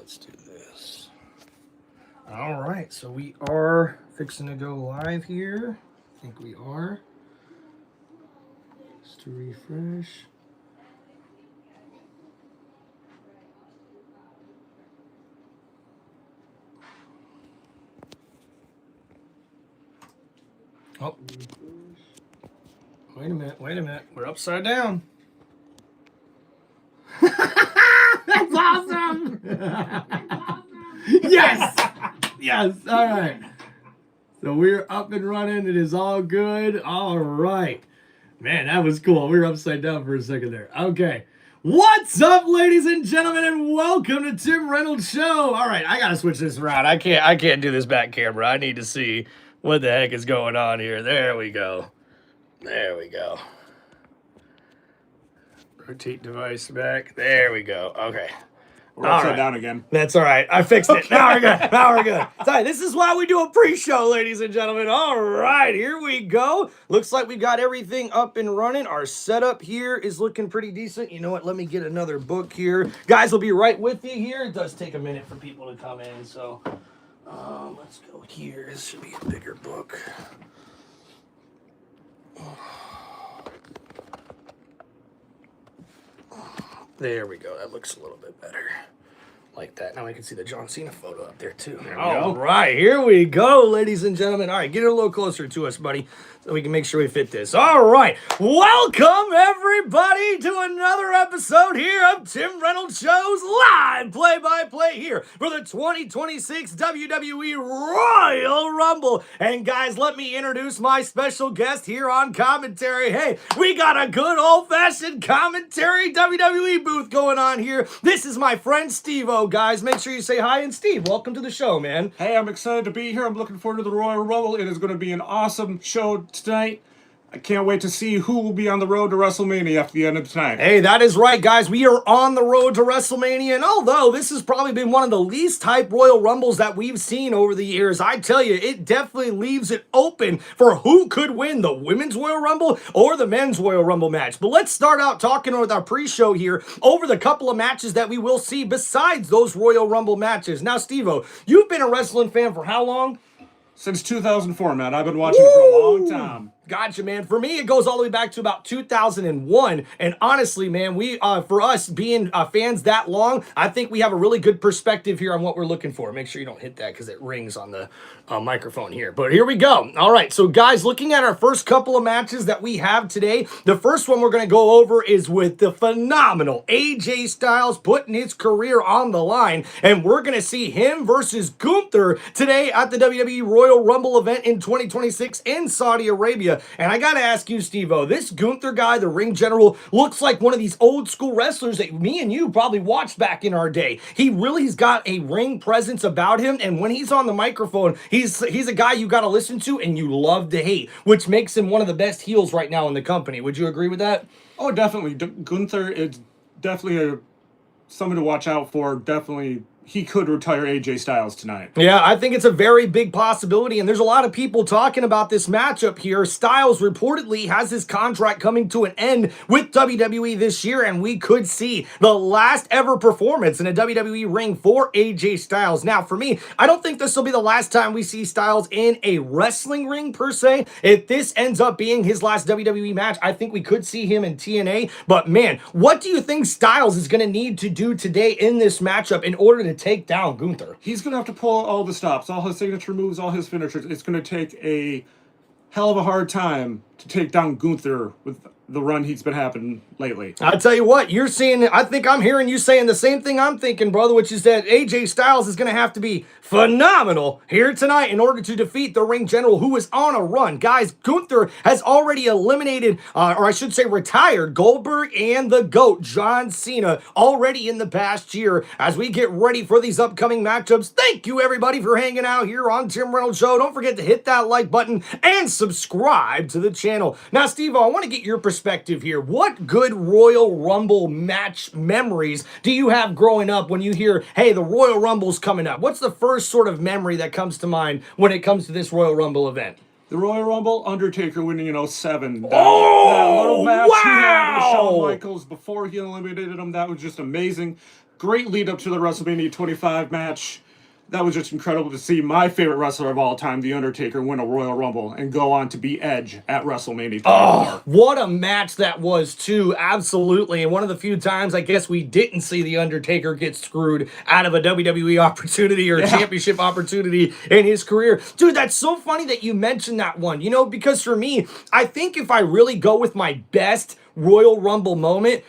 let's do this. All right, so we are fixing to go live here. I think we are. Just to refresh. Oh. Wait a minute. We're upside down. That's awesome! Yes! Yes, all right. So we're up and running. It is all good. All right. Man, that was cool. We were upside down for a second there. Okay. What's up, ladies and gentlemen, and welcome to Tim Reynolds Show. All right, I gotta switch this around. I can't do this back camera. I need to see what the heck is going on here. There we go. There we go. Rotate device back. There we go. Okay. We're upside down again. That's all right. I fixed it. Now we're good. Now we're good. Sorry, this is why we do a pre-show, ladies and gentlemen. All right, here we go. Looks like we got everything up and running. Our setup here is looking pretty decent. You know what? Let me get another book here. Guys will be right with you here. It does take a minute for people to come in, so let's go here. This should be a bigger book. There we go. That looks a little bit better. Like that. Now I can see the John Cena photo up there, too. There we go. All right. Here we go, ladies and gentlemen. All right. Get it a little closer to us, buddy, so we can make sure we fit this. All right. Welcome, everybody, to another episode here of Tim Reynolds Show's live play-by-play here for the 2026 WWE Royal Rumble. And, guys, let me introduce my special guest here on commentary. Hey, we got a good old-fashioned commentary WWE booth going on here. This is my friend Steve-O, guys. Make sure you say hi. And, Steve, welcome to the show, man. Hey, I'm excited to be here. I'm looking forward to the Royal Rumble. It is going to be an awesome show tonight. I can't wait to see who will be on the road to WrestleMania at the end of tonight. Hey, that is right, guys. We are on the road to WrestleMania, and although this has probably been one of the least hyped Royal Rumbles that we've seen over the years, I tell you, it definitely leaves it open for who could win the Women's Royal Rumble or the Men's Royal Rumble match. But let's start out talking with our pre-show here over the couple of matches that we will see besides those Royal Rumble matches. Now, Steve-O, you've been a wrestling fan for how long? Since 2004, man. I've been watching it for a long time. Gotcha, man. For me, it goes all the way back to about 2001. And honestly, man, for us being fans that long, I think we have a really good perspective here on what we're looking for. Make sure you don't hit that because it rings on the microphone here. But here we go. All right, so guys, looking at our first couple of matches that we have today, the first one we're going to go over is with the phenomenal AJ Styles putting his career on the line. And we're going to see him versus Gunther today at the WWE Royal Rumble event in 2026 in Saudi Arabia. And I gotta ask you, Steve-O, this Gunther guy, the ring general, looks like one of these old school wrestlers that me and you probably watched back in our day. He really's got a ring presence about him, and when he's on the microphone, he's a guy you gotta listen to and you love to hate, which makes him one of the best heels right now in the company. Would you agree with that? Oh, definitely. Gunther is definitely someone to watch out for. Definitely. He could retire AJ Styles tonight. Yeah, I think it's a very big possibility, and there's a lot of people talking about this matchup here. Styles reportedly has his contract coming to an end with WWE this year, and we could see the last ever performance in a WWE ring for AJ Styles. Now, for me, I don't think this will be the last time we see Styles in a wrestling ring, per se. If this ends up being his last WWE match, I think we could see him in TNA. But, man, what do you think Styles is going to need to do today in this matchup in order to take down Gunther? He's going to have to pull all the stops, all his signature moves, all his finishers. It's going to take a hell of a hard time to take down Gunther with the run he's been having lately. I'll tell you what, you're seeing, I think I'm hearing you saying the same thing I'm thinking, brother, which is that AJ Styles is going to have to be phenomenal here tonight in order to defeat the ring general who is on a run. Guys, Gunther has already eliminated, or I should say retired, Goldberg and the GOAT, John Cena, already in the past year. As we get ready for these upcoming matchups, thank you everybody for hanging out here on Tim Reynolds Show. Don't forget to hit that like button and subscribe to the channel. Now, Steve, I want to get your perspective here. What good Royal Rumble match memories do you have growing up when you hear, hey, the Royal Rumble's coming up? What's the first sort of memory that comes to mind when it comes to this Royal Rumble event? The Royal Rumble, Undertaker winning in 07. That little match he had with Shawn Michaels before he eliminated him, that was just amazing. Great lead up to the WrestleMania 25 match. That was just incredible to see my favorite wrestler of all time, The Undertaker, win a Royal Rumble and go on to be Edge at WrestleMania 24. Oh, what a match that was, too. Absolutely. And one of the few times I guess we didn't see The Undertaker get screwed out of a WWE opportunity or a championship opportunity in his career. Dude, that's so funny that you mentioned that one. You know, because for me, I think if I really go with my best Royal Rumble moment,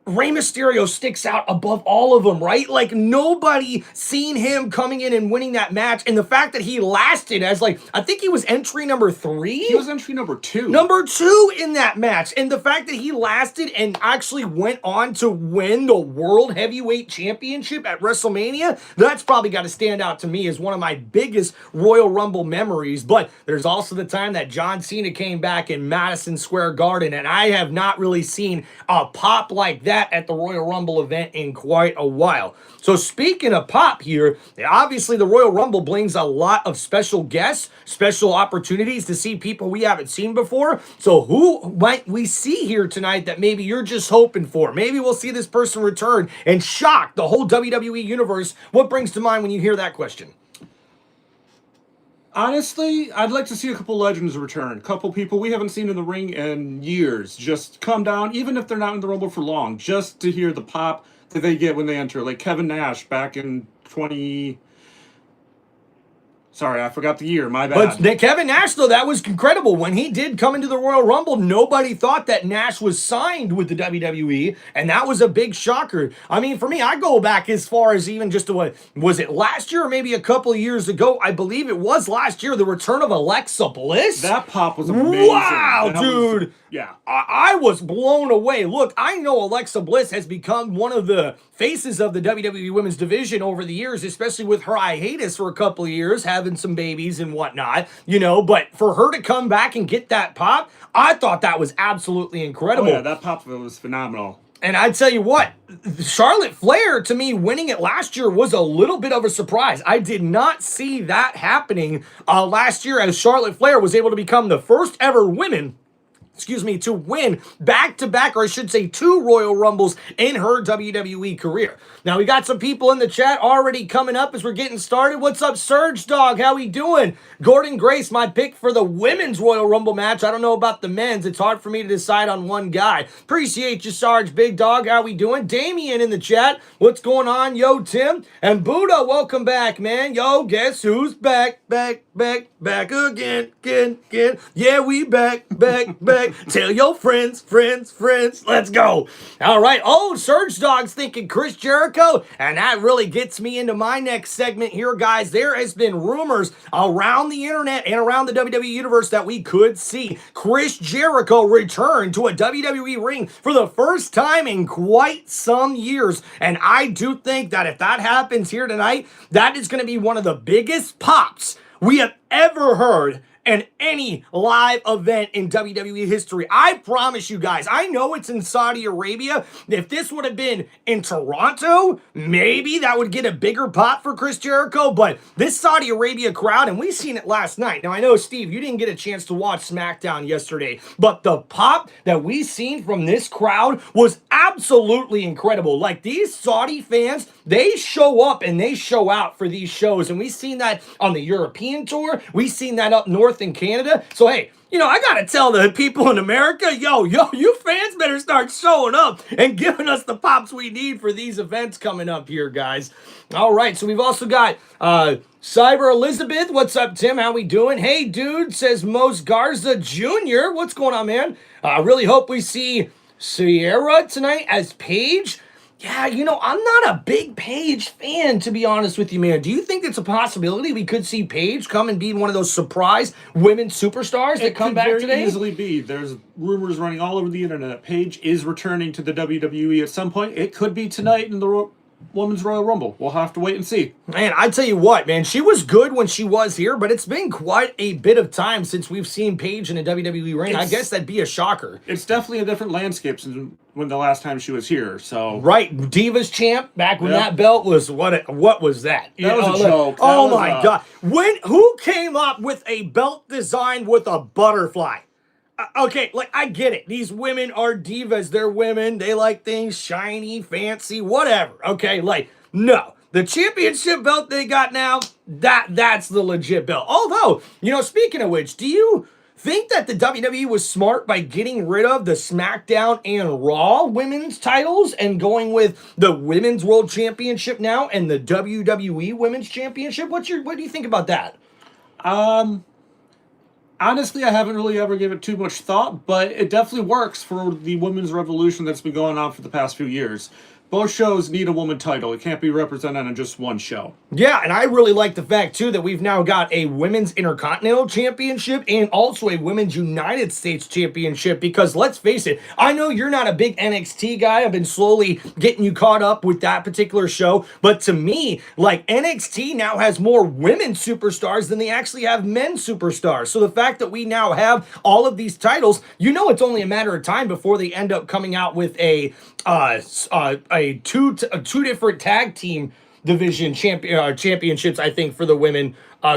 Rey Mysterio sticks out above all of them, right? Like, nobody seen him coming in and winning that match. And the fact that he lasted as, like, I think he was entry number 3? He was entry number 2. Number 2 in that match. And the fact that he lasted and actually went on to win the World Heavyweight Championship at WrestleMania, that's probably got to stand out to me as one of my biggest Royal Rumble memories. But there's also the time that John Cena came back in Madison Square Garden, and I have not really seen a pop like that at the Royal Rumble event in quite a while. So speaking of pop here, obviously the Royal Rumble brings a lot of special guests, special opportunities to see people we haven't seen before. So who might we see here tonight that maybe you're just hoping for? Maybe we'll see this person return and shock the whole WWE universe. What brings to mind when you hear that question? Honestly, I'd like to see a couple legends return. A couple people we haven't seen in the ring in years. Just come down, even if they're not in the Rumble for long, just to hear the pop that they get when they enter. Like Kevin Nash back in 20... Sorry, I forgot the year. My bad. But Kevin Nash, though, that was incredible. When he did come into the Royal Rumble, nobody thought that Nash was signed with the WWE, and that was a big shocker. I mean, for me, I go back as far as even just to what, was it last year or maybe a couple of years ago? I believe it was last year, the return of Alexa Bliss. That pop was amazing. Wow, dude. Yeah. I was blown away. Look, I know Alexa Bliss has become one of the faces of the WWE Women's Division over the years, especially with her hiatus for a couple of years, having some babies and whatnot, you know, but for her to come back and get that pop, I thought that was absolutely incredible. Oh, yeah, that pop was phenomenal. And I tell you what, Charlotte Flair, to me, winning it last year was a little bit of a surprise. I did not see that happening last year, as Charlotte Flair was able to become the first ever woman to win back-to-back, or I should say 2 Royal Rumbles in her WWE career. Now, we got some people in the chat already coming up as we're getting started. What's up, Surge Dog? How we doing? Gordon Grace, my pick for the women's Royal Rumble match. I don't know about the men's. It's hard for me to decide on one guy. Appreciate you, Sarge Big Dog. How we doing? Damien in the chat. What's going on? Yo, Tim. And Buddha, welcome back, man. Yo, guess who's back again. Yeah, we back. Tell your friends. Let's go. All right. Oh, Surge Dog's thinking Chris Jericho. And that really gets me into my next segment here, guys. There has been rumors around the internet and around the WWE universe that we could see Chris Jericho return to a WWE ring for the first time in quite some years. And I do think that if that happens here tonight, that is going to be one of the biggest pops we have ever heard in any live event in WWE history. I promise you guys, I know it's in Saudi Arabia. If this would have been in Toronto, maybe that would get a bigger pop for Chris Jericho, but this Saudi Arabia crowd, and we seen it last night. Now, I know, Steve, you didn't get a chance to watch SmackDown yesterday, but the pop that we seen from this crowd was absolutely incredible. Like, these Saudi fans, they show up and they show out for these shows, and we seen that on the European tour. We seen that up north in Canada. So, hey, you know, I gotta tell the people in America, yo, you fans better start showing up and giving us the pops we need for these events coming up here, guys. All right, so we've also got Cyber Elizabeth. What's up, Tim? How we doing? Hey, dude, says Mose Garza Jr. What's going on, man? I really hope we see Sierra tonight as Paige. Yeah, you know, I'm not a big Paige fan, to be honest with you, man. Do you think it's a possibility we could see Paige come and be one of those surprise women superstars that come back today? It could very easily be. There's rumors running all over the internet. Paige is returning to the WWE at some point. It could be tonight in the Women's Royal Rumble. We'll have to wait and see. Man, I tell you what, man, she was good when she was here, but it's been quite a bit of time since we've seen Paige in a WWE ring. I guess that'd be a shocker. It's definitely a different landscape since when the last time she was here. So right, Divas champ back when that belt was what was that? That was a joke. Oh my God! Who came up with a belt designed with a butterfly? Okay, like I get it. These women are divas. They're women. They like things shiny, fancy, whatever. Okay, like no. The championship belt they got now, that's the legit belt. Although, speaking of which, do you think that the WWE was smart by getting rid of the SmackDown and Raw women's titles and going with the Women's World Championship now and the WWE Women's Championship? What do you think about that? Honestly, I haven't really ever given it too much thought, but it definitely works for the women's revolution that's been going on for the past few years. Both shows need a woman title. It can't be represented on just one show. Yeah, and I really like the fact, too, that we've now got a Women's Intercontinental Championship and also a Women's United States Championship because, let's face it, I know you're not a big NXT guy. I've been slowly getting you caught up with that particular show. But to me, like, NXT now has more women superstars than they actually have men superstars. So the fact that we now have all of these titles, it's only a matter of time before they end up coming out with a two different tag team division championships, I think, for the women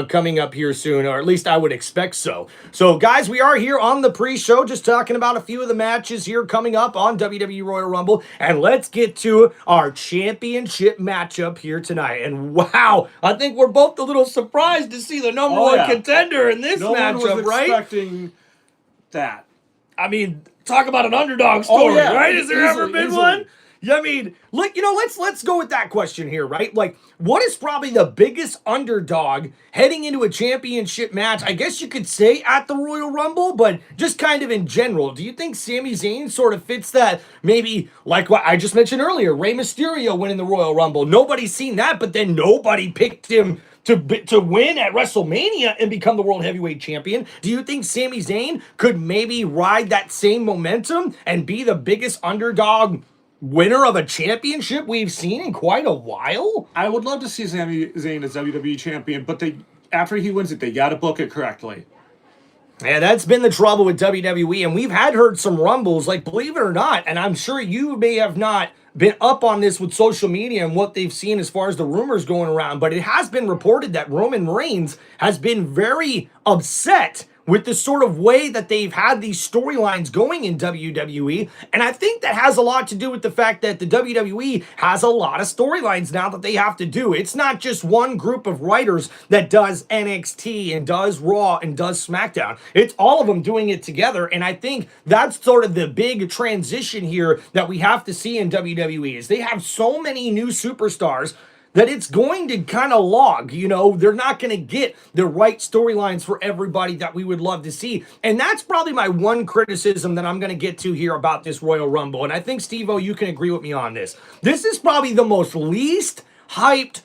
coming up here soon, or at least I would expect so. So, guys, we are here on the pre-show just talking about a few of the matches here coming up on WWE Royal Rumble, and let's get to our championship matchup here tonight. And wow, I think we're both a little surprised to see the number one contender in this matchup, right? Expecting that. I mean, talk about an underdog story, right? Has there ever been one? Yeah, I mean, look, let's go with that question here, right? Like, what is probably the biggest underdog heading into a championship match? I guess you could say at the Royal Rumble, but just kind of in general. Do you think Sami Zayn sort of fits that? Maybe like what I just mentioned earlier, Rey Mysterio winning the Royal Rumble. Nobody's seen that, but then nobody picked him to win at WrestleMania and become the World Heavyweight Champion. Do you think Sami Zayn could maybe ride that same momentum and be the biggest underdog winner of a championship we've seen in quite a while? I would love to see Sami Zayn as WWE champion, but after he wins it, they got to book it correctly. Yeah, that's been the trouble with WWE, and we've heard some rumbles, like, believe it or not, and I'm sure you may have not been up on this with social media and what they've seen as far as the rumors going around, but it has been reported that Roman Reigns has been very upset with the sort of way that they've had these storylines going in WWE. And I think that has a lot to do with the fact that the WWE has a lot of storylines now that they have to do. It's not just one group of writers that does NXT and does Raw and does SmackDown. It's all of them doing it together. And I think that's sort of the big transition here that we have to see in WWE is they have so many new superstars that it's going to kind of log, they're not going to get the right storylines for everybody that we would love to see. And that's probably my one criticism that I'm going to get to here about this Royal Rumble. And I think, Steve-O, you can agree with me on this. This is probably the most least hyped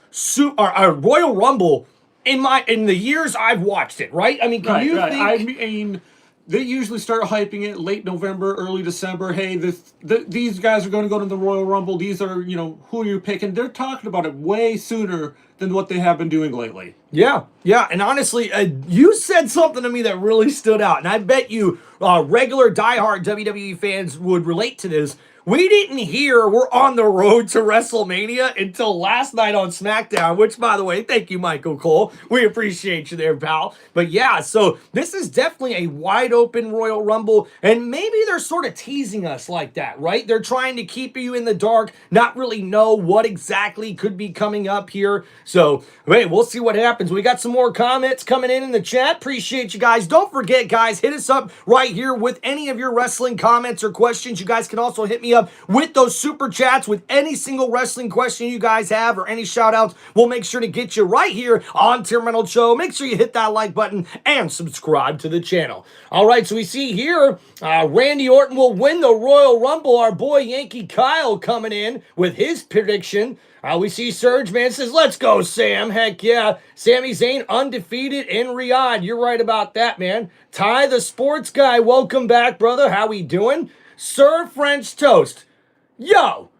Royal Rumble in the years I've watched it, right? I mean, can you think... I mean, they usually start hyping it late November, early December. Hey, these guys are going to go to the Royal Rumble. These are, who you're picking. They're talking about it way sooner than what they have been doing lately. Yeah. And honestly, you said something to me that really stood out. And I bet you regular diehard WWE fans would relate to this. We didn't hear we're on the road to WrestleMania until last night on SmackDown, which, by the way, thank you, Michael Cole. We appreciate you there, pal. But yeah, so this is definitely a wide open Royal Rumble, and maybe they're sort of teasing us like that, right? They're trying to keep you in the dark, not really know what exactly could be coming up here. So, hey, we'll see what happens. We got some more comments coming in the chat. Appreciate you guys. Don't forget, guys, hit us up right here with any of your wrestling comments or questions. You guys can also hit me up with those super chats with any single wrestling question you guys have or any shout outs. We'll make sure to get you right here on TimReynoldsShow. Make sure you hit that like button and subscribe to the channel. All right, so we see here Randy Orton will win the Royal Rumble. Our boy Yankee Kyle coming in with his prediction. We see Surge Man says, let's go, Sam. Heck yeah. Sami Zayn undefeated in Riyadh. You're right about that, man. Ty the sports guy, welcome back, brother. How we doing? Sir French Toast. Yo.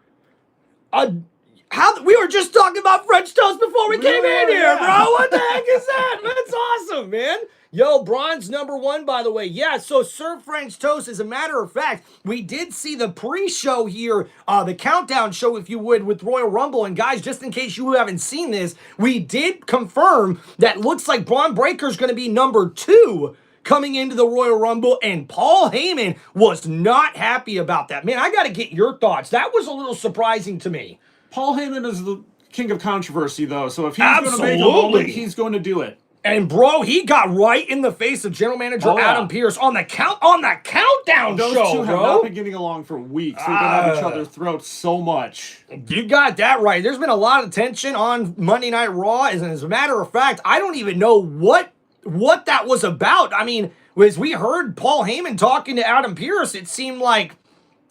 We were just talking about French toast before we came in here, bro. What the heck is that? That's awesome, man. Yo, bronze #1, by the way. Yeah, so Sir French Toast, as a matter of fact, we did see the pre-show here, the countdown show, if you would, with Royal Rumble. And guys, just in case you haven't seen this, we did confirm that looks like Braun Breaker's going to be #2 coming into the Royal Rumble, and Paul Heyman was not happy about that. Man, I got to get your thoughts. That was a little surprising to me. Paul Heyman is the king of controversy, though, so if he's going to make a Absolutely. moment, he's going to do it. And bro, he got right in the face of General Manager Adam Pearce on the countdown Those show, two have bro. not been getting along for weeks. They've been at each other's throats so much. You got that right. There's been a lot of tension on Monday Night Raw, and as a matter of fact, I don't even know what that was about. I mean, as we heard Paul Heyman talking to Adam Pearce, it seemed like,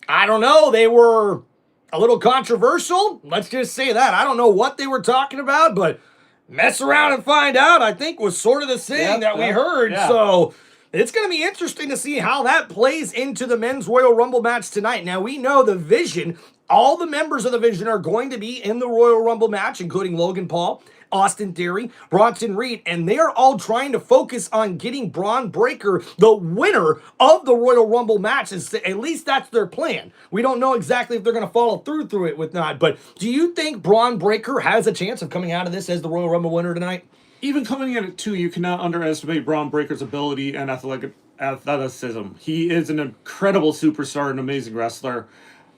I don't know, they were a little controversial. Let's just say that. I don't know what they were talking about, but mess around and find out, I think, was sort of the thing that we heard. Yeah. So it's going to be interesting to see how that plays into the men's Royal Rumble match tonight. Now, we know the Vision, all the members of the Vision are going to be in the Royal Rumble match, including Logan Paul, Austin Theory, Bronson Reed, and they are all trying to focus on getting Braun Breaker the winner of the Royal Rumble match. At least that's their plan. We don't know exactly if they're going to follow through it with not, but do you think Braun Breaker has a chance of coming out of this as the Royal Rumble winner tonight? Even coming in at 2, you cannot underestimate Braun Breaker's ability and athleticism. He is an incredible superstar, an amazing wrestler.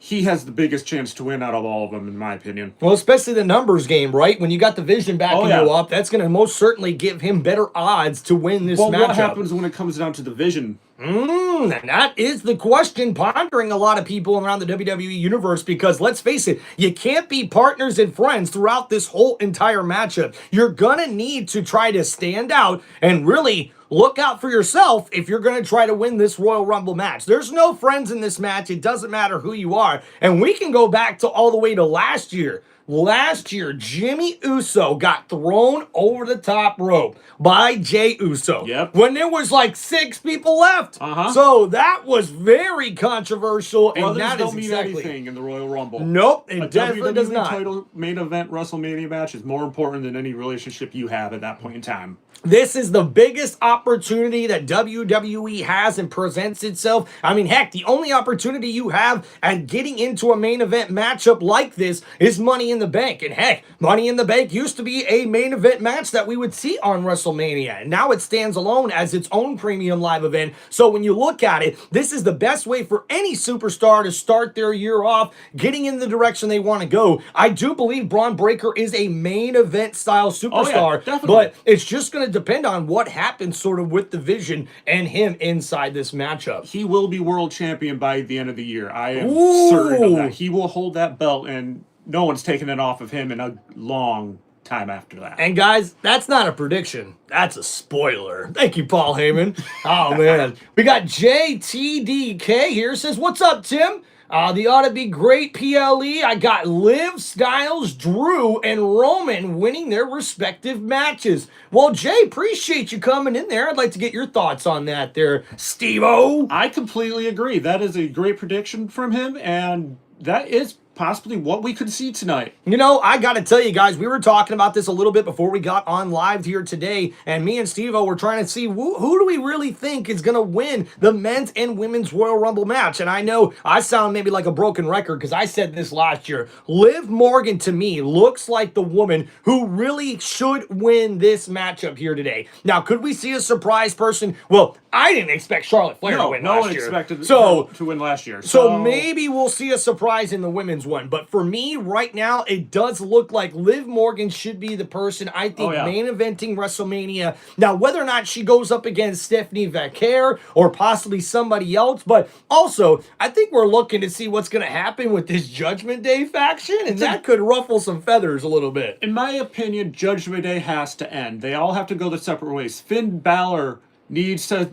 He has the biggest chance to win out of all of them, in my opinion. Well, especially the numbers game, right? When you got the Vision backing you up, that's going to most certainly give him better odds to win this matchup. Well, what happens when it comes down to the Vision? And that is the question pondering a lot of people around the WWE universe, because let's face it, you can't be partners and friends throughout this whole entire matchup. You're going to need to try to stand out and really look out for yourself if you're going to try to win this Royal Rumble match. There's no friends in this match. It doesn't matter who you are. And we can go back to all the way to last year. Last year, Jimmy Uso got thrown over the top rope by Jey Uso. Yep. When there was like 6 people left. So that was very controversial. Brothers and that don't is mean exactly anything in the Royal Rumble. Nope, it definitely does WWE not. title main event WrestleMania match is more important than any relationship you have at that point in time. This is the biggest opportunity that WWE has and presents itself. I mean, heck, the only opportunity you have at getting into a main event matchup like this is Money in the Bank. And heck, Money in the Bank used to be a main event match that we would see on WrestleMania. And now it stands alone as its own premium live event. So when you look at it, this is the best way for any superstar to start their year off, getting in the direction they want to go. I do believe Braun Breaker is a main event style superstar, but it's just going to depend on what happens sort of with the Vision and him inside this matchup. He will be world champion by the end of the year. I am certain of that. He will hold that belt, and no one's taking it off of him in a long time after that. And guys, that's not a prediction. That's a spoiler. Thank you, Paul Heyman. Oh, man. We got JTDK here. Says, what's up, Tim? The ought to be great PLE. I got Liv, Styles, Drew, and Roman winning their respective matches. Well, Jay, appreciate you coming in there. I'd like to get your thoughts on that there, Steve-O. I completely agree. That is a great prediction from him, and that is possibly what we could see tonight. You know, I got to tell you guys, we were talking about this a little bit before we got on live here today, and me and Steve-O were trying to see who do we really think is going to win the men's and women's Royal Rumble match. And I know I sound maybe like a broken record because I said this last year. Liv Morgan, to me, looks like the woman who really should win this matchup here today. Now, could we see a surprise person? Well, I didn't expect Charlotte Flair to win last year. No one expected her to win last year. So maybe we'll see a surprise in the women's one. But for me, right now, it does look like Liv Morgan should be the person, I think, main eventing WrestleMania. Now, whether or not she goes up against Stephanie Vaquer or possibly somebody else, but also, I think we're looking to see what's going to happen with this Judgment Day faction, and that could ruffle some feathers a little bit. In my opinion, Judgment Day has to end. They all have to go their separate ways. Finn Balor needs a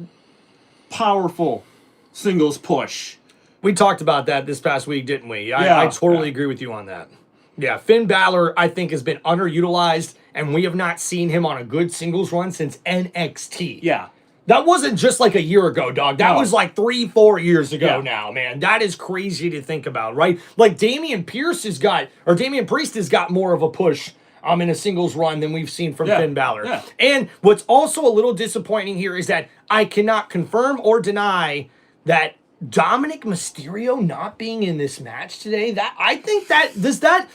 powerful singles push. We talked about that this past week, didn't we? I totally agree with you on that. Yeah, Finn Balor, I think, has been underutilized, and we have not seen him on a good singles run since NXT. Yeah. That wasn't just like a year ago, dog. That was like 3-4 years ago now, man. That is crazy to think about, right? Like Damian Priest has got more of a push in a singles run than we've seen from Finn Balor. Yeah. And what's also a little disappointing here is that I cannot confirm or deny that Dominic Mysterio not being in this match today, that I think that does that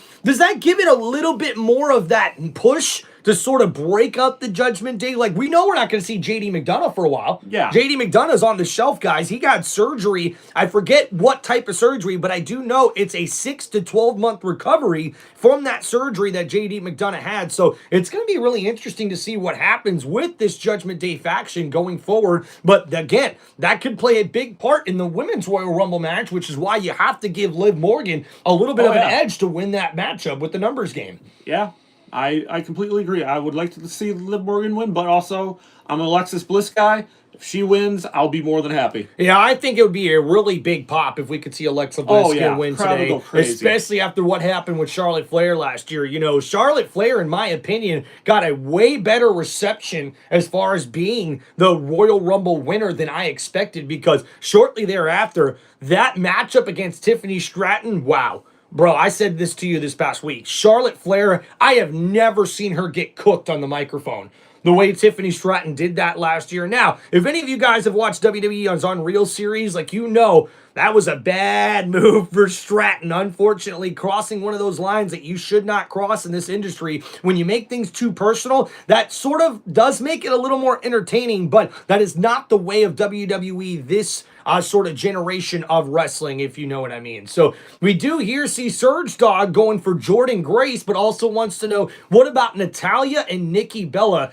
give it a little bit more of that push to sort of break up the Judgment Day. Like, we know we're not going to see JD McDonough for a while. Yeah. JD McDonough's on the shelf, guys. He got surgery. I forget what type of surgery, but I do know it's a 6 to 12 month recovery from that surgery that JD McDonough had. So it's going to be really interesting to see what happens with this Judgment Day faction going forward. But again, that could play a big part in the Women's Royal Rumble match, which is why you have to give Liv Morgan a little bit of an edge to win that matchup with the numbers game. Yeah, I completely agree. I would like to see Liv Morgan win, but also I'm an Alexis Bliss guy. If she wins, I'll be more than happy. Yeah, I think it would be a really big pop if we could see Alexa Bliss get a win Crowd today, would go crazy. especially after what happened with Charlotte Flair last year. You know, Charlotte Flair, in my opinion, got a way better reception as far as being the Royal Rumble winner than I expected, because shortly thereafter, that matchup against Tiffany Stratton, wow. Bro, I said this to you this past week. Charlotte Flair, I have never seen her get cooked on the microphone the way Tiffany Stratton did that last year. Now, if any of you guys have watched WWE's Unreal series, like, you know, that was a bad move for Stratton, unfortunately, crossing one of those lines that you should not cross in this industry. When you make things too personal, that sort of does make it a little more entertaining, but that is not the way of WWE this sort of generation of wrestling, if you know what I mean. So we do here see Surge Dog going for Jordan Grace, but also wants to know, what about Natalya and Nikki Bella?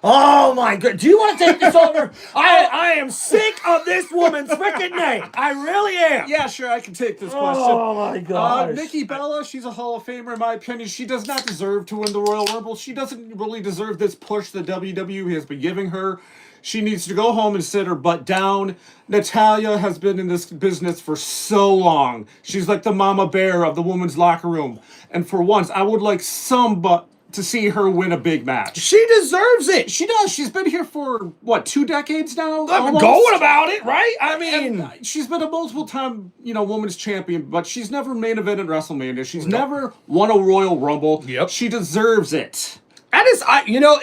Oh my god, do you want to take this over? I am sick of this woman's freaking name. I really am. Yeah, sure, I can take this question. Oh my god. Nikki Bella, she's a Hall of Famer in my opinion. She does not deserve to win the Royal Rumble. She doesn't really deserve this push that WWE has been giving her. She needs to go home and sit her butt down. Natalya has been in this business for so long. She's like the mama bear of the women's locker room. And for once, I would like to see her win a big match. She deserves it. She does. She's been here for, what, 2 decades now? I'm going about it, right? I mean, and she's been a multiple time, women's champion, but she's never main evented WrestleMania. She's never won a Royal Rumble. Yep. She deserves it. that is,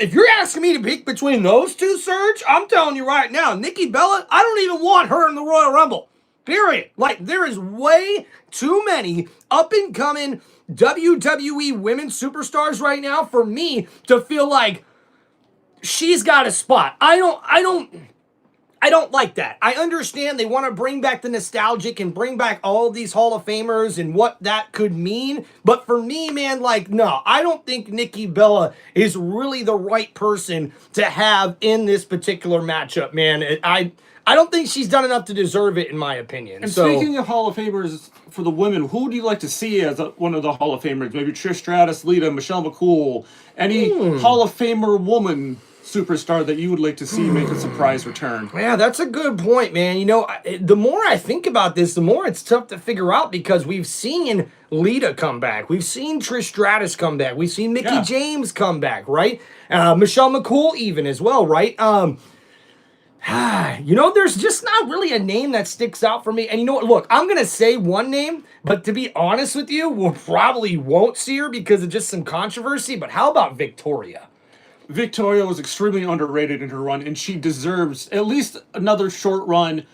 if you're asking me to pick between those two, Serge, I'm telling you right now, Nikki Bella, I don't even want her in the Royal Rumble. Period. Like, there is way too many up-and-coming WWE women superstars right now for me to feel like she's got a spot. I don't like that. I understand they want to bring back the nostalgic and bring back all of these Hall of Famers and what that could mean. But for me, man, like, no, I don't think Nikki Bella is really the right person to have in this particular matchup, man. I don't think she's done enough to deserve it, in my opinion. And speaking of Hall of Famers for the women, who would you like to see as one of the Hall of Famers? Maybe Trish Stratus, Lita, Michelle McCool, any Hall of Famer woman superstar that you would like to see make a surprise return? Yeah, that's a good point, man. The more I think about this, the more it's tough to figure out, because we've seen Lita come back. We've seen Trish Stratus come back. We've seen Mickie James come back, right? Michelle McCool even as well, right? There's just not really a name that sticks out for me. And you know what? Look, I'm going to say one name, but to be honest with you, we probably won't see her because of just some controversy. But how about Victoria? Victoria was extremely underrated in her run, and she deserves at least another short run.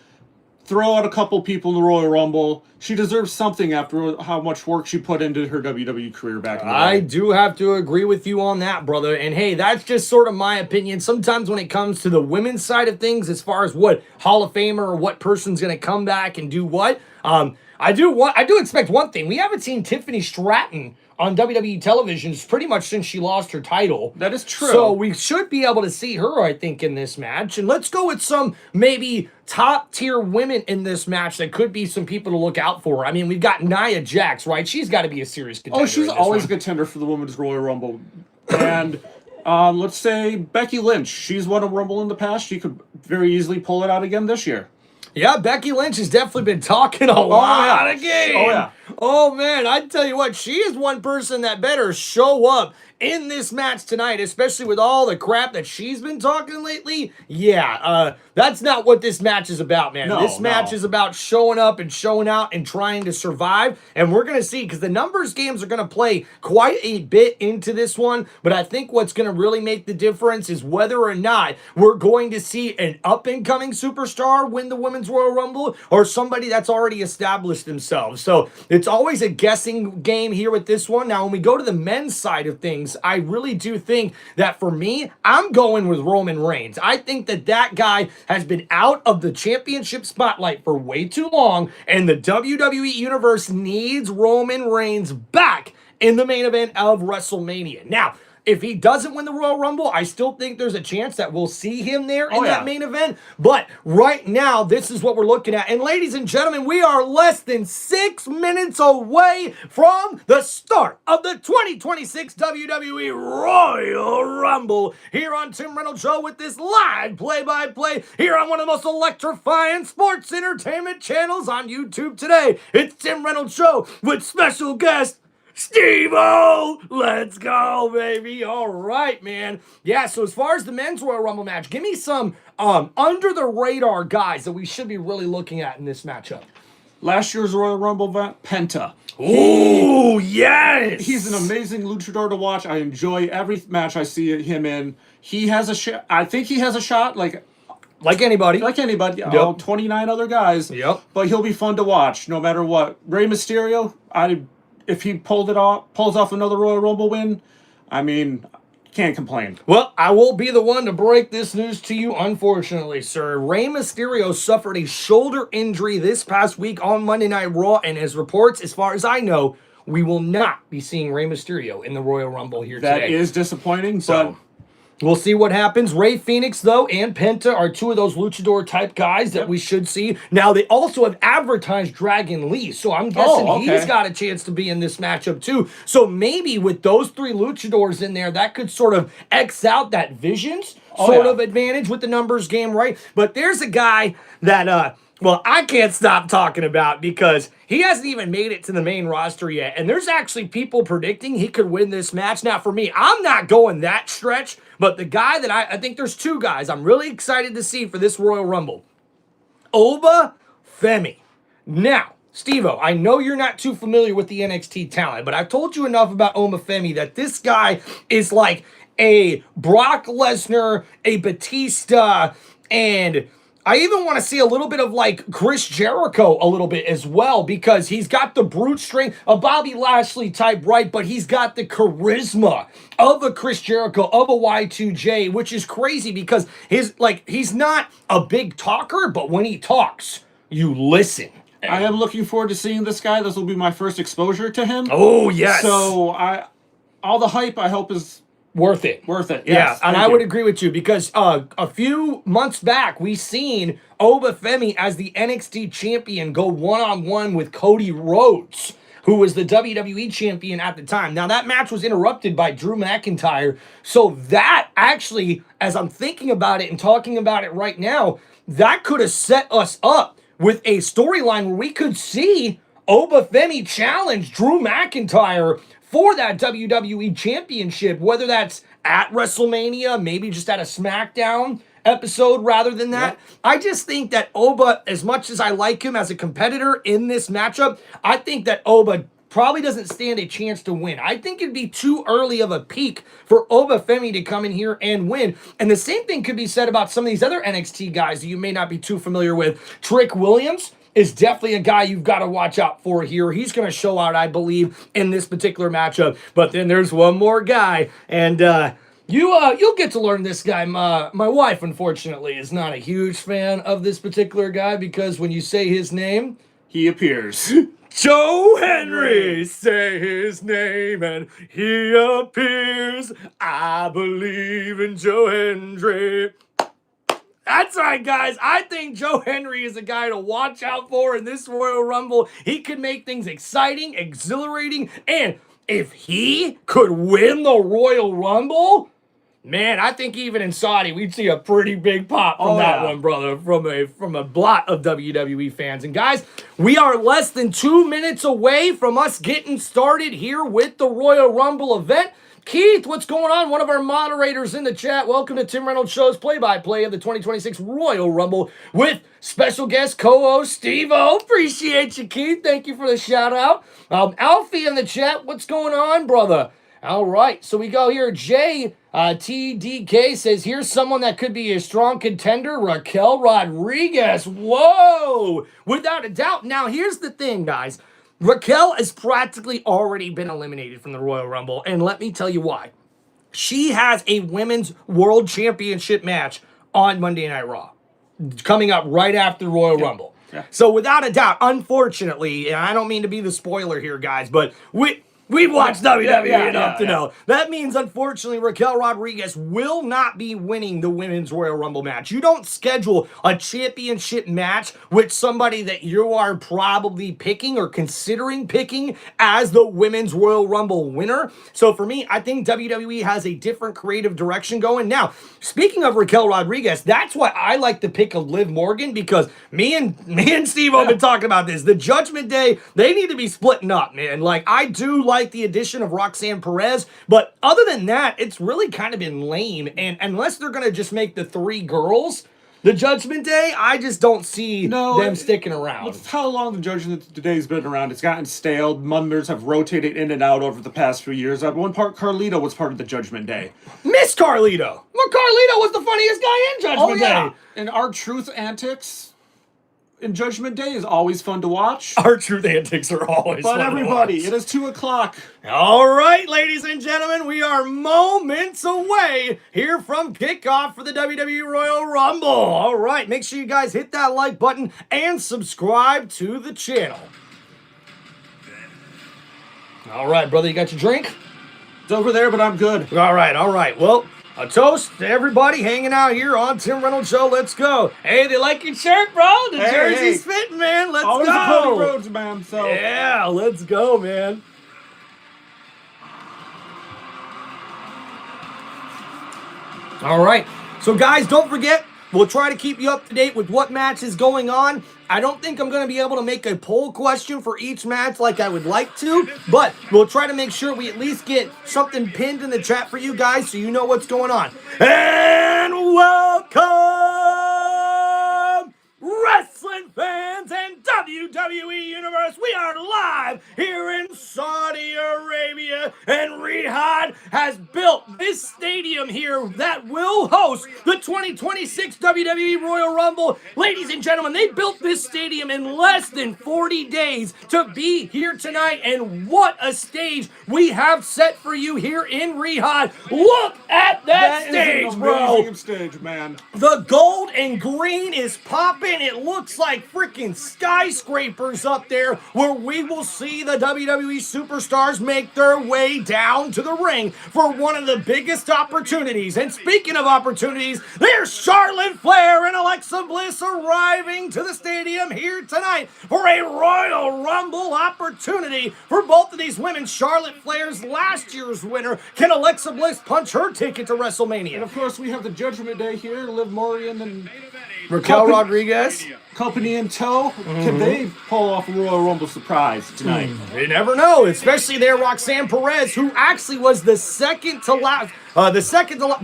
Throw out a couple people in the Royal Rumble. She deserves something after how much work she put into her WWE career back in the day. I do have to agree with you on that, brother. And hey, that's just sort of my opinion. Sometimes when it comes to the women's side of things, as far as what Hall of Famer or what person's going to come back and do what, I do expect one thing. We haven't seen Tiffany Stratton on WWE television pretty much since she lost her title. That is true. So we should be able to see her, I think, in this match. And let's go with some maybe top-tier women in this match that could be some people to look out for. I mean, we've got Nia Jax, right? She's got to be a serious contender. Oh, she's always a contender for the Women's Royal Rumble. And let's say Becky Lynch. She's won a Rumble in the past. She could very easily pull it out again this year. Yeah, Becky Lynch has definitely been talking a lot of game. Oh, yeah. Oh, man, I tell you what, she is one person that better show up in this match tonight, especially with all the crap that she's been talking lately. Yeah, that's not what this match is about, man. This match is about showing up and showing out and trying to survive. And we're going to see, because the numbers games are going to play quite a bit into this one. But I think what's going to really make the difference is whether or not we're going to see an up-and-coming superstar win the Women's Royal Rumble or somebody that's already established themselves. So it's always a guessing game here with this one. Now, when we go to the men's side of things, ratings, I really do think that for me, I'm going with Roman Reigns. I think that that guy has been out of the championship spotlight for way too long, and the WWE Universe needs Roman Reigns back in the main event of WrestleMania. Now, if he doesn't win the Royal Rumble, I still think there's a chance that we'll see him there in that main event. But right now, this is what we're looking at. And ladies and gentlemen, we are less than 6 minutes away from the start of the 2026 WWE Royal Rumble here on Tim Reynolds Show with this live play-by-play here on one of the most electrifying sports entertainment channels on YouTube today. It's Tim Reynolds Show with special guest Steve-O! Let's go, baby. All right, man. Yeah, so as far as the men's Royal Rumble match, give me some under-the-radar guys that we should be really looking at in this matchup. Last year's Royal Rumble event, Penta. Oh, yes! He's an amazing luchador to watch. I enjoy every match I see him in. He has a shot. I think he has a shot, like anybody. Like anybody. Yep. 29 other guys. Yep. But he'll be fun to watch, no matter what. Rey Mysterio, if he pulls off another Royal Rumble win, I mean, can't complain. Well, I will be the one to break this news to you, unfortunately, sir. Rey Mysterio suffered a shoulder injury this past week on Monday Night Raw, and as reports, as far as I know, we will not be seeing Rey Mysterio in the Royal Rumble here today. That is disappointing, so we'll see what happens. Rey Fenix, though, and Penta are two of those luchador-type guys that we should see. Now, they also have advertised Dragon Lee, so I'm guessing he's got a chance to be in this matchup, too. So maybe with those three luchadors in there, that could sort of X out that Visions sort of advantage with the numbers game, right? But there's a guy that... well, I can't stop talking about because he hasn't even made it to the main roster yet. And there's actually people predicting he could win this match. Now, for me, I'm not going that stretch, but the guy that I think there's two guys I'm really excited to see for this Royal Rumble. Oba Femi. Now, Steve-O, I know you're not too familiar with the NXT talent, but I've told you enough about Oba Femi that this guy is like a Brock Lesnar, a Batista, and... I even want to see a little bit of like Chris Jericho a little bit as well, because he's got the brute strength, a Bobby Lashley type, right? But he's got the charisma of a Chris Jericho, of a Y2J, which is crazy because he's not a big talker, but when he talks, you listen. I am looking forward to seeing this guy. This will be my first exposure to him. Oh, yes. So all the hype I hope is worth it. Yes, yeah, and I would agree with you because a few months back, we seen Oba Femi as the NXT champion go one-on-one with Cody Rhodes, who was the WWE champion at the time. Now, that match was interrupted by Drew McIntyre, so that actually, as I'm thinking about it and talking about it right now, that could have set us up with a storyline where we could see Oba Femi challenge Drew McIntyre for that WWE Championship, whether that's at WrestleMania, maybe just at a SmackDown episode rather than that. Yep. I just think that Oba, as much as I like him as a competitor in this matchup, I think that Oba probably doesn't stand a chance to win. I think it'd be too early of a peak for Oba Femi to come in here and win. And the same thing could be said about some of these other NXT guys that you may not be too familiar with. Trick Williams is definitely a guy you've got to watch out for here. He's going to show out, I believe, in this particular matchup. But then there's one more guy, and you'll get to learn this guy. My wife, unfortunately, is not a huge fan of this particular guy because when you say his name, he appears. Joe Henry, say his name and he appears. I believe in Joe Henry. That's right, guys. I think Joe Henry is a guy to watch out for in this Royal Rumble. He could make things exciting, exhilarating, and if he could win the Royal Rumble, man, I think even in Saudi, we'd see a pretty big pop from that one, brother, from a lot of WWE fans. And guys, we are less than 2 minutes away from us getting started here with the Royal Rumble event. Keith, what's going on? One of our moderators in the chat. Welcome to Tim Reynolds Show's play-by-play of the 2026 Royal Rumble with special guest co-host Steve-O. Appreciate you, Keith. Thank you for the shout-out. Alfie in the chat. What's going on, brother? All right, so we go here. Jay TDK says, here's someone that could be a strong contender, Raquel Rodriguez. Whoa! Without a doubt. Now, here's the thing, guys. Raquel has practically already been eliminated from the Royal Rumble, and let me tell you why. She has a women's world championship match on Monday Night Raw coming up right after the Royal Rumble. Yeah. So without a doubt, unfortunately, and I don't mean to be the spoiler here, guys, but we watched WWE enough to know. That means, unfortunately, Raquel Rodriguez will not be winning the Women's Royal Rumble match. You don't schedule a championship match with somebody that you are probably picking or considering picking as the Women's Royal Rumble winner. So for me, I think WWE has a different creative direction going. Now, speaking of Raquel Rodriguez, that's why I like to pick a Liv Morgan, because me and Steve have been talking about this. The Judgment Day, they need to be splitting up, man. Like, I do like the addition of Roxanne Perez, but other than that, it's really kind of been lame. And unless they're going to just make the 3 girls the Judgment Day, I just don't see them sticking around. That's how long the Judgment Day's been around. It's gotten stale. Members have rotated in and out over the past few years. At one part, Carlito was part of the Judgment Day. Miss Carlito! Well, Carlito was the funniest guy in Judgment Day. And R-Truth antics in Judgment Day is always fun to watch. R-Truth antics are always fun But everybody, to watch. it is 2 o'clock. All right, ladies and gentlemen, we are moments away here from kickoff for the WWE Royal Rumble. All right, make sure you guys hit that like button and subscribe to the channel. All right, brother, you got your drink? It's over there, but I'm good. All right. Well, a toast to everybody hanging out here on Tim Reynolds Show. Let's go. Hey, they like your shirt, bro. The jersey's fitting, man. Let's Always go. a Cody Rhodes, man. So yeah, let's go, man. All right. So, guys, don't forget, we'll try to keep you up to date with what match is going on. I don't think I'm going to be able to make a poll question for each match like I would like to, but we'll try to make sure we at least get something pinned in the chat for you guys so you know what's going on. And welcome, wrestling fans and WWE Universe. We are live here in Saudi Arabia, and Riyadh has built this stadium here that will host the 2026 WWE Royal Rumble. Ladies and gentlemen, they built this stadium in less than 40 days to be here tonight, and what a stage we have set for you here in Riyadh. Look at that stage, is an bro. amazing stage, man. The gold and green is popping. It looks like freaking skyscrapers up there, where we will see the WWE superstars make their way down to the ring for one of the biggest opportunities. And speaking of opportunities, there's Charlotte Flair and Alexa Bliss arriving to the stadium here tonight for a Royal Rumble opportunity for both of these women. Charlotte Flair's last year's winner. Can Alexa Bliss punch her ticket to WrestleMania? And of course, we have the Judgment Day here. Liv Morgan and Raquel Rodriguez. Company in tow. Can they pull off a Royal Rumble surprise tonight? You never know, especially there, Roxanne Perez, who actually was the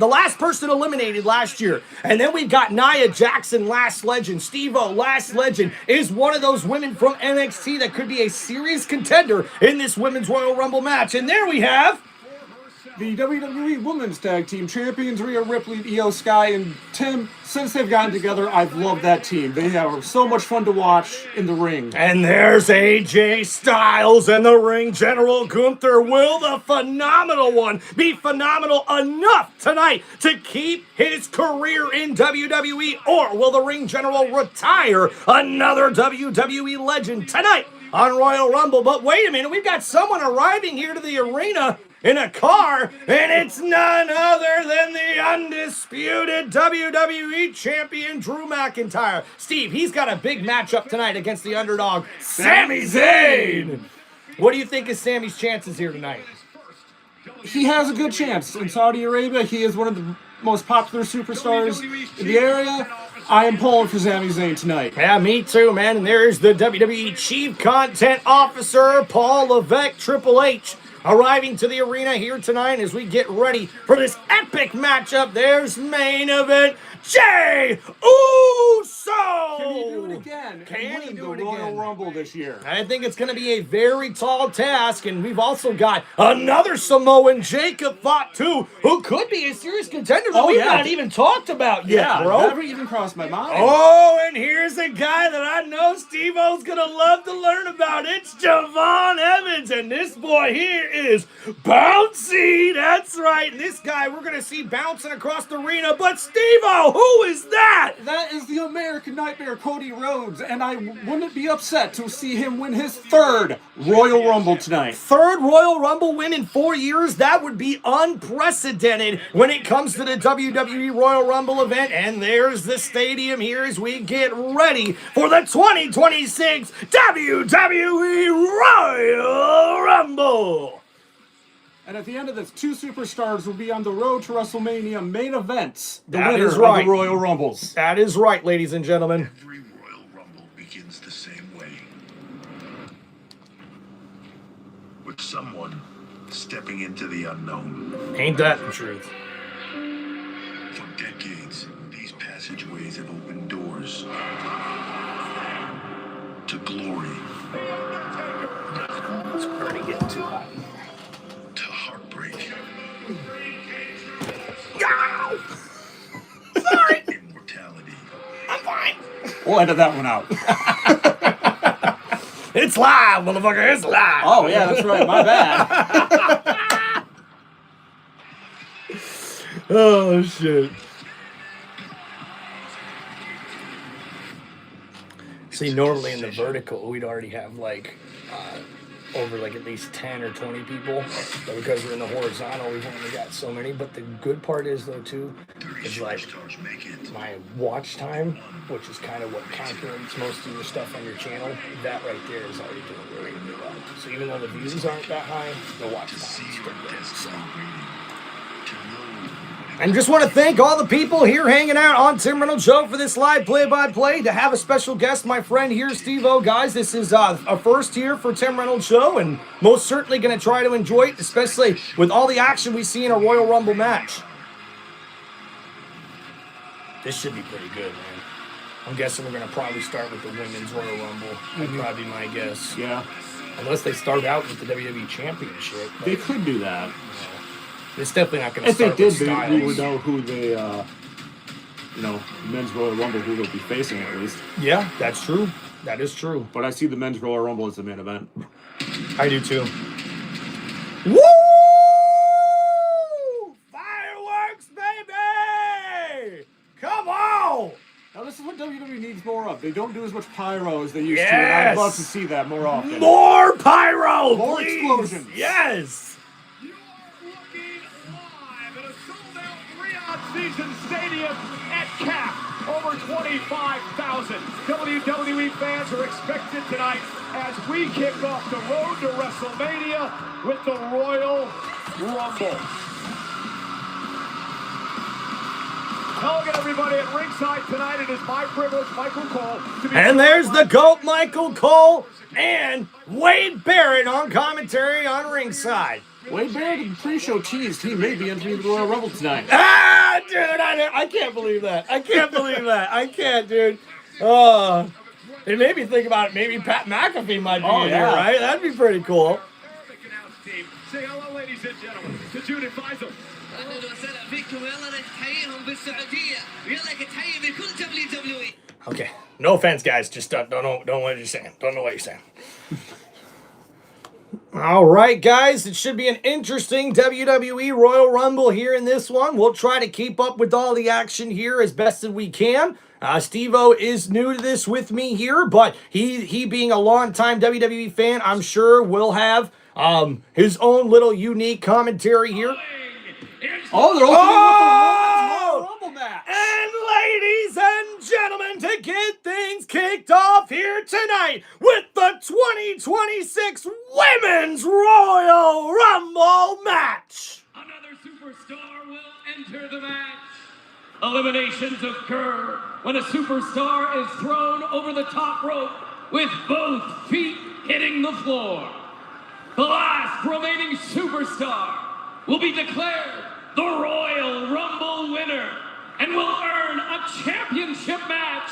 last person eliminated last year. And then we've got Nia Jackson, Last Legend. Steve-O, Last Legend, is one of those women from NXT that could be a serious contender in this Women's Royal Rumble match. And there we have The WWE Women's Tag Team Champions, Rhea Ripley, Io Sky, and Tim. Since they've gotten together, I've loved that team. They are so much fun to watch in the ring. And there's AJ Styles and the ring general Gunther. Will the phenomenal one be phenomenal enough tonight to keep his career in WWE? Or will the ring general retire another WWE legend tonight on Royal Rumble? But wait a minute, we've got someone arriving here to the arena in a car, and it's none other than the undisputed WWE champion, Drew McIntyre. Steve, he's got a big matchup tonight against the underdog, Sami Zayn. What do you think is Sami's chances here tonight? He has a good chance. In Saudi Arabia, he is one of the most popular superstars in the area. I am pulling for Sami Zayn tonight. Yeah, me too, man. And there's the WWE Chief Content Officer, Paul Levesque, Triple H, arriving to the arena here tonight as we get ready for this epic matchup. There's main event, Jey Uso! Can he do it again? Can he do it Royal again? Rumble this year? I think it's going to be a very tall task, and we've also got another Samoan, Jacob Fott, too, who could be a serious contender that we've not even talked about yet, bro. Never even crossed my mind. Oh, and here's a guy that I know Steve-O's going to love to learn about. It's Javon Evans, and this boy here is Bouncy. That's right. And this guy we're going to see bouncing across the arena. But Steve-O, who is that? That is the American Nightmare, Cody Rhodes, and I wouldn't be upset to see him win his third Royal Rumble tonight. Third Royal Rumble win in 4 years. That would be unprecedented when it comes to the WWE Royal Rumble event. And there's the stadium here as we get ready for the 2026 WWE Royal Rumble. And at the end of this, 2 superstars will be on the road to WrestleMania main events. The That winner is right. of the Royal Rumbles. That is right, ladies and gentlemen. Every Royal Rumble begins the same way. With someone stepping into the unknown. Ain't that the truth? For decades, these passageways have opened doors to glory, It's already getting too hot. to heartbreak, Sorry, immortality. I'm fine. We'll edit that one out. It's live, motherfucker. It's live. Oh, yeah, that's right. My bad. Oh, shit. See, normally in the vertical, we'd already have over at least 10 or 20 people. But because we're in the horizontal, we've only got so many. But the good part is, though, too, is Superstars make it. my watch time, which is kind of what calculates most of your stuff on your channel. That right there is already doing really, really well. So even though the views aren't that high, the watch time is still good. So. And just want to thank all the people here hanging out on Tim Reynolds Show for this live play-by-play. To have a special guest, my friend here, Steve-O. Guys, this is a first here for Tim Reynolds Show, and most certainly going to try to enjoy it, especially with all the action we see in a Royal Rumble match. This should be pretty good, man. I'm guessing we're going to probably start with the Women's Royal Rumble. That'd probably be my guess. Yeah. Unless they start out with the WWE Championship. They could do that. It's definitely not going to If they start did, with Styles. we would know who they, men's Royal Rumble, who they'll be facing at least. Yeah, that's true. That is true. But I see the men's Royal Rumble as the main event. I do too. Woo! Fireworks, baby! Come on! Now, this is what WWE needs more of. They don't do as much pyro as they used to, Yes! and I'd love to see that more often. More pyro, More please! explosions. Yes! You're looking live at a sold-out three-odd-season stadium at Cap. Over 25,000 WWE fans are expected tonight as we kick off the road to WrestleMania with the Royal Rumble. Hello again, everybody at ringside tonight. It is my privilege, Michael Cole, to be And there's the GOAT, Michael Cole, and Wade Barrett on commentary on ringside. Wade Barrett in the pre-show teased he may be entering the Royal Rumble tonight. Ah, dude, I can't believe that. I can't believe that. I can't, dude. It made me think about it. Maybe Pat McAfee might be in here, right? That'd be pretty cool. perfect announce team. Say hello, ladies and gentlemen, to Judith Faisal. اهلا وسهلا فيكم ويلا نتحييهم بالسعوديه ويلا نتحيي بكل WWE. Okay. No offense, guys. Just don't know what you're saying. Don't know what you're saying. All right, guys. It should be an interesting WWE Royal Rumble here in this one. We'll try to keep up with all the action here as best as we can. Steve-O is new to this with me here, but he being a longtime WWE fan, I'm sure will have his own little unique commentary here. Oh, they're opening with the Royal Rumble match. And ladies and gentlemen, to get things kicked off here tonight with the 2026 Women's Royal Rumble match. Another superstar will enter the match. Eliminations occur when a superstar is thrown over the top rope with both feet hitting the floor. The last remaining superstar will be declared the Royal Rumble winner and will earn a championship match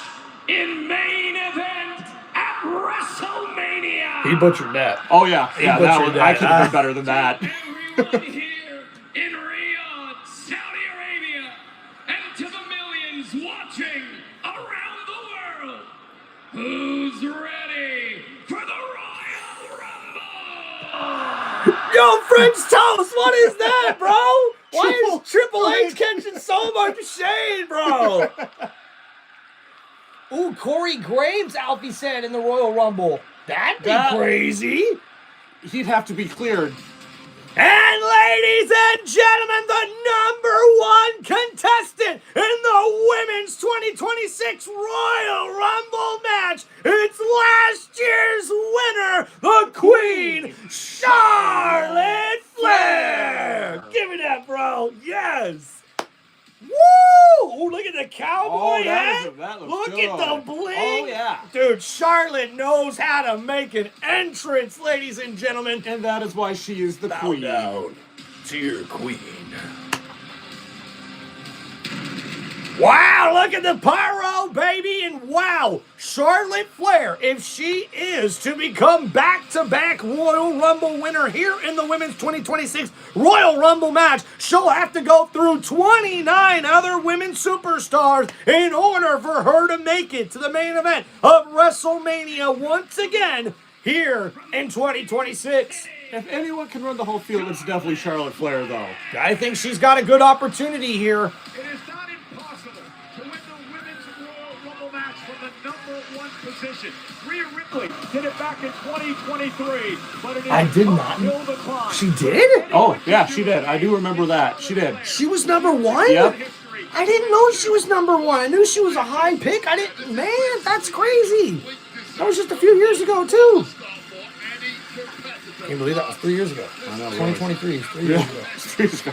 in main event at WrestleMania. He butchered that. Oh, yeah. Yeah, that butchered one. I that. could have been better than that. Everyone here in Riyadh, Saudi Arabia, and to the millions watching around the world, who's ready for the Royal Rumble? Yo, French toast, what is that, bro? Why is Triple H catching so much shade, bro? Ooh, Corey Graves, Alfie said, in the Royal Rumble. That'd be crazy. He'd have to be cleared. And ladies and gentlemen, the #1 contestant in the Women's 2026 Royal Rumble match. It's last year's winner, the Queen, Charlotte Flair. Give me that, bro. Yes. Woo! Ooh, look at the cowboy hat. That looks Look good. at the bling. Oh, yeah. Dude, Charlotte knows how to make an entrance, ladies and gentlemen. And that is why she is the Bow queen. down to your queen. Wow, look at the pyro, baby. And wow, Charlotte Flair, if she is to become back-to-back Royal Rumble winner here in the Women's 2026 Royal Rumble match, she'll have to go through 29 other women superstars in order for her to make it to the main event of WrestleMania once again here in 2026. If anyone can run the whole field, it's definitely Charlotte Flair, though. I think she's got a good opportunity here. It is not impossible to win the Women's Royal Rumble match from the #1 position. Rhea Ripley did it back in 2023, but it is I did not. uphill to climb. She did? Oh, yeah, she did. I do remember that. She did. She was #1? Yep. I didn't know she was #1. I knew she was a high pick. I didn't. Man, that's crazy. That was just a few years ago, too. Can you believe that was 3 years ago? I know. 2023 is 3 years ago. 3 years ago.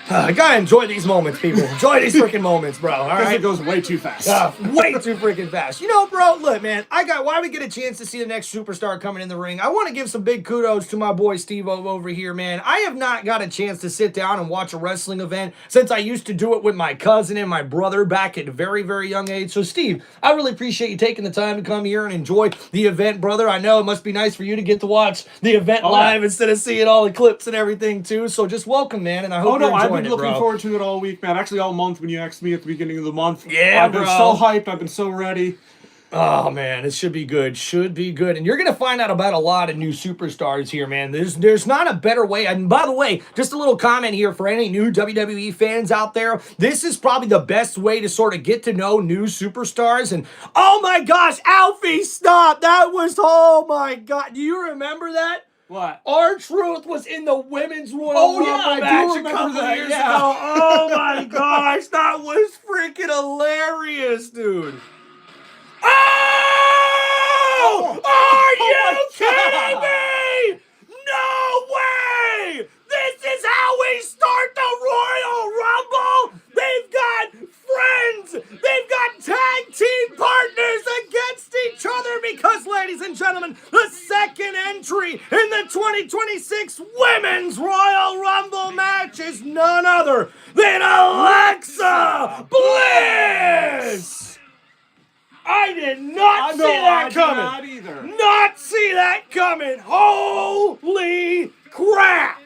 I gotta enjoy these moments, people. Enjoy these freaking moments, bro. All Because right. it goes way too fast. Way too freaking fast. You know, bro, look, man, why we get a chance to see the next superstar coming in the ring, I want to give some big kudos to my boy Steve-O over here, man. I have not got a chance to sit down and watch a wrestling event since I used to do it with my cousin and my brother back at a very, very young age. So, Steve, I really appreciate you taking the time to come here and enjoy the event, brother. I know it must be nice for you to get to watch the event live instead of seeing all the clips and everything, too. So just welcome, man, and I hope you're enjoying I've been it, looking bro. forward to it all week, man. Actually, all month when you asked me at the beginning of the month. Yeah, I've been bro. so hyped. I've been so ready. Oh, man, it should be good. Should be good. And you're going to find out about a lot of new superstars here, man. There's not a better way. And by the way, just a little comment here for any new WWE fans out there. This is probably the best way to sort of get to know new superstars. And, oh, my gosh, Alfie, stop. That was, oh, my God. Do you remember that? What? R-Truth was in the Women's Royal Rumble I do match a remember couple that, years yeah. ago. Oh, my gosh. That was freaking hilarious, dude. Oh! Are you kidding me? No way! This is how we start the Royal Rumble! They've got friends! They've got tag team partners against each other because, ladies and gentlemen, the second entry in the 2026 Women's Royal Rumble match is none other than Alexa Bliss! I did not see that coming. Not either. Not see that coming. Holy crap.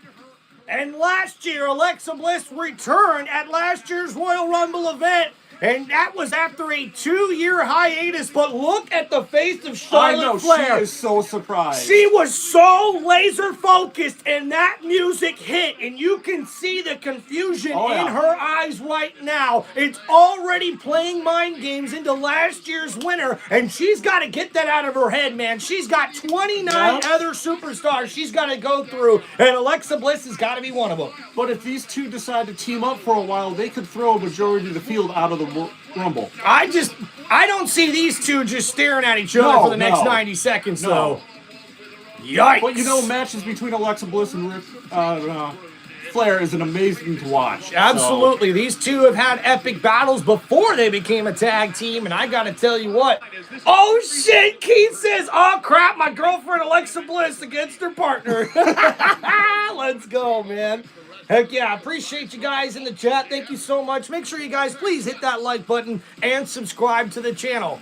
And last year, Alexa Bliss returned at last year's Royal Rumble event. And that was after a 2-year hiatus. But look at the face of Charlotte Flair. She is so surprised. She was so laser focused, and that music hit, and you can see the confusion in her eyes right now. It's already playing mind games into last year's winner, and she's got to get that out of her head, man. She's got 29 other superstars she's got to go through, and Alexa Bliss has got to be one of them. But if these two decide to team up for a while, they could throw a majority of the field out of the Rumble. I don't see these two just staring at each other for the next 90 seconds, though. Yikes. But you know, matches between Alexa Bliss and Flair is an amazing to watch. Absolutely. These two have had epic battles before they became a tag team, and I gotta tell you what. Oh shit, Keith says, oh crap, my girlfriend Alexa Bliss against her partner. Let's go, man. Heck yeah, I appreciate you guys in the chat. Thank you so much. Make sure you guys please hit that like button and subscribe to the channel.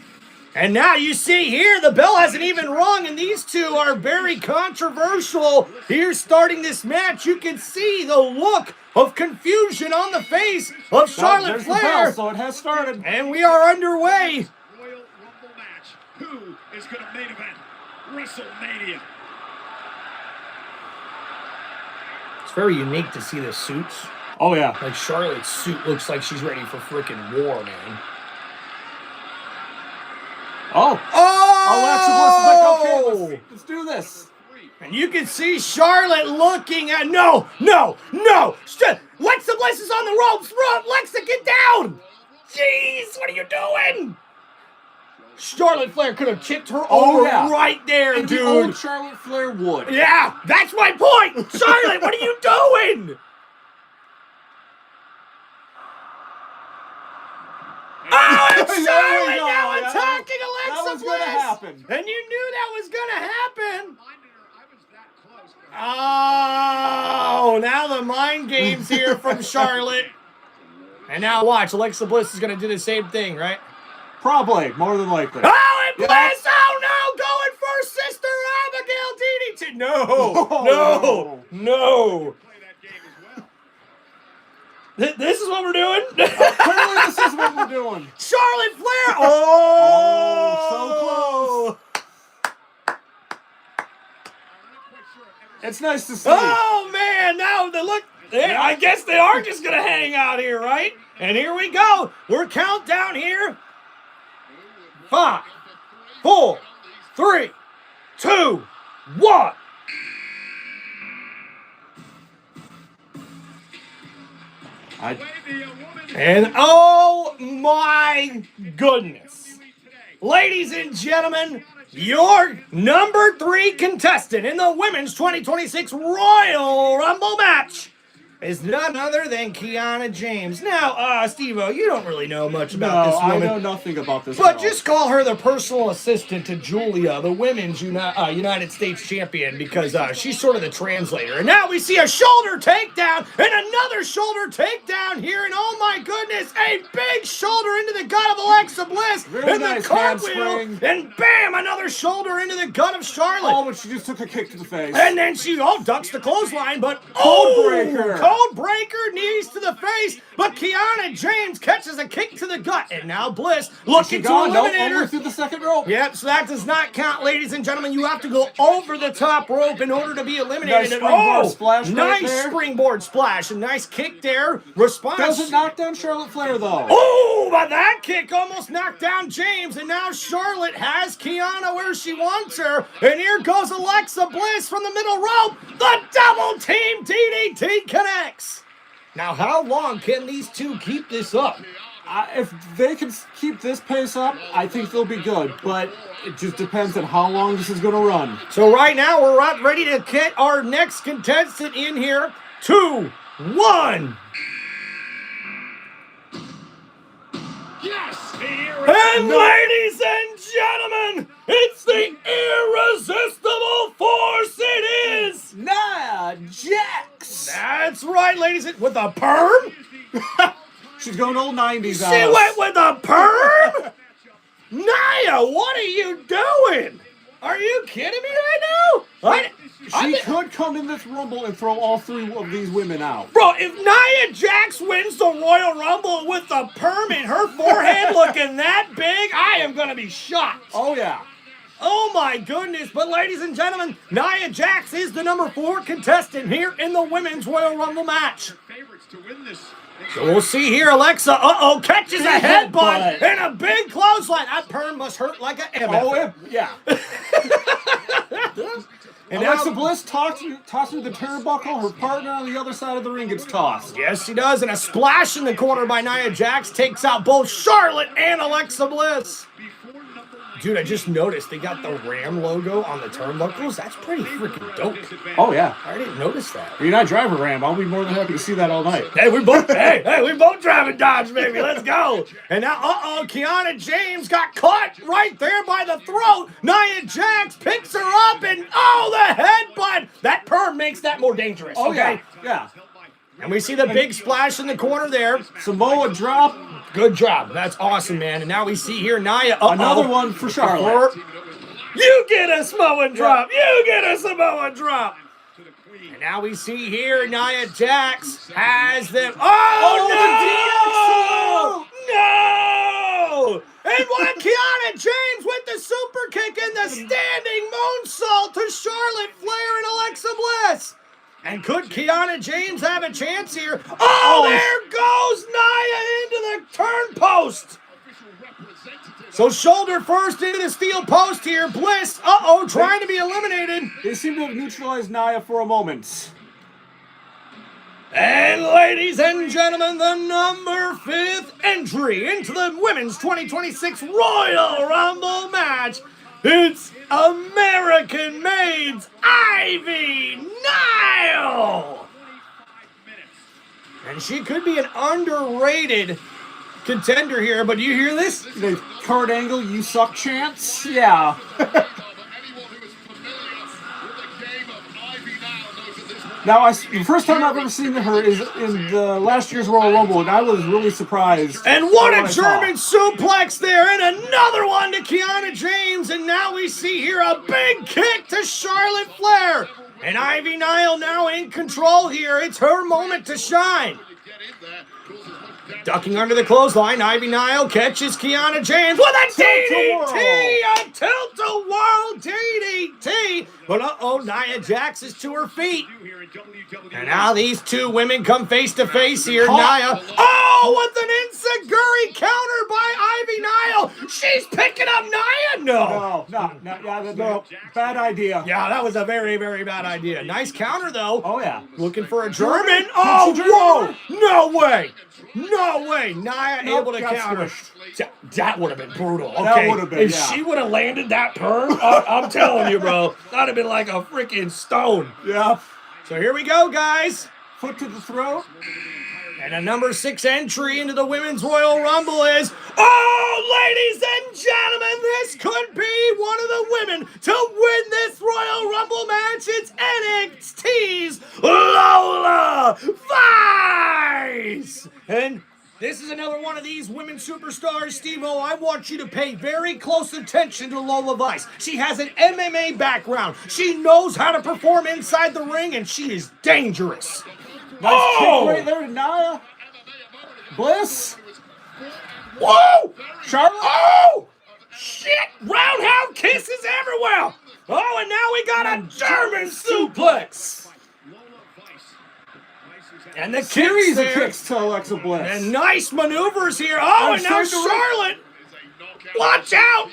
And now you see here, the bell hasn't even rung, and these two are very controversial. Here starting this match, you can see the look of confusion on the face of Charlotte Flair. The bell, so it has started. And we are underway. Royal Rumble match. Who is going to main event WrestleMania? very unique to see the suits. Oh yeah. Like Charlotte's suit looks like she's ready for freaking war, man. Oh. Oh! Alexa Bliss is like, okay, let's do this. And you can see Charlotte looking at no. Alexa Bliss is on the ropes. Alexa, get down! Jeez, what are you doing? Charlotte Flair could have chipped her over right there, And dude. the old Charlotte Flair would. Yeah, that's my point. Charlotte, what are you doing? Oh, it's Charlotte now attacking Alexa That was Bliss. gonna happen. And you knew that was gonna happen. Oh, now the mind games here from Charlotte. And now watch, Alexa Bliss is gonna do the same thing, right? Probably, more than likely. Oh, and Bliss! Yeah. Oh no, going for Sister Abigail DDT. No. This is what we're doing. Apparently this is what we're doing. Charlotte Flair. Oh, so close. It's nice to see. Oh man, now look. I guess they are just gonna hang out here, right? And here we go. We're countdown here. 5, 4, 3, 2, 1. And oh my goodness. Ladies and gentlemen, your number 3 contestant in the Women's 2026 Royal Rumble match is none other than Kiana James. Now, Steve-O, you don't really know much about this woman. I know nothing about this But girl. just call her the personal assistant to Julia, the Women's United States Champion, because she's sort of the translator. And now we see a shoulder takedown and another shoulder takedown here. And oh my goodness, a big shoulder into the gut of Alexa Bliss. Very and nice the cartwheel. handspring. And bam, another shoulder into the gut of Charlotte. Oh, but she just took a kick to the face. And then she ducks the clothesline, but Codebreaker. Codebreaker, knees to the face, but Kiana James catches a kick to the gut, and now Bliss looking to eliminate her. Over through the second rope. Yep, so that does not count, ladies and gentlemen. You have to go over the top rope in order to be eliminated. Nice springboard splash right nice there. springboard splash, a nice kick there. Response. Doesn't knock down Charlotte Flair though. Oh, but that kick almost knocked down James, and now Charlotte has Kiana where she wants her. And here goes Alexa Bliss from the middle rope. The double team DDT connects. Now, how long can these two keep this up? If they can keep this pace up, I think they'll be good. But it just depends on how long this is going to run. So right now, we're about ready to get our next contestant in here. 2, 1. Yes, And ladies and gentlemen, it's the irresistible force it is. Nia Jax. That's right, ladies and with a perm. She's going old 90s on She us. went with a perm. Nia, what are you doing? Are you kidding me right now? She could come in this Rumble and throw all 3 of these women out. Bro, if Nia Jax wins the Royal Rumble with a perm and her forehead looking that big, I am going to be shocked. Oh, yeah. Oh my goodness, but ladies and gentlemen, Nia Jax is the number 4 contestant here in the Women's Royal Rumble match. So we'll see here, Alexa, catches a headbutt and a big clothesline. That perm must hurt like a MF. Oh, yeah. And Alexa now, Bliss tossing the turnbuckle. Her partner on the other side of the ring gets tossed. yes, she does, and a splash in the corner by Nia Jax takes out both Charlotte and Alexa Bliss. Dude, I just noticed they got the Ram logo on the turnbuckles. That's pretty freaking dope. Oh, yeah. I didn't notice that. You're not driving Ram. I'll be more than happy to see that all night. Hey, we both driving Dodge, baby. Let's go. And now, Kiana James got caught right there by the throat. Nia Jax picks her up, and the headbutt. That perm makes that more dangerous. Oh, okay? yeah. And we see the big splash in the corner there. Samoa drop. Good job. That's awesome, man. And now we see here Nia. Another one for Charlotte. You get a Samoan drop. You get a Samoan drop. And now we see here Nia Jax has them. No! And what Kiana James with the super kick and the standing moonsault to Charlotte Flair and Alexa Bliss. And could Kiana James have a chance here? Oh, there goes Nia into the turn post. So shoulder first into the steel post here. Bliss, trying to be eliminated. They seem to have neutralized Nia for a moment. And ladies and gentlemen, the number 5th entry into the Women's 2026 Royal Rumble match. It's American Maid's Ivy Nile. And she could be an underrated contender here, but do you hear this? The Kurt Angle, you suck chance? Yeah. Now, the first time I've ever seen her is in the last year's Royal Rumble, and I was really surprised. And what a German suplex there, and another one to Kiana James, and now we see here a big kick to Charlotte Flair. And Ivy Nile now in control here. It's her moment to shine. Ducking under the clothesline, Ivy Nile catches Kiana James with a DDT! A tilt-a-whirl DDT! But Nia Jax is to her feet. And now these two women come face to face here. Nia, with an enziguri counter by Ivy Nile. She's picking up Nia? No. Bad idea. Yeah, that was a very, very bad idea. Nice counter, though. Oh, yeah. Looking for a German. Oh, whoa! No way! No way! Nia able to counter. That would have been brutal. Okay, that would have been, if she would have landed that perm, I'm telling you, bro, that'd have been like a freaking stone. Yeah. So here we go, guys. Foot to the throat. And a number 6 entry into the Women's Royal Rumble is, ladies and gentlemen, this could be one of the women to win this Royal Rumble match. It's NXT's Lola Vice. And this is another one of these women superstars, Steve-O. I want you to pay very close attention to Lola Vice. She has an MMA background. She knows how to perform inside the ring, and she is dangerous. Nice kick right there to Nia. Bliss. Whoa! Charlotte. Oh! Shit! Roundhouse kisses everywhere! Oh, and now we got a German suplex! And the Series of there. kicks to Alexa Bliss. And nice maneuvers here. Oh, and now Charlotte! Watch out!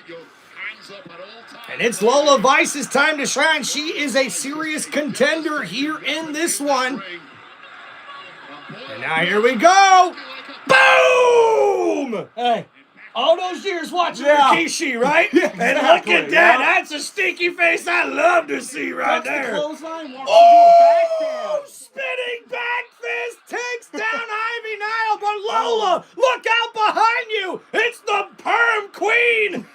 And it's Lola Vice's time to shine. She is a serious contender here in this one. And now here we go. Boom! Hey, all those years watching Rikishi, right? Yeah, and look at that. That's a stinky face I love to see right there. The clothesline, Spinning back fist takes down Ivy Nile. But Lola, look out behind you. It's the Perm Queen.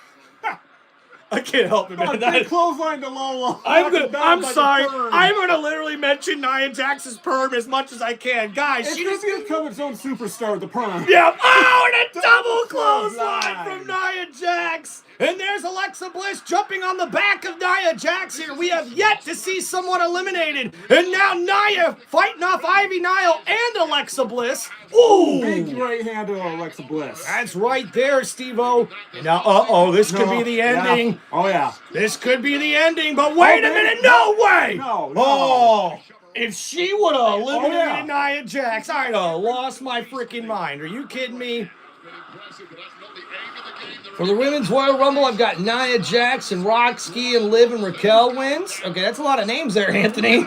I can't help it, man. Big clothesline to Lola. I'm sorry. I'm gonna literally mention Nia Jax's perm as much as I can, guys. It's She just gonna become its own superstar, the perm. yeah. Oh, and a double clothesline from Nia Jax. And there's Alexa Bliss jumping on the back of Nia Jax here. We have yet to see someone eliminated. And now Nia fighting off Ivy Nile and Alexa Bliss. Ooh! Big right hand to Alexa Bliss. That's right there, Steve-O. And now, this could be the ending. Yeah. Oh, yeah. This could be the ending, but wait a minute, no way! No. Oh, if she would have eliminated Nia Jax, I'd have lost my freaking mind. Are you kidding me? For the Women's Royal Rumble, I've got Nia Jax and Roxy and Liv and Raquel wins. Okay, that's a lot of names there, Anthony.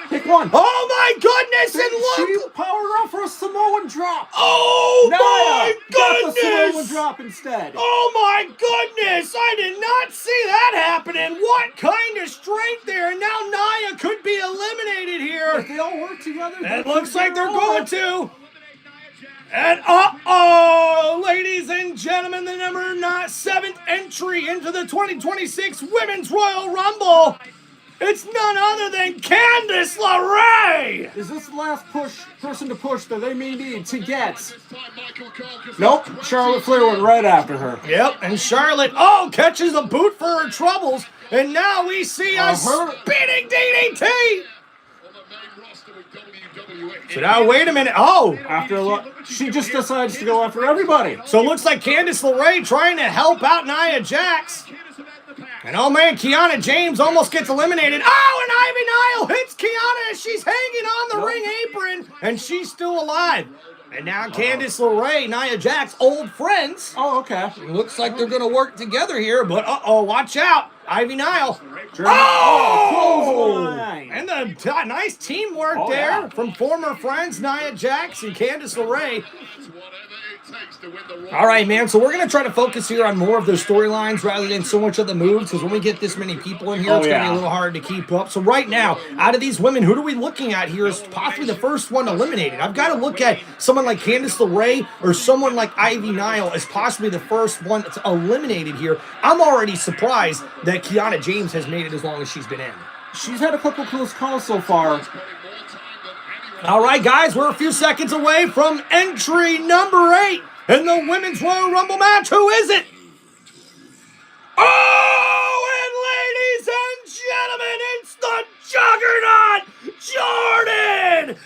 Pick one. Oh my goodness, and look! She powered off for a Samoan drop. Oh my got the Samoan goodness! drop instead. Oh my goodness! I did not see that happening. What kind of strength there? And now Nia could be eliminated here. If they all work together, It looks like they're going to. And ladies and gentlemen, the number 7th entry into the 2026 Women's Royal Rumble. It's none other than Candice LeRae. Is this the last person to push that they may need to get? Nope. Charlotte Flair went right after her. Yep, and Charlotte, catches a boot for her troubles. And now we see a spinning DDT. So now, wait a minute. She just decides to go after everybody. So it looks like Candice LeRae trying to help out Nia Jax. And oh man, Kiana James almost gets eliminated. Oh, and Ivy Nile hits Kiana as she's hanging on the ring apron, and she's still alive. And now Candice LeRae, Nia Jax, old friends. Oh, okay. Looks like they're going to work together here, but uh-oh, watch out. Ivy Nile. Clothesline. And the nice teamwork Oh, there yeah. from former friends Nia Jax and Candice LeRae. All right, man, so we're going to try to focus here on more of their storylines rather than so much of the moves, because when we get this many people in here, it's going to be a little hard to keep up. So right now, out of these women, who are we looking at here as possibly the first one eliminated? I've got to look at someone like Candice LeRae or someone like Ivy Nile as possibly the first one that's eliminated here. I'm already surprised that Kiana James has made it as long as she's been in. She's had a couple close calls so far. All right, guys, we're a few seconds away from entry number 8 in the Women's Royal Rumble match. Who is it? Oh, and ladies and gentlemen, it's the juggernaut, Jordan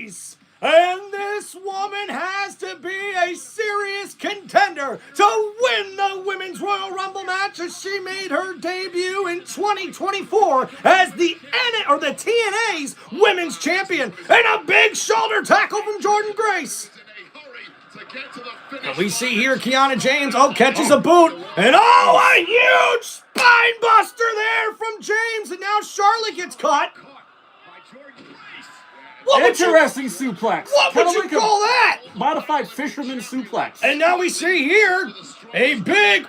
Grace! And this woman has to be a serious contender to win the Women's Royal Rumble match, as she made her debut in 2024 as the TNA's Women's Champion. And a big shoulder tackle from Jordan Grace. And we see here Kiana James, catches a boot. And a huge spine buster there from James. And now Charlotte gets caught. Interesting suplex. What would Kinda you call that? Modified fisherman suplex. And now we see here a big,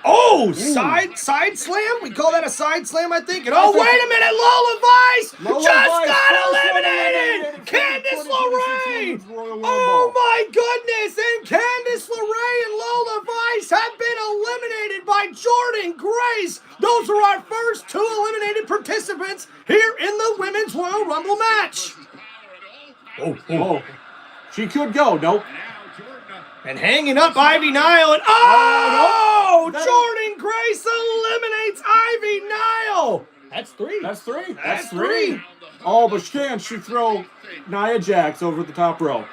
side slam. We call that a side slam, I think. And wait a minute, Lola Vice got eliminated. Candice LeRae. Oh my goodness. And Candice LeRae and Lola Vice have been eliminated by Jordan Grace. Those are our first 2 eliminated participants here in the Women's Royal Rumble match. Oh. She could go. Nope. And hanging up Ivy Nile. And Jordan Grace eliminates Ivy Nile. That's 3. That's three. Oh, but she throw Nia Jax over the top rope.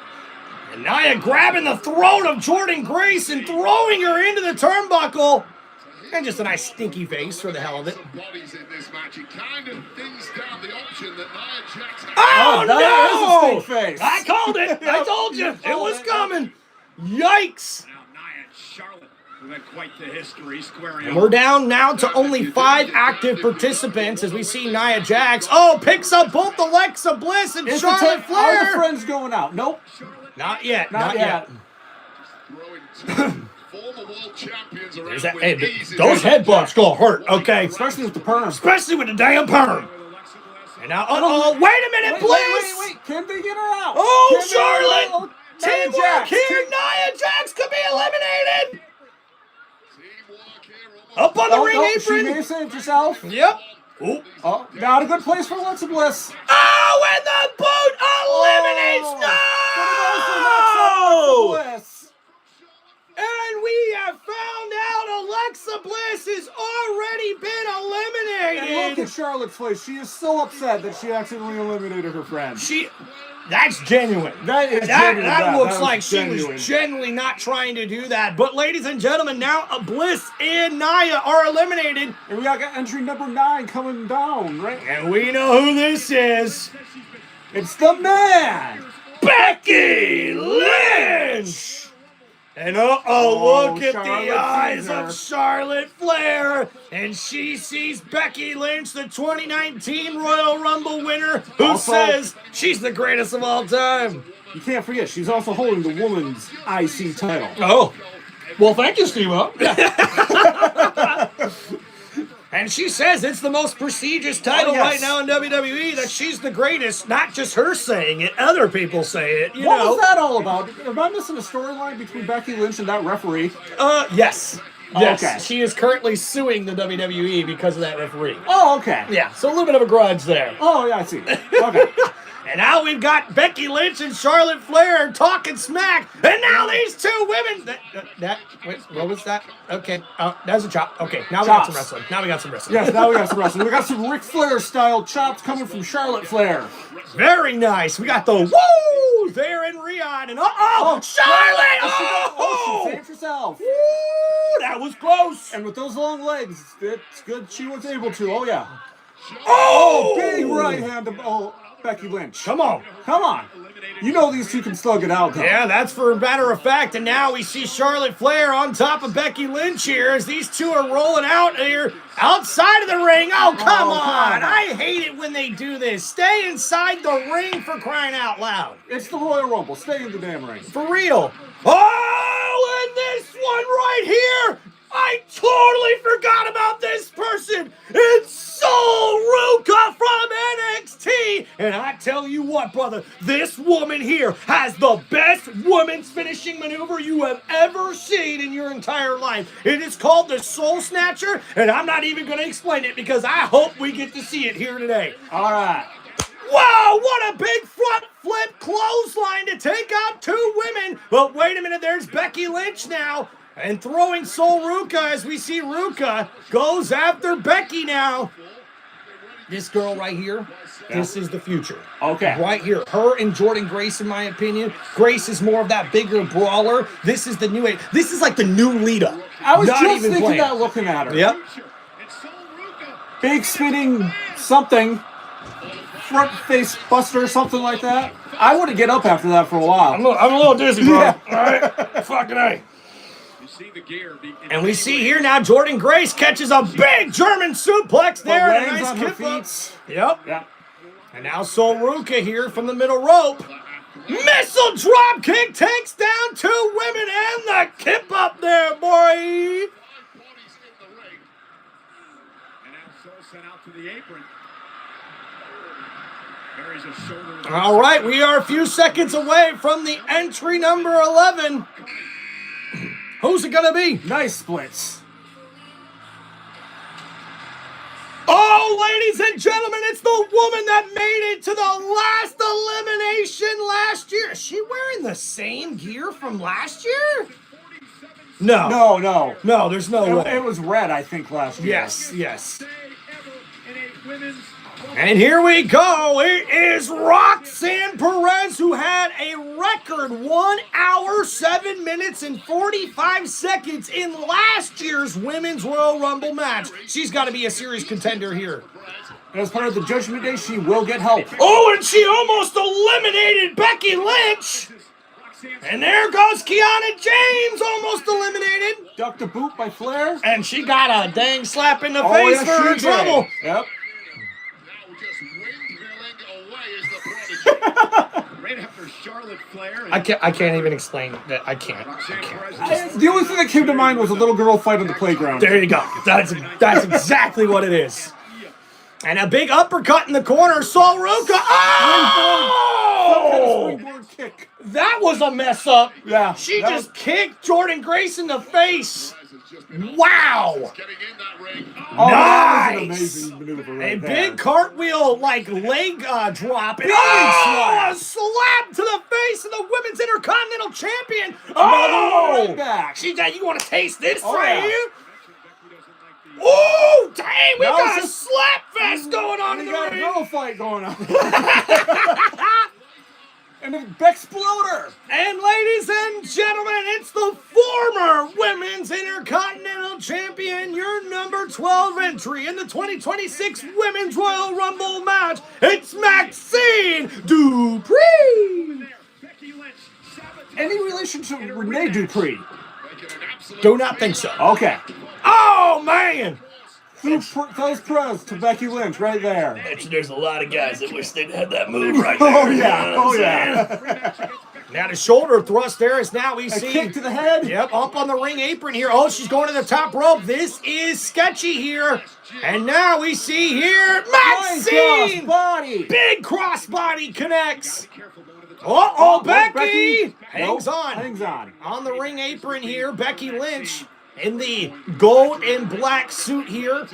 And Nia grabbing the throat of Jordan Grace and throwing her into the turnbuckle. And just a nice stinky face for the hell of it. Oh, that no! is a stink face. I called it. I told you. It was coming. Yikes. Now, Nia and Charlotte, who had quite the history, squaring And we're down now to only 5 active participants as we see Nia Jax. Picks up both Alexa Bliss and Charlotte Are the Flair. friends going out? Nope. Not yet. Not yet. There's that. Hey, those headbutts gonna hurt, okay? Especially with the perm. Especially with the damn perm. And now, wait a minute, Bliss! Wait. Can they get her out? Charlotte! Teamwork here! Nia Jax could be eliminated! Up on the ring apron! She may have saved herself. Yep. Not a good place for Alexa Bliss. And the boot eliminates Bliss. And we have found out Alexa Bliss has already been eliminated. And look at Charlotte's face. She is so upset that she accidentally eliminated her friend. That's genuine. That is genuine. That looks like genuine. she was genuinely not trying to do that. But ladies and gentlemen, now Bliss and Nia are eliminated. And we got entry number 9 coming down, right? And we know who this is. It's the man, Becky Lynch. And look at the eyes of Charlotte Flair. And she sees Becky Lynch, the 2019 Royal Rumble winner, who says she's the greatest of all time. You can't forget, she's also holding the woman's IC title. Oh. Well, thank you, Steve-O. And she says it's the most prestigious title right now in WWE, that she's the greatest. Not just her saying it, other people say it, What was that all about? Am I missing a storyline between Becky Lynch and that referee? Yes. Yes. Okay. She is currently suing the WWE because of that referee. Oh, okay. Yeah, so a little bit of a grudge there. Oh, yeah, I see. Okay. And now we've got Becky Lynch and Charlotte Flair talking smack. And now these 2 women. Wait, what was that? Okay. That was a chop. Okay, now we got some wrestling. Yes, now we got some wrestling. We got some Ric Flair style chops coming from Charlotte Flair. Very nice. We got the woo there in Riyadh. And Charlotte! She saved herself. Woo! that was close. And with those long legs, it's good she was able to. Oh, yeah. Oh, Big right hand to Becky Lynch. Come on. Come on. You know these two can slug it out, though. Yeah, that's for a matter of fact. And now we see Charlotte Flair on top of Becky Lynch here as these two are rolling out here outside of the ring. Oh, come on. I hate it when they do this. Stay inside the ring for crying out loud. It's the Royal Rumble. Stay in the damn ring. For real. Oh, and this one right here. I totally forgot about this person. It's Sol Ruka from NXT. And I tell you what, brother, this woman here has the best women's finishing maneuver you have ever seen in your entire life. It is called the Soul Snatcher, and I'm not even going to explain it because I hope we get to see it here today. All right. Wow, what a big front flip clothesline to take out two women. But wait a minute, there's Becky Lynch now. And throwing Sol Ruka as we see Ruka goes after Becky now. This girl right here, this is the future. Okay. Right here. Her and Jordan Grace, in my opinion. Grace is more of that bigger brawler. This is the new age. This is like the new Lita. I was Not just even thinking playing. that looking at her. Yep. Big spinning something. Front face buster, something like that. I wouldn't get up after that for a while. I'm a little dizzy, bro. Yeah. All right. Fucking A. And we see here now Jordan Grace catches a big German suplex there. Lands A nice on her kip up. feet. Yep. Yeah. And now Sol Ruka here from the middle rope. Missile drop kick takes down two women and the kip up there, boy. All right, we are a few seconds away from the entry number 11. Who's it gonna be? Nice splits. Oh, ladies and gentlemen, it's the woman that made it to the last elimination last year. Is she wearing the same gear from last year? No. No, there's no way. It was red, I think, last year. Yes. And here we go. It is Roxanne Perez, who had a record 1 hour, 7 minutes, and 45 seconds in last year's Women's Royal Rumble match. She's got to be a serious contender here. As part of the Judgment Day, she will get help. Oh, and she almost eliminated Becky Lynch. And there goes Kiana James, almost eliminated. Ducked a boot by Flair. And she got a dang slap in the face for her trouble. Yep. Right after Charlotte Flair. I can't even explain that. I can't. The only thing that came to mind was a little girl fight on the playground. There you go. That's exactly what it is. And a big uppercut in the corner. Sol Ruka. Oh! Springboard kick. That was a mess up. Yeah. She just kicked Jordan Grace in the face. Wow. Oh, that was an Nice. amazing maneuver right A there. big cartwheel, like leg drop. And slap. a slap to the face of the Women's Intercontinental Champion. Right back. She said, you want to taste this Oh, right yeah. here? Oh, dang, we That got was a a- slap fest going on in We the got a ring. girl fight going on. And a Bexploder. And ladies and gentlemen, it's the former Women's Intercontinental Champion, your number 12 entry in the 2026 Women's Royal Rumble match. It's Maxine Dupree. Any relationship with Rene Dupree? Do not think so. Okay. Oh, man. Those pros to Becky Lynch right there. There's a lot of guys that wish they'd had that move right there. Oh, yeah. Oh, yeah. Now the shoulder thrust there is now we A see. kick to the head. Yep, up on the ring apron here. Oh, she's going to the top rope. This is sketchy here. And now we see here Maxine. Body. Big crossbody connects. Uh-oh, Becky. Hangs Nope. on. Hangs on. On the ring apron here, Becky Lynch in the gold and black suit here.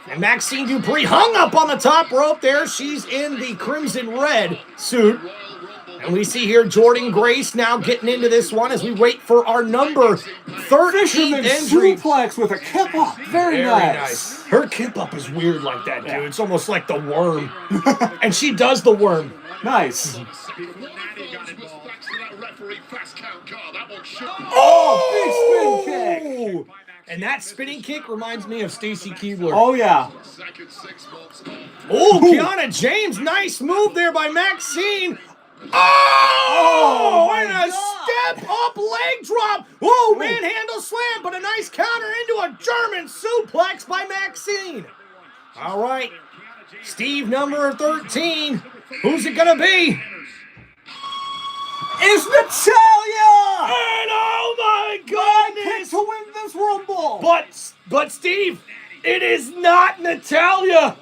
And Maxine Dupree hung up on the top rope there. She's in the crimson red suit. And we see here Jordan Grace now getting into this one as we wait for our number 13th Fisherman entry. suplex with a kip up. Very nice. Her kip up is weird like that, dude. It's almost like the worm. And she does the worm. Nice. Oh! Big spin kick. And that spinning kick reminds me of Stacy Keibler. Oh, yeah. Second 6 months. Oh, Kiana James, nice move there by Maxine. Oh, and a step up leg drop. Oh, manhandle slam, but a nice counter into a German suplex by Maxine. All right, Steve, number 13. Who's it gonna be? It's Natalia! And oh my goodness! To win this Rumble! But Steve, it is not Natalia.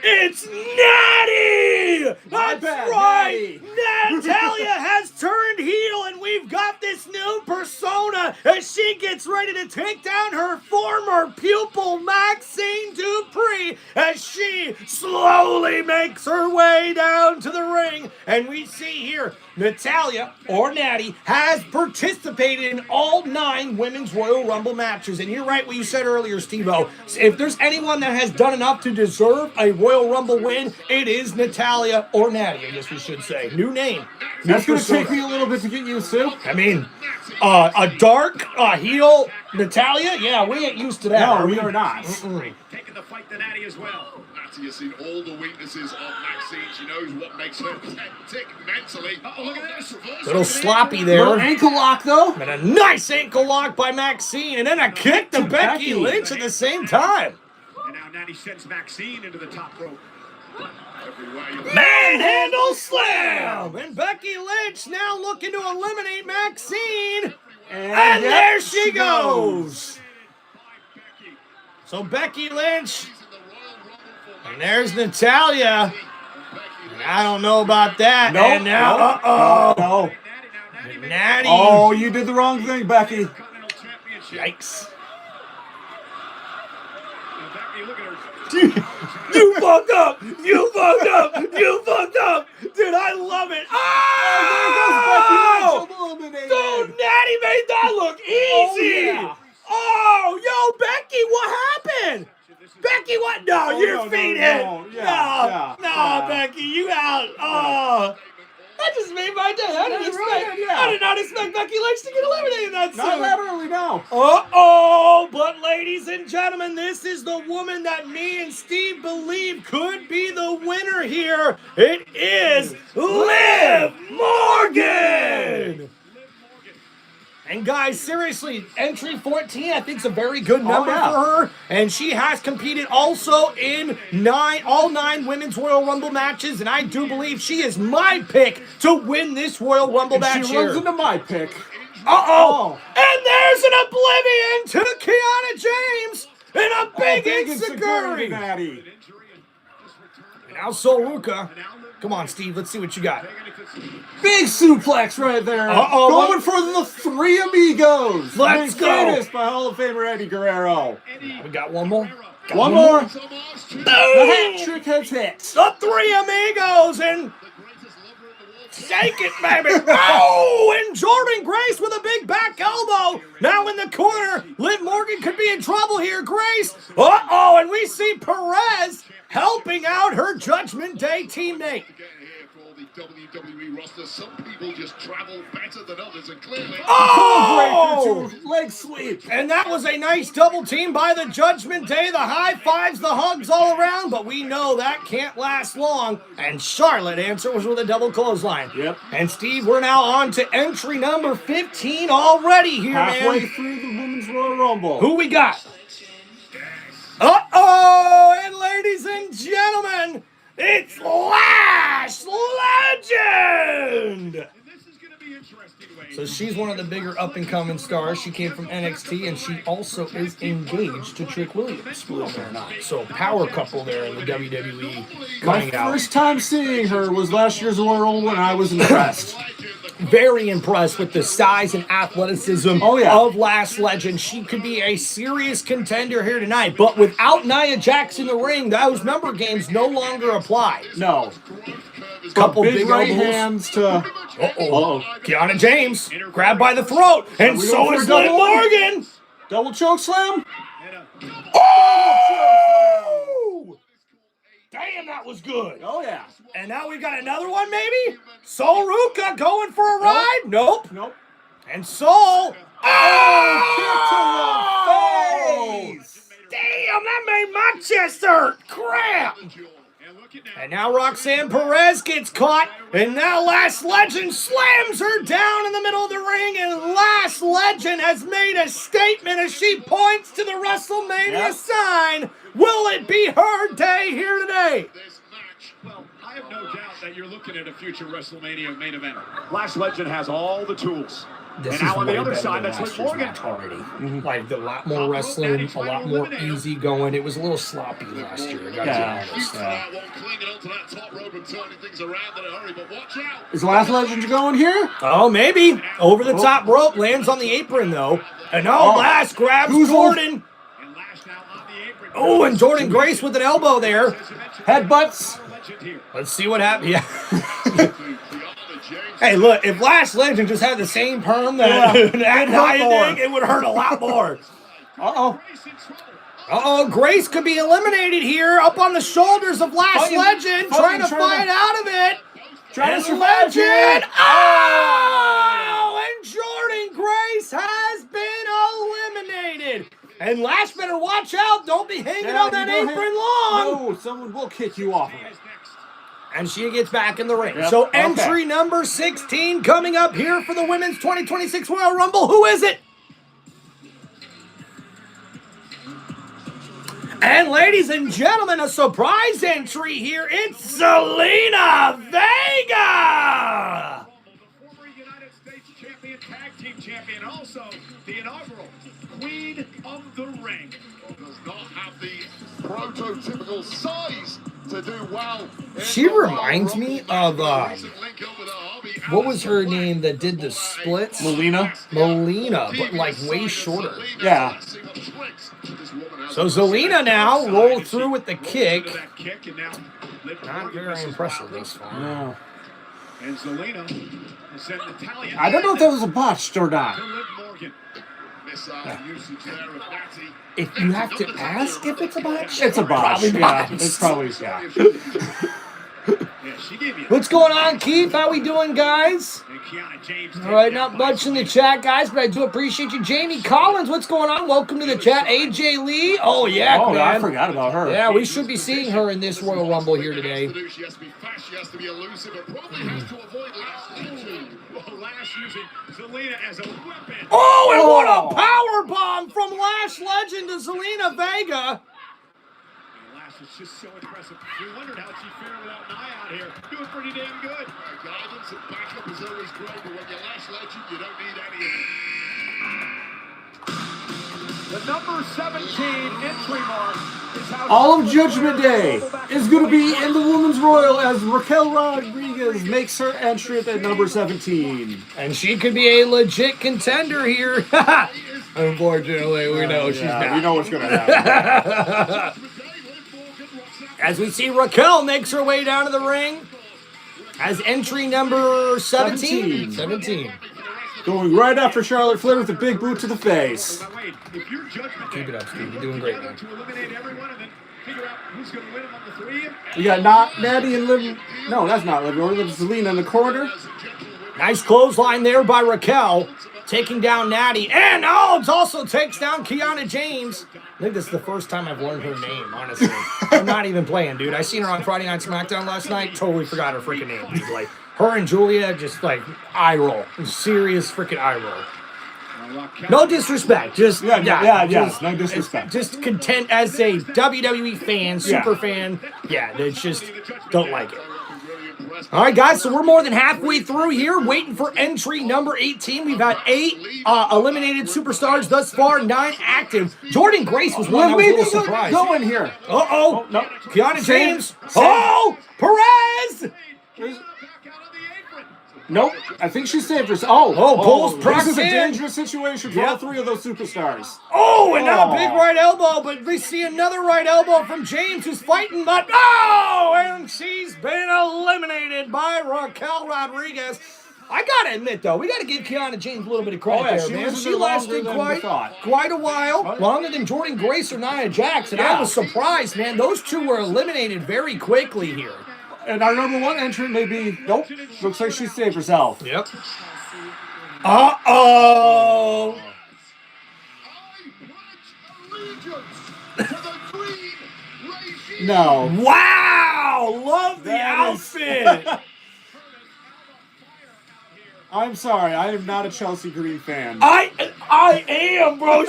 It's Natty! That's bad, right! Natty. Natalia has turned heel, and we've got this new persona as she gets ready to take down her former pupil, Maxine Dupree, as she slowly makes her way down to the ring. And we see here, Natalia, or Natty, has participated in all 9 Women's Royal Rumble matches. And you're right what you said earlier, Steve-O. If there's anyone that has done enough to deserve a Royal Rumble win, it is Natalia, or Natty, I guess we should say. New name. That's going to take me a little bit to get used to. I mean, a dark heel Natalia? Yeah, we ain't used to that. No, we are not. Taking the fight to Natty as well. Natty has seen all the weaknesses of Maxine. She knows what makes her tick mentally. Oh, look at this. Little sloppy there. Little ankle lock, though. And a nice ankle lock by Maxine, and then a kick to Becky Lynch at the same time. And now Natty sends Maxine into the top rope. Manhandle slam! And Becky Lynch now looking to eliminate Maxine. And there she goes. So Becky Lynch. And there's Natalia. And I don't know about that. Nope, And now, No. Natty. Oh, you did the wrong thing, Becky. Yikes. Look at her. You fucked up! You fucked up! You fucked up! Dude, I love it! Oh! Dude, Natty made that look easy! Oh, yo, Becky, what happened? Becky, what? No, you're feeding. No, Becky, you out. Oh. That just made my day. I did not expect Becky Lynch to get eliminated that soon. Not that early, no. Uh-oh, but ladies and gentlemen, this is the woman that me and Steve believe could be the winner here. It is Liv Morgan. And guys, seriously, entry 14, I think is a very good number for her. And she has competed also in all nine Women's Royal Rumble matches. And I do believe she is my pick to win this Royal Rumble match She here. runs into my pick. Uh-oh. And there's an Oblivion to Kiana James and a big Insecurity. Natty. And now Soruka. Come on, Steve, let's see what you got. Big suplex right there. Uh-oh. Going for the Three Amigos. Let's go. Famous by Hall of Famer Eddie Guerrero. We got one more. One more. Boom. The hat trick has hit. The Three Amigos and shake it, baby. Oh, and Jordan Grace with a big back elbow. Now in the corner, Liv Morgan could be in trouble here. Grace. Uh-oh, and we see Perez helping out her Judgment Day teammate. WWE roster, some people just travel better than others, and clearly. Oh! Leg sweep. And that was a nice double team by the Judgment Day. The high fives, the hugs all around, but we know that can't last long. And Charlotte answers with a double clothesline. Yep. And Steve, we're now on to entry number 15 already here, Halfway man. through the Women's Royal Rumble. Who we got? Uh-oh! And ladies and gentlemen, it's Lash Legend! So she's one of the bigger up-and-coming stars. She came from NXT, and she also is engaged to Trick Williams, believe it or not. So power couple there in the WWE My coming out. first time seeing her was last year's Royal Rumble, and I was impressed. Very impressed with the size and athleticism of Lash Legend. She could be a serious contender here tonight, but without Nia Jax in the ring, those number games no longer apply. No. Couple big big right elbows. hands to... Uh-oh. Kiana James grabbed by the throat, and so is Liv Morgan. Double choke slam. Oh! Damn, that was good. Oh, yeah. And now we got another one, maybe? Soruka going for a ride? Nope. Nope. And Soul. Kick to the face. damn, that made my chest hurt. Crap. And now Roxanne Perez gets caught, and now Lash Legend slams her down in the middle of the ring, and Lash Legend has made a statement as she points to the WrestleMania sign. Will it be her day here today? Well, I have no doubt that you're looking at a future WrestleMania main event. Lash Legend has all the tools. This and now on way the other better side, than that's last Liv year's Morgan. match already. Like a lot more wrestling, a lot more easy going. It was a little sloppy last year. I gotta be honest. Clinging onto that top rope and turning things around in a hurry, but watch out. Is Lash Legend going here? Oh, maybe over the top rope, lands on the apron though, and Lash grabs Jordan. And Lash now on the apron. Oh, and Jordan Grace with an elbow there. Headbutts. Let's see what happens. Yeah. Hey, look, if Lash Legend just had the same perm that Nia did, it would hurt a lot more. Grace could be eliminated here up on the shoulders of Lash Legend, trying to fight out of it. Trying to survive Legend. Oh, and Jordan Grace has been eliminated. And Lash better watch out. Don't be hanging on that apron long. No, someone will kick you off of it. And she gets back in the ring. Yep. So entry number 16 coming up here for the Women's 2026 Royal Rumble. Who is it? And ladies and gentlemen, a surprise entry here. It's Zelina Vega. The former United States champion, tag team champion, also the inaugural Queen of the Ring. Does not have the prototypical size to do well. She reminds me of, what was her name that did the splits? Melina, but like way shorter. Yeah. So Zelina now rolled through with the kick. Not very impressive thus far. No. And Zelina sent Italian. I don't know if that was a botched or not. If you have to ask if it's a botch, It's a botch. Probably Yeah, botched. it's probably What's going on, Keith? How we doing, guys? All right, not much in the chat, guys, but I do appreciate you. Jamie Collins, what's going on? Welcome to the chat. AJ Lee. Oh, yeah, Oh, man. I forgot about her. Yeah, we should be seeing her in this Royal Rumble here today. She has to be fast, she has to be elusive, and probably has to avoid Lash using Zelina as a weapon. Oh, and what a power bomb from Lash Legend to Zelina Vega. Lash is just so impressive. We wondered how she fared without Nia out here. Doing pretty damn good. Guidance and backup is always great, but when you Lash Legend, you don't need any of it. The number 17 entry mark is how All of Judgment Day is going to be in the Women's Royal as Raquel Rodriguez makes her entrance at number 17. And she could be a legit contender here. Unfortunately, we know she's not. We know what's going to happen. As we see Raquel makes her way down to the ring as entry number 17. 17. Going right after Charlotte Flair with a big boot to the face. Keep it up, Steve. You're doing great, man. We got Natty and Liv. No, that's not Liv Morgan. That's Zelina in the corner. Nice clothesline there by Raquel. Taking down Natty. And it also takes down Kiana James. I think this is the first time I've learned her name, honestly. I'm not even playing, dude. I seen her on Friday Night SmackDown last night. Totally forgot her freaking name. Dude. Like, her and Julia just like eye roll. Serious freaking eye roll. No disrespect. Just Yeah, just, no disrespect. Just content as a WWE fan, super fan. Yeah, they just don't like it. All right, guys, so we're more than halfway through here, waiting for entry number 18. We've had 8 eliminated superstars thus far, 9 active. Jordan Grace was one that was a little surprised. Go in here. Uh-oh. No. Kiana James. Sam. Oh, Perez. Nope. I think she saved herself. Pulls Brock This is a in. dangerous situation for all 3 of those superstars. Oh, and now a big right elbow, but we see another right elbow from James who's fighting, but and she's been eliminated by Raquel Rodriguez. I gotta admit though, we gotta give Kiana James a little bit of credit there, she man. was in She there lasted longer than we thought. quite a while, longer than Jordan Grace or Nia Jax, and I was surprised, man. Those two were eliminated very quickly here. And our number 1 entrant may be, nope, looks like she saved herself. Yep. Uh-oh. I pledge allegiance to the No. Wow! Love the That is- outfit! I'm sorry, I am not a Chelsea Green fan. I am, bro.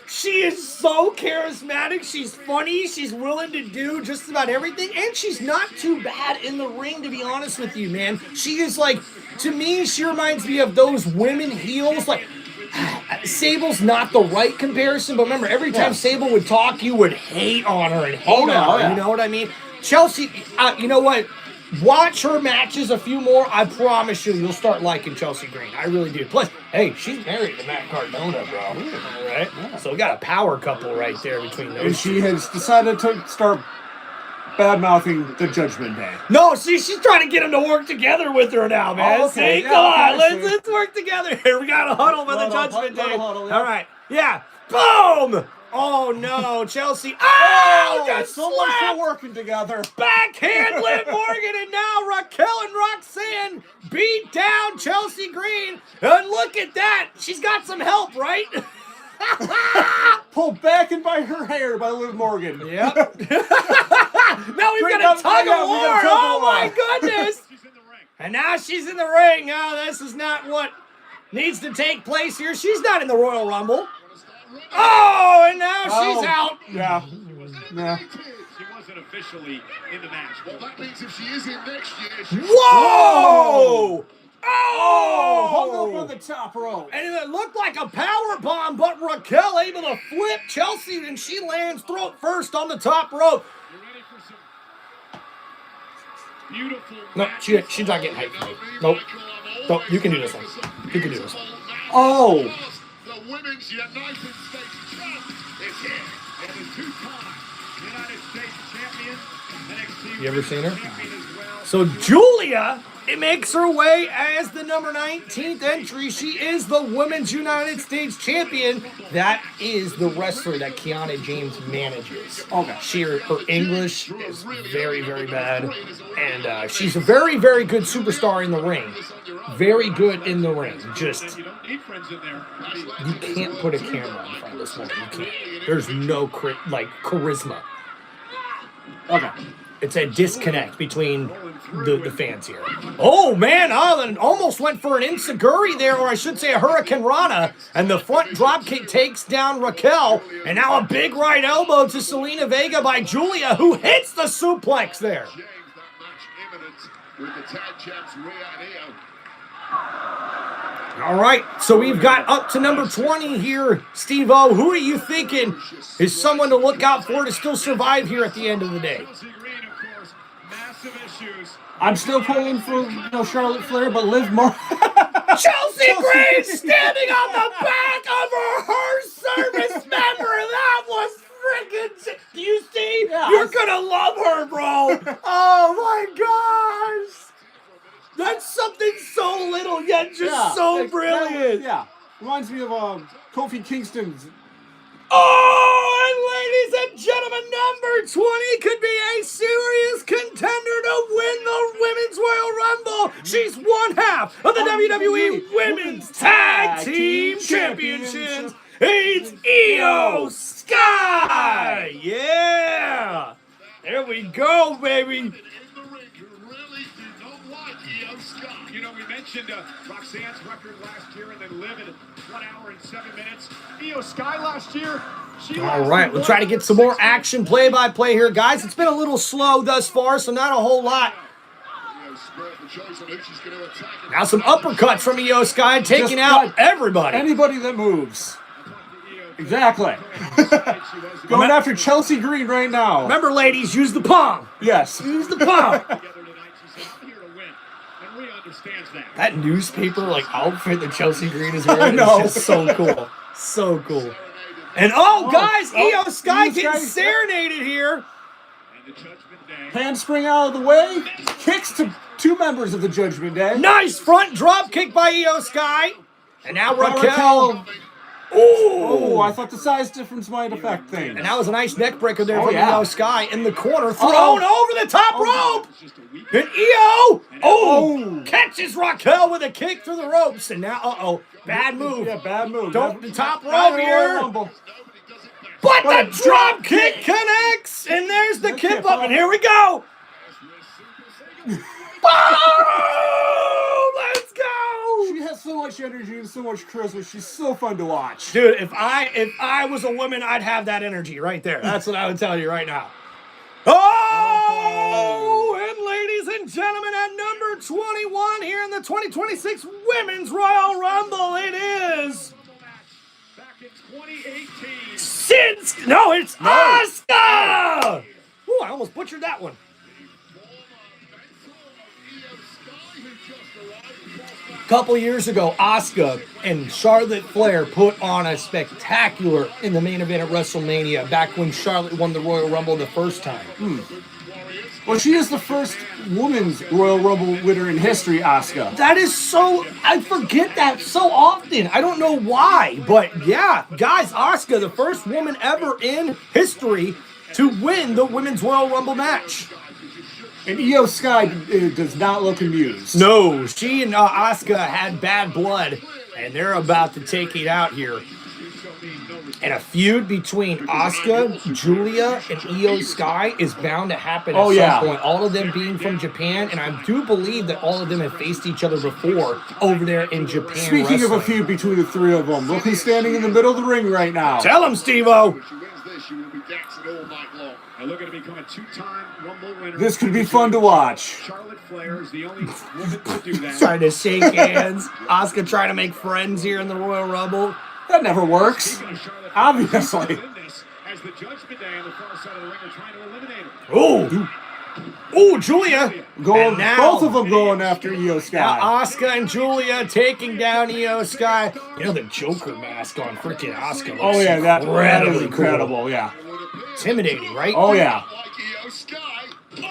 She is so charismatic. She's funny. She's willing to do just about everything, and she's not too bad in the ring, to be honest with you, man. She is like, to me, she reminds me of those women heels. Like, Sable's not the right comparison, but remember, every time Yeah. Sable would talk, you would hate on her and hate Oh, yeah, on her. oh, yeah. You know what I mean? Chelsea, you know what? Watch her matches a few more. I promise you'll start liking Chelsea Green. I really do. Plus, hey, she's married to Matt Cardona, bro. All right? Yeah. So we got a power couple right there between And those she two. has decided to start bad-mouthing the Judgment Day. No, she's trying to get them to work together with her now, man. Oh, okay. See? Yeah, Come okay, on, I see. let's work together here. We got a huddle with the Huddle, Judgment huddle, Day. huddle, yeah. All right. Yeah. Boom! Oh, no. Chelsea. Oh, just so much slapped. for working together. Backhand Liv Morgan, and now Raquel and Roxanne beat down Chelsea Green. And look at that. She's got some help, right? Pulled back and by her hair by Liv Morgan. Yep. Now we've Bring got up- a tug yeah, of we war. got a tug of Oh, war. my goodness. And now she's in the ring. Oh, this is not what needs to take place here. She's not in the Royal Rumble. Oh, and now she's out. Yeah. Yeah. She wasn't officially in the match. Well, that means if she is in next year, she Whoa! Hung up Oh! on the top rope. And it looked like a power bomb, but Raquel able to flip Chelsea, and she lands throat first on the top rope. You ready for some beautiful No, she's not getting hyped for me. Nope. Nope, you can do this one. You can do this one. Oh. The Women's United States champ is here. And the two-time United States champion, NXT You ever seen her? champion as well. So Julia, it makes her way as the number 19th entry. She is the Women's United States Champion. That is the wrestler that Kiana James manages. Okay. Her English is very, very bad. And she's a very, very good superstar in the ring. Very good in the ring. Just, You don't need friends in there. you can't put a camera in front of this woman. You can't. There's no, charisma. Okay. It's a disconnect between the fans here. Oh, man, Island almost went for an Insaguri there, or I should say a Hurricane Rana. And the front dropkick takes down Raquel. And now a big right elbow to Selena Vega by Julia, who hits the suplex there. James, that match imminent with the tag champs Rhea and Io. All right, so we've got up to number 20 here, Steve-O. Who are you thinking is someone to look out for to still survive here at the end of the day? Chelsea Green, of course, massive issues. I'm still pulling for Charlotte Flair, but Liv Morgan. Chelsea Green standing on the back of her service member. That was freaking. Do you see? Yeah, You're gonna love her, bro. Oh my gosh. That's something so little yet just so brilliant. Yeah. Reminds me of Kofi Kingston's. Oh, and ladies and gentlemen, number 20 could be a serious contender to win the Women's Royal Rumble. She's one half of the WWE Women's Tag Team Championships. It's Io Sky. Yeah. There we go, baby. In the ring, you really do not like Io Sky. You know, we mentioned Roxanne's record last year and then Liv at 1 hour and 7 minutes. Io Sky last year, she All right, we'll try to get some more action play-by-play here, guys. It's been a little slow thus far, so not a whole lot. Io spurred the choice on who she's going to attack. Now some uppercuts from Io Sky, taking Just out got everybody. Anybody that moves. Exactly. Going after Chelsea Green right now. Remember, ladies, use the palm. Yes. Use the palm. Together tonight, she said, I'm here to win. And Rhea understands that. That newspaper like outfit that Chelsea Green is wearing I know. is just so cool. So cool. And oh, guys, Io Sky Io getting Sky- serenaded here. And the Judgment Day. Handspring out of the way. Kicks to two members of the Judgment Day. Nice front drop kick by Io Sky. And now Raquel. Oh, Ooh. I thought the size difference might affect things. And that was a nice neck breaker there Oh, from yeah. Io Sky in the corner. Thrown Uh-oh. over the top rope. It's just a week. And Io, catches Raquel with a kick through the ropes. And now, bad move. Yeah, bad move. Don't the top Not rope in a Royal here. Rumble. Nobody does it better. But What the a drop kick connects, and there's the kip up, and here we go. Boom! Let's go. She has so much energy and so much charisma. She's so fun to watch. Dude, if I was a woman, I'd have that energy right there. That's what I would tell you right now. Oh, and ladies and gentlemen, at number 21 here in the 2026 Women's Royal Rumble, it is Back in 2018. it's Asuka! Ooh, I almost butchered that one. A couple years ago, Asuka and Charlotte Flair put on a spectacular in the main event at WrestleMania back when Charlotte won the Royal Rumble the first time. Well, she is the first women's Royal Rumble winner in history, Asuka. That is so... I forget that so often. I don't know why, but yeah, guys, Asuka, the first woman ever in history to win the Women's Royal Rumble match. And Io Sky does not look amused. No, she and Asuka had bad blood, and they're about to take it out here. And a feud between Asuka, Julia, and Io Sky is bound to happen at some point. All of them being from Japan, and I do believe that all of them have faced each other before over there in Japan. Speaking of a feud between the three of them, look who's standing in the middle of the ring right now. Tell him, Steve-O! If she wins this, she will be dancing all night long. And looking to become a two-time Rumble winner. This could be fun to watch. Charlotte Flair is the only woman to do that. Trying to shake hands. Asuka trying to make friends here in the Royal Rumble. That never works. Obviously. As the Judgment Day on the far side of the ring are trying to eliminate her. Ooh, Julia. Going, now- both of them going after Io Sky. Now Asuka and Julia taking down Io Sky. You know, the Joker mask on freaking Asuka looks Oh yeah, that is incredibly incredible. cool. Yeah. Intimidating, right? Oh yeah. Like Io Sky.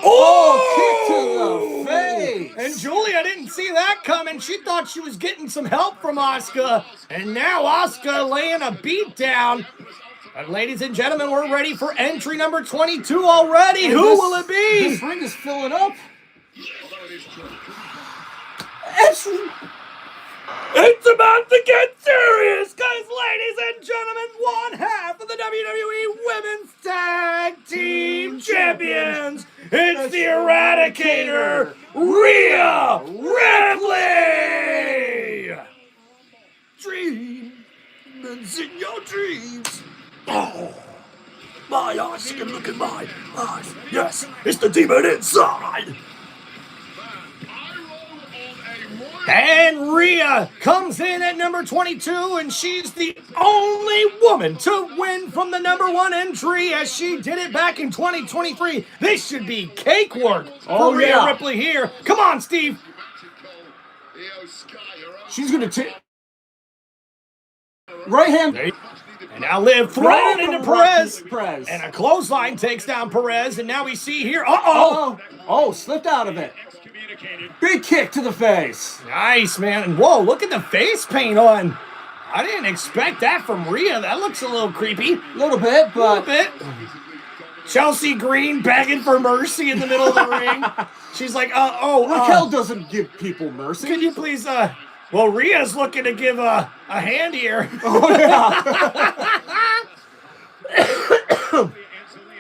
Oh, kick to the face. And Julia didn't see that coming. She thought she was getting some help from Asuka. And now Asuka laying a beat down. But ladies and gentlemen, we're ready for entry number 22 already. And Who this- will it be? This ring is filling up. It's about to get serious, because ladies and gentlemen, one half of the WWE Women's Tag Team Champions, it's the Eradicator, Rhea Ripley! Dreams in your dreams. Oh, my eyes can look at my eyes. Yes, it's the demon inside. And Rhea comes in at number 22, and she's the only woman to win from the number one entry as she did it back in 2023. This should be cakewalk for Rhea Ripley here. Come on, Steve. She's gonna take right hand. And now Liv thrown into Perez. Perez. And a clothesline takes down Perez, and now we see here, uh-oh. Oh, slipped out of it. Big kick to the face. Nice, man. And whoa, look at the face paint on. I didn't expect that from Rhea. That looks a little creepy. A little bit, but... Chelsea Green begging for mercy in the middle of the ring. She's like, Raquel doesn't give people mercy. Can you please, well, Rhea's looking to give a hand here. Oh, yeah.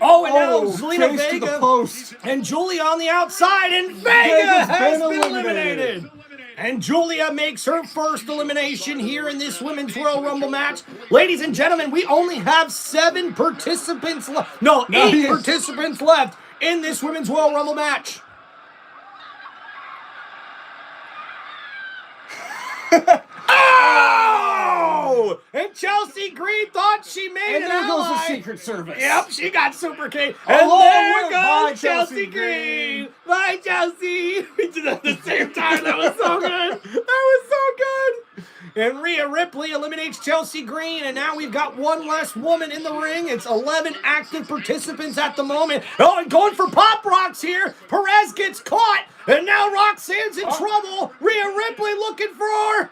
Oh, and now Zelina face to Vega the post. and Julia on the outside, and Vega has been eliminated. And Julia makes her first elimination here in this Women's Royal Rumble match. Ladies and gentlemen, we only have 7 participants left. No, 8 participants left in this Women's Royal Rumble match. Oh! And Chelsea Green thought she made And an there goes ally. the Secret Service. Yep, she got Super K. And Along there with goes Chelsea Chelsea Green. Green. Bye, Chelsea. We did it at the same time. That was so good. That was so good. And Rhea Ripley eliminates Chelsea Green, and now we've got one less woman in the ring. It's 11 active participants at the moment. Oh, and going for Pop Rocks here. Perez gets caught, and now Roxanne's in trouble. Rhea Ripley looking for...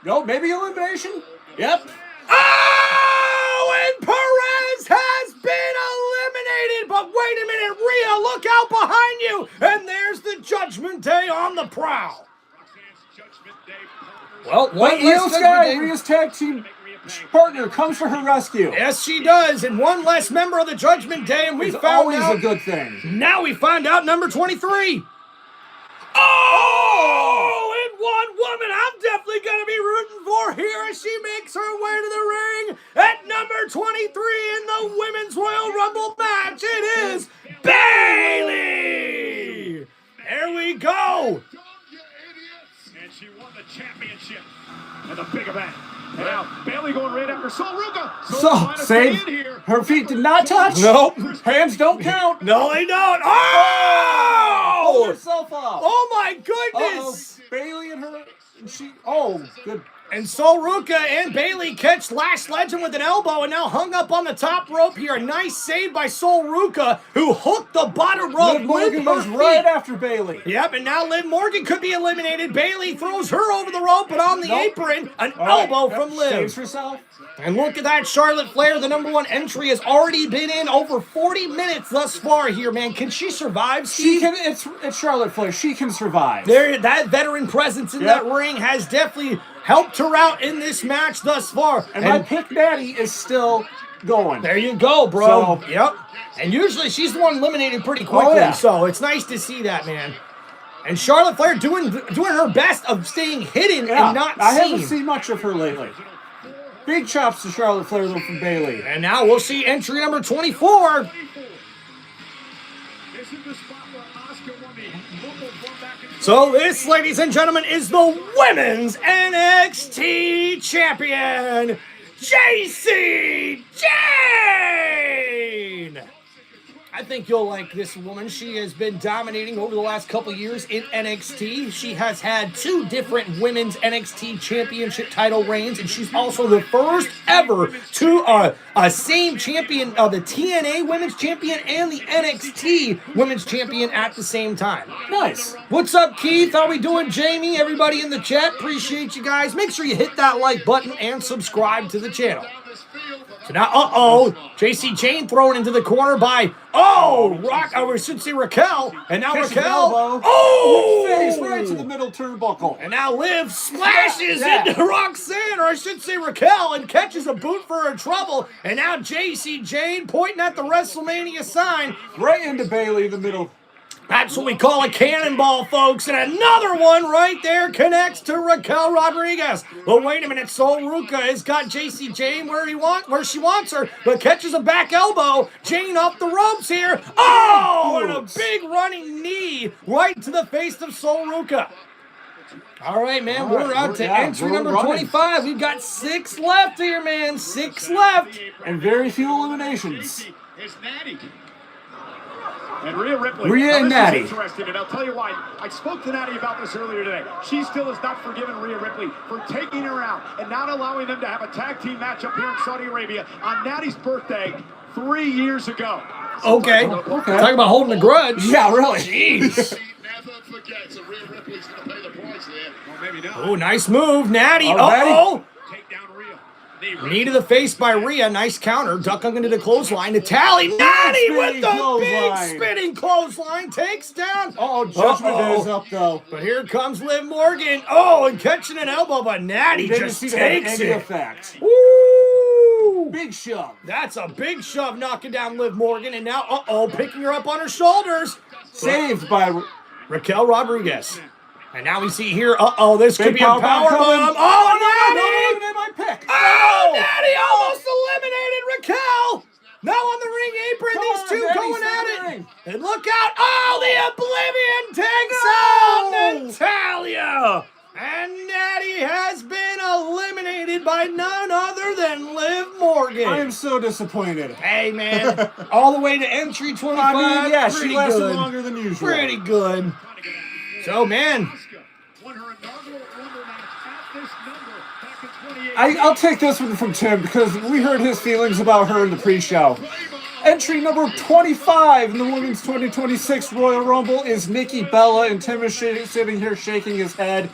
No, maybe elimination? Yep. Oh, and Perez has been eliminated. But wait a minute, Rhea, look out behind you. And there's the Judgment Day on the prowl. Roxanne's Judgment Well, one But Io less Sky, Judgment Day. Rhea's tag team partner, comes to her rescue. Yes, she does. And one less member of the Judgment Day, and we It's found always out. a good thing. Now we find out number 23. Oh, and one woman I'm definitely going to be rooting for here as she makes her way to the ring at number 23 in the Women's Royal Rumble match. It is Bayley. There we go. And she won the championship at the big event. And now Bayley going right after Sol Ruka. So, save. Her feet did not touch. Nope. Hands don't count. No, they don't. Hold Oh! herself up. Oh my Uh-oh. goodness! Bayley and her. Oh, good. And Sol Ruka and Bayley catch Lash Legend with an elbow and now hung up on the top rope here. A nice save by Sol Ruka, who hooked the bottom rope Liv Morgan with goes her right feet. after Bayley. Yep, and now Liv Morgan could be eliminated. Bayley throws her over the rope, but on the Nope. apron, an All right, elbow from Liv. Saves herself. And look at that, Charlotte Flair, the #1 entry, has already been in over 40 minutes thus far here, man. Can she survive, Steve? She can. It's Charlotte Flair. She can survive. There, that veteran presence in Yep. that ring has definitely helped her out in this match thus far. And my pick Natty is still going. There you go, bro. So- Yep. And usually she's the one eliminated pretty quickly, yeah. so it's nice to see that, man. And Charlotte Flair doing her best of staying hidden and not I seen. haven't seen much of her lately. Big chops to Charlotte Flair though from Bayley. And now we'll see entry number 24. This is the spot where Asuka won the Rumble from back in So this, ladies and gentlemen, is the Women's NXT Champion, JC Jane. I think you'll like this woman. She has been dominating over the last couple years in NXT. She has had 2 different women's NXT championship title reigns, and she's also the first ever to same champion of the TNA women's champion and the NXT women's champion at the same time. Nice. What's up, Keith? How we doing, Jamie? Everybody in the chat, appreciate you guys. Make sure you hit that like button and subscribe to the channel. So now, JC Jane thrown into the corner by, we should see Raquel. And now Catches an Raquel, elbow. Face right to the middle turnbuckle. and now Liv splashes Yeah. into Roxanne, or I should say Raquel, and catches a boot for her trouble. And now JC Jane pointing at the WrestleMania sign. Right into Bayley in the middle. That's what we call a cannonball, folks. And another one right there connects to Raquel Rodriguez. But wait a minute, Sol Ruka has got JC Jane where she wants her, but catches a back elbow. Jane off the ropes here. Oh, and a big running knee right to the face of Sol Ruka. All right, man, we're up to entry we're number running. 25. We've got 6 left here, man. 6 left. And very few eliminations. It's Natty. And Rhea Ripley. Rhea and Now, this Natty. is interesting, and I'll tell you why. I spoke to Natty about this earlier today. She still has not forgiven Rhea Ripley for taking her out and not allowing them to have a tag team match up here in Saudi Arabia on Natty's birthday 3 years ago. Okay. Talking about holding a grudge. Yeah, really. Jeez. Never forget, so Rhea Ripley's going to pay the price there. Well, maybe not. Oh, nice move, Natty. Oh, Natty. Uh-oh. Take down Rhea. Knee to the face by Rhea. Nice counter. Duck into the clothesline. Natalie. Natty with the big spinning clothesline. Takes down. Oh, Judgment Day is up though. But here comes Liv Morgan. Oh, and catching an elbow, but Natty Didn't just see that have takes any it. effect. Woo! Big shove. That's a big shove knocking down Liv Morgan. And now, picking her up on her shoulders. Saved by Raquel Rodriguez. And now we see here, this could Big be a power power bomb bomb. coming. Oh, no, Natty! they might pick. Oh, Natty almost eliminated Raquel. Now on the ring apron, Come these on, two Natty, going stay in the at it. ring. And look out. Oh, the Oblivion takes out Natalia. And Natty has been eliminated by none other than Liv Morgan. I am so disappointed. Hey, man. All the way to entry 25. I mean, yeah, she Pretty lasted good. longer than usual. Pretty good. So, man. Won her inaugural Rumble match at this number back in 2018. I'll take this one from Tim because we heard his feelings about her in the pre-show. Entry number 25 in the Women's 2026 Royal Rumble is Nikki Bella, and Tim is sitting here shaking his head.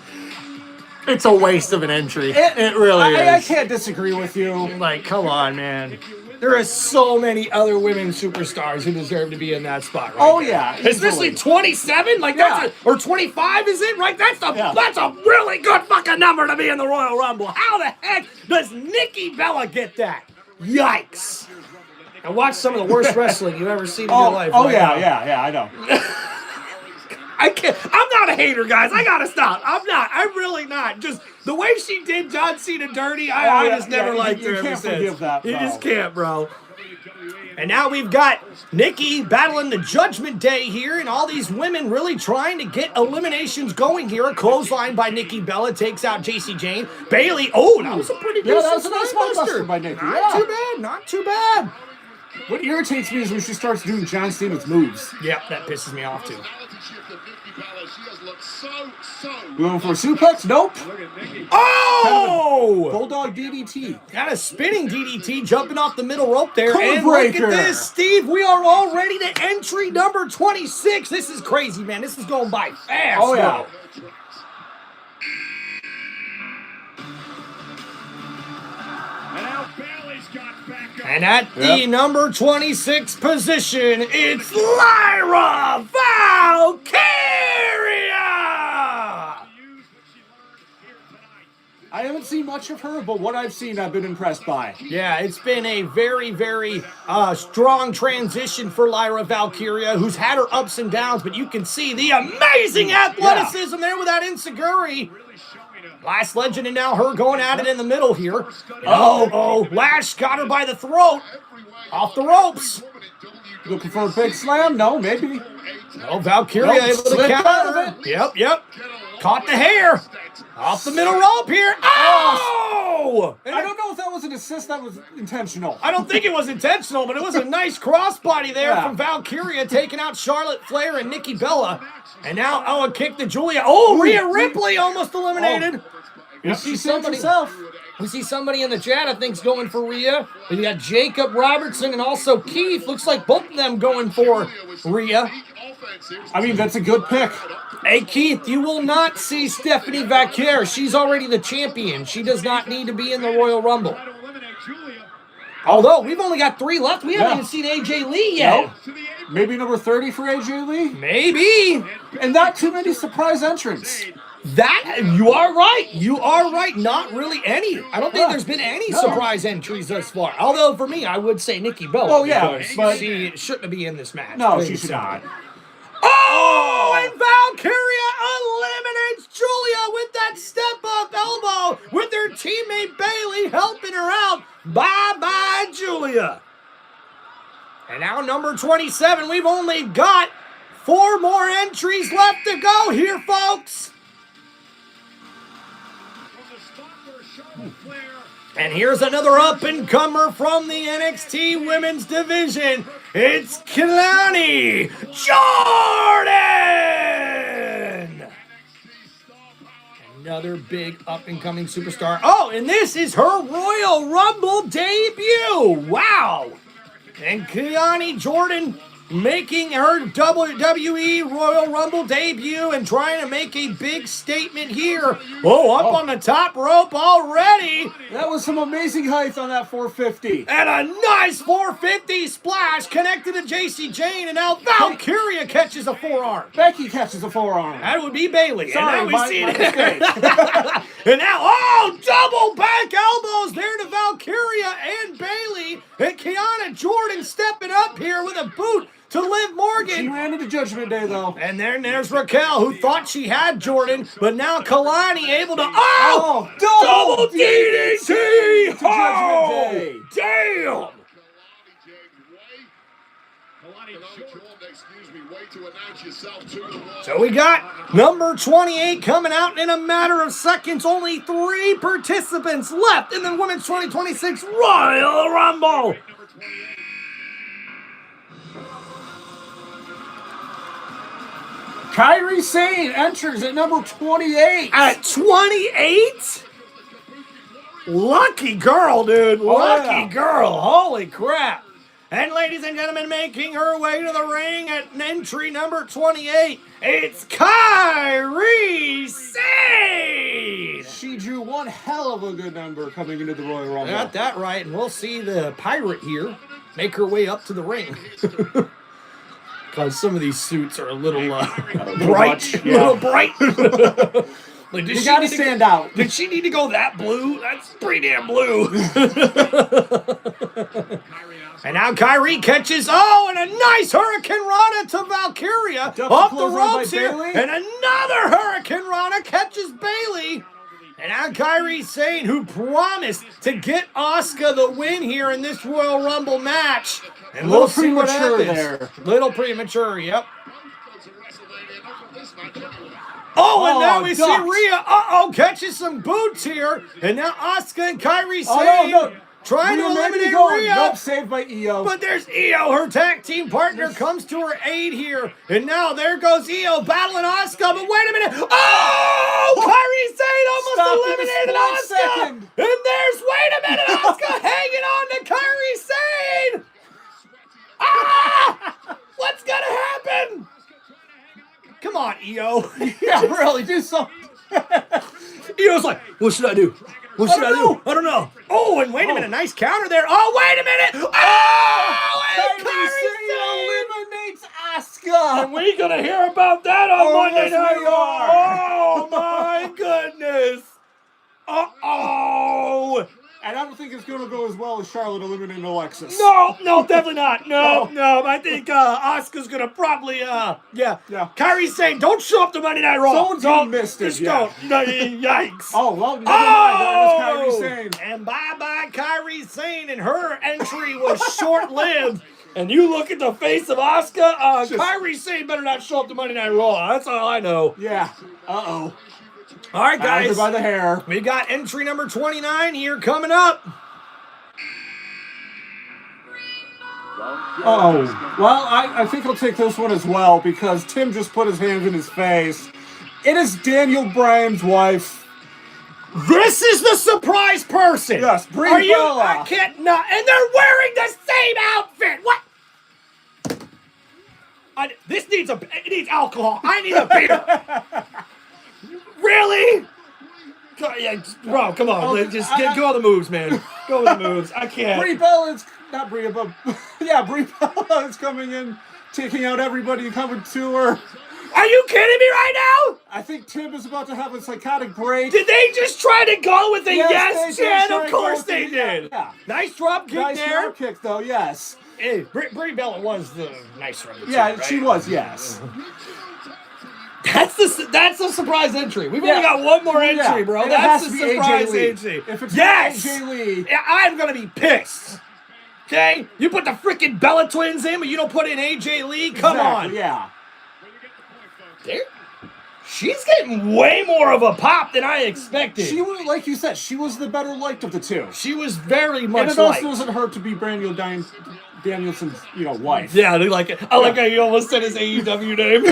It's a waste of an entry. It really is. I can't disagree with you. Like, come on, man. There are so many other women superstars who deserve to be in that spot, right? Oh, there. yeah, Especially easily. 27? Like, Yeah. or 25, is it? Right? That's a really good fucking number to be in the Royal Rumble. How the heck does Nikki Bella get that? Yikes. And watch some of the worst wrestling you've ever seen in your life. Oh right yeah, now. yeah, I know. I can't. I'm not a hater, guys. I gotta stop. I'm not. I'm really not. Just the way she did John Cena dirty, I just never liked her. You can't forgive that. You no. just can't, bro. And now we've got Nikki battling the Judgment Day here, and all these women really trying to get eliminations going here. A clothesline by Nikki Bella takes out JC Jane. Bailey, oh, that was a pretty good that was a nice buster by Nikki. Not too bad, not too bad. What irritates me is when she starts doing John Cena's moves. Yep, that pisses me off too. Going for a suplex? Nope. Oh! Bulldog DDT. Got a spinning DDT jumping off the middle rope there. Code And look breaker. at this, Steve. We are already to entry number 26. This is crazy, man. This is going by fast. Oh, yeah. bro. And now Bailey's got back up. And at the number 26 position, it's Lyra Valkyria! I haven't seen much of her, but what I've seen, I've been impressed by. Yeah, it's been a very, very strong transition for Lyra Valkyria, who's had her ups and downs, but you can see the amazing athleticism there with that Inseguri. Last Legend and now her going at it in the middle here. Oh, Lash got her by the throat. Off the ropes. Looking for a big slam? No, maybe. Oh, Valkyria able to slipped out counter. of it. Yep. Caught the hair. Off the middle rope here. Oh! I don't know if that was an assist, that was intentional. I don't think it was intentional, but it was a nice crossbody there Yeah. from Valkyria, taking out Charlotte Flair and Nikki Bella. And now, a kick to Julia. Oh, Rhea Ripley almost eliminated. Yep, she saved herself. We see somebody in the chat, I think's going for Rhea. We got Jacob Robertson and also Keith. Looks like both of them going for Rhea. I mean, that's a good pick. Hey, Keith, you will not see Stephanie Vaquer. She's already the champion. She does not need to be in the Royal Rumble. Although, we've only got 3 left. We haven't even seen AJ Lee yet. Nope. Maybe number 30 for AJ Lee? Maybe. And not too many surprise entrants. You are right. You are right. Not really any. I don't think there's been any surprise entries thus far. Although, for me, I would say Nikki Bella. Oh, yeah, because but she shouldn't be in this match. No, Plain she and should simple. not. Oh, and Valkyria eliminates Julia with that step-up elbow with her teammate Bailey helping her out. Bye-bye, Julia. And now number 27, we've only got 4 more entries left to go here, folks. And here's another up-and-comer from the NXT Women's Division. It's Kalani Jordan! Another big up-and-coming superstar. Oh, and this is her Royal Rumble debut! Wow! And Kalani Jordan making her WWE Royal Rumble debut and trying to make a big statement here. Oh, up on the top rope already. That was some amazing height on that 450. And a nice 450 splash connected to JC Jane, and now Valkyria catches a forearm. Becky catches a forearm. That would be Bailey. Sorry, and now my mistake. And now, double back elbows there to Valkyria and Bailey. And Kiana Jordan stepping up here with a boot to Liv Morgan. She ran into Judgment Day, though. And then there's Raquel, who thought she had Jordan, but now Kalani able to... double DDT! to Judgment Day. Damn! So we got number 28 coming out in a matter of seconds. Only 3 participants left in the Women's 2026 Royal Rumble. Kairi Sane enters at number 28. At 28? Lucky girl, dude. Lucky girl. Holy crap. And ladies and gentlemen, making her way to the ring at entry number 28, it's Kairi Sane! She drew one hell of a good number coming into the Royal Rumble. Got that right, and we'll see the pirate here make her way up to the ring. Because some of these suits are a little bright. much, A little bright. Like, You gotta stand out. Did she need to go that blue? That's pretty damn blue. And now Kairi catches, and a nice Hurricane Rana to Valkyria off the ropes here. Bayley. And another Hurricane Rana catches Bayley. And now Kairi Sane, who promised to get Asuka the win here in this Royal Rumble match. And we'll see what happens. there. Little premature, yep. And now we see Rhea, catches some boots here. And now Asuka and Kairi Sane trying to eliminate Rhea. Nope, saved by Io. But there's Io, her tag team partner, comes to her aid here. And now there goes Io battling Asuka. But wait a minute. Kairi Sane almost eliminated Asuka. And there's, wait a minute, Asuka hanging on to Kairi Sane. What's going to happen? Come on, Io. Yeah, really, do something. Io's like, what should I do? What should I do? I don't know. And wait a minute, nice counter there. Wait a minute. And Kairi eliminates Asuka. And we're going to hear about that on Monday yes, Night we Raw. are. Oh, my goodness. And I don't think it's going to go as well as Charlotte eliminating Alexis. No, definitely not. No. I think Asuka's going to probably, yeah. Kairi Sane, don't show up to Monday Night Raw. Someone's missed it, Just don't. Yikes. Never mind. That was Kairi Sane. And bye-bye Kairi Sane, and her entry was short-lived. And you look at the face of Asuka, Kairi Sane better not show up to Monday Night Raw. That's all I know. Yeah. All right, guys. By the hair. We got entry number 29 here coming up. Well, I think I'll take this one as well because Tim just put his hands in his face. It is Daniel Bryan's wife. This is the surprise person. Yes, Brie Are you? Bella. I can't not. And they're wearing the same outfit. What? This needs it needs alcohol. I need a beer. Really? Yeah, bro, come on. Go on the moves, man. Go with the moves. I can't. Brie Bella is not Brie, but Brie Bella is coming in, taking out everybody coming to her. Are you kidding me right now? I think Tim is about to have a psychotic break. Did they just try to go with a yes, they Jen? did. Of course they did. Yeah. Nice drop kick Nice there. drop kick, though, yes. Hey, Brie Bella was the nicer of the two, Yeah, right? she was, yes. That's a surprise entry. We've only got one more entry, bro. And That's it has a to be surprise AJ Lee. entry. If it's yes, AJ Lee. Yeah, I'm gonna be pissed. Okay, you put the freaking Bella Twins in, but you don't put in AJ Lee. Come on. Yeah. She's getting way more of a pop than I expected. She was, like you said, she was the better liked of the two. She was very much And it also doesn't hurt to be Danielson's, wife. Yeah, they like it. I like how you almost said his AEW name.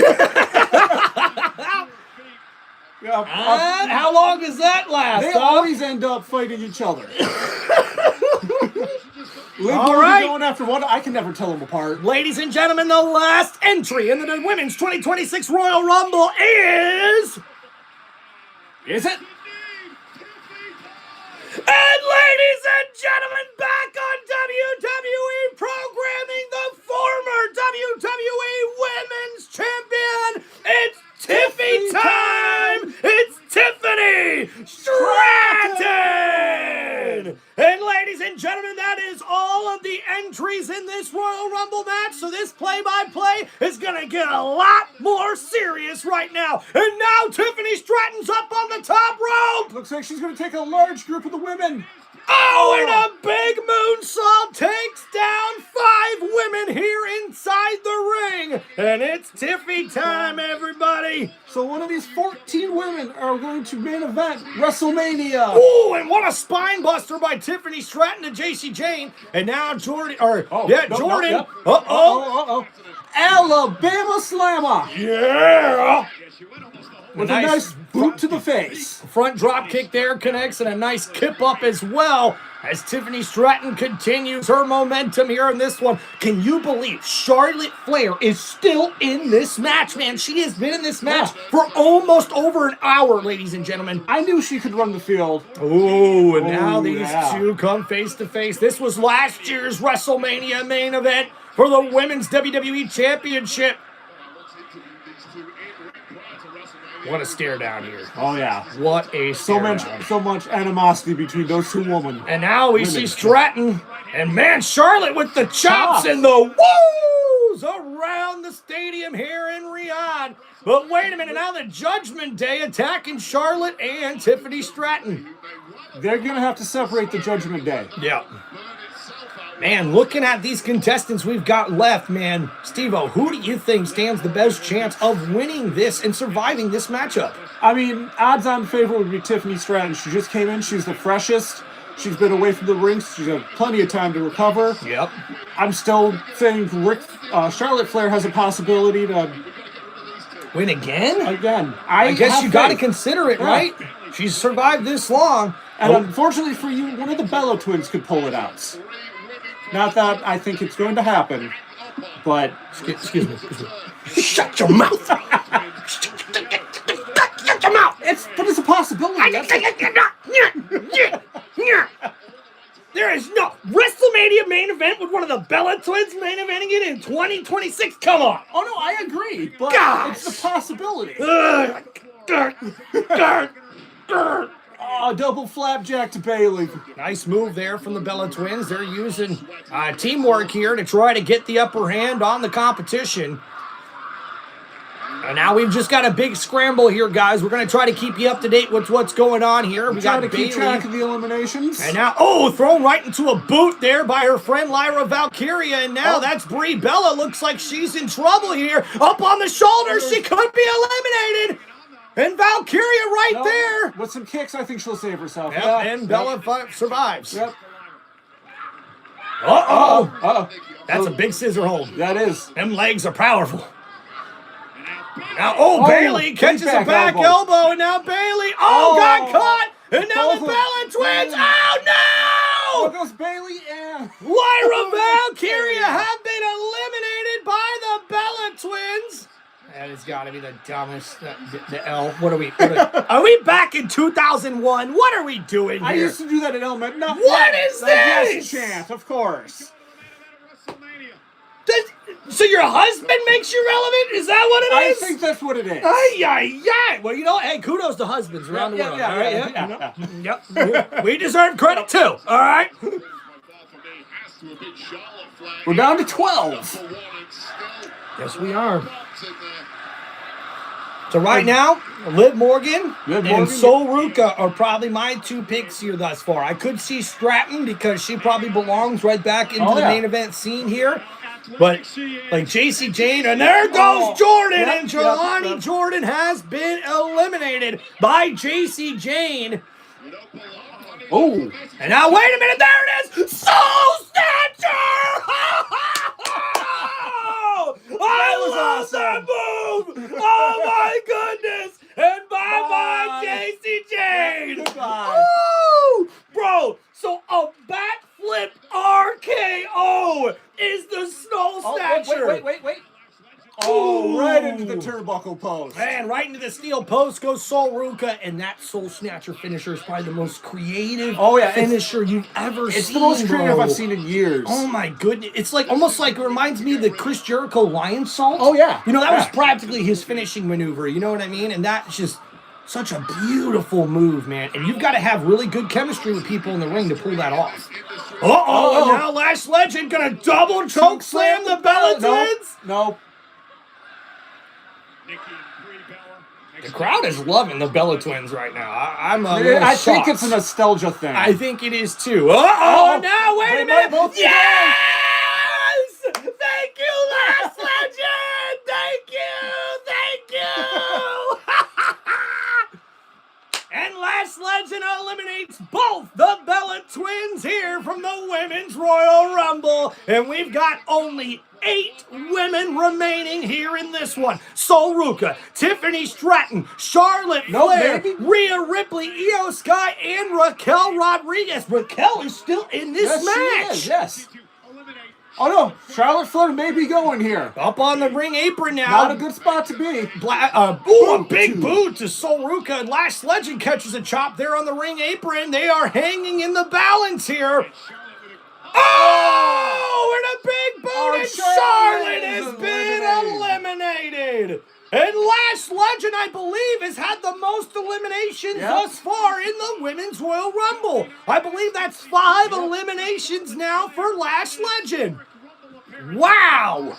How long does that last? They always end up fighting each other. All right. Going after one, I can never tell them apart. Ladies and gentlemen, the last entry in the Women's 2026 Royal Rumble is... Is it? And ladies and gentlemen, back on WWE programming, the former WWE Women's Champion, it's Tiffy time! It's Tiffany Stratton! And ladies and gentlemen, that is all of the entries in this Royal Rumble match. So this play-by-play is going to get a lot more serious right now. And now Tiffany Stratton's up on the top rope. Looks like she's going to take a large group of the women. And a big moonsault takes down 5 women here inside the ring. And it's Tiffy time, everybody. So one of these 14 women are going to main event WrestleMania. Oh, and what a spine buster by Tiffany Stratton to JC Jane. And now Jordan. Jordan. Alabama Slammer. Yeah. with a nice boot to the face. Front drop kick there connects, and a nice kip up as well as Tiffany Stratton continues her momentum here in this one. Can you believe Charlotte Flair is still in this match, man? She has been in this match for almost over an hour, ladies and gentlemen. I knew she could run the field. Ooh, and now these yeah. two come face to face. This was last year's WrestleMania main event for the Women's WWE Championship. What a stare down here. Oh yeah. What a stare down. So much animosity between those two women. And now we see Stratton, and man, Charlotte with the chops Chops. and the woos around the stadium here in Riyadh. But wait a minute, now the Judgment Day attacking Charlotte and Tiffany Stratton. They're gonna have to separate the Judgment Day. Yeah. Man, looking at these contestants we've got left, man, Steve-O, who do you think stands the best chance of winning this and surviving this matchup? I mean, odds-on favorite would be Tiffany Stratton. She just came in. She's the freshest. She's been away from the ring. She's had plenty of time to recover. Yep. I'm still think Charlotte Flair has a possibility to Win again? I guess you got to faith. consider it, Yeah. right? She's survived this long. And unfortunately for you, one of the Bella twins could pull it out. Not that I think it's going to happen, but Excuse me. Shut your mouth. Shut your mouth. it's a possibility. There is no WrestleMania main event with one of the Bella twins main eventing it in 2026. Come on. Oh no, I agree, but Gosh. it's a possibility. Double flapjack to Bailey. Nice move there from the Bella twins. They're using teamwork here to try to get the upper hand on the competition. And now we've just got a big scramble here, guys. We're going to try to keep you up to date with what's going on here. We Trying got to keep Bailey. track of the eliminations. And now, thrown right into a boot there by her friend Lyra Valkyria. And now that's Brie Bella. Looks like she's in trouble here. Up on the shoulder. She could be eliminated. And Valkyria right there. With some kicks, I think she'll save herself. Yep, Yeah. and Bella survives. Yep. Uh-oh. That's a big scissor hold. That is. Them legs are powerful. Now, Bailey catches a back elbow, and now Bailey, got caught, and now the Bella twins, There no! goes Bailey and Lyra Valkyria have been eliminated by the Bella twins. That has got to be the dumbest, the L. What are we we back in 2001? What are we doing here? I used to do that at Element. No, What is yes this? chant, of course. So your husband makes you relevant? Is that what it I is? think that's what it is. Ay. Well, hey, kudos to husbands around the world. All right? Yep. We deserve credit too. All right. We're down to 12. Yes, we are. So right now, Liv Morgan and Sol Ruka are probably my two picks here thus far. I could see Stratton because she probably belongs right back into the main event scene here. But like JC Jane, and there goes Jordan, and Jelani Jordan has been eliminated by JC Jane. Oh, And now wait a minute, there it is, Soul Snatcher! I love that move! Oh my goodness! And bye-bye, JC Jane! goodbye. Woo! Bro, so a backflip RKO is the Snow Snatcher. Wait. Oh, right into the turnbuckle post. Man, right into the steel post goes Sol Ruka, and that Soul Snatcher finisher is probably the most creative finisher you've ever seen. It's the most creative bro. I've seen in years. Oh my goodness. It's like almost like it reminds me of the Chris Jericho Lion Salt. Oh, yeah. You know, that was Yeah. practically his finishing maneuver, you know what I mean? And that's just such a beautiful move, man. And you've got to have really good chemistry with people in the ring to pull that off. And now Lash Legend gonna double choke slam the Bella Twins. No. The crowd is loving the Bella Twins right now. I'm a little I think shocked. it's a nostalgia thing. I think it is too. Now wait They a might minute. both be Yes! Thank you, Last Legend. Thank you. And Last Legend eliminates both the Bella Twins here from the Women's Royal Rumble. And we've got only 8 women remaining here in this one. Sol Ruca, Tiffany Stratton, Charlotte Flair, baby. Rhea Ripley, Io Sky, and Raquel Rodriguez. Raquel is still in this Yes, match. she is, yes. Oh no, Charlotte Flair may be going here. Up on the ring apron now. Not a good spot to be. A big boot to Sol Ruca, and Lash Legend catches a chop there on the ring apron. They are hanging in the balance here. Oh, and a big boot, and Charlotte has been eliminated. And Lash Legend, I believe, has had the most eliminations thus far in the Women's Royal Rumble. I believe that's 5 eliminations now for Lash Legend. Wow!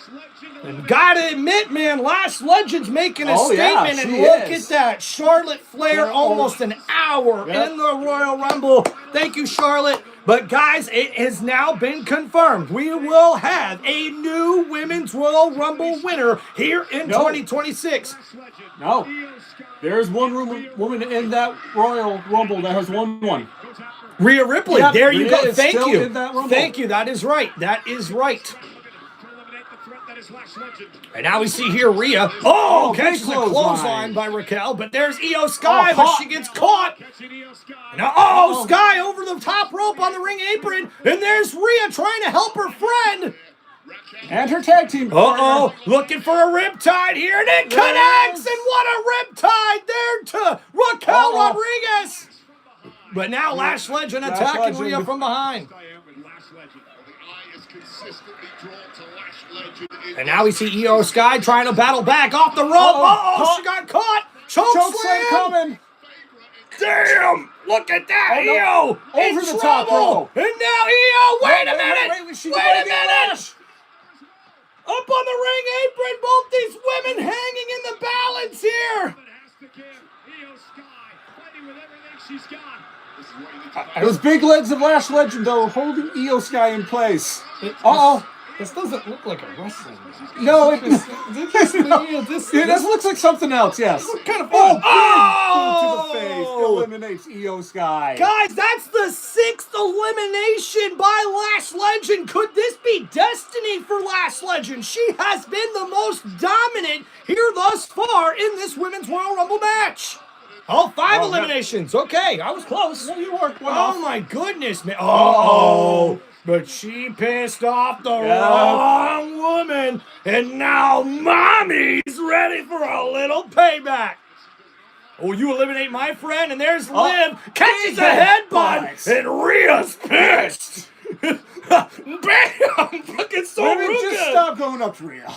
And gotta admit, man, Lash Legend's making a statement, and look at that. Charlotte Flair, almost an hour in the Royal Rumble. Thank you, Charlotte. But guys, it has now been confirmed. We will have a new Women's Royal Rumble winner here in 2026. No. There's one woman in that Royal Rumble that has won one. Rhea Ripley. Yep, there you Rhea go. is Thank still you. in that Rumble. Thank you. That is right. That is right. And now we see here Rhea. Oh, catches a clothesline by Raquel, but there's Io Sky, but she gets caught. Now, Sky over the top rope on the ring apron, and there's Rhea trying to help her friend. And her tag team. Looking for a riptide here, and it connects, and what a riptide there to Raquel Rodriguez. But now Lash Legend attacking Rhea from behind. And now we see Io Sky trying to battle back off the rope. She got caught. Choke slam coming. Damn! Look at that, Io! Over the top rope. And now Io, wait a minute! Wait a minute! Up on the ring apron, both these women hanging in the balance here. Those big legs of Lash Legend, though, holding Io Sky in place. This doesn't look like a wrestling match. No, this looks like something else, yes. kind of fun. Boot to the face. Eliminates Io Sky. Guys, that's the 6th elimination by Lash Legend. Could this be destiny for Lash Legend? She has been the most dominant here thus far in this Women's Royal Rumble match. 5 eliminations. Okay, I was close. No, you weren't. Oh my goodness, man. But she pissed off the wrong woman, and now Mommy's ready for a little payback. Oh, you eliminate my friend, and there's Liv. Catches a headbutt, and Rhea's pissed. Bam! Fucking Sol Ruca. Just stop going up to Rhea.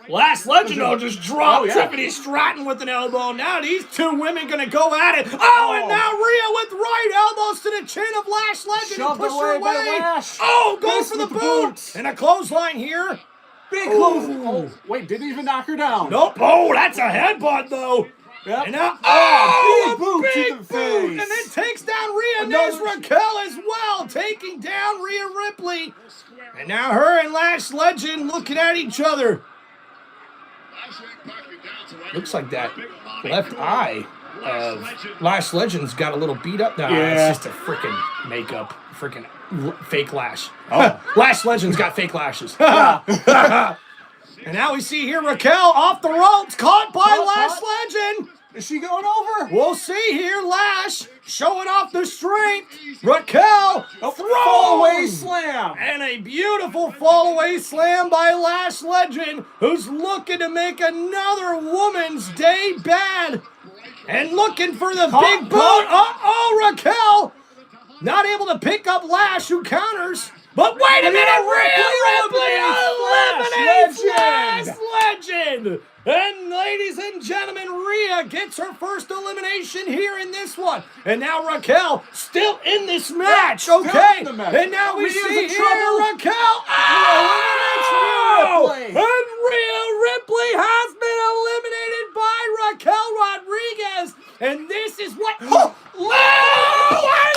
Last Legend just dropped Tiffany Stratton with an elbow. Now these 2 women gonna go at it. And now Rhea with right elbows to the chin of Lash Legend and push her away. Go for the boot. And a clothesline here. Big clothesline. Wait, didn't even knock her down. Nope. That's a headbutt though. Yep. And now, big boot to the face. And then takes down Rhea. And there's Raquel as well, taking down Rhea Ripley. And now her and Lash Legend looking at each other. Looks like that left eye of Lash Legend's got a little beat up now. It's just a freaking makeup, freaking fake lash. Lash Legend's got fake lashes. And now we see here Raquel off the ropes, caught by Lash Legend. Is she going over? We'll see here. Lash showing off the strength. Raquel, fall away slam. And a beautiful fall away slam by Lash Legend, who's looking to make another woman's day bad. And looking for the big boot. Raquel not able to pick up Lash, who counters. But wait a minute, Rhea Ripley eliminates Lash Legend. And ladies and gentlemen, Rhea gets her first elimination here in this one. And now Raquel still in this match, okay? And now we see here Raquel. And Rhea Ripley has been eliminated by Raquel Rodriguez. And this is what... I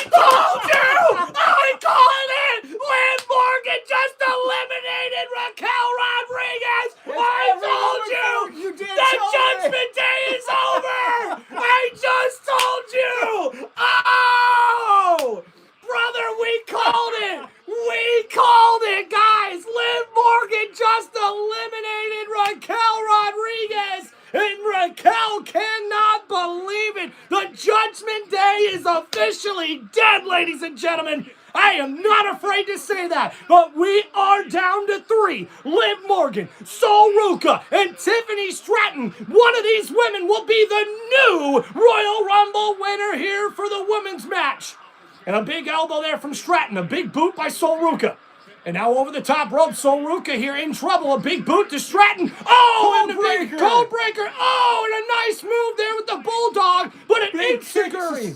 told you! I called it! Liv Morgan just eliminated Raquel Rodriguez! I told you! The Judgment Day is over! I just told you! ladies and gentlemen. I am not afraid to say that, but we are down to 3. Liv Morgan, Sol Ruka, and Tiffany Stratton. One of these women will be the new Royal Rumble winner here for the women's match. And a big elbow there from Stratton, a big boot by Sol Ruka. And now over the top rope, Sol Ruka here in trouble. A big boot to Stratton. Oh, and a big cold breaker. Oh, and a nice move there with the bulldog, but an insecurity.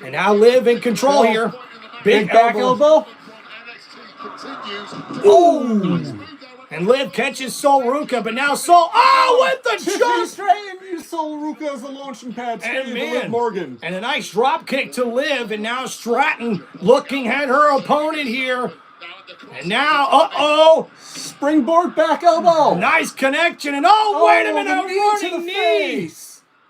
And now Liv in control here. Big back elbow. Oh! And Liv catches Sol Ruka, but now Sol. Oh, with the jump! Straight and use Sol Ruka as a launching pad. And Liv Morgan. And a nice drop kick to Liv, and now Stratton looking at her opponent here. And now, springboard back elbow. Nice connection, and wait a minute, a running knee.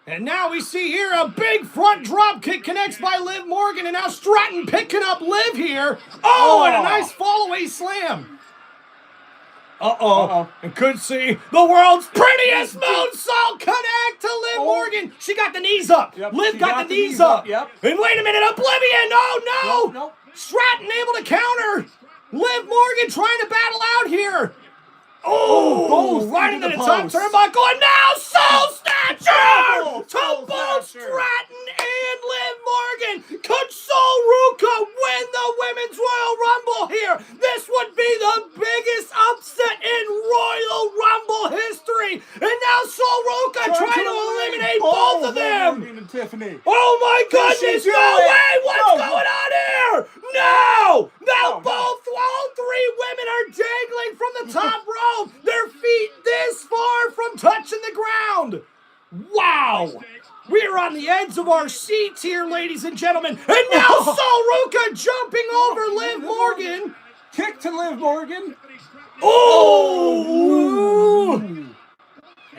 And now we see here a big front drop kick connects by Liv Morgan, and now Stratton picking up Liv here. And a nice fall-away slam. And could see the world's prettiest moonsault connect to Liv Morgan. She got the knees up. Liv got the knees up. And wait a minute, Oblivion. No. Stratton able to counter. Liv Morgan trying to battle out here. Right into the top turnbuckle, and now Soul Snatcher to both Stratton and Liv Morgan. Could Sol Ruka win the Women's Royal Rumble here? This would be the biggest upset in Royal Rumble history. And now Sol Ruka trying to eliminate both of them. Oh my goodness, no way! What's going on here? No! All 3 women are dangling from the top rope. Their feet this far from touching the ground. Wow! We're on the edge of our seats here, ladies and gentlemen. And now Sol Ruka jumping over Liv Morgan. Kick to Liv Morgan.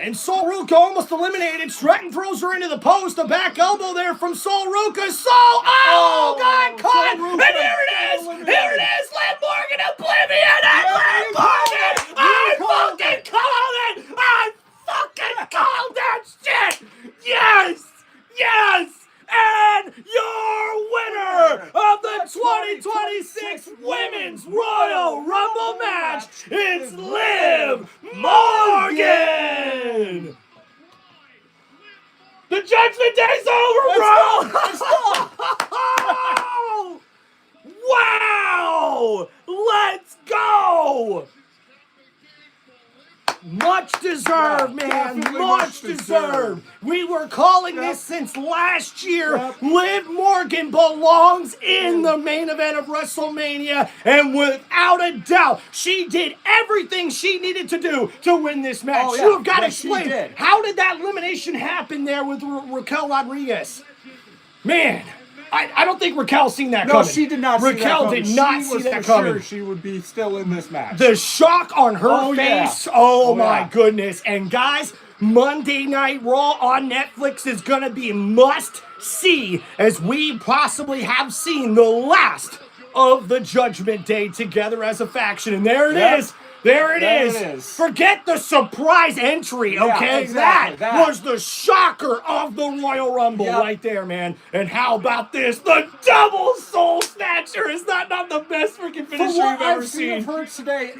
And Sol Ruka almost eliminated. Stratton throws her into the post. A back elbow there from Sol Ruka. Got caught. And here it is. Liv Morgan, Oblivion, and Liv Morgan. I fucking called that shit. Yes. And your winner of the 2026 Women's Royal Rumble match is Liv Morgan! The Judgment Day's over, bro! Wow! Let's go! Much deserved, man. Much deserved. We were calling this since last year. Liv Morgan belongs in the main event of WrestleMania, and without a doubt, she did everything she needed to do to win this match. You have got to explain, how did that elimination happen there with Raquel Rodriguez? Man, I don't think Raquel seen that coming. No, she did not see that coming. Raquel did not see that coming. Sure she would be still in this match. The shock on her face. My goodness. And guys, Monday Night Raw on Netflix is going to be must see, as we possibly have seen the last of the Judgment Day together as a faction. And there it is. There it is. Forget the surprise entry, okay? Exactly, that was the shocker of the Royal Rumble right there, man. And how about this? The double Soul Snatcher. Is that not the best freaking finisher you've ever seen? I've seen of her today,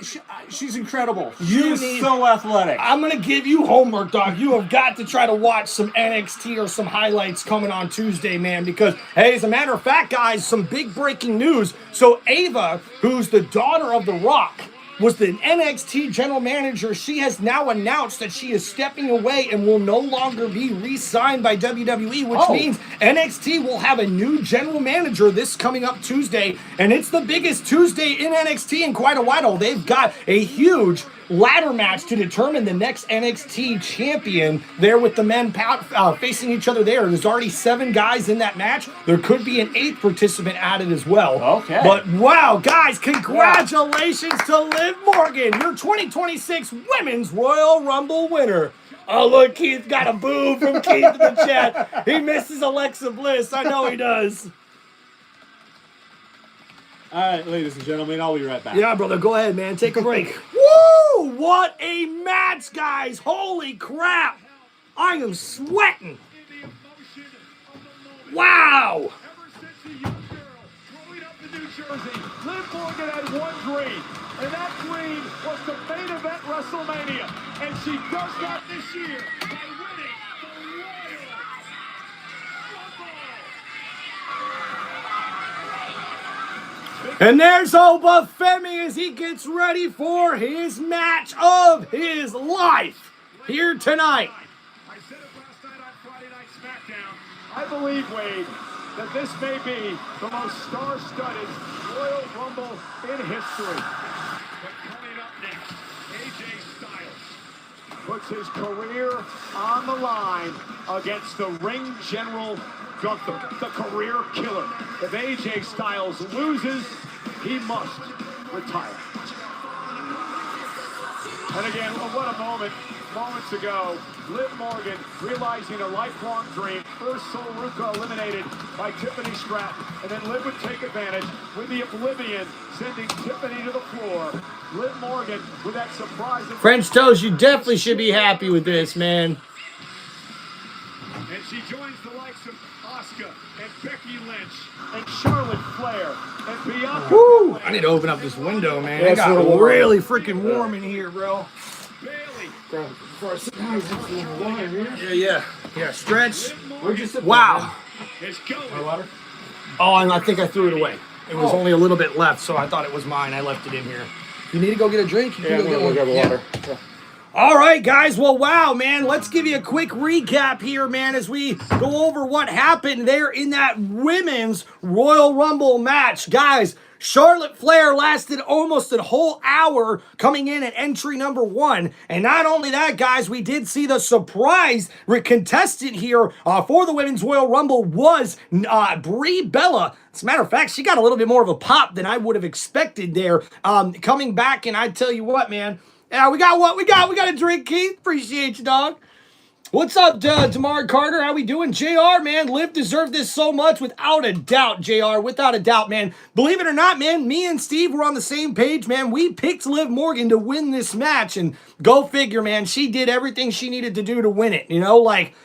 she's incredible. She's so athletic. I'm going to give you homework, dog. You have got to try to watch some NXT or some highlights coming on Tuesday, man, because, hey, as a matter of fact, guys, some big breaking news. So Ava, who's the daughter of The Rock, was the NXT general manager. She has now announced that she is stepping away and will no longer be re-signed by WWE, which means NXT will have a new general manager this coming up Tuesday, and it's the biggest Tuesday in NXT in quite a while. They've got a huge ladder match to determine the next NXT champion there with the men facing each other there. There's already 7 guys in that match. There could be an 8th participant added as well. Okay. But wow, guys, congratulations to Liv Morgan, your 2026 Women's Royal Rumble winner. Oh, look, Keith got a boo from Keith in the chat. He misses Alexa Bliss. I know he does. All right, ladies and gentlemen, I'll be right back. Yeah, brother, go ahead, man. Take a break. Woo! What a match, guys. Holy crap. I am sweating. Wow. Ever since a young girl growing up in New Jersey, Liv Morgan had one dream, and that dream was to main event WrestleMania. And she does that this year by winning the Royal Rumble. And there's Oba Femi as he gets ready for his match of his life here tonight. I said it last night on Friday Night SmackDown. I believe, Wade, that this may be the most star-studded Royal Rumble in history. But coming up next, AJ Styles puts his career on the line against the ring general Gunther, the career killer. If AJ Styles loses, he must retire. And again, what a moment. Moments ago, Liv Morgan realizing a lifelong dream. First Sol Ruca eliminated by Tiffany Stratton, and then Liv would take advantage with the Oblivion, sending Tiffany to the floor. Liv Morgan with that surprise. French Toast, you definitely should be happy with this, man. And she joins the likes of Asuka and Becky Lynch and Charlotte Flair and Bianca. Woo! I need to open up this window, man. It got warm. really freaking warm in here, bro. Bayley. Yeah, stretch. Morgan Wow. is going. Oh, and I think I threw it away. It was only a little bit left, so I thought it was mine. I left it in here. You need to go get a drink? You can go get one. water. All right, guys. Well, wow, man. Let's give you a quick recap here, man, as we go over what happened there in that women's Royal Rumble match. Guys, Charlotte Flair lasted almost a whole hour coming in at entry number 1. And not only that, guys, we did see the surprise contestant here for the Women's Royal Rumble was Brie Bella. As a matter of fact, she got a little bit more of a pop than I would have expected there coming back. And I tell you what, man. Yeah, we got what? We got a drink, Keith. Appreciate you, dog. What's up, Damar Carter? How we doing? JR, man, Liv deserved this so much, without a doubt, JR, without a doubt, man. Believe it or not, man, me and Steve were on the same page, man. We picked Liv Morgan to win this match, and go figure, man. She did everything she needed to do to win it, you know? Like,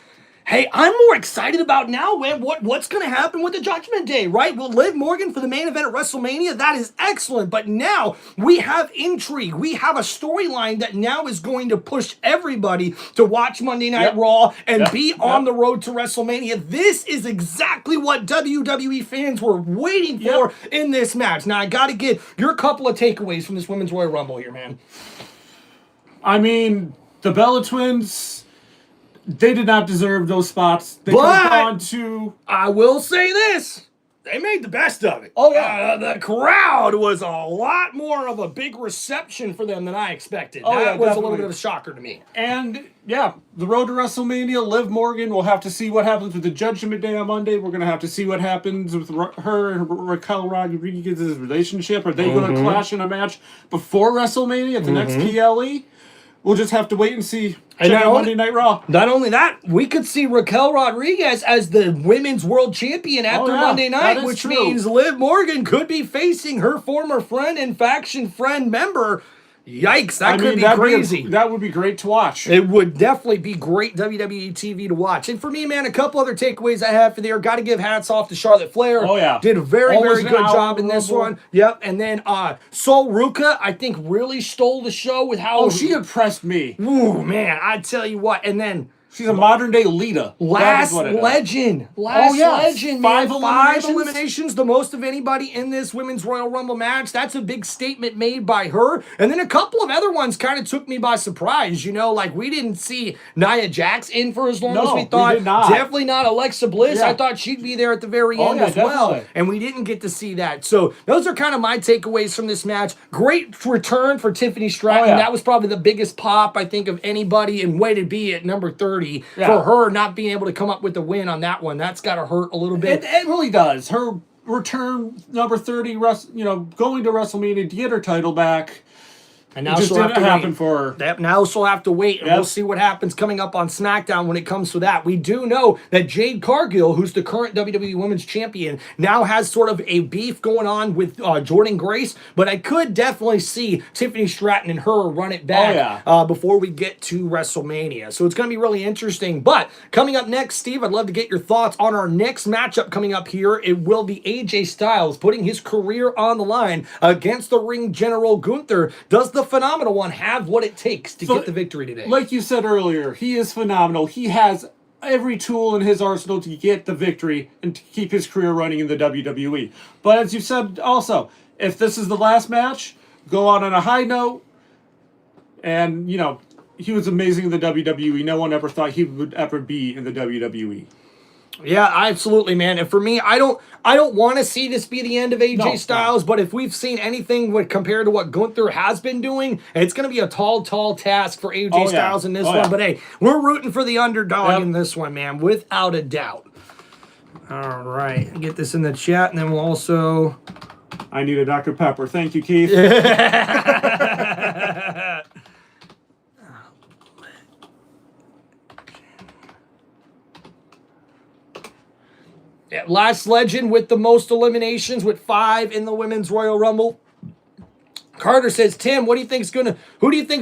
hey, I'm more excited about now, man, what's going to happen with the Judgment Day, right? Will Liv Morgan for the main event at WrestleMania? That is excellent, but now we have intrigue. We have a storyline that now is going to push everybody to watch Monday Night Raw and be on the road to WrestleMania. This is exactly what WWE fans were waiting for in this match. Now, I got to get your couple of takeaways from this Women's Royal Rumble here, man. I mean, the Bella Twins, they did not deserve those spots. They But could have gone to... I will say this. They made the best of it. Oh, yeah. The crowd was a lot more of a big reception for them than I expected. Oh, that yeah, was a little definitely. bit of a shocker to me. And, yeah, the road to WrestleMania, Liv Morgan, we'll have to see what happens with the Judgment Day on Monday. We're going to have to see what happens with her and Raquel Rodriguez's relationship. Are they going to clash in a match before WrestleMania at the next PLE? We'll just have to wait and see. And Check not out only- Monday Night Raw. Not only that, we could see Raquel Rodriguez as the women's world champion after yeah, Monday night, that is which true. means Liv Morgan could be facing her former friend and faction friend member. Yikes, that could be that'd crazy. that would be great to watch. It would definitely be great WWE TV to watch. And for me, man, a couple other takeaways I have for there. Got to give hats off to Charlotte Flair. Oh, yeah. Did a very, Almost very an good hour job in this Rumble. one. Yep. And then Sol Ruca, I think, really stole the show with how... Oh, she impressed me. Ooh, man, I tell you what. And then... She's a modern day Lita. Last That is what it is. legend, Five man. eliminations? 5 eliminations, the most of anybody in this Women's Royal Rumble match. That's a big statement made by her. And then a couple of other ones kind of took me by surprise. You know, like we didn't see Nia Jax in for as long as we thought. did not. Definitely not Alexa Bliss. Yeah. I thought she'd be there at the very end yeah, as well. definitely. And we didn't get to see that. So those are kind of my takeaways from this match. Great return for Tiffany Stratton. yeah. That was probably the biggest pop, I think, of anybody, and way to be at number 30 Yeah. for her not being able to come up with the win on that one. That's got to hurt a little bit. It really does. Her return, number 30, going to WrestleMania to get her title back. And It now just she'll have didn't to happen wait. for her. Yep, now she'll have to wait, and Yep. we'll see what happens coming up on SmackDown when it comes to that. We do know that Jade Cargill, who's the current WWE Women's Champion, now has sort of a beef going on with Jordynne Grace, but I could definitely see Tiffany Stratton and her run it back before we get to WrestleMania. So it's going to be really interesting. But coming up next, Steve, I'd love to get your thoughts on our next matchup coming up here. It will be AJ Styles putting his career on the line against the ring general Gunther. Does the Phenomenal One have what it takes to get the victory today? Like you said earlier, he is phenomenal. He has every tool in his arsenal to get the victory and to keep his career running in the WWE. But as you said also, if this is the last match, go out on a high note. And, you know, he was amazing in the WWE. No one ever thought he would ever be in the WWE. Yeah, absolutely, man. And for me, I don't want to see this be the end of AJ Styles, but if we've seen anything compared to what Gunther has been doing, it's going to be a tall task for AJ Styles in this one. But hey, we're rooting for the underdog in this one, man, without a doubt. All right, get this in the chat, and then we'll also... I need a Dr. Pepper. Thank you, Keith. Last legend with the most eliminations with 5 in the Women's Royal Rumble. Carter says, Tim, who do you think's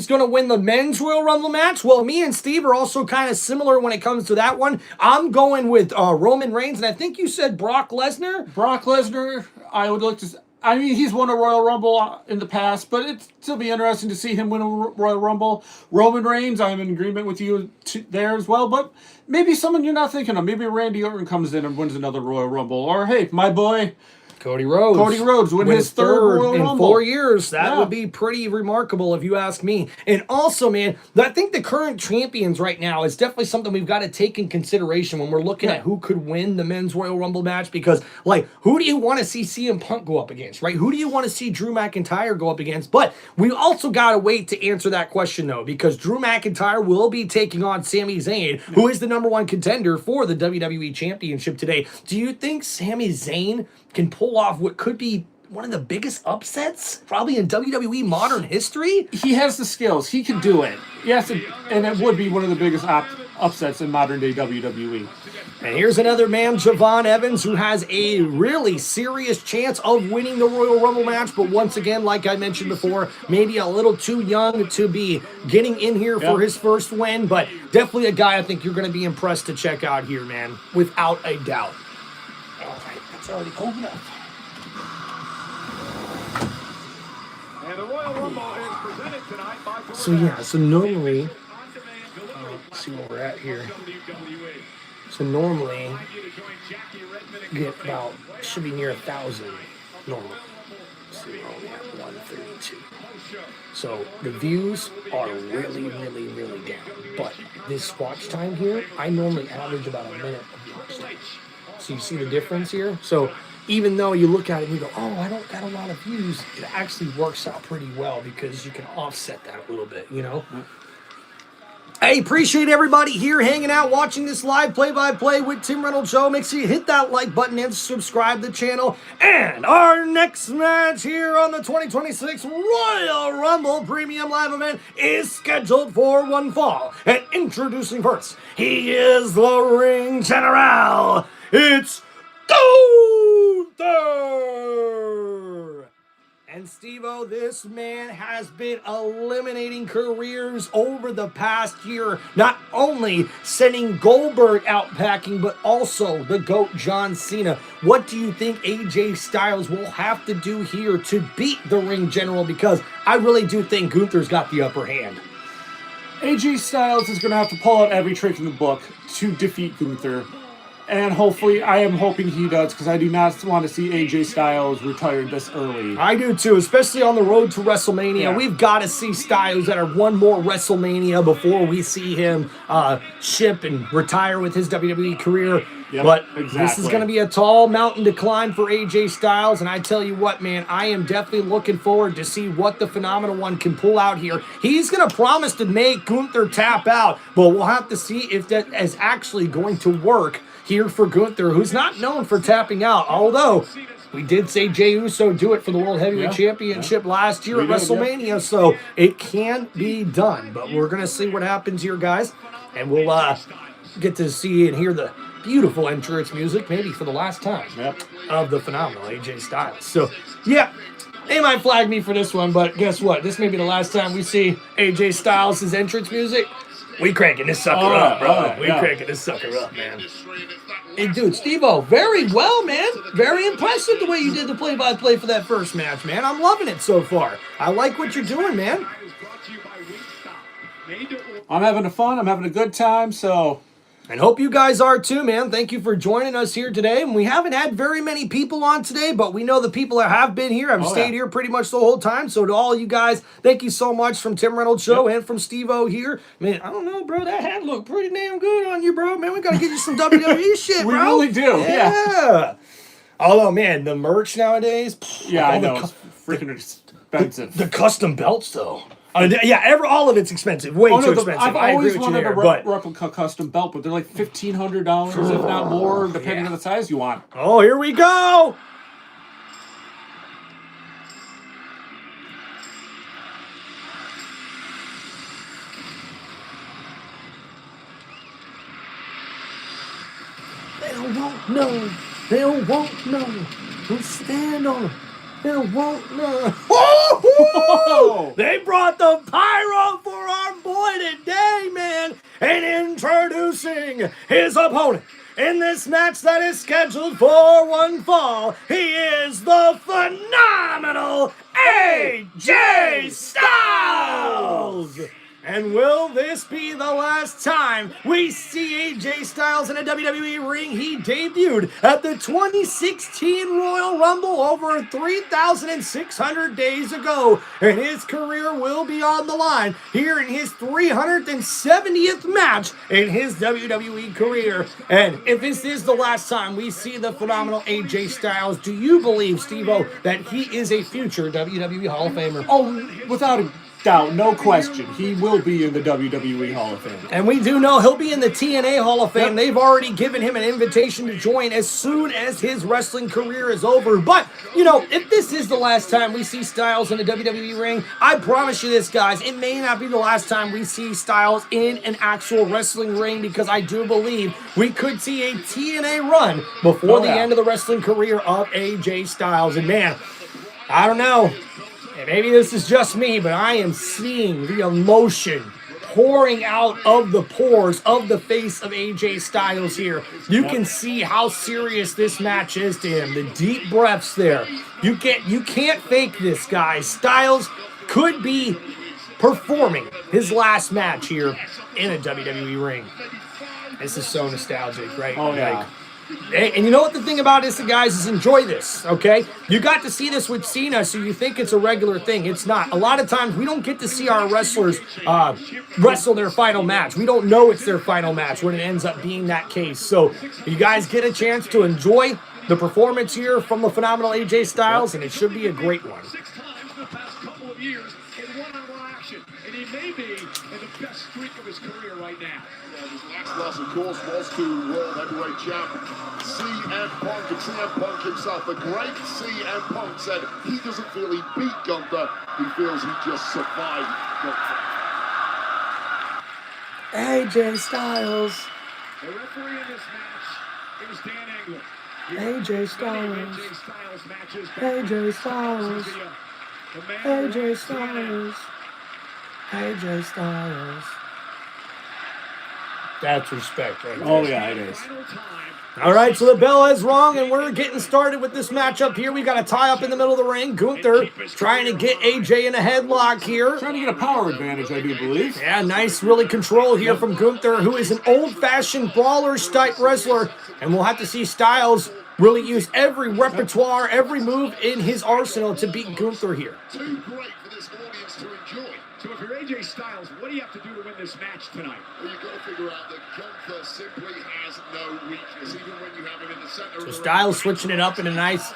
gonna win the Men's Royal Rumble match? Well, me and Steve are also kind of similar when it comes to that one. I'm going with Roman Reigns, and I think you said Brock Lesnar. Brock Lesnar, I would like to... I mean, he's won a Royal Rumble in the past, but it'd still be interesting to see him win a Royal Rumble. Roman Reigns, I'm in agreement with you there as well, but maybe someone you're not thinking of. Maybe Randy Orton comes in and wins another Royal Rumble. Or, hey, my boy... Cody Rhodes win his third Royal in Rumble. 4 years. That would be pretty remarkable if you ask me. And also, man, I think the current champions right now is definitely something we've got to take in consideration when we're looking at who could win the Men's Royal Rumble match. Because, like, who do you want to see CM Punk go up against, right? Who do you want to see Drew McIntyre go up against? But we also got to wait to answer that question, though, because Drew McIntyre will be taking on Sami Zayn, who is the #1 contender for the WWE Championship today. Do you think Sami Zayn can pull off what could be one of the biggest upsets probably in WWE modern history? He has the skills. He can do it. Yes, and it would be one of the biggest upsets in modern-day WWE. And here's another man, Javon Evans, who has a really serious chance of winning the Royal Rumble match. But once again, like I mentioned before, maybe a little too young to be getting in here for his first win. But definitely a guy I think you're going to be impressed to check out here, man, without a doubt. All right, that's already cold enough. And the Royal Rumble is presented tonight by... So normally, let's see where we're at here. So normally, get about, should be near 1,000 normally. So we're only at 132. So the views are really down. But this watch time here, I normally average about a minute of watch time. So you see the difference here? So even though you look at it and you go, oh, I don't got a lot of views, it actually works out pretty well because you can offset that a little bit, you know? Hey, appreciate everybody here hanging out, watching this live play-by-play with Tim Reynolds Show. Make sure you hit that like button and subscribe to the channel. And our next match here on the 2026 Royal Rumble Premium Live event is scheduled for one fall. And introducing first, he is the ring general. It's Gunther! And Steve-O, this man has been eliminating careers over the past year, not only sending Goldberg out packing, but also the GOAT John Cena. What do you think AJ Styles will have to do here to beat the ring general? Because I really do think Gunther's got the upper hand. AJ Styles is going to have to pull out every trick in the book to defeat Gunther. And hopefully, I am hoping he does, because I do not want to see AJ Styles retired this early. I do too, especially on the road to WrestleMania. Yeah. We've got to see Styles at one more WrestleMania before we see him ship and retire with his WWE career. Yep, but exactly. This is going to be a tall mountain to climb for AJ Styles, and I tell you what, man, I am definitely looking forward to see what the Phenomenal One can pull out here. He's going to promise to make Gunther tap out, but we'll have to see if that is actually going to work here for Gunther, who's not known for tapping out, although We did say Jey Uso do it for the World Heavyweight Championship last year We at did, WrestleMania, so it can be done. But we're going to see what happens here, guys, and we'll get to see and hear the beautiful entrance music, maybe for the last time, of the phenomenal AJ Styles. So, yeah, they might flag me for this one, but guess what? This may be the last time we see AJ Styles' entrance music. We cranking this sucker up, bro. We cranking this sucker up, man. Hey, dude, Steve-O, very well, man. Very impressive the way you did the play-by-play for that first match, man. I'm loving it so far. I like what you're doing, man. I'm having fun. I'm having a good time, so... And hope you guys are too, man. Thank you for joining us here today. And we haven't had very many people on today, but we know the people that have been here have stayed here pretty much the whole time. So to all you guys, thank you so much from Tim Reynolds Show and from Steve-O here. Man, I don't know, bro. That hat looked pretty damn good on you, bro. Man, we got to get you some WWE shit, bro. We really do. Yeah. Although, man, the merch nowadays. Yeah, I know. It's freaking expensive. The custom belts, though. All of it's expensive. Way too expensive. I've I agree always with you wanted there, a but replica custom belt, but they're like $1,500, if not more, depending on the size you want. oh, here we go. They won't know. They won't know. We'll stand on them. They won't know. Oh! They brought the pyro for our boy today, man. And introducing his opponent in this match that is scheduled for one fall, he is the phenomenal AJ Styles. And will this be the last time we see AJ Styles in a WWE ring? He debuted at the 2016 Royal Rumble over 3,600 days ago, and his career will be on the line here in his 370th match in his WWE career. And if this is the last time we see the phenomenal AJ Styles, do you believe, Steve-O, that he is a future WWE Hall of Famer? Oh, without a doubt, no question. He will be in the WWE Hall of Fame. And we do know he'll be in the TNA Hall of Fame. They've already given him an invitation to join as soon as his wrestling career is over. But, you know, if this is the last time we see Styles in a WWE ring, I promise you this, guys, it may not be the last time we see Styles in an actual wrestling ring, because I do believe we could see a TNA run before the end of the wrestling career of AJ Styles. And man, I don't know. And maybe this is just me, but I am seeing the emotion pouring out of the pores of the face of AJ Styles here. You can see how serious this match is to him. The deep breaths there. You can't fake this, guys. Styles could be performing his last match here in a WWE ring. This is so nostalgic, right? Oh, yeah. And you know what the thing about this, guys, is enjoy this, okay? You got to see this with Cena, so you think it's a regular thing. It's not. A lot of times, we don't get to see our wrestlers wrestle their final match. We don't know it's their final match when it ends up being that case. So you guys get a chance to enjoy the performance here from the phenomenal AJ Styles, and it should be a great one. 6 times in the past couple of years in one-on-one action, and he may be in the best streak of his career right now. His last loss, of course, was to World Heavyweight Champ CM Punk. And CM Punk himself, the great CM Punk, said he doesn't feel he beat Gunther. He feels he just survived Gunther. AJ Styles. The referee in this match is Dan Engler. AJ Styles. AJ Styles matches. AJ Styles. The man AJ Styles. AJ Styles. That's respect right there. Oh, yeah, it is. All right, so the bell is rung, and we're getting started with this matchup here. We got a tie up in the middle of the ring. Gunther trying to get AJ in a headlock here. Trying to get a power advantage, I do believe. Yeah, nice, really control here from Gunther, who is an old-fashioned brawler-type wrestler. And we'll have to see Styles really use every repertoire, every move in his arsenal to beat Gunther here. Too great for this audience to enjoy. So if you're AJ Styles, what do you have to do to win this match tonight? Well, you've got to figure out that Gunther simply has no weakness, even when you have him in the center. So Styles switching it up in a nice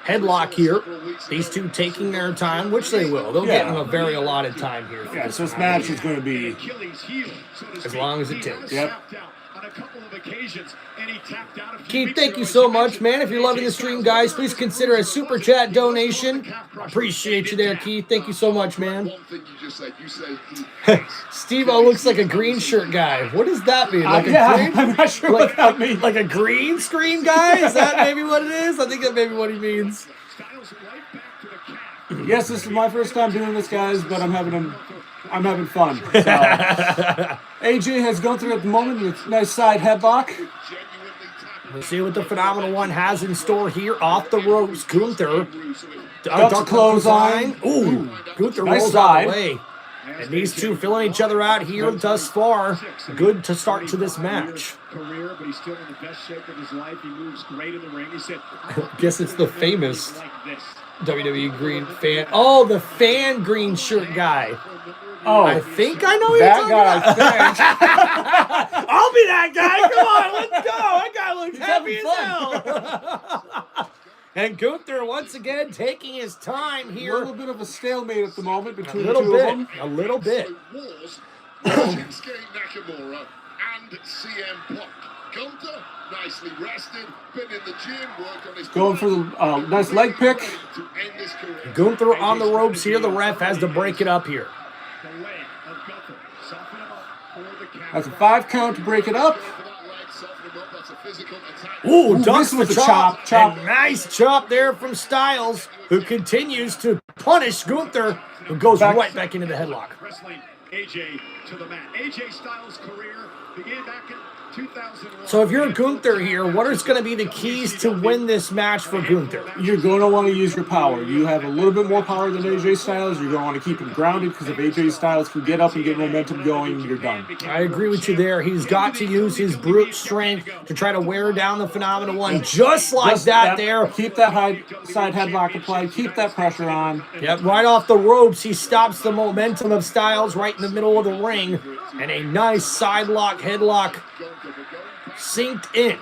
headlock here. These two taking their time, which they will. They'll get them a very allotted time here. Yeah, so this match is going to be Achilles heel, so to as speak. long as it takes. Yep. On a couple of occasions, and he tapped out a few Keith, weeks thank ago, you as so much, mentioned. man. If you're loving the stream, guys, please consider a super chat donation. Appreciate you there, Keith. Thank you so much, man. One thing you just said, you say he Steve-O looks like a green shirt guy. What does that mean? Like a Yeah, green? I'm not sure Like, what that means. like a green screen guy? Is that maybe what it is? I think that may be what he means. Styles right back to the calf. Yes, this is my first time doing this, guys, but I'm having fun. So. AJ has gone through at the moment with a nice side headlock. Let's see what the Phenomenal One has in store here. Off the ropes, Gunther. Ducks clothesline. Ooh, Gunther Nice rolls out slide. the way. And these two filling each other out here thus far. Good to start to this match. Career, but he's still in the best shape of his life. He moves great in the ring. He said, Guess it's the famous like this. WWE green fan. Oh, the fan green shirt guy. Oh, I think I know who you're that talking guy. about. Thanks. I'll be that guy. Come on, let's go. That guy looks happy as hell. And Gunther once again taking his time A here. little bit of a stalemate at the moment A between little the two of bit. them. A little bit. Wars, Shinsuke Nakamura and CM Punk. Gunther, nicely rested, been in the gym, work on his Going for the nice leg pick. to end his career. Gunther on the ropes here. The ref has to break it up here. The leg of Gunther. Soften him up for the count. That's a 5 count to break it up. For that leg, soften him up, that's a physical attack. Ooh, Ooh, ducks this was the the chop. chop. And nice chop there from Styles, who continues to punish Gunther, who goes right back into the headlock. Wrestling AJ to the mat. AJ Styles' career began back in 2001. So if you're Gunther here, what is going to be the keys to win this match for Gunther? You're going to want to use your power. You have a little bit more power than AJ Styles. You're going to want to keep him grounded because if AJ Styles can get up and get momentum going, you're done. I agree with you there. He's got to use his brute strength to try to wear down the Phenomenal One, just like Just that there. Keep that high side headlock applied. Keep that pressure on. Yep, right off the ropes, he stops the momentum of Styles right in the middle of the ring. And a nice side lock, headlock, synced in.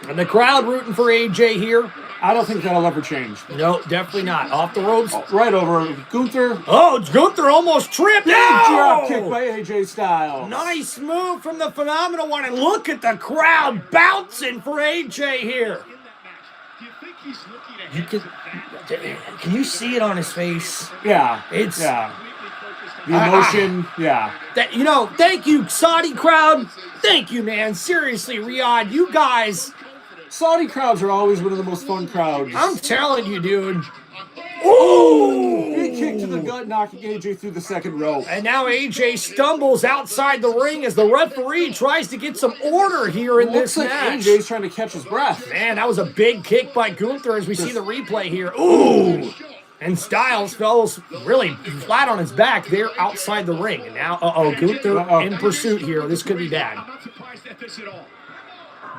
And the crowd rooting for AJ here. I don't think that'll ever change. No, definitely not. Off the ropes. Right over Gunther. Oh, Gunther almost tripped. Big drop kick No! by AJ Styles. Nice move from the Phenomenal One. And look at the crowd bouncing for AJ here. in that match, do you think he's looking You ahead to that? can you see it on his face? Yeah. It's- yeah. Completely focused on The emotion. Yeah. That, you know, thank you, Saudi crowd. Thank you, man. Seriously, Riyadh, you guys. Saudi crowds are always one of the most fun crowds. I'm telling you, dude. Ooh! Big kick to the gut, knocking AJ through the second rope. And now AJ stumbles outside the ring as the referee tries to get some order here in Looks this like match. AJ's trying to catch his breath. Man, that was a big kick by Gunther as we see the replay here. Ooh! And Styles falls really flat on his back there outside the ring. And now, Gunther in pursuit here. This could be bad. I'm not surprised at this at all.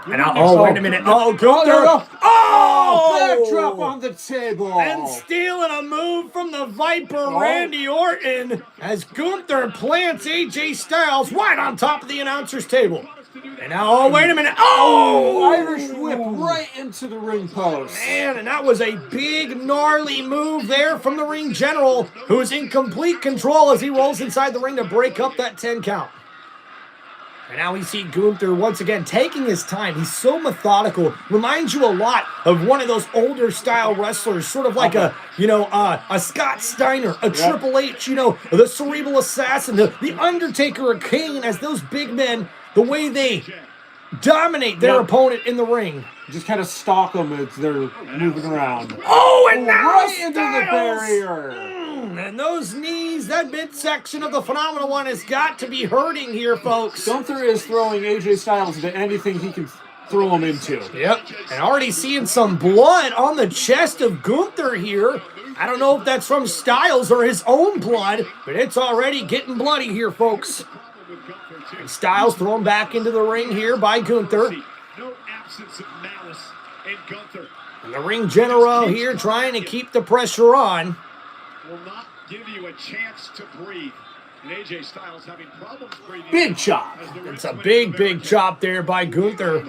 And now, wait a minute. Oh, Gunther. Oh! Backdrop on the table. And stealing a move from the Viper, Randy Orton, as Gunther plants AJ Styles right on top of the announcer's table. And now, wait a minute. Oh! Irish whip right into the ring post. Man, and that was a big, gnarly move there from the ring general, who is in complete control as he rolls inside the ring to break up that 10 count. And now we see Gunther once again taking his time. He's so methodical. Reminds you a lot of one of those older style wrestlers, sort of like a Scott Steiner, a Triple H, the Cerebral Assassin, the Undertaker, or Kane, as those big men, the way they dominate their opponent in the ring. Just kind of stalk them as they're moving around. Oh, and now Right into the Styles! barrier. And those knees, that midsection of the Phenomenal One has got to be hurting here, folks. Gunther is throwing AJ Styles into anything he can throw him into. Yep, and already seeing some blood on the chest of Gunther here. I don't know if that's from Styles or his own blood, but it's already getting bloody here, folks. And Styles thrown back into the ring here by Gunther. No absence of malice in Gunther. And the ring general here trying to keep the pressure on. Will not give you a chance to breathe. And AJ Styles having problems breathing. Big chop. It's a big, big chop there by Gunther.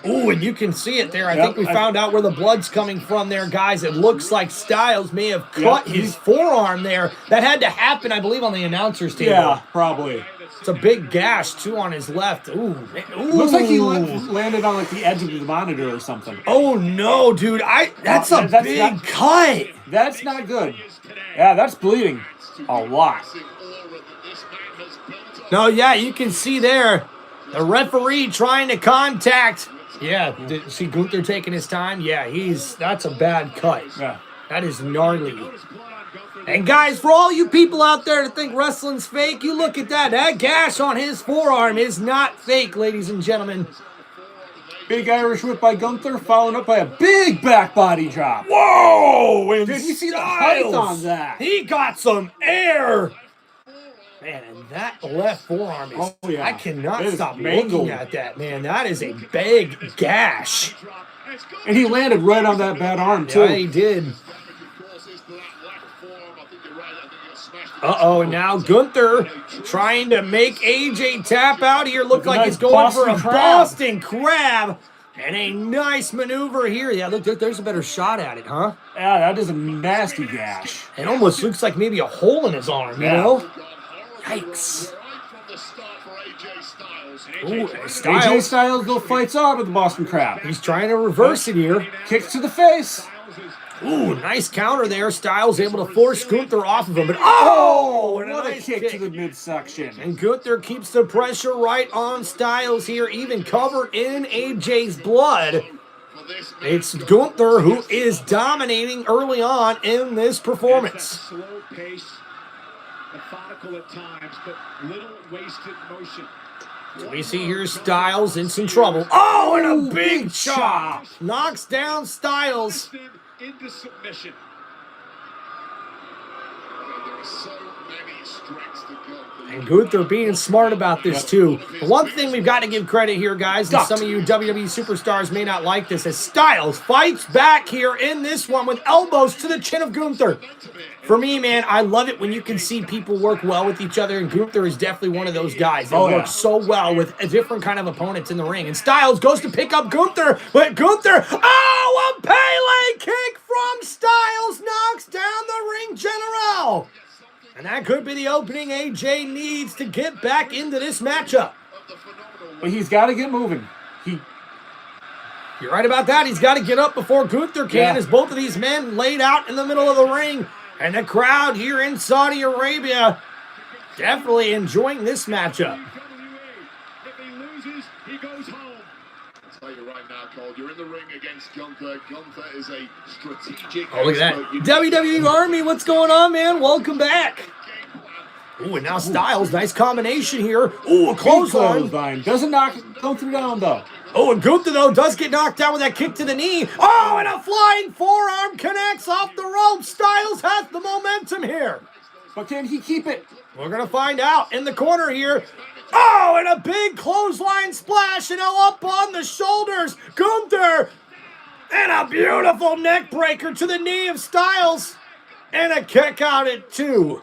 Ooh, and you can see it there. I think we found out where the blood's coming from there, guys. It looks like Styles may have cut his forearm there. That had to happen, I believe, on the announcer's table. Yeah, probably. It's a big gash, too, on his left. Ooh, man. Ooh. Looks like he landed on like the edge of the monitor or something. Oh, no, dude. That's a big cut. That's not good. Yeah, that's bleeding a lot. No, yeah, you can see there the referee trying to contact. Yeah, see Gunther taking his time? Yeah, that's a bad cut. Yeah. That is gnarly. And guys, for all you people out there that think wrestling's fake, you look at that. That gash on his forearm is not fake, ladies and gentlemen. Big Irish whip by Gunther, followed up by a big back body drop. Whoa! And did you see the height Styles, on that? He got some air. Man, and that left forearm is, I cannot stop looking at that, man. That is a big gash. And he landed right on that bad arm, too. Yeah, he did. Uh-oh, and now Gunther trying to make AJ tap out here. Look like he's going for a Boston Crab. And a nice maneuver here. Yeah, look, there's a better shot at it, huh? Yeah, that is a nasty gash. It almost looks like maybe a hole in his arm, you know? Yikes. Ooh, AJ Styles though fights on with the Boston Crab. He's trying to reverse it here. Kicks to the face. Ooh, nice counter there. Styles able to force Gunther off of him. But what a nice kick to the midsection. And Gunther keeps the pressure right on Styles here, even covered in AJ's blood. It's Gunther who is dominating early on in this performance. Slow pace, methodical at times, but little wasted motion. We see here Styles in some trouble. Oh, and a big chop. Knocks down Styles. Into submission. And Gunther being smart about this too. The one thing we've got to give credit here, guys, and some of you WWE superstars may not like this, is Styles fights back here in this one with elbows to the chin of Gunther. For me, man, I love it when you can see people work well with each other, and Gunther is definitely one of those guys that works so well with a different kind of opponents in the ring. And Styles goes to pick up Gunther, but Gunther, a Pele kick from Styles knocks down the ring general. And that could be the opening AJ needs to get back into this matchup. But he's got to get moving. You're right about that. He's got to get up before Gunther can, as both of these men laid out in the middle of the ring. And the crowd here in Saudi Arabia definitely enjoying this matchup. If he loses, he goes home. I'll tell you right now, Cole, you're in the ring against Gunther. Gunther is a strategic look at that. WWE Army, what's going on, man? Welcome back. Ooh, and now Styles, nice combination here. Ooh, a clothesline. Doesn't go through down, though. Oh, and Gunther, though, does get knocked down with that kick to the knee. Oh, and a flying forearm connects off the rope. Styles has the momentum here. But can he keep it? We're going to find out in the corner here. Oh, and a big clothesline splash, and now up on the shoulders. Gunther, and a beautiful neck breaker to the knee of Styles. And a kick out at 2.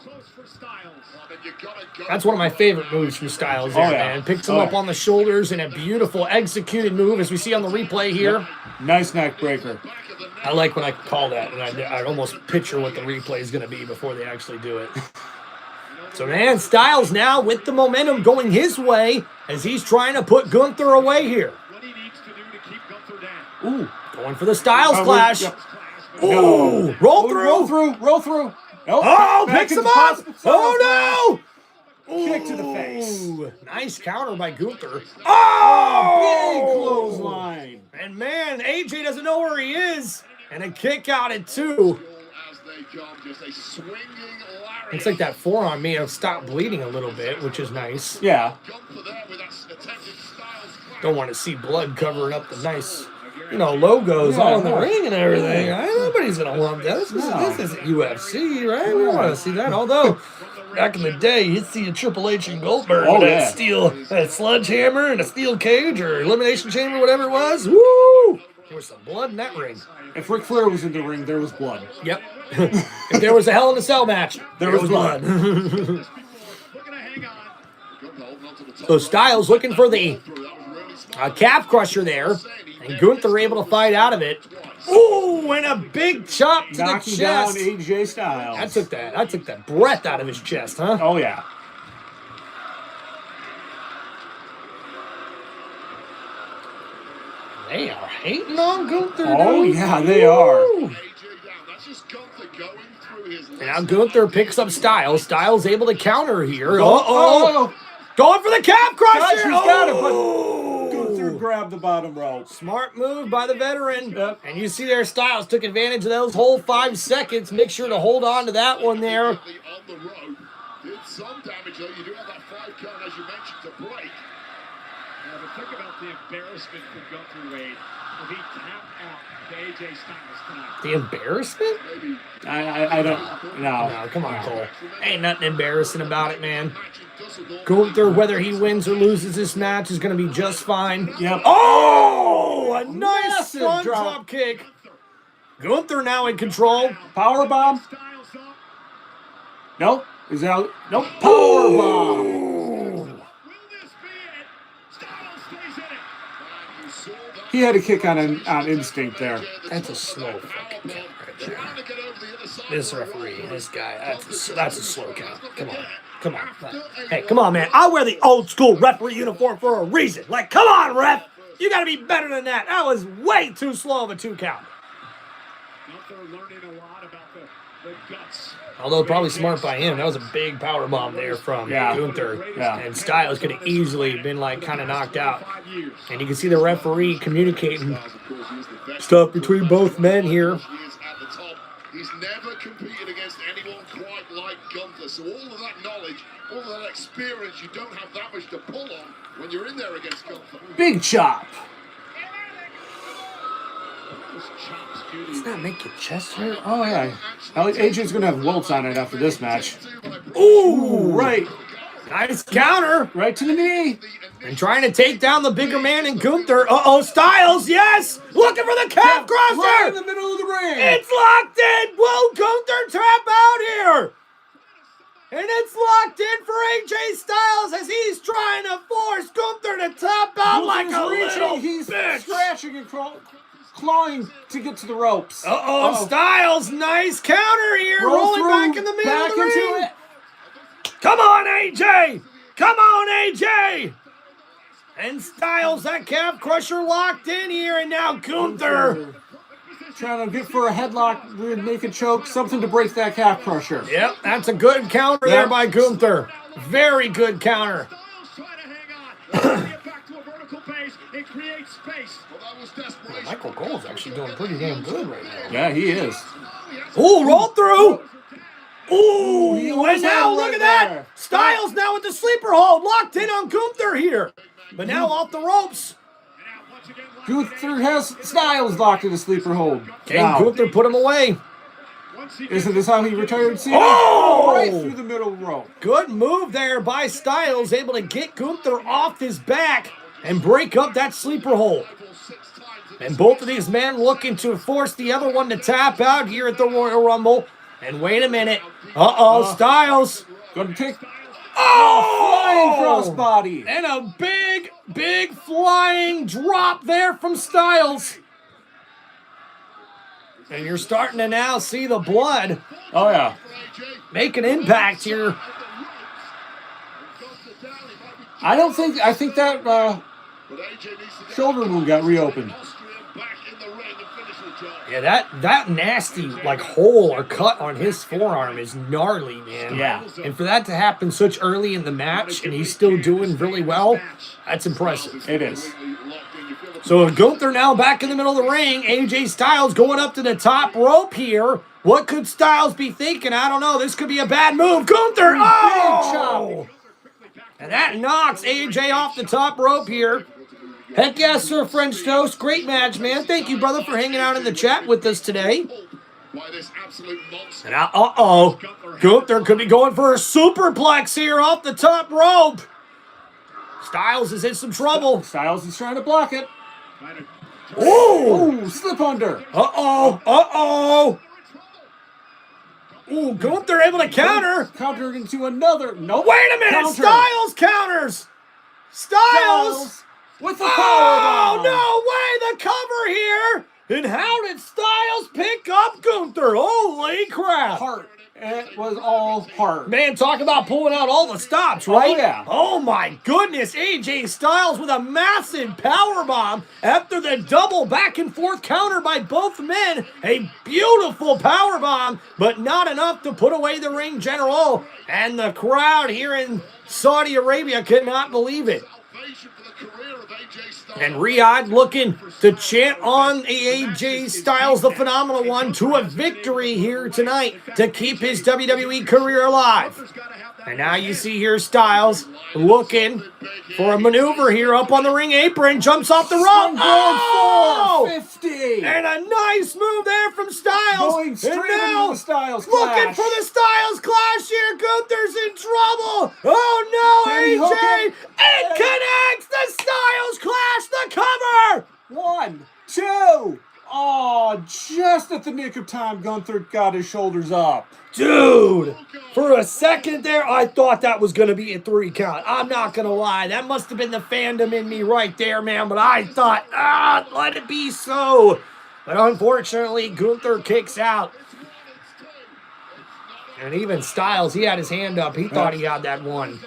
That's one of my favorite moves from Styles there, man. Picks him up on the shoulders in a beautiful executed move, as we see on the replay here. Nice neck breaker. I like when I call that, and I almost picture what the replay is going to be before they actually do it. So, man, Styles now with the momentum going his way as he's trying to put Gunther away here. What he needs to do to keep Gunther down. Ooh, going for the Styles Clash. Ooh, roll through. Nope. Picks him up. Oh, no. Kick to the face. Nice counter by Gunther. Big Oh! clothesline. And man, AJ doesn't know where he is. And a kick out at 2. Looks like that forearm may have stopped bleeding a little bit, which is nice. Yeah. Don't want to see blood covering up the nice, logos all in the ring and everything. Nobody's going to want that. This isn't UFC, right? We don't want to see that. Although, back in the day, you'd see a Triple H and Goldberg with that steel, that sledgehammer and a steel cage or elimination chamber, whatever it was. Woo! There was some blood in that ring. If Ric Flair was in the ring, there was blood. Yep. If there was a Hell in a Cell match, there was blood. So Styles looking for the calf crusher there. And Gunther able to fight out of it. Ooh, and a big chop to Knocking the down chest. AJ Styles. I took that breath out of his chest, huh? Oh, yeah. They are hating on Gunther. Oh, dude. yeah, they are. Ooh. That's just Gunther going through his And now Gunther picks up Styles. Styles able to counter here. Oh, Uh-oh. Going for the calf crusher. Gosh, he's got it, but Oh. Gunther grabbed the bottom rope. Smart move by the veteran. Yep. And you see there, Styles took advantage of those whole 5 seconds. Make sure to hold on to that one there. on the rope. Did some damage though. You do have that 5 count, as you mentioned, to break. Now, but think about the embarrassment for Gunther, Wade, if he tapped out to AJ Styles tonight. The embarrassment? Maybe I don't know. No, come on, Cole. Ain't nothing embarrassing about it, man. Gunther, whether he wins or loses this match, is going to be just fine. Yep. Oh, a nice Massive front drop. drop kick. Gunther now in control. Power bomb? Styles up. Nope. Is that nope? Power bomb. Will this be it? Styles stays in it. He had a kick on instinct there. That's a slow fucking count right there. This referee, this guy, that's a slow count. Come on. Hey, come on, man. I wear the old school referee uniform for a reason. Like, come on, ref. You got to be better than that. That was way too slow of a 2 count. Gunther learning a lot about the guts. Although probably smart by him. That was a big power bomb there from Gunther. Yeah. And Styles could have easily been like kind of knocked out. And you can see the referee communicating stuff between both men here. He is at the top. He's never competed against anyone quite like Gunther. So all of that knowledge, all of that experience, you don't have that much to pull on when you're in there against Gunther. Big chop. Does that make your chest hurt? Oh yeah. AJ's gonna have welts on it after this match. Ooh, Right. nice counter. Right to the knee. And trying to take down the bigger man in Gunther. Uh-oh, Styles, yes! Looking for the calf Right in crusher! the middle of the ring. It's locked in! Will Gunther tap out here? And it's locked in for AJ Styles as he's trying to force Gunther to tap out like a little He's bitch. scratching and clawing to get to the ropes. Uh-oh, Styles, nice counter here, Roll rolling through, back in the middle back of the into ring. it. Come on, AJ! Come on, AJ! And Styles, that calf crusher locked in here, and now Gunther. Trying to get for a headlock, make a choke, something to break that calf crusher. Yep, that's a good counter there by Gunther. Very good counter. Styles trying to hang on. Get back to a vertical base and create space. Well, that was desperation. Michael Cole's actually doing pretty damn good right now. Yeah, he is. Ooh, roll through. Ooh, He and was now right look at that. there. Styles now with the sleeper hold, locked in on Gunther here. But now off the ropes. Gunther has Styles locked in a sleeper hold. And Now, Gunther put him away. isn't this how he retired Cena? Oh! Right through the middle rope. Good move there by Styles, able to get Gunther off his back and break up that sleeper hold. And both of these men looking to force the other one to tap out here at the Royal Rumble. And wait a minute. Uh-oh, Styles. Gonna take Oh! flying crossbody. And a big flying drop there from Styles. And you're starting to now see the blood Oh yeah. make an impact here. I think that shoulder wound got reopened. Yeah, that nasty like hole or cut on his forearm is gnarly, man. Yeah. And for that to happen such early in the match and he's still doing really well, that's impressive. It is. So Gunther now back in the middle of the ring. AJ Styles going up to the top rope here. What could Styles be thinking? I don't know. This could be a bad move. Gunther! Oh! And that knocks AJ off the top rope here. Heck yes, Sir French Toast. Great match, man. Thank you, brother, for hanging out in the chat with us today. And now, uh-oh. Gunther could be going for a superplex here off the top rope. Styles is in some trouble. Styles is trying to block it. Ooh! Ooh, slip under. Uh-oh. Ooh, Gunther able to counter. Countered into another. Nope. Wait a minute. Counter. Styles counters. Styles. With the Oh, powerbomb. no way. the cover here. And how did Styles pick up Gunther? Holy crap. Heart. It was all heart. Man, talk about pulling out all the stops, right? Oh, yeah. Oh, my goodness. AJ Styles with a massive powerbomb after the double back and forth counter by both men. A beautiful powerbomb, but not enough to put away the ring general. And the crowd here in Saudi Arabia cannot believe it. And Riyadh looking to chant on AJ Styles, the Phenomenal One, to a victory here tonight to keep his WWE career alive. And now you see here Styles looking for a maneuver here up on the ring apron, jumps off the rope. Oh! 450. And a nice move there from Styles. Going straight and now, into the Styles looking Clash. for the Styles Clash here. Gunther's in trouble. Oh no, Can he hook AJ! him? It connects the Styles Clash, the cover. 1, 2. Oh, just at the nick of time, Gunther got his shoulders up. Dude, for a second there, I thought that was going to be a 3 count. I'm not going to lie. That must have been the fandom in me right there, man. But I thought, let it be so. But unfortunately, Gunther kicks out. And even Styles, he had his hand up. He thought he had that one.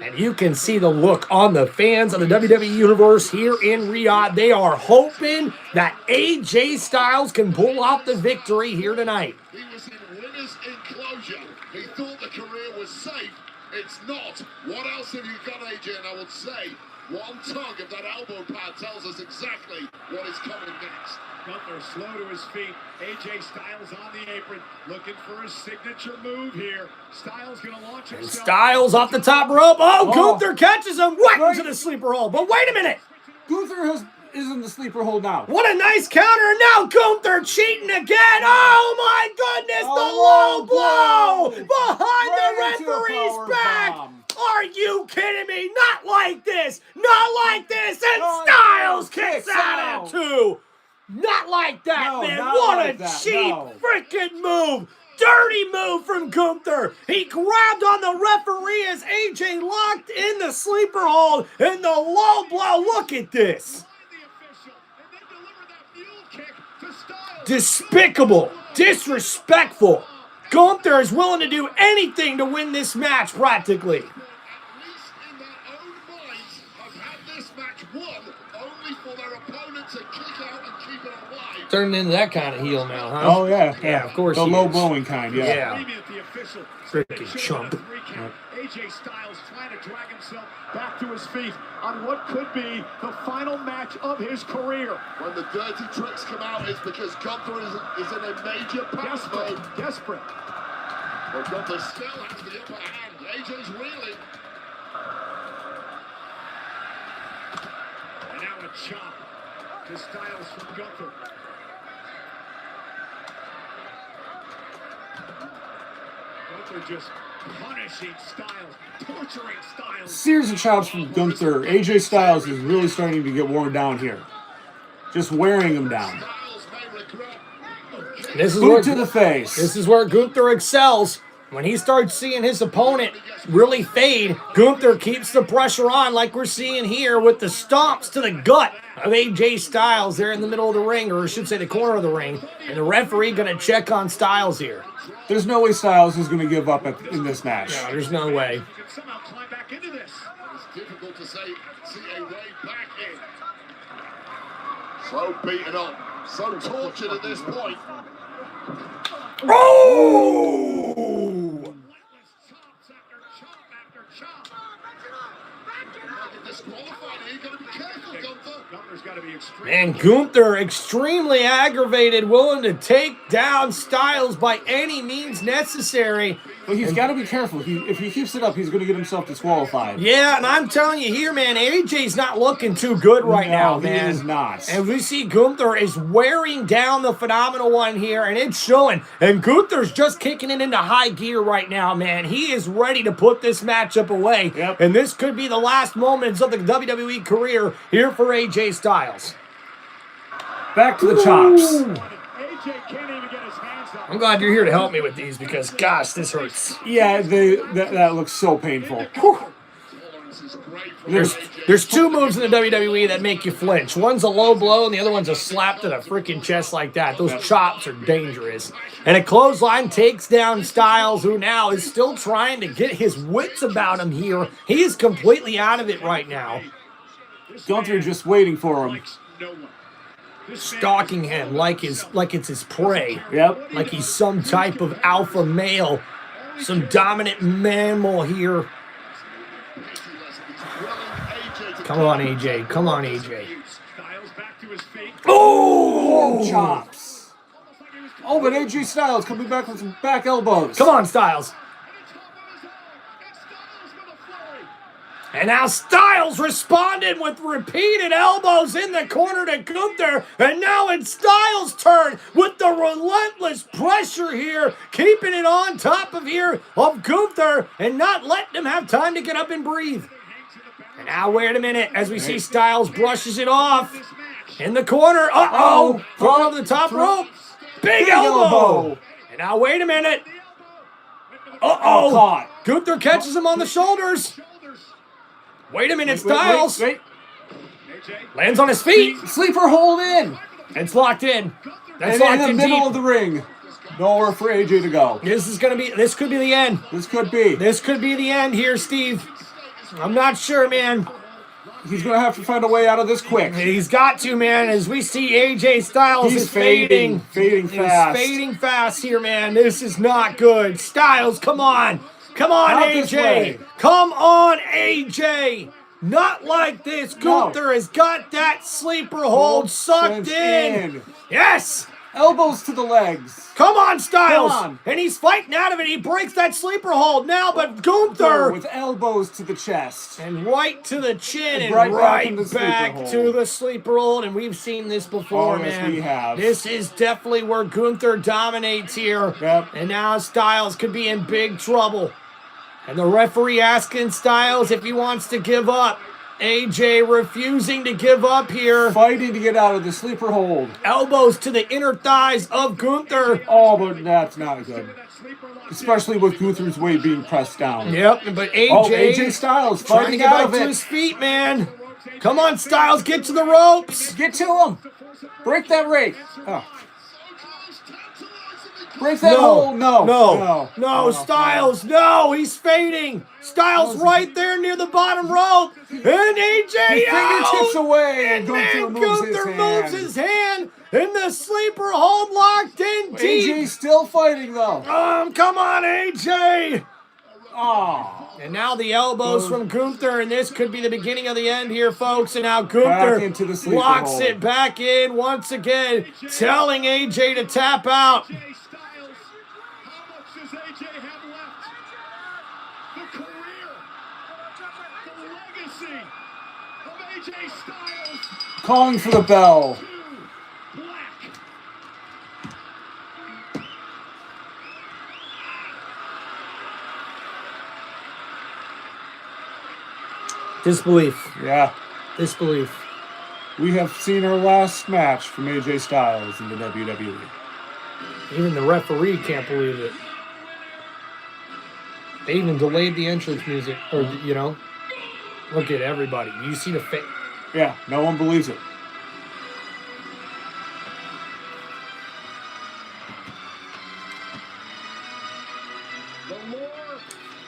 And you can see the look on the fans of the WWE Universe here in Riyadh. They are hoping that AJ Styles can pull off the victory here tonight. He was in winner's enclosure. He thought the career was safe. It's not. What else have you got, AJ? And I would say, one tug of that elbow pad tells us exactly what is coming next. Gunther slow to his feet. AJ Styles on the apron, looking for his signature move here. Styles gonna launch And himself. Styles off the top rope. Oh, Gunther catches him right into the sleeper hold. But wait a minute. Gunther is in the sleeper hold now. What a nice counter. And now Gunther cheating again. Oh, my goodness. The low blow behind Right the into a referee's power back. bomb. Are you kidding me? Not like this. Not like this. And Oh, Styles kicks kicks out out. at 2. Not like that, No, man. not What like a that, cheap no. freaking move. Dirty move from Gunther. He grabbed on the referee as AJ locked in the sleeper hold and the low blow. Look at this. Despicable. Disrespectful. Gunther is willing to do anything to win this match practically. At least in their own minds, have had this match won only for their opponent to kick out and keep it alive. Turning into that kind of heel now, huh? Oh, yeah. Yeah, of course The he low is. blowing kind, yeah. Yeah. Freaking chump. AJ Styles trying to drag himself back to his feet on what could be the final match of his career. When the dirty tricks come out, it's because Gunther is in a major pass mode. Desperate. But Gunther still has the upper hand. AJ's reeling. And now a chop to Styles from Gunther. Gunther just punishing Styles, torturing Styles. Series of chops from Gunther. AJ Styles is really starting to get worn down here. Just wearing him down. Styles may regret. This is Boot to the face. This is where Gunther excels. When he starts seeing his opponent really fade, Gunther keeps the pressure on like we're seeing here with the stomps to the gut of AJ Styles there in the middle of the ring, or I should say the corner of the ring. And the referee going to check on Styles here. There's no way Styles is going to give up in this match. No, there's no way. You can somehow climb back into this. It's difficult to see a way back in. So beaten up, so tortured at this point. Oh! Relentless chops after chop after chop. Might get disqualified here. You got to be careful, Gunther. Gunther's got to be extreme. And Gunther extremely aggravated, willing to take down Styles by any means necessary. But he's got to be careful. If he keeps it up, he's going to get himself disqualified. Yeah, and I'm telling you here, man, AJ's not looking too good right now, No, man. he is not. And we see Gunther is wearing down the Phenomenal One here, and it's showing. And Gunther's just kicking it into high gear right now, man. He is ready to put this matchup away. Yep. And this could be the last moments of the WWE career here for AJ Styles. Back to the chops. AJ can't even get his hands up. I'm glad you're here to help me with these because, gosh, this hurts. Yeah, that looks so painful. Whew. There's two moves in the WWE that make you flinch. One's a low blow, and the other one's a slap to the freaking chest like that. Those chops are dangerous. And a clothesline takes down Styles, who now is still trying to get his wits about him here. He is completely out of it right now. Gunther just waiting for him. Stalking him like it's his prey. Yep. Like he's some type of alpha male. Some dominant mammal here. Come on, AJ. Come on, AJ. Oh! Chops. Oh, but AJ Styles coming back with some back elbows. Come on, Styles. And now Styles responded with repeated elbows in the corner to Gunther. And now it's Styles' turn with the relentless pressure here, keeping it on top of Gunther and not letting him have time to get up and breathe. And now, wait a minute, as we see Styles brushes it off in the corner. Uh-oh, thrown over the top rope. Big elbow. And now, wait a minute. Uh-oh, Caught. Gunther catches him on the shoulders. Wait a minute, Styles. Wait. Lands on his feet. Sleeper hold in. It's locked in. That's And locked in the in middle deep. of the ring. Nowhere for AJ to go. This could be the end. This could be. This could be the end here, Steve. I'm not sure, man. He's going to have to find a way out of this quick. He's got to, man. As we see AJ Styles He's is fading. Fading fast. He's fading fast here, man. This is not good. Styles, come on. Come on, Out this way. AJ. Come on, AJ. Not like this. No. Gunther has got that sleeper hold sucked in. Yes. Elbows to the legs. Come on, Styles. Come on. And he's fighting out of it. He breaks that sleeper hold now, but Gunther. With elbows to the chest. And right to the chin and Right right, back in the sleeper back hold. to the sleeper hold. And we've seen this before, Oh, yes, man. we have. This is definitely where Gunther dominates here. Yep. And now Styles could be in big trouble. And the referee asking Styles if he wants to give up. AJ refusing to give up here. Fighting to get out of the sleeper hold. Elbows to the inner thighs of Gunther. Oh, but that's not good. Especially with Gunther's weight being pressed down. Yep, but AJ, AJ Styles trying to fighting get out back of to it. his feet, man. Come on, Styles, get to the ropes. Get to him. Break that rake. Oh. Break that hold. No. Styles, no, he's fading. Styles right there near the bottom rope. And AJ Fingertips away. And Gunther then moves Gunther his moves hand. his hand. And the sleeper hold locked in deep. AJ still fighting though. Come on, AJ. Oh. And now the elbows from Gunther, and this could be the beginning of the end here, folks. And now Gunther Back into the sleeper locks hold. it back in once again, telling AJ to tap out. How much does AJ have left? The career, the legacy of AJ Styles Calling for the bell. to black. Disbelief. Yeah. Disbelief. We have seen our last match from AJ Styles in the WWE. Even the referee can't believe it. They even delayed the entrance music, or, you know. Look at everybody. You see the face. Yeah, no one believes it.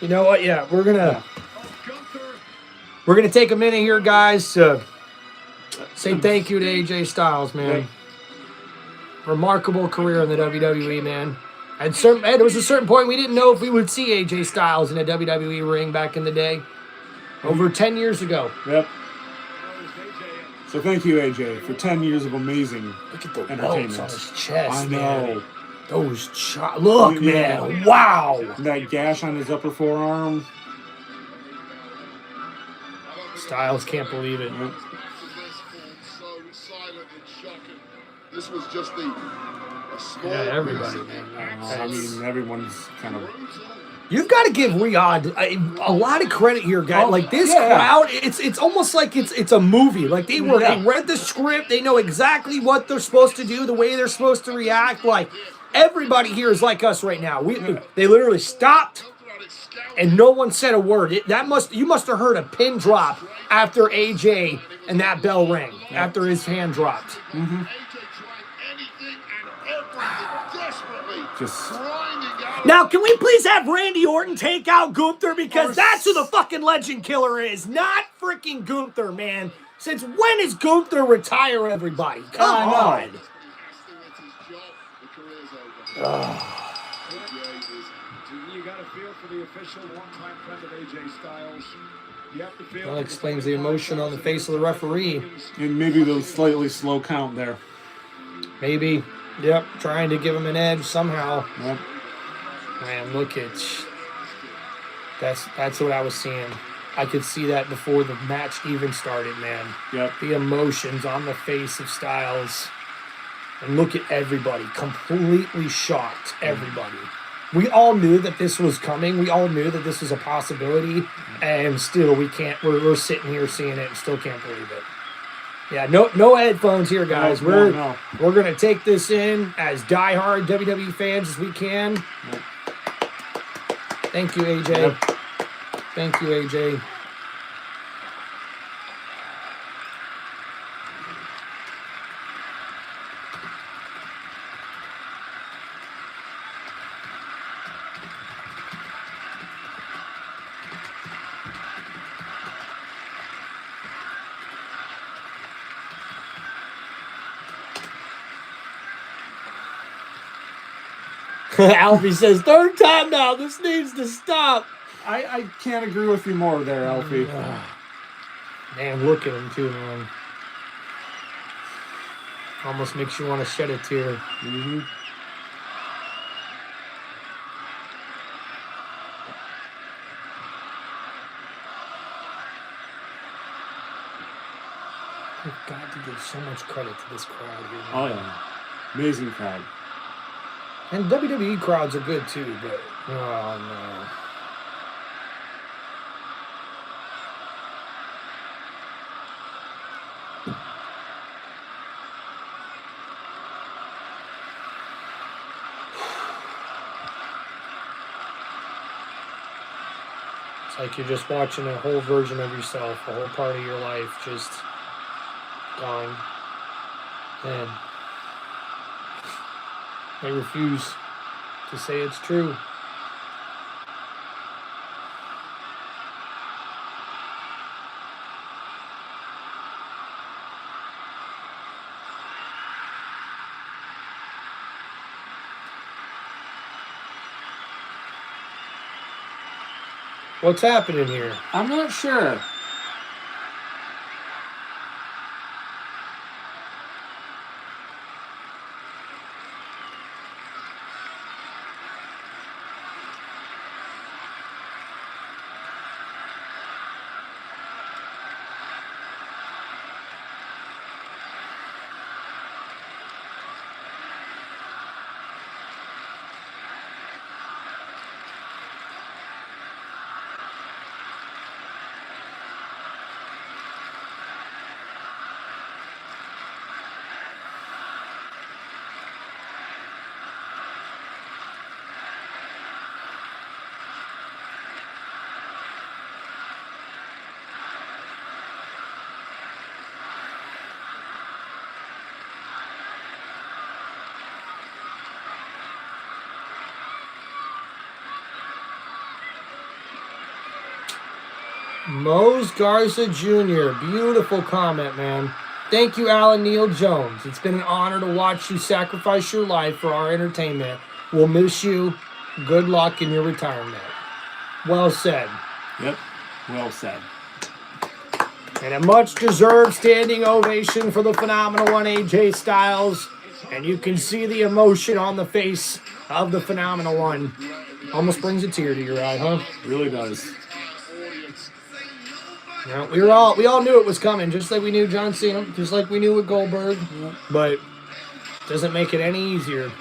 You know what? Yeah, we're gonna Gunther take a minute here, guys, to say thank you to AJ Styles, man. Remarkable career in the WWE, man. And there was a certain point we didn't know if we would see AJ Styles in a WWE ring back in the day. Over 10 years ago. Yep. So thank you, AJ, for 10 years of amazing Look at the entertainment. welts on his chest, I man. know. Those look, Yeah. man. Wow. That gash on his upper forearm. Styles can't believe it. Yep. So silent and shocking. This was just a small Yeah, everybody, piece. man. I mean, everyone's kind of... You've got to give Riyadh a lot of credit here, guy. Oh, Like this yeah. crowd, it's almost like it's a movie. Like they read the script, they know exactly what they're supposed to do, the way they're supposed to react. Like everybody here is like us right now. They literally stopped, and no one said a word. You must have heard a pin drop after AJ and that bell rang, after his hand dropped. AJ tried anything and everything desperately. Just grinding out. Now, can we please have Randy Orton take out Gunther? Because that's who the fucking legend killer is, not freaking Gunther, man. Since when is Gunther retire everybody? Come on. He has to, it's his job. The career's over. You got to feel for the official, one-time friend of AJ Styles. You have to feel. That explains the emotion on the face of the referee. and maybe the slightly slow count there. Maybe, yep, trying to give him an edge somehow. Yep. Man, look at that's what I was seeing. I could see that before the match even started, man. Yep. The emotions on the face of Styles. And look at everybody, completely shocked, everybody. We all knew that this was coming. We all knew that this was a possibility. And still, we're sitting here seeing it and still can't believe it. Yeah, no headphones here, guys. No. We're going to take this in as diehard WWE fans as we can. Yep. Thank you, AJ. Yep. Thank you, AJ. Alfie says, third time now. This needs to stop. I can't agree with you more there, Alfie. Man, look at him too, man. Almost makes you want to shed a tear. Mm-hmm. I've got to give so much credit to this crowd here. Oh, yeah. Amazing crowd. And WWE crowds are good too, but oh no. It's like you're just watching a whole version of yourself, a whole part of your life just gone. And they refuse to say it's true. What's happening here? I'm not sure. Mose Garza Jr. Beautiful comment, man. Thank you, Alan Neil Jones. It's been an honor to watch you sacrifice your life for our entertainment. We'll miss you. Good luck in your retirement. Well said. Yep. Well said. And a much-deserved standing ovation for the phenomenal one, AJ Styles. And you can see the emotion on the face of the phenomenal one. Almost brings a tear to your eye, huh? Really does. Yeah, we all knew it was coming, just like we knew John Cena, just like we knew with Goldberg. But it doesn't make it any easier.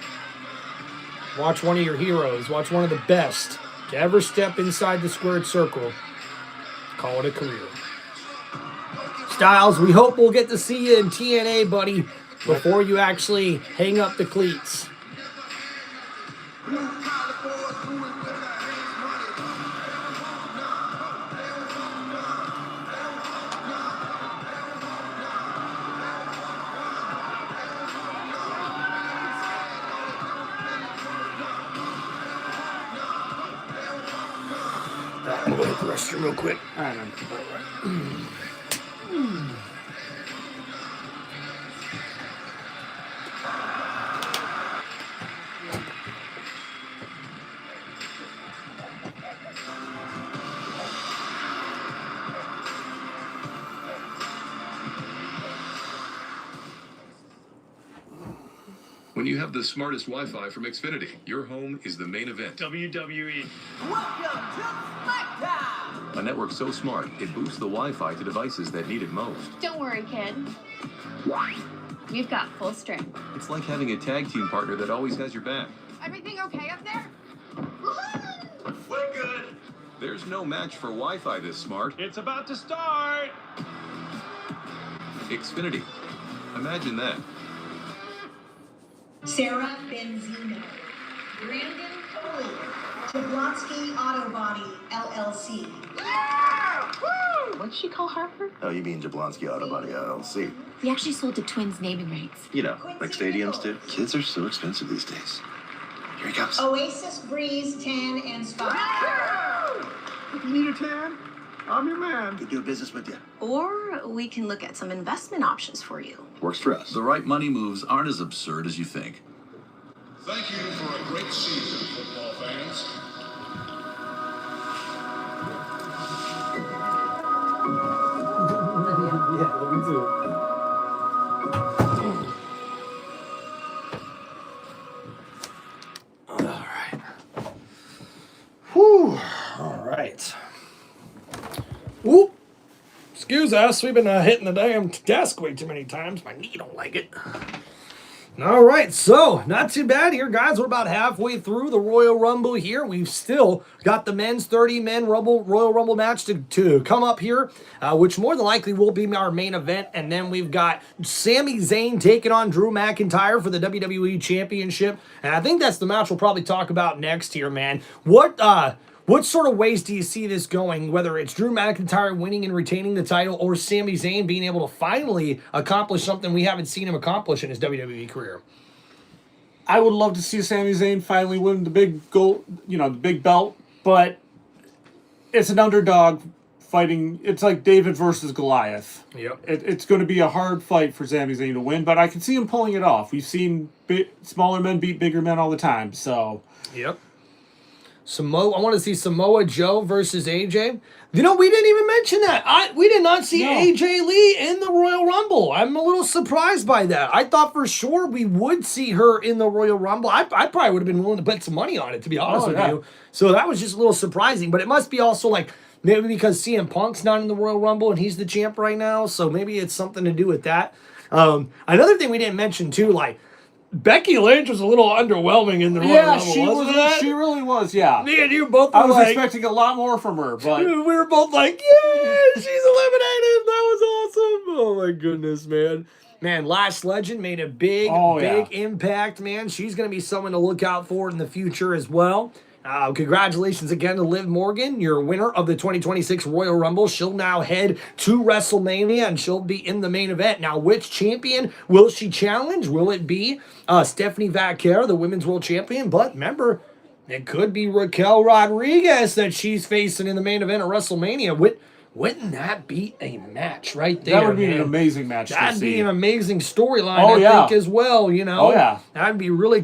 Watch one of your heroes, watch one of the best to ever step inside the squared circle. Call it a career. Styles, we hope we'll get to see you in TNA, buddy, before you actually hang up the cleats. restroom real quick. All right, man. When you have the smartest Wi-Fi from Xfinity, your home is the main event. WWE. A network so smart, it boosts the Wi-Fi to devices that need it most. Don't worry, kid. We've got full strength. It's like having a tag team partner that always has your back. Everything okay up there? We're good. There's no match for Wi-Fi this smart. It's about to start. Xfinity. Imagine that. Sarah Benzino, Brandon Foley, Jablonski Auto Body, LLC. What'd she call Harper? Oh, you mean Jablonski Auto Body LLC? We actually sold to Twins naming rights. You know, like stadiums do. Kids are so expensive these days. Here he comes. Oasis Breeze Tan and Spa. Need a tan? I'm your man. Could do business with you. Or we can look at some investment options for you. Works for us. The right money moves aren't as absurd as you think. Thank you for a great season, football fans. Yeah, me too. All right. Whew. All right. Whoop. Excuse us. We've been hitting the damn desk way too many times. My knee don't like it. All right, so not too bad here, guys. We're about halfway through the Royal Rumble here. We've still got the men's 30-man Royal Rumble match to come up here, which more than likely will be our main event. And then we've got Sami Zayn taking on Drew McIntyre for the WWE Championship. And I think that's the match we'll probably talk about next here, man. What sort of ways do you see this going, whether it's Drew McIntyre winning and retaining the title or Sami Zayn being able to finally accomplish something we haven't seen him accomplish in his WWE career? I would love to see Sami Zayn finally win the big gold, the big belt, but it's an underdog fighting. It's like David versus Goliath. Yep. It's going to be a hard fight for Sami Zayn to win, but I can see him pulling it off. We've seen smaller men beat bigger men all the time, so. Yep. I want to see Samoa Joe versus AJ. We didn't even mention that. We did not see AJ Lee in the Royal Rumble. I'm a little surprised by that. I thought for sure we would see her in the Royal Rumble. I probably would have been willing to bet some money on it, to be honest with you. So that was just a little surprising. But it must be also like maybe because CM Punk's not in the Royal Rumble and he's the champ right now. So maybe it's something to do with that. Another thing we didn't mention too, like, Becky Lynch was a little underwhelming in the Royal Rumble, she really was, yeah. Me and you both were I was expecting a lot more from her, but we were both like, yeah, she's eliminated. That was awesome. Oh my goodness, man. Man, Lash Legend made a big impact, man. She's going to be someone to look out for in the future as well. Congratulations again to Liv Morgan, your winner of the 2026 Royal Rumble. She'll now head to WrestleMania, and she'll be in the main event. Now, which champion will she challenge? Will it be Stephanie Vaquer, the Women's World Champion? But remember, it could be Raquel Rodriguez that she's facing in the main event of WrestleMania. Wouldn't that be a match right there? That would be an amazing match. That'd be an amazing storyline, I think, as well. Oh yeah, that'd be really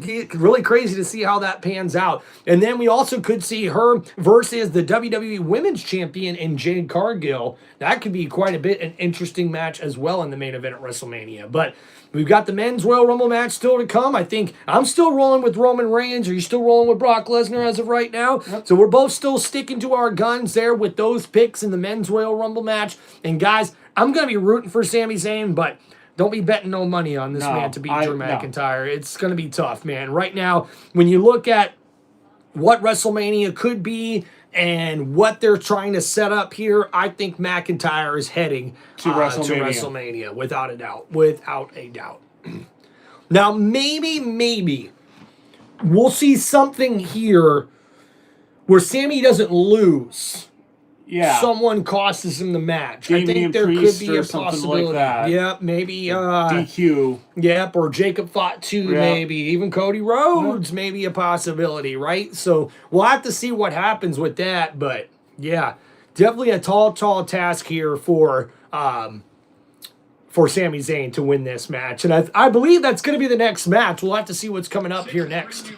crazy to see how that pans out. And then we also could see her versus the WWE Women's Champion in Jade Cargill. That could be quite a bit an interesting match as well in the main event at WrestleMania. But we've got the men's Royal Rumble match still to come. I think I'm still rolling with Roman Reigns. Are you still rolling with Brock Lesnar as of right now? Yep. So we're both still sticking to our guns there with those picks in the men's Royal Rumble match. And guys, I'm going to be rooting for Sami Zayn, but don't be betting no money on this man to beat Drew McIntyre. It's going to be tough, man. Right now, when you look at what WrestleMania could be and what they're trying to set up here, I think McIntyre is heading to WrestleMania, without a doubt. Without a doubt. Now, maybe we'll see something here where Sami doesn't lose. Yeah. Someone costs him the match. Damian I think there Priest could be a possibility. Like that. Yep, maybe DQ. Yep, or Jacob Fatu, maybe. Even Cody Rhodes, maybe a possibility, right? So we'll have to see what happens with that. But yeah, definitely a tall task here for Sami Zayn to win this match. And I believe that's going to be the next match. We'll have to see what's coming up here next.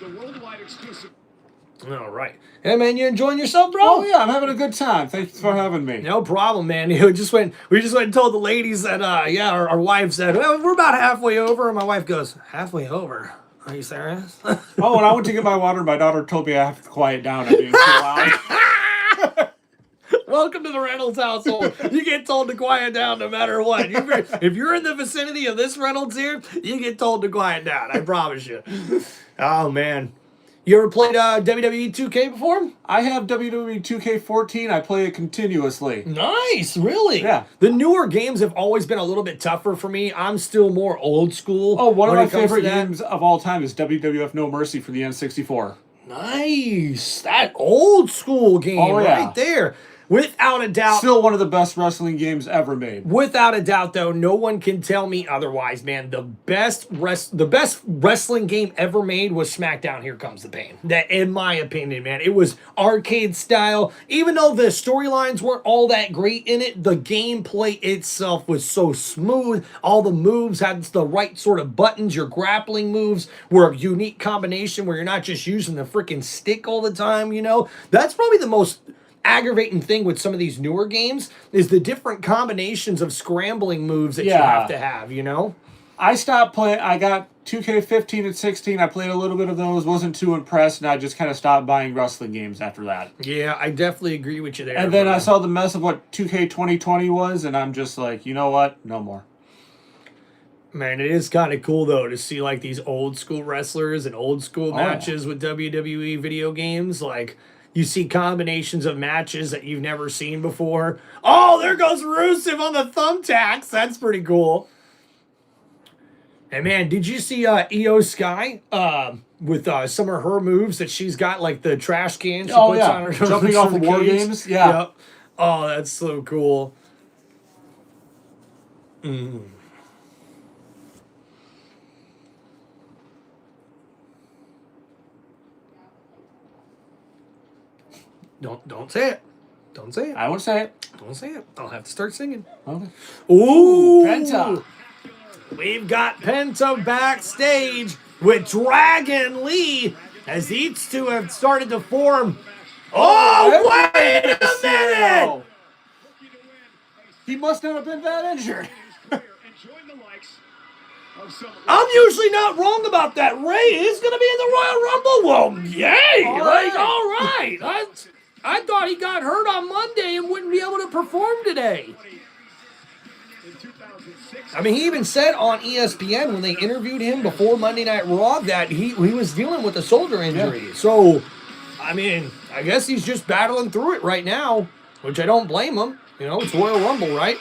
All right. Hey, man, you enjoying yourself, bro? Oh, yeah, I'm having a good time. Thanks for having me. No problem, man. We just went and told the ladies that, our wife said, well, we're about halfway over. And my wife goes, halfway over? Are you serious? Oh, when I went to get my water, my daughter told me I have to quiet down. I'm being too loud. Welcome to the Reynolds household. You get told to quiet down no matter what. If you're in the vicinity of this Reynolds here, you get told to quiet down. I promise you. Oh, man. You ever played WWE 2K before? I have WWE 2K14. I play it continuously. Nice, really? Yeah. The newer games have always been a little bit tougher for me. I'm still more old school. Oh, one of my favorite games of all time is WWF No Mercy for the N64. Nice. That old school game right there. Without a doubt. Still one of the best wrestling games ever made. Without a doubt, though, no one can tell me otherwise, man. The best wrestling game ever made was SmackDown Here Comes the Pain. That, in my opinion, man. It was arcade style. Even though the storylines weren't all that great in it, the gameplay itself was so smooth. All the moves had the right sort of buttons. Your grappling moves were a unique combination where you're not just using the freaking stick all the time, you know? That's probably the most aggravating thing with some of these newer games is the different combinations of scrambling moves that you have to have, you know? I stopped playing. I got 2K15 and 16. I played a little bit of those, wasn't too impressed, and I just kind of stopped buying wrestling games after that. Yeah, I definitely agree with you there. And then I saw the mess of what 2K 2020 was, and I'm just like, you know what? No more. Man, it is kind of cool, though, to see, like, these old school wrestlers and old school matches with WWE video games. Like, you see combinations of matches that you've never seen before. Oh, there goes Rusev on the thumbtacks. That's pretty cool. And, man, did you see Io Sky with some of her moves that she's got, like the trash can she puts on her? Jumping off of War Games? Yeah. Yep. Oh, that's so cool. Mm. Don't say it. Don't say it. I won't say it. Don't say it. I'll have to start singing. Okay. Ooh, Penta. We've got Penta backstage with Dragon Lee as these two have started to form. Oh, wait a minute! He must not have been that injured. I'm usually not wrong about that. Ray is going to be in the Royal Rumble. Well, yay! All right. I thought he got hurt on Monday and wouldn't be able to perform today. I mean, he even said on ESPN when they interviewed him before Monday Night Raw that he was dealing with a shoulder injury. Yeah. So, I mean, I guess he's just battling through it right now, which I don't blame him. You know, it's Royal Rumble, right?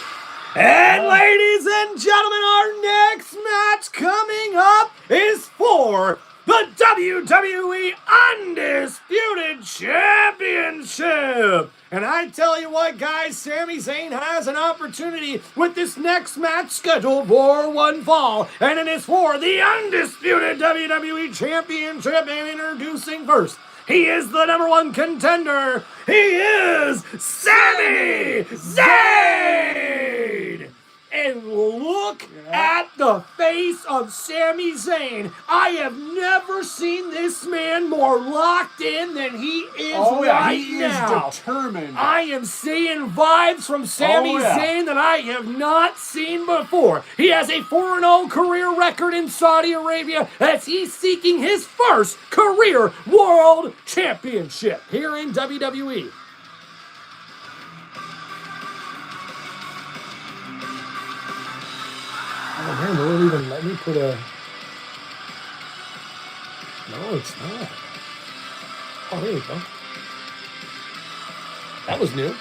And ladies and gentlemen, our next match coming up is for the WWE Undisputed Championship. And I tell you what, guys, Sami Zayn has an opportunity with this next match scheduled for one fall. And it is for the Undisputed WWE Championship. And introducing first, he is the #1 contender. He is Sami Zayn. And look at the face of Sami Zayn. I have never seen this man more locked in than he is right now. He is determined. I am seeing vibes from Sami Zayn that I have not seen before. He has a 4-0 career record in Saudi Arabia as he's seeking his first career world championship here in WWE. Oh man, will it even let me put a... No, it's not. Oh, there you go. That was new.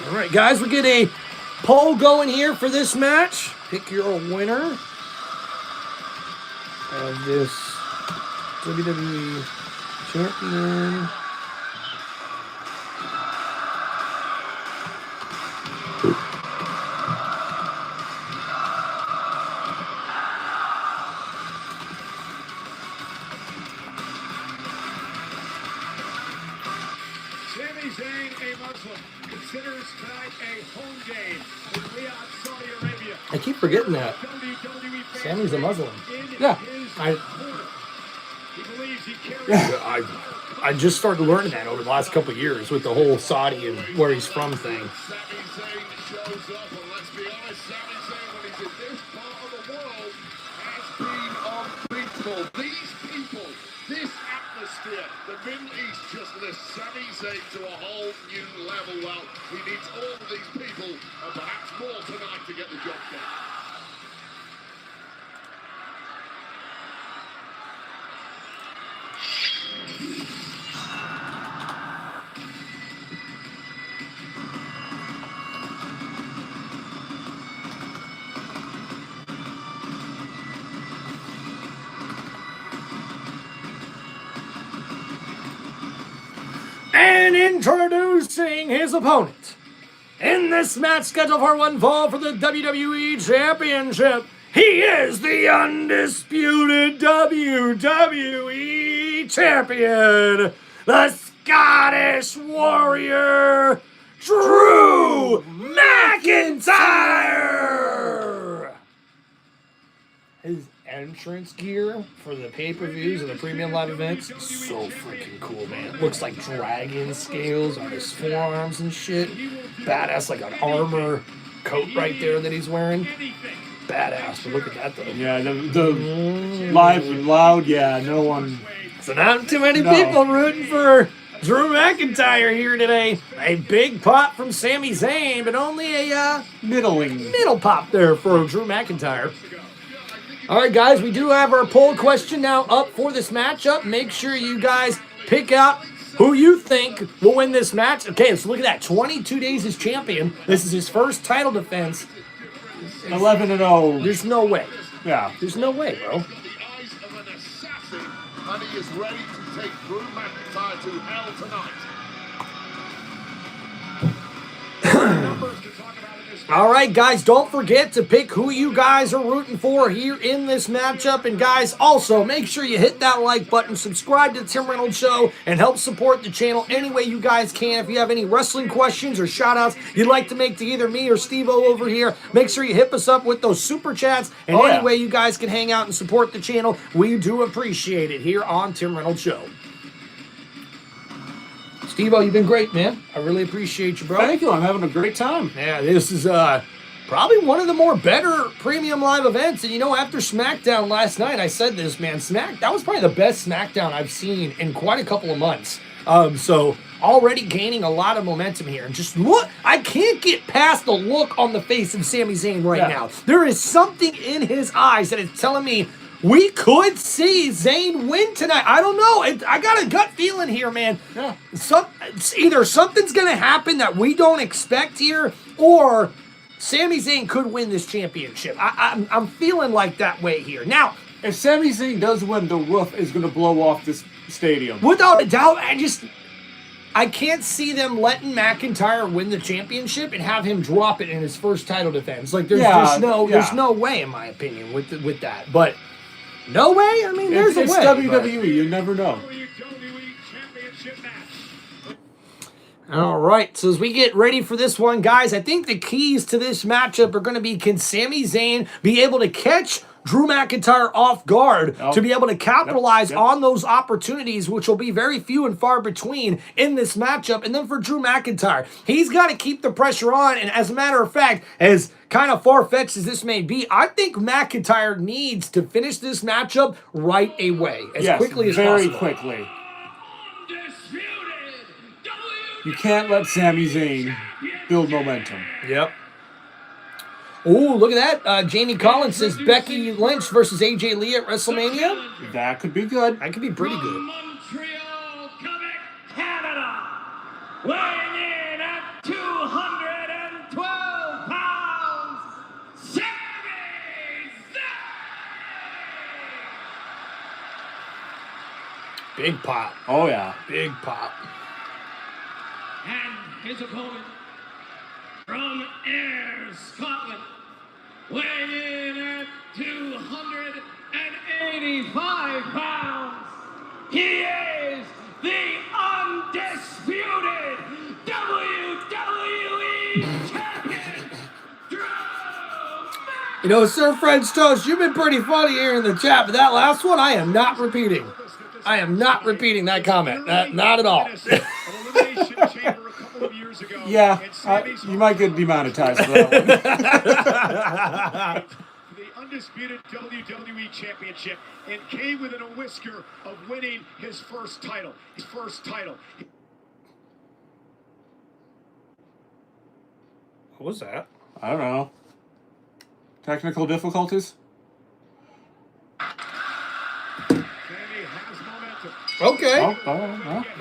All right, guys, we get a poll going here for this match. Pick your winner of this WWE Champion. Sami Zayn, a Muslim. considers tonight a home game in Riyadh, Saudi Arabia. I keep forgetting that. WWE fans Sammy's a Muslim. in Yeah. his I- corner. He believes he carries I just started learning that over the last couple of years with the whole Saudi and where he's from thing. Sami Zayn shows up, and let's be honest, Sami Zayn, when he's in this part of the world, has been unbeatable. These people, this atmosphere, the Middle East just lifts Sami Zayn to a whole new level. Well, he needs all of these people, and perhaps more tonight to get the job done. And introducing his opponent in this match scheduled for one fall for the WWE Championship, he is the undisputed WWE Champion, the Scottish Warrior, Drew McIntyre. His entrance gear for the pay-per-views and the premium live events, so freaking cool, man. Looks like dragon scales on his forearms and shit. Badass, like an armor coat right there that he's wearing. Badass, but look at that though. Yeah, the live and loud, yeah, no one. So not too many people rooting for Drew McIntyre here today. A big pop from Sami Zayn, but only a middle pop there for Drew McIntyre. All right, guys, we do have our poll question now up for this matchup. Make sure you guys pick out who you think will win this match. Okay, so look at that. 22 days as champion. This is his first title defense. 11-0. There's no way. Yeah. There's no way, bro. The eyes of an assassin, and he is ready to take Drew McIntyre to hell tonight. All right, guys, don't forget to pick who you guys are rooting for here in this matchup. And, guys, also make sure you hit that like button, subscribe to the Tim Reynolds Show, and help support the channel any way you guys can. If you have any wrestling questions or shout-outs you'd like to make to either me or Steve-O over here, make sure you hit us up with those super chats. And any way you guys can hang out and support the channel, we do appreciate it here on Tim Reynolds Show. Steve-O, you've been great, man. I really appreciate you, bro. Thank you. I'm having a great time. Yeah, this is probably one of the more better premium live events. And, you know, after SmackDown last night, I said this, man, that was probably the best SmackDown I've seen in quite a couple of months. So already gaining a lot of momentum here. And just look, I can't get past the look on the face of Sami Zayn right now. There is something in his eyes that is telling me we could see Zayn win tonight. I don't know. I got a gut feeling here, man. Yeah. Either something's going to happen that we don't expect here, or Sami Zayn could win this championship. I'm feeling like that way here. Now, if Sami Zayn does win, the roof is going to blow off this stadium. Without a doubt, I can't see them letting McIntyre win the championship and have him drop it in his first title defense. Like, there's no way, in my opinion, with that. But no way? I mean, there's a way. It's WWE. You never know. All right, so as we get ready for this one, guys, I think the keys to this matchup are going to be, can Sami Zayn be able to catch Drew McIntyre off guard to be able to capitalize on those opportunities, which will be very few and far between in this matchup. And then for Drew McIntyre, he's got to keep the pressure on. And as a matter of fact, as kind of far-fetched as this may be, I think McIntyre needs to finish this matchup right away, as quickly as possible. Very quickly. You can't let Sami Zayn build momentum. Yep. Oh, look at that. Jamie Collins says Becky Lynch versus AJ Lee at WrestleMania. That could be good. That could be pretty good. Montreal, Quebec, Canada, weighing in at 212 pounds, Sami Zayn! Big pop. Oh, yeah. Big pop. And his opponent from Ayr, Scotland, weighing in at 285 pounds, he is the undisputed WWE You know, Sir French Toast, you've been pretty funny here in the chat, but that last one I am not repeating. I am not repeating that comment. Not at all. Yeah, you might get demonetized for that one. The undisputed WWE Championship, and came within a whisker of winning his first title. What was that? I don't know. Technical difficulties? Okay. Oh,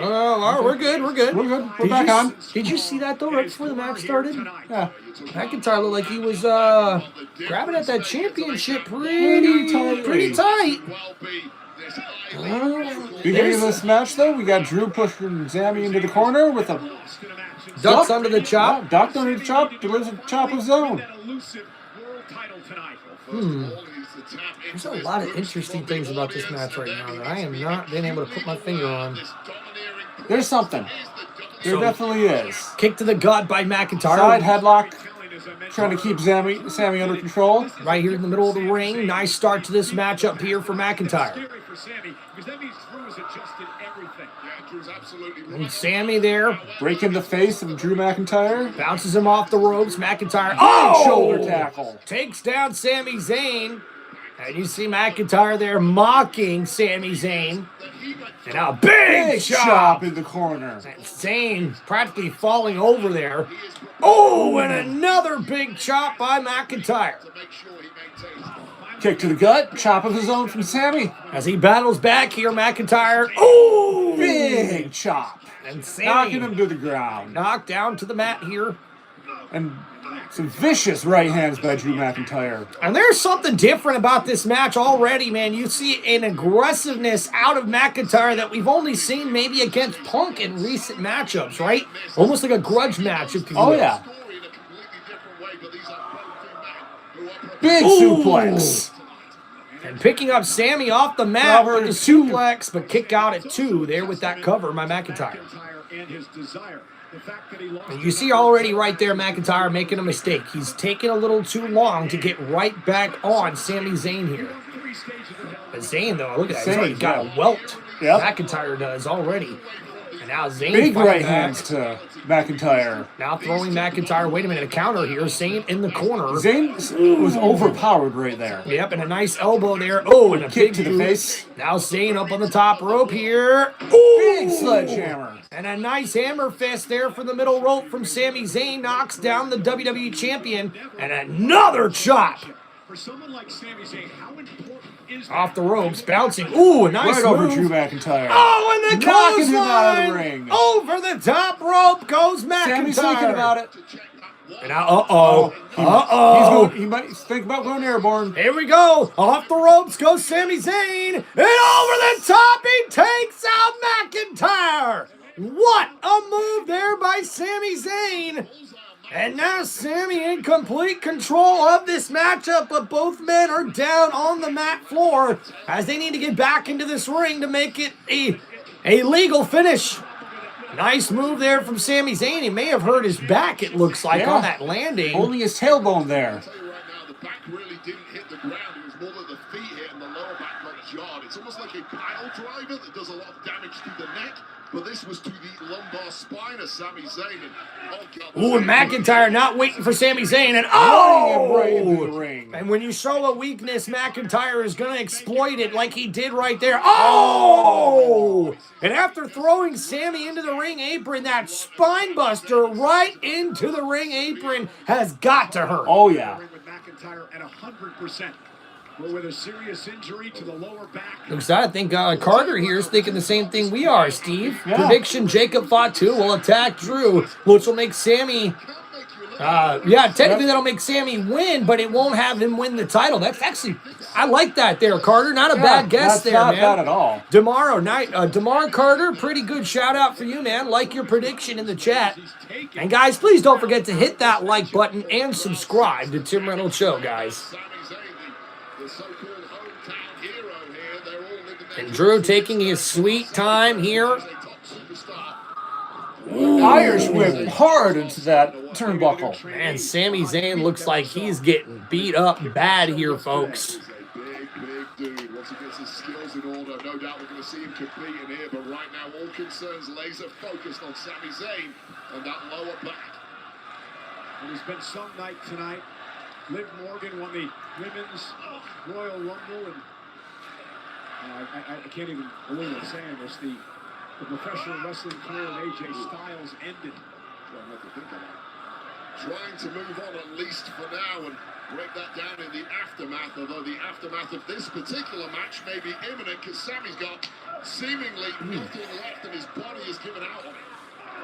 all right, we're good. We're good. We're back on. Did you see that though? Right before the match started, Yeah. McIntyre looked like he was grabbing at that championship pretty tight. Beginning of this match, though, we got Drew pushing Sammy into the corner with a ducks under the chop. Yeah, ducked under the chop, delivers a chop of his own. There's a lot of interesting things about this match right now that I am not being able to put my finger on. There's something. There definitely is. Kick to the gut by McIntyre. Side headlock. Trying to keep Sammy under control. Right here in the middle of the ring. Nice start to this matchup here for McIntyre. And Sammy there. Breaking the face of Drew McIntyre. Bounces him off the ropes. McIntyre. Shoulder tackle. Takes down Sami Zayn. And you see McIntyre there mocking Sami Zayn. And now big chop in the corner. And Zayn practically falling over there. Oh, and another big chop by McIntyre. Kick to the gut, chop of his own from Sammy. As he battles back here, McIntyre. Oh, big chop. And Sammy knocking him to the ground. Knocked down to the mat here. And some vicious right hands by Drew McIntyre. And there's something different about this match already, man. You see an aggressiveness out of McIntyre that we've only seen maybe against Punk in recent matchups, right? Almost like a grudge match, if you will. Oh, yeah. Big suplex. And picking up Sammy off the mat with the suplex, but kick out at 2 there with that cover by McIntyre. And you see already right there McIntyre making a mistake. He's taking a little too long to get right back on Sami Zayn here. But Zayn, though, look at that. He's already got a welt. Yep. McIntyre does already. And now Zayn big right back. hands to McIntyre. Now throwing McIntyre. Wait a minute, a counter here. Zayn in the corner. Zayn was overpowered right there. Yep, and a nice elbow there. Oh, and a kick big to the face. Now Zayn up on the top rope here. Ooh! Big sledgehammer. And a nice hammer fist there from the middle rope from Sami Zayn. Knocks down the WWE Champion. And another chop. For someone like Sami Zayn, how important is off the ropes, bouncing. Ooh, a nice right move. over Drew McIntyre. Oh, and the knocking him out of the clothesline. ring. Over the top rope goes McIntyre. Sammy's thinking about it. And now, He might think about going airborne. Here we go. Off the ropes goes Sami Zayn. And over the top, he takes out McIntyre. What a move there by Sami Zayn. And now Sammy in complete control of this matchup, but both men are down on the mat floor as they need to get back into this ring to make it a legal finish. Nice move there from Sami Zayn. He may have hurt his back, it looks like, on that landing. Only his tailbone there. I'll tell you right now, the back really didn't hit the ground. It was more that the feet hit and the lower back got jarred. It's almost like a pile driver that does a lot of damage to the neck. But this was to the lumbar spine of Sami Zayn. Ooh, and McIntyre not waiting for Sami Zayn. And right into the ring. And when you show a weakness, McIntyre is going to exploit it like he did right there. Oh! And after throwing Sammy into the ring apron, that spine buster right into the ring apron has got to hurt. Oh, yeah. With McIntyre at 100%. With a serious injury to the lower back. Looks like I think Carter here is thinking the same thing we are, Steve. Yeah. Prediction, Jacob Fatu will attack Drew, which will make Sammy... technically that'll make Sammy win, but it won't have him win the title. That's actually... I like that there, Carter. Not a bad guess there, man. That's not bad at all. DeMar Carter, pretty good shout-out for you, man. Like your prediction in the chat. And, guys, please don't forget to hit that like button and subscribe to Tim Reynolds Show, guys. And Drew taking his sweet time here. Irish whip hard into that turnbuckle. Man, Sami Zayn looks like he's getting beat up bad here, folks. He's a big dude. Once he gets his skills in order, no doubt we're going to see him compete in here. But right now, all concerns laser focused on Sami Zayn and that lower back. And there's been some night tonight. Liv Morgan won the Women's Royal Rumble, and I can't even believe I'm saying this. The professional wrestling career of AJ Styles ended. Well, not to think about it. Trying to move on at least for now and break that down in the aftermath, although the aftermath of this particular match may be imminent because Sami's got seemingly nothing left and his body is given out on it.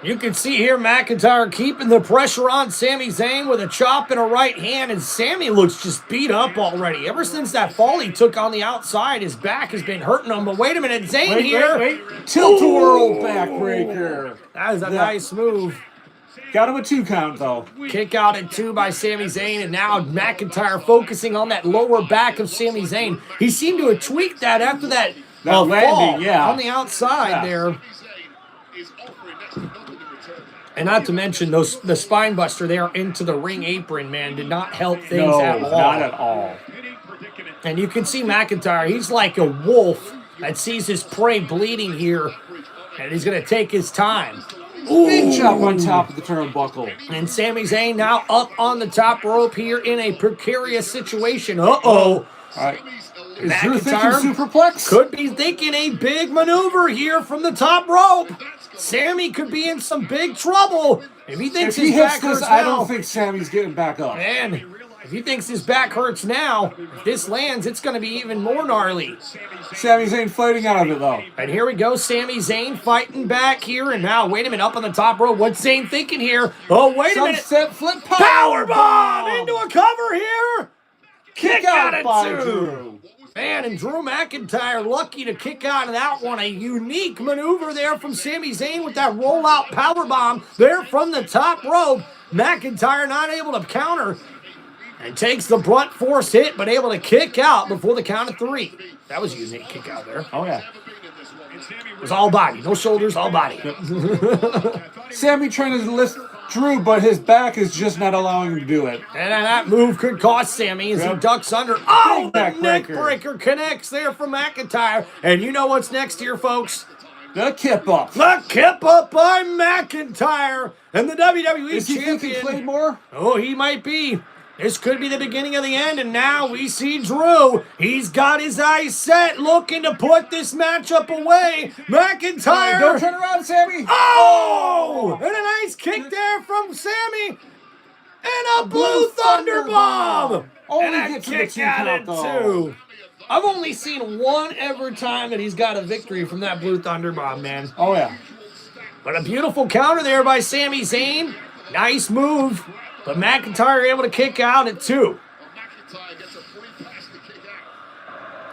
You can see here McIntyre keeping the pressure on Sami Zayn with a chop and a right hand, and Sami looks just beat up already. Ever since that fall he took on the outside, his back has been hurting him. But wait a minute, Zayn here. Wait. Tilt-a-whirl backbreaker. That is a nice move. Got him a 2 count, though. Kick out at 2 by Sami Zayn, and now McIntyre focusing on that lower back of Sami Zayn. He seemed to have tweaked that after that landing, fall yeah. on the outside there. And not to mention the spine buster there into the ring apron, man, did not help things at all. Not at all. And you can see McIntyre, he's like a wolf that sees his prey bleeding here, and he's going to take his time. Big chop on top of the turnbuckle. And Sami Zayn now up on the top rope here in a precarious situation. All right. Is Drew thinking superplex? Could be thinking a big maneuver here from the top rope. Sami could be in some big trouble. If he thinks his back hurts now, I don't think Sami's getting back up. Man, if he thinks his back hurts now, if this lands, it's going to be even more gnarly. Sami Zayn fighting out of it, though. And here we go, Sami Zayn fighting back here. And now, wait a minute, up on the top rope. What's Zayn thinking here? Oh, wait a minute. Sunset flip Powerbomb into a cover here. Kick out at by 2. Drew. Man, and Drew McIntyre lucky to kick out of that one. A unique maneuver there from Sami Zayn with that rollout powerbomb there from the top rope. McIntyre not able to counter and takes the blunt force hit, but able to kick out before the count of 3. That was a unique kick out there. Oh, yeah. It was all body. No shoulders, all body. Sami trying to lift Drew, but his back is just not allowing him to do it. And that move could cost Sami as he ducks under. Oh, the neck breaker connects there from McIntyre. And you know what's next here, folks? The kip up. The kip up by McIntyre. And the WWE Is he champion. thinking Claymore? Oh, he might be. This could be the beginning of the end, and now we see Drew. He's got his eyes set, looking to put this matchup away. McIntyre. Don't turn around, Sami. Oh! And a nice kick there from Sami. And a Blue Thunder Bomb. Only And a gets to the kick 2 out count, at though. 2. I've only seen one ever time that he's got a victory from that Blue Thunder Bomb, man. Oh, yeah. But a beautiful counter there by Sami Zayn. Nice move. But McIntyre able to kick out at 2.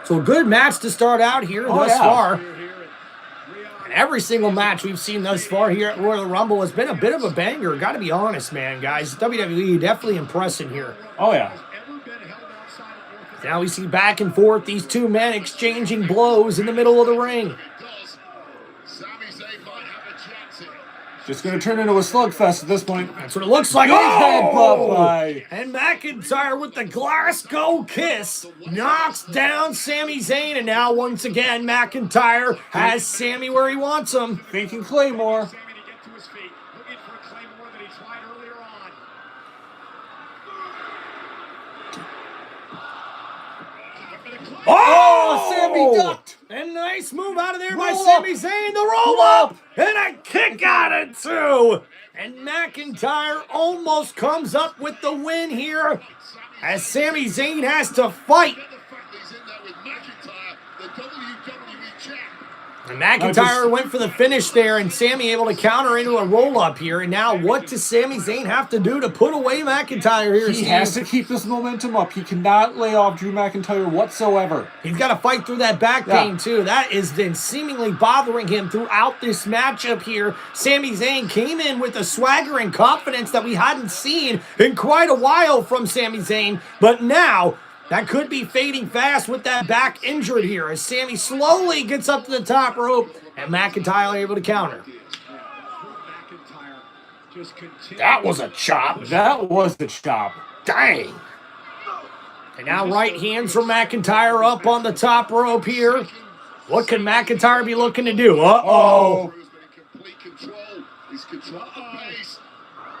So a good match to start out here thus far. And every single match we've seen thus far here at Royal Rumble has been a bit of a banger. Got to be honest, man, guys. WWE definitely impressing here. Oh, yeah. Now we see back and forth these two men exchanging blows in the middle of the ring. Just going to turn into a slugfest at this point. That's what it looks like. Big head pop by. And McIntyre with the Glasgow kiss knocks down Sami Zayn. And now once again, McIntyre has Sami where he wants him. Thinking Claymore. Oh, Sami ducked. And nice move out of there by Roll Sami up. Zayn. The roll up. And a kick out at 2. And McIntyre almost comes up with the win here as Sami Zayn has to fight. And McIntyre went for the finish there, and Sami able to counter into a roll-up here. And now what does Sami Zayn have to do to put away McIntyre here, He has to keep this momentum up. He cannot lay off Drew McIntyre whatsoever. He's got to fight through that back pain, too. That has been seemingly bothering him throughout this matchup here. Sami Zayn came in with a swagger and confidence that we hadn't seen in quite a while from Sami Zayn. But now, that could be fading fast with that back injured here as Sami slowly gets up to the top rope and McIntyre able to counter. Just continue. That was a chop. That was the chop. Dang. And now right hands from McIntyre up on the top rope here. What can McIntyre be looking to do? Uh-oh. Complete control. He's controlled the pace.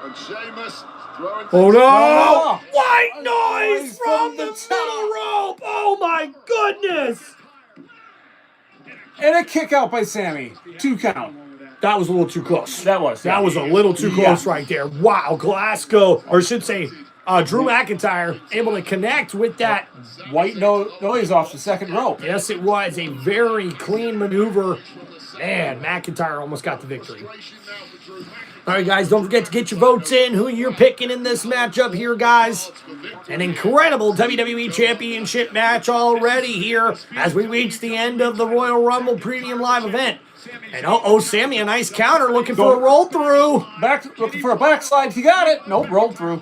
And Sheamus throwing. Oh no! No. White noise from the middle rope! Oh my goodness! And a kick out by Sammy. 2 count. That was a little too close. That was. That was a little too close right there. Wow, Glasgow, or I should say, Drew McIntyre able to connect with that. White noise off the second rope. Yes, it was a very clean maneuver. Man, McIntyre almost got the victory. All right, guys, don't forget to get your votes in. Who you're picking in this matchup here, guys. An incredible WWE Championship match already here as we reach the end of the Royal Rumble Premium Live event. And Sammy, a nice counter, looking for a roll through. Looking for a backslide. He got it. Nope, rolled through.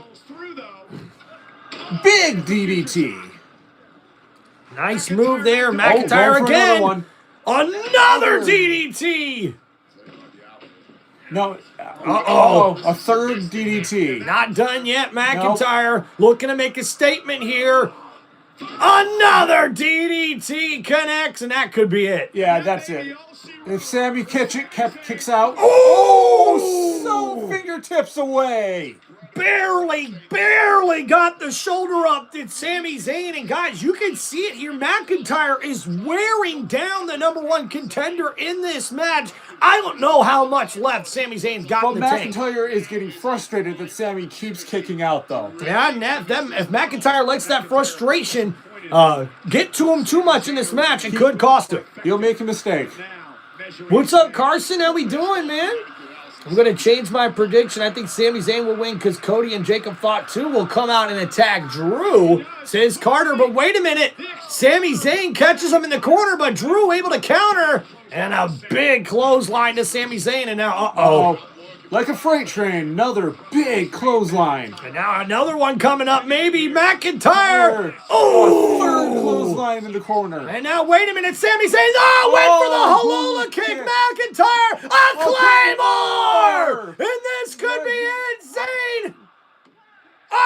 Big DDT. Nice move there. McIntyre again. Another DDT. No. A third DDT. Not done yet. McIntyre looking to make a statement here. Another DDT connects, and that could be it. Yeah, that's it. If Sammy kicks out. Oh! So fingertips away. Barely got the shoulder up, did Sami Zayn. And guys, you can see it here. McIntyre is wearing down the #1 contender in this match. I don't know how much left Sami Zayn's got in the tank. McIntyre is getting frustrated that Sammy keeps kicking out, though. Yeah, and if McIntyre lets that frustration get to him too much in this match, it could cost him. He'll make a mistake. What's up, Carson? How we doing, man? I'm going to change my prediction. I think Sami Zayn will win because Cody and Jacob Fought 2 will come out and attack Drew, says Carter. But wait a minute. Sami Zayn catches him in the corner, but Drew able to counter. And a big clothesline to Sami Zayn. And now, like a freight train, another big clothesline. And now another one coming up, maybe McIntyre. Oh, third clothesline in the corner. And now, wait a minute, Sami Zayn, went for the Halula kick, McIntyre, a Claymore! And this could be insane! Foot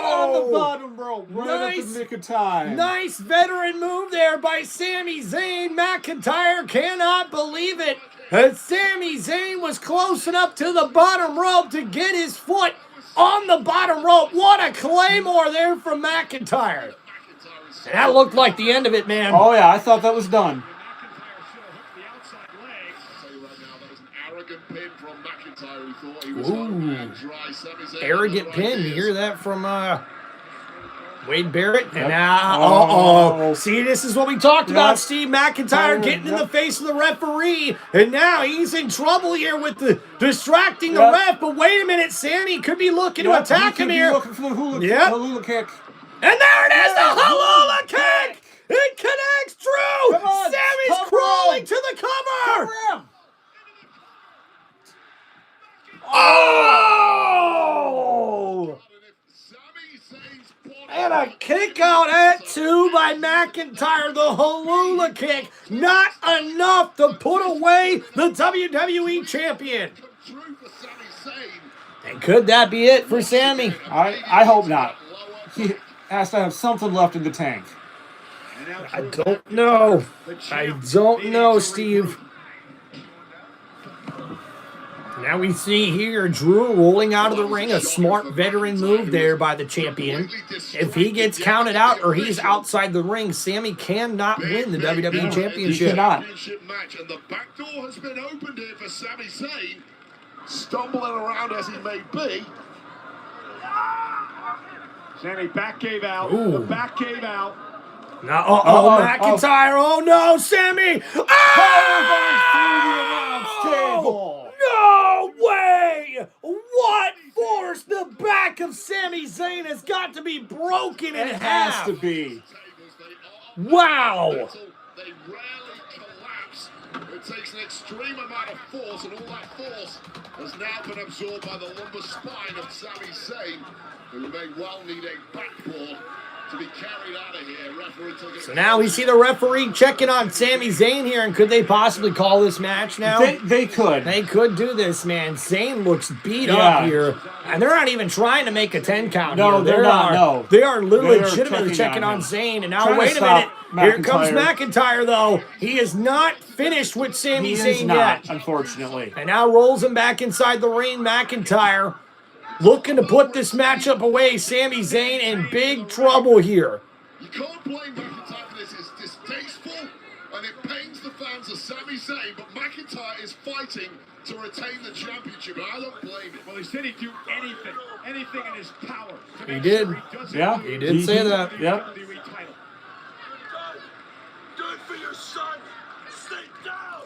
on the bottom rope, right at the nick of time. Nice veteran move there by Sami Zayn. McIntyre cannot believe it. Sami Zayn was close enough to the bottom rope to get his foot on the bottom rope. What a Claymore there from McIntyre. And that looked like the end of it, man. Oh, yeah, I thought that was done. Arrogant pin. You hear that from Wade Barrett? And now, see, this is what we talked about, Steve. McIntyre getting in the face of the referee, and now he's in trouble here with the distracting the ref. But wait a minute, Sammy could be looking to attack him here. Looking for the Halula kick. And there it is, the Halula kick! It connects Drew! Sammy's crawling to the cover! Oh! And a kick out at 2 by McIntyre. The Halula kick. Not enough to put away the WWE champion. And could that be it for Sammy? I hope not. He has to have something left in the tank. I don't know. I don't know, Steve. Now we see here Drew rolling out of the ring. A smart veteran move there by the champion. If he gets counted out or he's outside the ring, Sammy cannot win the WWE Championship. He cannot. And the back door has been opened here for Sami Zayn. Stumbling around as he may be. Sammy back gave out. Ooh. The back gave out. Now, McIntyre. Oh, no, Sammy. Oh! No way! What force? The back of Sami Zayn has got to be broken in half. It has to be. Wow! They rarely collapse. It takes an extreme amount of force, and all that force has now been absorbed by the lumbar spine of Sami Zayn, who may well need a backboard to be carried out of here. Referee took it. So now we see the referee checking on Sami Zayn here, and could they possibly call this match now? They could. They could do this, man. Zayn looks beat Yeah. up here, and they're not even trying to make a 10 count No, here. they're not, no. They are literally They are legitimately checking checking on on Zayn, and now Trying to wait a stop minute. Here comes McIntyre. McIntyre, though. He is not finished with Sami He is Zayn not, yet. unfortunately. And now rolls him back inside the ring. McIntyre looking to put this matchup away. Sami Zayn in big trouble here. You can't blame McIntyre for this. It's distasteful and it pains the fans of Sami Zayn, but McIntyre is fighting to retain the championship, and I don't blame him. Well, he said he'd do anything in his power. to He make did. sure he doesn't Yeah, lose He did say that. the Yep. WWE title. Do it for your son. Stay down.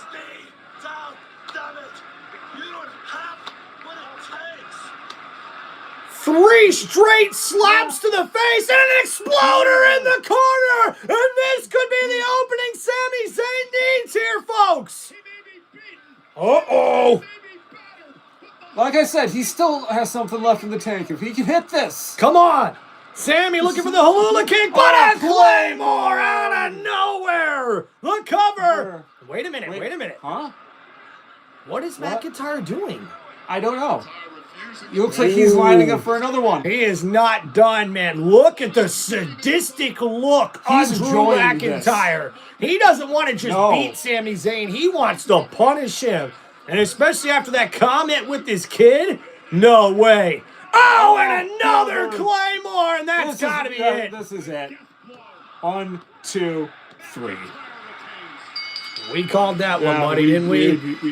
Stay down, damn it. You don't have what it takes. 3 straight slaps to the face and an exploder in the corner. And this could be the opening Sami Zayn needs here, folks. He may be beaten, Uh-oh. he may be battered, but the Like I said, he still has something left in the tank. If he can hit this. Come on. Sammy looking for the Halula kick, but a Claymore out of nowhere. The cover. Wait a minute. Wait a minute. Huh? What is What? McIntyre doing? I don't know. He looks like he's lining up for another one. He is not done, man. Look at the sadistic look on He's Drew enjoying this. McIntyre. He doesn't want to just No. beat Sami Zayn. He wants to punish him. And especially after that comment with this kid, no way. Oh, and another Claymore, and that's got to be it. This is it. 1, 2, 3. We called that one, buddy, didn't we? We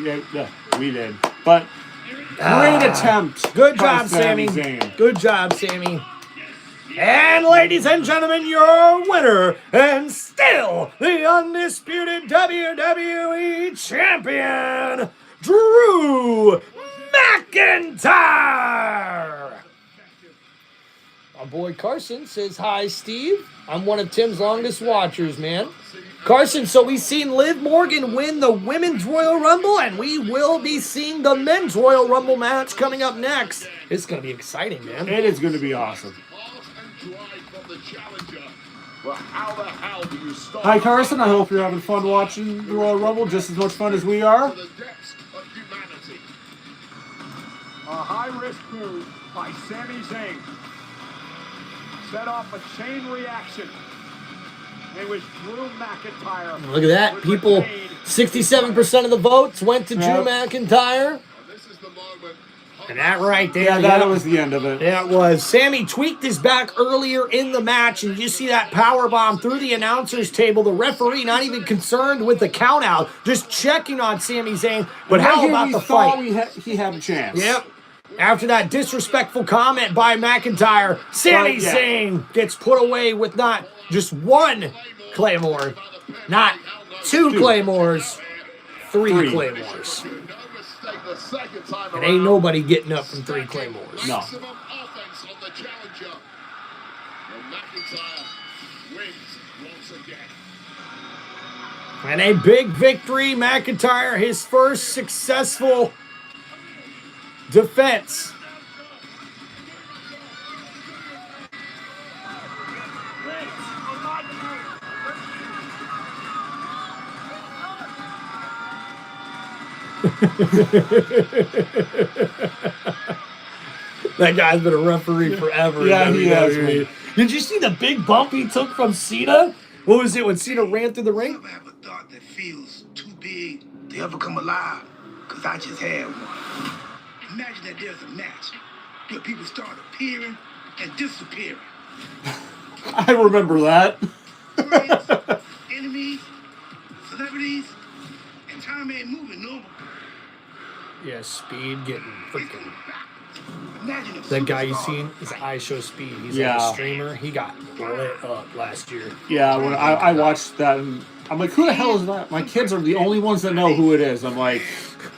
did. But great attempt. Good by job, Sammy. Zayn. Good job, Sammy. And ladies and gentlemen, your winner and still the undisputed WWE Champion, Drew McIntyre. Our boy Carson says, hi, Steve. I'm one of Tim's longest watchers, man. Carson, so we've seen Liv Morgan win the Women's Royal Rumble, and we will be seeing the Men's Royal Rumble match coming up next. It's going to be exciting, man. It is going to be awesome. Hard and dry from the challenger. Well, how the hell do you stop? Hi, Carson. I hope you're having fun watching the Royal Rumble, just as much fun as we are. To the depths of humanity. A high-risk move by Sami Zayn set off a chain reaction. It was Drew McIntyre. Look at that. People, 67% of the votes went to Drew McIntyre. And this is the moment. And that right there. Yeah, that was the end of it. Yeah, it was. Sammy tweaked his back earlier in the match, and you see that power bomb through the announcer's table. The referee not even concerned with the count out, just checking on Sami Zayn. But Right how here about we the thought fight? he had a chance. Yep. After that disrespectful comment by McIntyre, Sami Right, yeah. Zayn gets put away with not just one Claymore, not two Claymores, three Claymores. No mistake the second time And around. ain't nobody getting up from 3 Claymores. No. Maximum offense on the challenger. And McIntyre wins once again. And a big victory, McIntyre, his first successful defense. That guy's been a referee forever. Yeah, in he has, WWE. man. Did you see the big bump he took from Cena? What was it when Cena ran through the ring? Never have a thought that feels too big to ever come alive, because I just had one. Imagine that there's a match where people start appearing and disappearing. I remember that. Friends, enemies, celebrities, and time ain't moving normal. Yeah, Speed getting freaking. Imagine if That guy you superstars seen, his eye show Speed. He's Yeah. like a streamer. He got lit up last year. Yeah, when I watched that, and I'm like, who the hell is that? My kids are the only ones that know who it is. I'm like,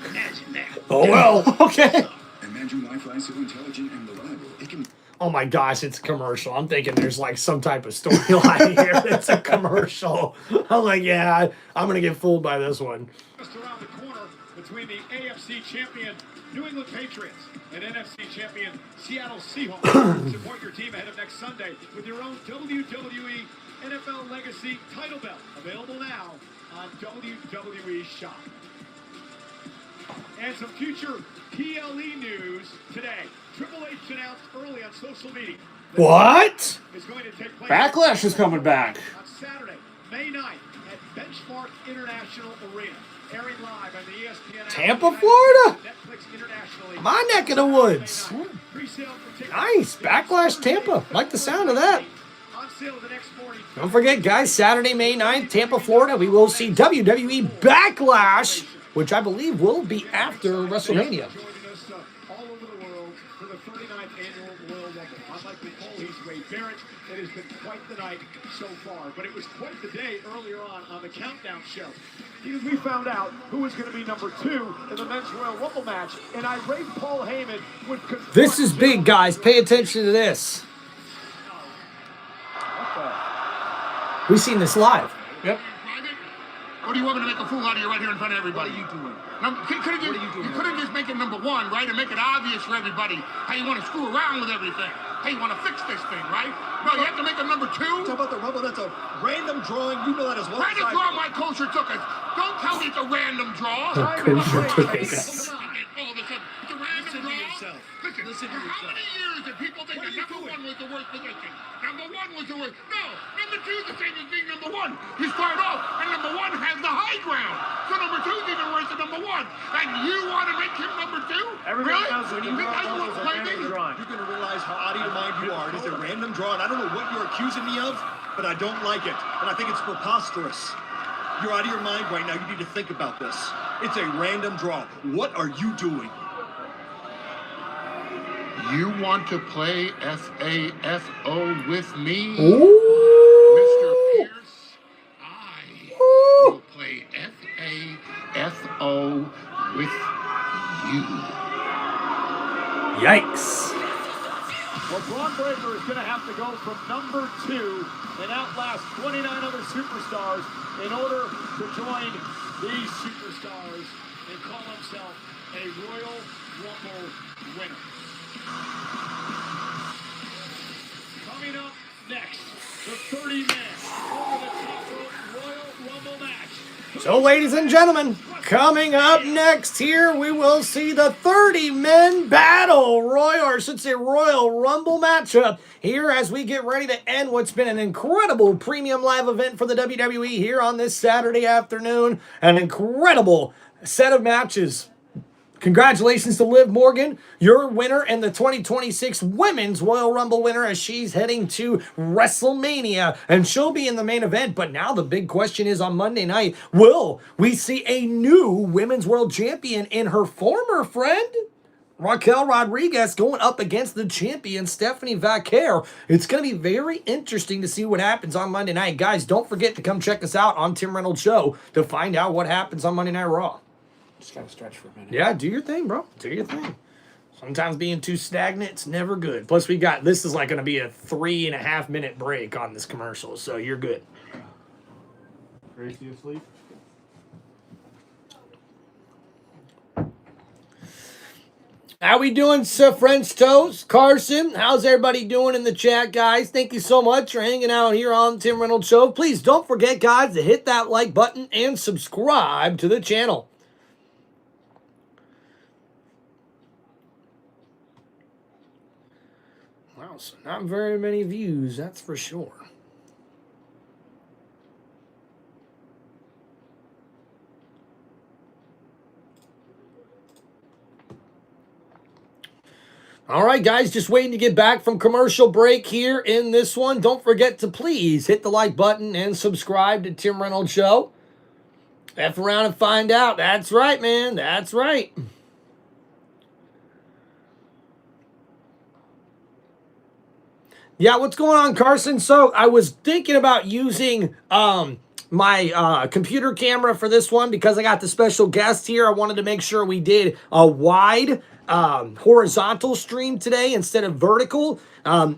Imagine that. Oh well. okay. Imagine Wi-Fi so intelligent and reliable. It can Oh my gosh, it's a commercial. I'm thinking there's like some type of storyline here. It's a commercial. I'm like, yeah, I'm gonna get fooled by this one. Just around the corner between the AFC champion New England Patriots and NFC champion Seattle Seahawks. Support your team ahead of next Sunday with your own WWE NFL Legacy title belt. Available now on WWE Shop. And some future PLE news today. Triple H announced early on social media. What? Is going to take place Backlash is coming back. on Saturday, May 9th at Benchmark International Arena. Airing live on the ESPN app. Tampa, Florida? Netflix internationally. My neck of the woods. Pre-sale for tickets. Nice. Backlash Tampa. Like the sound of that. On sale the next morning. Don't forget, guys, Saturday, May 9th, Tampa, Florida, we will see WWE Backlash, which I believe will be after WrestleMania. Joining us all over the world for the 39th annual Royal Rumble. Unlike Nicole, he's Wade Barrett. It has been quite the night so far, but it was quite the day earlier on the Countdown show. Because we found out who was going to be number 2 in the Men's Royal Rumble match, and irate Paul Heyman would confront This is big, guys. Pay attention to this. We've seen this live. Yep. What do you want me to make a fool out of you right here in front of everybody? What are you doing? You couldn't just make it number 1, right? And make it obvious for everybody how you want to screw around with everything. How you want to fix this thing, right? No, you have to make it number 2. Talk about the Rumble, that's a random drawing. You know that as well. Random draw my kosher took us. Don't tell me it's a random draw. Kosher took us. Come on. All of a sudden, it's a random draw. Listen, for how many years did people think that number 1 was the worst position? Number 1 was the worst. No, number 2 is the same as being number 1. You start off, and number 1 has the high ground. So number 2 is even worse than number 1. And you want to make him number 2? Everybody knows when you think draw I Rumble, want it's to a play random me? drawing. You're going to realize how out of your mind you are. It is a random draw, and I don't know what you're accusing me of, but I don't like it. And I think it's preposterous. You're out of your mind right now. You need to think about this. It's a random draw. What are you doing? You want to play FAFO with me? Ooh. Mr. Pierce, I will play FAFO with you. Yikes. Well, Braun Breaker is going to have to go from number 2 and outlast 29 other superstars in order to join these superstars and call himself a Royal Rumble winner. Coming up next, the 30-man over-the-top rope Royal Rumble match. So, ladies and gentlemen, coming up next here, we will see the 30-men battle Royal Rumble matchup here as we get ready to end what's been an incredible premium live event for the WWE here on this Saturday afternoon. An incredible set of matches. Congratulations to Liv Morgan, your winner and the 2026 Women's Royal Rumble winner as she's heading to WrestleMania. And she'll be in the main event. But now the big question is on Monday night, will we see a new Women's World Champion in her former friend? Raquel Rodriguez going up against the champion, Stephanie Vaquer. It's going to be very interesting to see what happens on Monday night. Guys, don't forget to come check us out on Tim Reynolds Show to find out what happens on Monday Night Raw. Just gotta stretch for a minute. Yeah, do your thing, bro. Do your thing. Sometimes being too stagnant, it's never good. Plus, this is like going to be a 3.5 minute break on this commercial, so you're good. Gracie asleep? How we doing, French Toast? Carson, how's everybody doing in the chat, guys? Thank you so much for hanging out here on Tim Reynolds Show. Please don't forget, guys, to hit that like button and subscribe to the channel. Wow, so not very many views, that's for sure. All right, guys, just waiting to get back from commercial break here in this one. Don't forget to please hit the like button and subscribe to Tim Reynolds Show. F around and find out. That's right, man. That's right. Yeah, what's going on, Carson? So I was thinking about using my computer camera for this one because I got the special guest here. I wanted to make sure we did a wide horizontal stream today instead of vertical.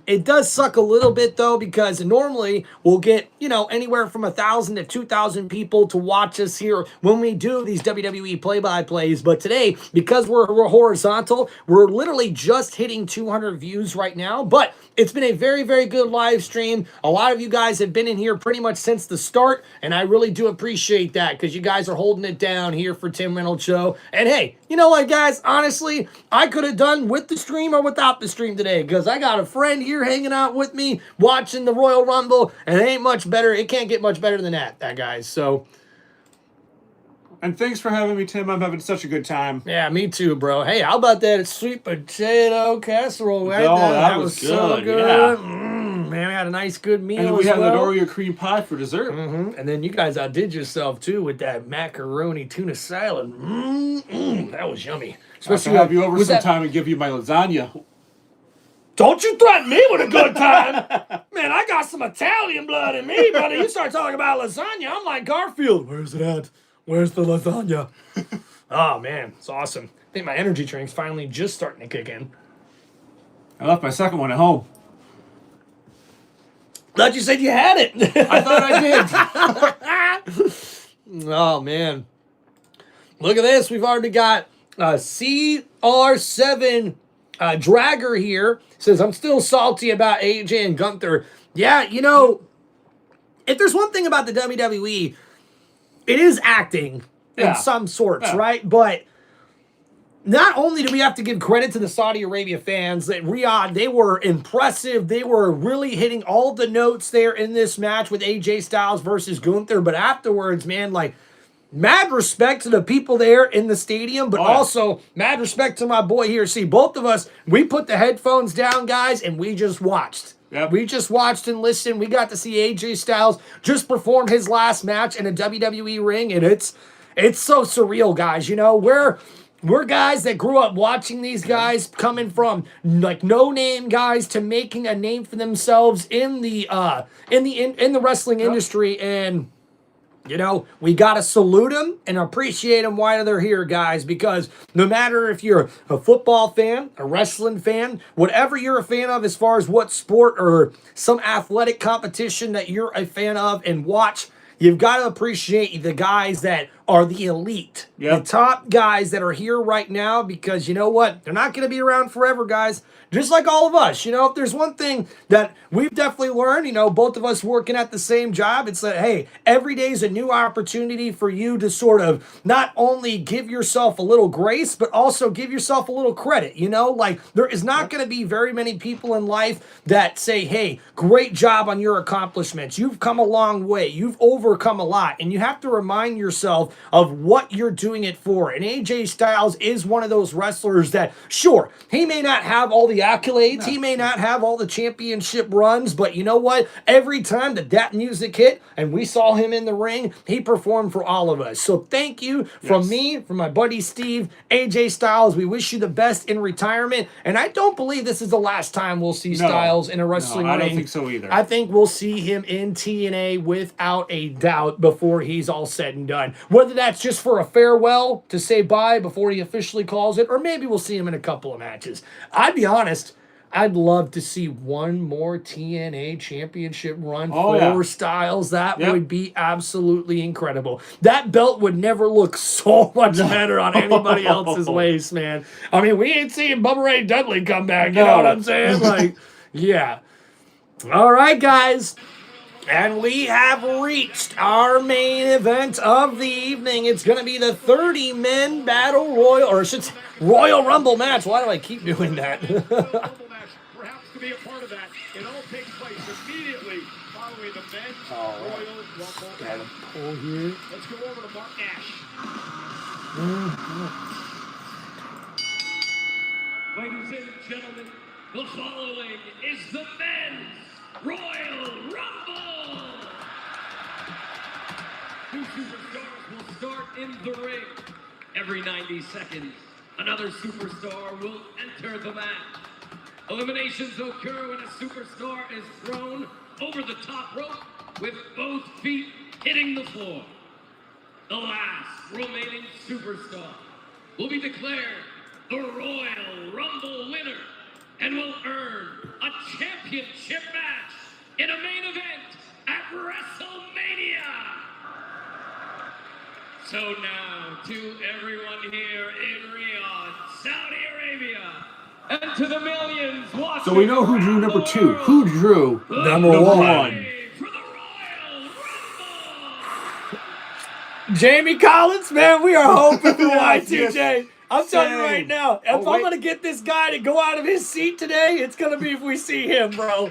It does suck a little bit though, because normally we'll get, anywhere from 1,000 to 2,000 people to watch us here when we do these WWE play-by-plays. But today, because we're horizontal, we're literally just hitting 200 views right now. But it's been a very, very good live stream. A lot of you guys have been in here pretty much since the start, and I really do appreciate that, because you guys are holding it down here for Tim Reynolds Show. And hey, you know what, guys? Honestly, I could have done with the stream or without the stream today, because I got a friend here hanging out with me watching the Royal Rumble, and it ain't much better. It can't get much better than that guys. So, and thanks for having me, Tim. I'm having such a good time. yeah, me too, bro. Hey, how about that sweet potato casserole right there? That was good. So good. Yeah. Man, we had a nice, good meal. And we had well. that Oreo cream pie for dessert. And then you guys outdid yourself too with that macaroni tuna salad. That was yummy. Especially have you over sometime and give you my lasagna. Don't you threaten me with a good time. Man, I got some Italian blood in me, buddy. You start talking about lasagna, I'm like Garfield. Where's it at? Where's the lasagna? Oh, man, it's awesome. I think my energy drink's finally just starting to kick in. I left my second one at home. Thought you said you had it. I thought I did. Oh, man. Look at this. We've already got CR7 Dragger here. Says, I'm still salty about AJ and Gunther. Yeah, if there's one thing about the WWE, it is acting in some sorts, right? But not only do we have to give credit to the Saudi Arabia fans, that Riyadh, they were impressive. They were really hitting all the notes there in this match with AJ Styles versus Gunther. But afterwards, man, mad respect to the people there in the stadium, but also mad respect to my boy here. See, both of us, we put the headphones down, guys, and we just watched. Yep. We just watched and listened. We got to see AJ Styles just perform his last match in a WWE ring, and it's so surreal, guys. We're guys that grew up watching these guys coming from no-name guys to making a name for themselves in the wrestling industry, and we got to salute them and appreciate them while they're here, guys, because no matter if you're a football fan, a wrestling fan, whatever you're a fan of as far as what sport or some athletic competition that you're a fan of and watch, you've got to appreciate the guys that are the elite, the top guys that are here right now, because you know what? They're not going to be around forever, guys. Just like all of us, if there's one thing that we've definitely learned, both of us working at the same job, it's that, hey, every day is a new opportunity for you to sort of not only give yourself a little grace, but also give yourself a little credit, there is not going to be very many people in life that say, hey, great job on your accomplishments. You've come a long way. You've overcome a lot. And you have to remind yourself of what you're doing it for. And AJ Styles is one of those wrestlers that, sure, he may not have all the accolades, he may not have all the championship runs, but you know what? Every time that music hit and we saw him in the ring, he performed for all of us. So thank you from me, from my buddy Steve, AJ Styles. We wish you the best in retirement, and I don't believe this is the last time we'll see Styles in a wrestling ring. I don't think so either. I think we'll see him in TNA without a doubt before he's all said and done. Whether that's just for a farewell to say bye before he officially calls it, or maybe we'll see him in a couple of matches. I'd be honest, I'd love to see one more TNA championship run for Styles. That would be absolutely incredible. That belt would never look so much better on anybody else's waist, man. I mean, we ain't seeing Bubba Ray Dudley come back. You know what I'm saying? Yeah. All right, guys. And we have reached our main event of the evening. It's going to be the 30-men Battle Royal, or should Royal Rumble match. Why do I keep doing that? Perhaps to be a part of that, it all takes place immediately following the men's Royal Rumble. Got to pull here. Let's go over to Mark Nash. Ladies and gentlemen, the following is the men's Royal Rumble! Two superstars will start in the ring. Every 90 seconds, another superstar will enter the match. Eliminations occur when a superstar is thrown over the top rope with both feet hitting the floor. The last remaining superstar will be declared the Royal Rumble winner, and will earn a championship match in a main event at WrestleMania. So now, to everyone here in Riyadh, Saudi Arabia, and to the millions watching. So we know who drew number 2. Who drew number one? Jamie Collins, man, we are hoping for Y2J. I'm telling you right now, if I'm going to get this guy to go out of his seat today, it's going to be if we see him, bro.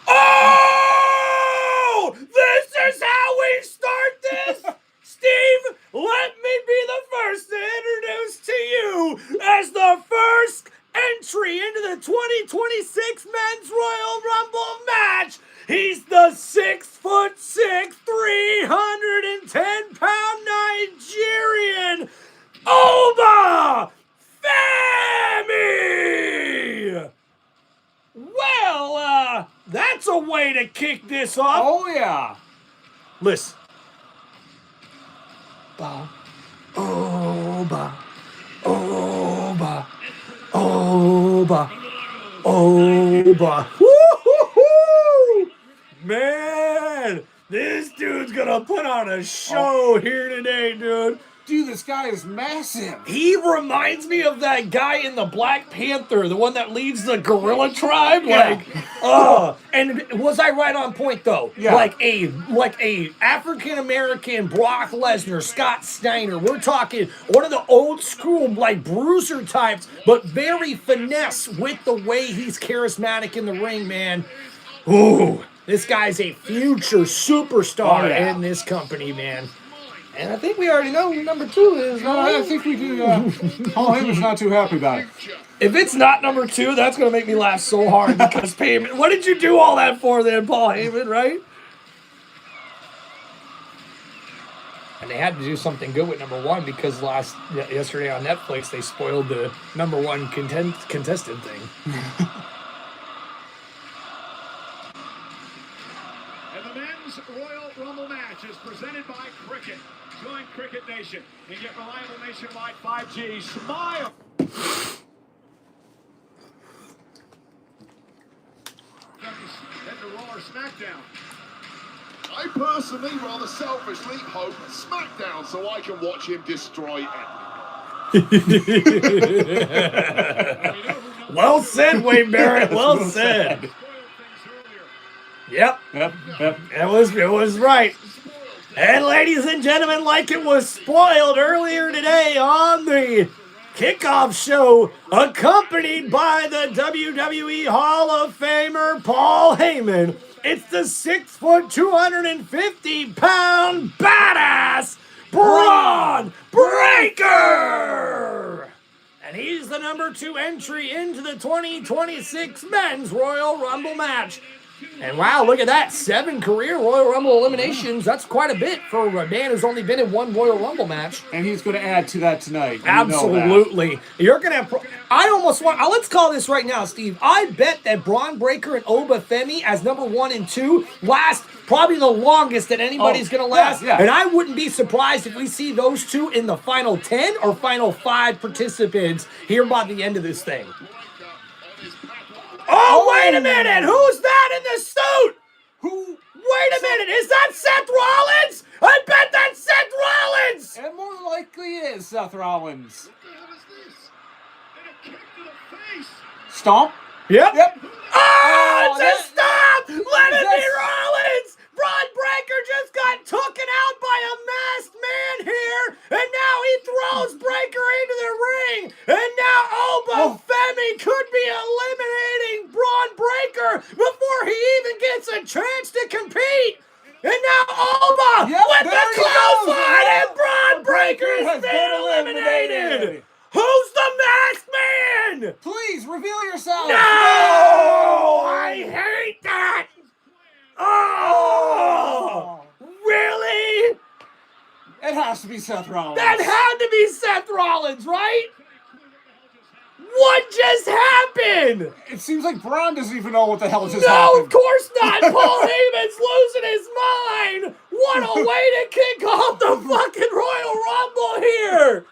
Oh! This is how we start this? Steve, let me be the first to introduce to you as the first entry into the 2026 Men's Royal Rumble match. He's the 6'6", 310-pound Nigerian Oba Femi. Well, that's a way to kick this off. Oh, yeah. Listen. Ba, Oba, Oba, Oba, Oba. Woo-hoo-hoo! Man, this dude's gonna put on a show here today, dude. Dude, this guy is massive. He reminds me of that guy in the Black Panther, the one that leads the gorilla tribe. Yeah. And was I right on point though? Yeah. Like a African American Brock Lesnar, Scott Steiner. We're talking one of the old school like bruiser types, but very finesse with the way he's charismatic in the ring, man. Ooh, this guy's a future superstar in this company, man. And I think we already know who number 2 is. No, I think we do. Paul Heyman's not too happy about it. If it's not number 2, that's going to make me laugh so hard because payment. What did you do all that for then, Paul Heyman, right? And they had to do something good with number 1 because yesterday on Netflix, they spoiled the number 1 contestant thing. And the Men's Royal Rumble match is presented by Cricket. Join Cricket Nation and get reliable nationwide 5G. Smile! Head to Raw or SmackDown. I personally, rather selfishly, hope SmackDown so I can watch him destroy everyone. Well said, Wayne Barrett. Well said. Yep. It was right. And ladies and gentlemen, like it was spoiled earlier today on the kickoff show, accompanied by the WWE Hall of Famer Paul Heyman, it's the 6', 250-pound badass Braun Breaker! And he's the number 2 entry into the 2026 Men's Royal Rumble match. And wow, look at that. 7 career Royal Rumble eliminations. That's quite a bit for a man who's only been in 1 Royal Rumble match. And he's going to add to that tonight. Absolutely. You're going to have... I almost want... let's call this right now, Steve. I bet that Braun Breaker and Oba Femi as number 1 and 2 last probably the longest that anybody's going to last. Yeah. And I wouldn't be surprised if we see those 2 in the final 10 or final 5 participants here by the end of this thing. Oh, wait a minute! Who's that in the suit? Wait a minute! Is that Seth Rollins? I bet that's Seth Rollins! It more than likely is Seth Rollins. What the hell is this? And a kick to the face! Stomp? Yep. Oh, it's a stop! Let it be Rollins! Braun Breaker just got taken out by a masked man here, and now he throws Breaker into the ring, and now Oba Femi could be eliminating Braun Breaker before he even gets a chance to compete. And now Oba with the clothesline, and Braun Breaker has been eliminated. Who's the masked man? Please reveal yourself. No! I hate that. Oh! Really? It has to be Seth Rollins. That had to be Seth Rollins, right? What just happened? It seems like Braun doesn't even know what the hell just No, happened. of course not. Paul Heyman's losing his mind. What a way to kick off the fucking Royal Rumble here.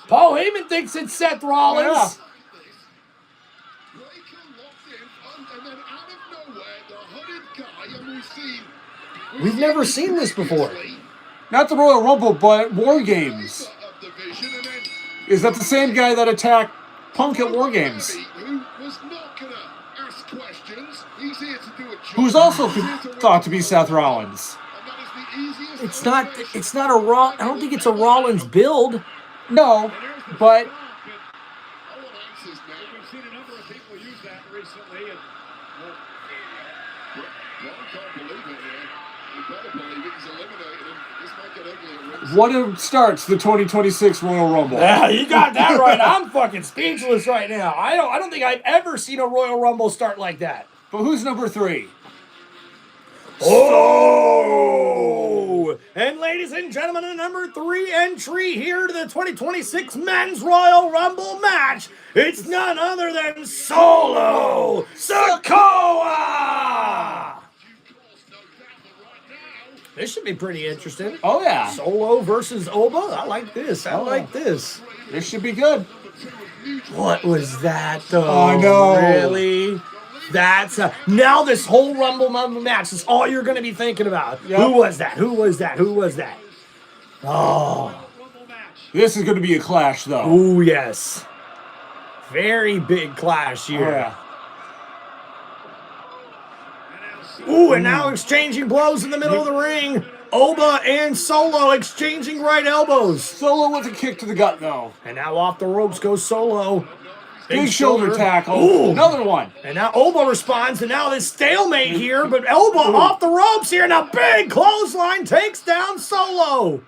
Paul Heyman thinks it's Seth Rollins. Breaker locked in, and then out of nowhere, the hooded guy, and We've never seen this before. Not the Royal Rumble, but War Games. Is that the same guy that attacked Punk at War Games? who was not gonna ask questions. He's here to do a job. Who's also thought to be Seth Rollins. It's not a Raw. I don't think it's a Rollins build. No, but We've seen a number of people use that recently. And, what if starts the 2026 Royal Rumble? Yeah, you got that right. I'm fucking speechless right now. I don't think I've ever seen a Royal Rumble start like that. But who's number 3? Oh! And ladies and gentlemen, a number 3 entry here to the 2026 Men's Royal Rumble match. It's none other than Solo Sikoa! This should be pretty interesting. Oh, yeah. Solo versus Oba. I like this. I like this. This should be good. What was that, though? I know. Really? That's now this whole Rumble match is all you're going to be thinking about. Yep. Who was that? Who was that? Who was that? Oh. This is going to be a clash, though. Oh, yes. Very big clash here. Oh, yeah. Ooh, and now exchanging blows in the middle of the ring. Oba and Solo exchanging right elbows. Solo with a kick to the gut, though. And now off the ropes goes Solo. Big shoulder tackle. Ooh. Another one. And now Oba responds, and now this stalemate here, but Oba off the ropes here, and a big clothesline takes down Solo.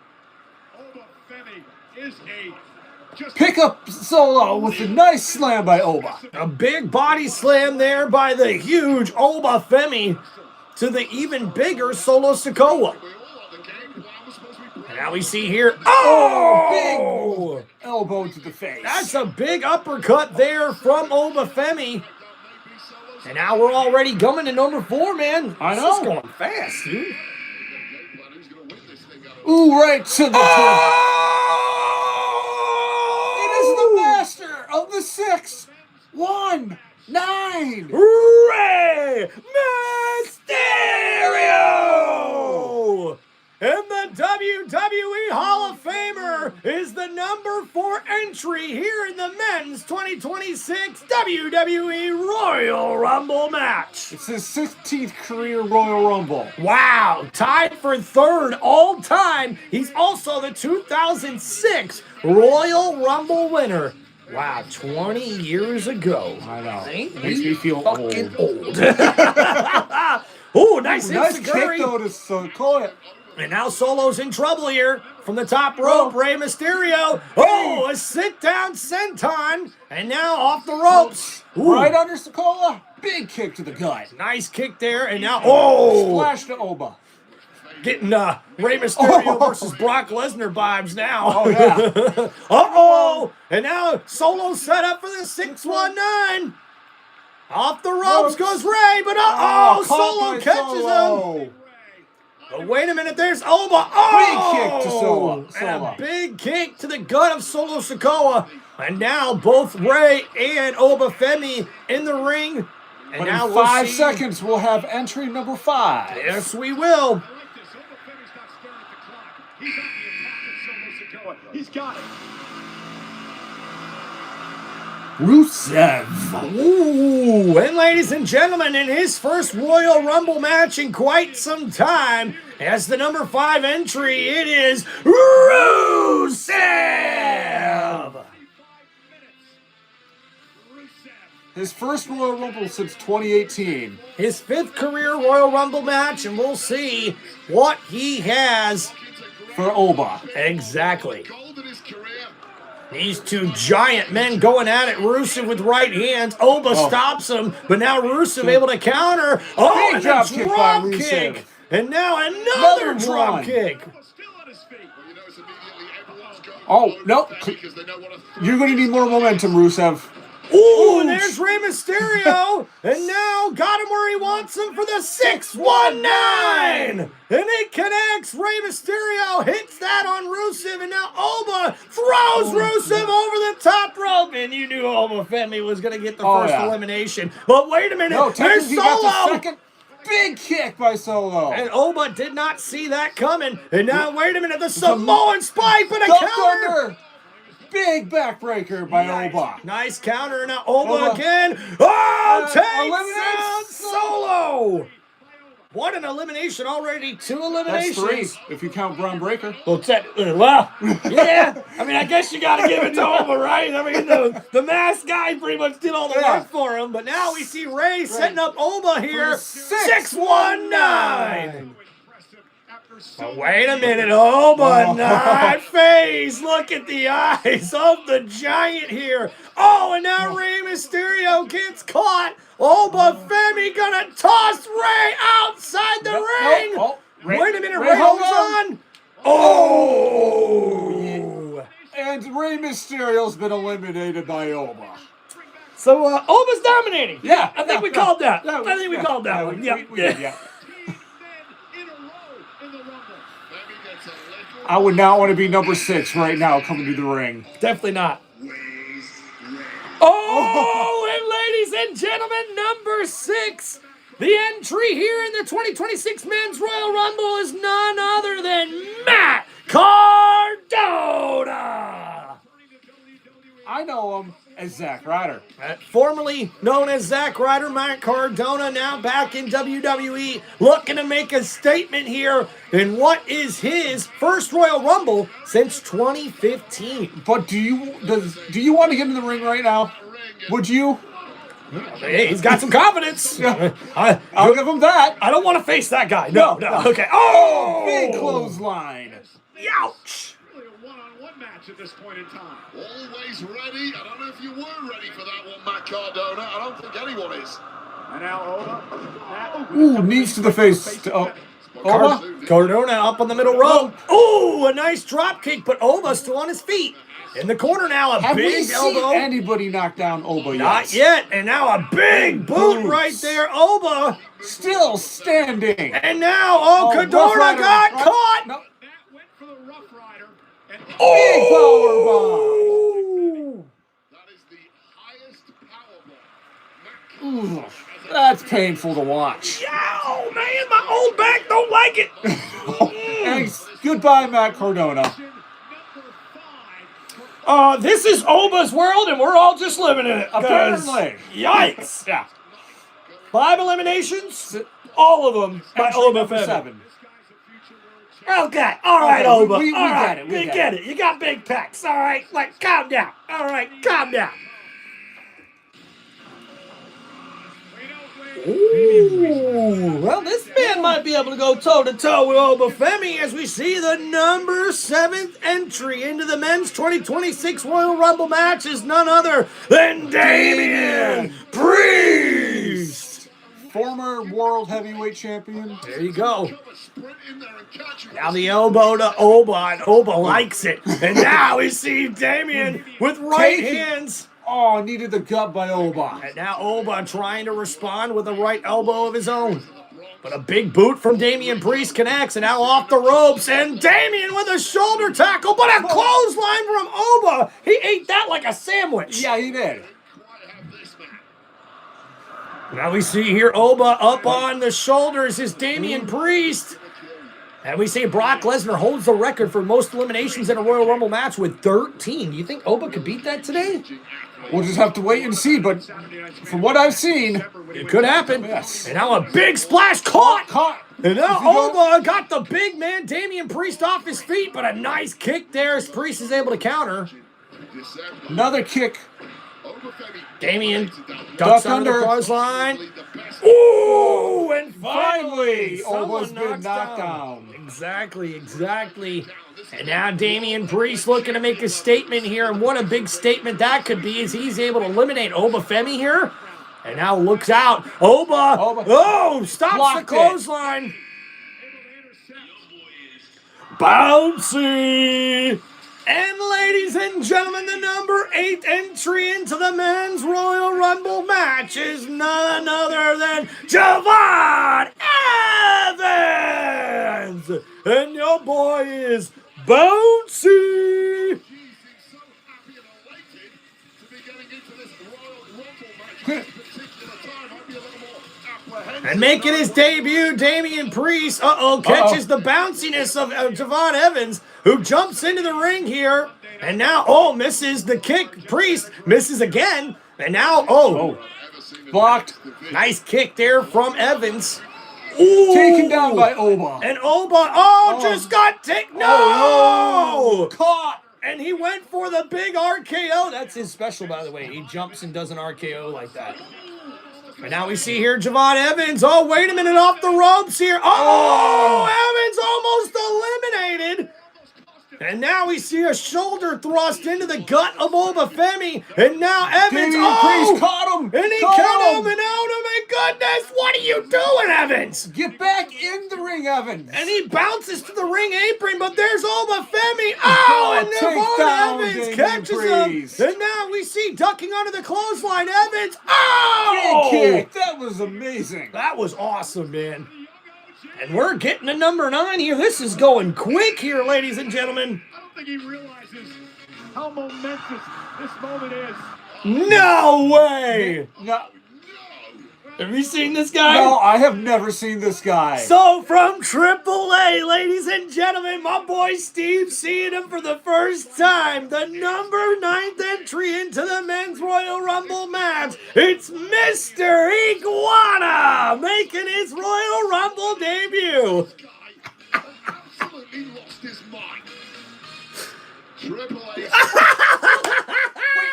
Pick up Solo with a nice slam by Oba. A big body slam there by the huge Oba Femi to the even bigger Solo Sikoa. And now we see here, Big elbow to the face. That's a big uppercut there from Oba Femi. And now we're already coming to number 4, man. I know. This is going fast, dude. Ooh, right to the It is the master of the 619. Rey Mysterio! And the WWE Hall of Famer is the number 4 entry here in the men's 2026 WWE Royal Rumble match. It's his 16th career Royal Rumble. Wow, tied for 3rd all time. He's also the 2006 Royal Rumble winner. Wow, 20 years ago. I know. Makes me feel fucking old. Ooh, nice kick enziguri. though to Sikoa. And now Solo's in trouble here. From the top rope, Rey Mysterio. Oh, a sit-down senton. And now off the ropes. Ooh. Right under Sikoa. Big kick to the gut. Nice kick there. And now, Splash to Oba. Getting Rey Mysterio versus Brock Lesnar vibes now. Oh, yeah. Uh-oh. And now Solo set up for the 619. Off the ropes goes Rey, but Solo catches him. But wait a minute, there's Oba. Big kick to Solo. And a big kick to the gut of Solo Sikoa. And now both Rey and Oba Femi in the ring. And But now in we'll 5 see. seconds, we'll have entry number 5. Yes, we will. He's got it. Rusev. Ooh, and ladies and gentlemen, in his first Royal Rumble match in quite some time, as the number 5 entry, it is Rusev! His first Royal Rumble since 2018. His 5th career Royal Rumble match, and we'll see what he has for Oba. Exactly. These two giant men going at it. Rusev with right hands. Oba stops him, but now Rusev able to counter. Oh, and drop a kick by drop Rusev. kick. And now another drop one. kick. Oh, no. You're going to need more momentum, Rusev. Ooh, and there's Rey Mysterio. And now got him where he wants him for the 619. And it connects. Rey Mysterio hits that on Rusev. And now Oba throws Rusev over the top rope. And you knew Oba Femi was going to get the first elimination. But wait a minute. No, There's he got the Solo. second big kick by Solo. And Oba did not see that coming. And now, wait a minute. The Samoan spike, but a counter. Big backbreaker by Oba. Nice counter. Now Oba again. Oh, takes out Solo. What an elimination already. 2 eliminations. That's 3 if you count Braun Breaker. Well, yeah. I mean, I guess you got to give it to Oba, right? I mean, the masked guy pretty much did all the work for him. But now we see Rey setting up Oba here. 619. But wait a minute, Oba, not face. Look at the eyes of the giant here. Oh, and now Rey Mysterio gets caught. Oba Femi gonna toss Rey outside the ring. Wait a minute, Rey holds on. Oh! And Rey Mysterio's been eliminated by Oba. So Oba's dominating. Yeah, I think we called that. Yeah, I think we called that one. Yeah. I would not want to be number 6 right now coming to the ring. Definitely not. Oh, and ladies and gentlemen, number 6. The entry here in the 2026 Men's Royal Rumble is none other than Matt Cardona. I know him as Zack Ryder. Formerly known as Zack Ryder, Matt Cardona now back in WWE, looking to make a statement here in what is his first Royal Rumble since 2015. But do you want to get in the ring right now? Would you? Hey, he's got some confidence. I'll give him that. I don't want to face that guy. No. Okay. Oh! Big clothesline. Ouch! Really a one-on-one match at this point in time. Always ready. I don't know if you were ready for that one, Matt Cardona. I don't think anyone is. And now Oba. Ooh, knees to the face. Oba. Cardona up on the middle rope. Ooh, a nice drop kick, but Oba's still on his feet. In the corner now, a Have we big seen elbow. anybody knock down Oba yet? Not yet. And now a big boot right there. Oba still standing. And now, Cardona got caught. No. That went for the Rough Rider. And Big power bomb. That is the highest power bomb. That's painful to watch. Yow, man, my old back don't like it. Thanks. Goodbye, Matt Cardona. This is Oba's world, and we're all just living in it. Apparently. Yikes. Yeah. 5 eliminations, all of them by Oba Femi. 7. Okay, all right, Oba. We All right, get it. We get it. You got big pecs, all right? Like, calm down. All right, calm down. Ooh, well, this man might be able to go toe-to-toe with Oba Femi as we see the number 7th entry into the men's 2026 Royal Rumble match is none other than Damian Priest. Former world heavyweight champion. There you go. Now the elbow to Oba, and Oba likes it. And now we see Damian with right hands. Oh, needed the gut by Oba. And now Oba trying to respond with a right elbow of his own. But a big boot from Damian Priest connects, and now off the ropes, and Damian with a shoulder tackle, but a clothesline from Oba. He ate that like a sandwich. Yeah, he did. Now we see here Oba up on the shoulders is Damian Priest. And we see Brock Lesnar holds the record for most eliminations in a Royal Rumble match with 13. Do you think Oba could beat that today? We'll just have to wait and see, but from what I've seen, it could happen. Yes. And now a big splash caught. And now Oba Oba got the big man Damian Priest off his feet, but a nice kick there as Priest is able to counter. Another kick. Damian ducks under the clothesline. Ooh, and finally, Oba's been someone knocked down. Exactly. And now Damian Priest looking to make a statement here, and what a big statement that could be as he's able to eliminate Oba Femi here. And now looks out. Oba. Stops Blocked the clothesline. Bouncy. And ladies and gentlemen, the number 8 entry into the Men's Royal Rumble match is none other than Javon Evans! And your boy is Bouncy! And making his debut, Damian Priest, catches the bounciness of Javon Evans, who jumps into the ring here, and now, misses the kick. Priest misses again, and now, blocked. Nice kick there from Evans. Ooh. Taken down by Oba. And Oba, just got taken. No! Caught. And he went for the big RKO. That's his special, by the way. He jumps and does an RKO like that. And now we see here Javon Evans. Oh, wait a minute, off the ropes here. Evans almost eliminated. And now we see a shoulder thrust into the gut of Obafemi. And now Evans, Priest caught him. And he caught him. And oh my goodness, what are you doing, Evans? Get back in the ring, Evans. And he bounces to the ring apron, but there's Obafemi. And Javon Evans catches him. And now we see ducking under the clothesline, Evans. Big kick. That was amazing. That was awesome, man. And we're getting to number 9 here. This is going quick here, ladies and gentlemen. I don't think he realizes how momentous this moment is. No way! No. Have you seen this guy? No, I have never seen this guy. So from AAA, ladies and gentlemen, my boy Steve seeing him for the first time. The number 9th entry into the Men's Royal Rumble match. It's Mr. Iguana making his Royal Rumble debut. Absolutely lost his mind. Triple A. Wait,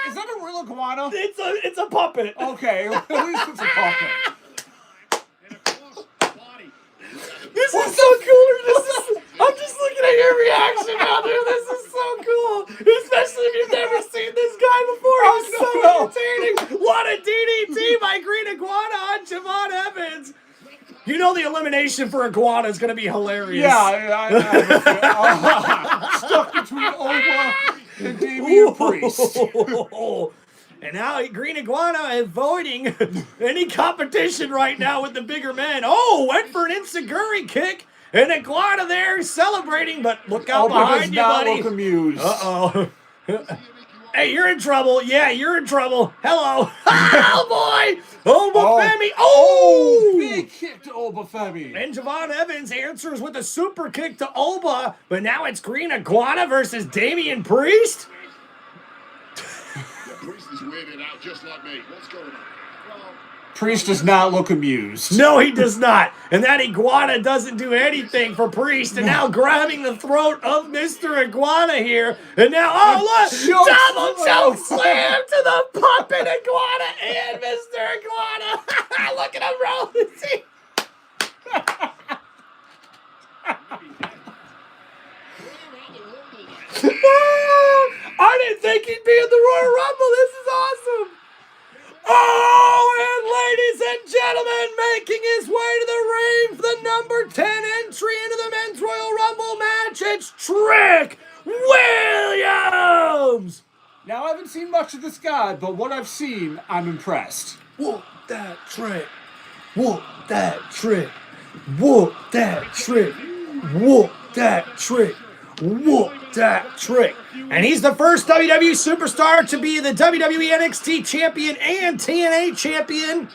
is that a real iguana? It's a puppet. Okay, at least it's a puppet. This is so cool. I'm just looking at your reaction out there. This is so cool. Especially if you've never seen this guy before. He's so entertaining. What a DDT by Green Iguana on Javon Evans. You know the elimination for Iguana is going to be hilarious. Yeah, I stuck between Oba and Damian Priest. And now Green Iguana avoiding any competition right now with the bigger men. Oh, went for an Enziguri kick. And Iguana there celebrating, but look out behind you, buddy. Look amused. Uh-oh. Hey, you're in trouble. Yeah, you're in trouble. Hello. Oh, boy. Obafemi. Oh! Big kick to Obafemi. And Javon Evans answers with a super kick to Oba, but now it's Green Iguana versus Damian Priest. Priest is weirded out just like me. What's going on? Priest does not look amused. No, he does not. And that Iguana doesn't do anything for Priest. And now grabbing the throat of Mr. Iguana here. And now, look! Double choke slam to the puppet Iguana and Mr. Iguana. Look at him roll. I didn't think he'd be in the Royal Rumble. This is awesome. And ladies and gentlemen, making his way to the ring for the number 10 entry into the Men's Royal Rumble match, it's Trick Williams! Now, I haven't seen much of this guy, but what I've seen, I'm impressed. Whoop that trick. Whoop that trick. Whoop that trick. Whoop that trick. Whoop that trick. And he's the first WWE superstar to be the WWE NXT champion and TNA champion.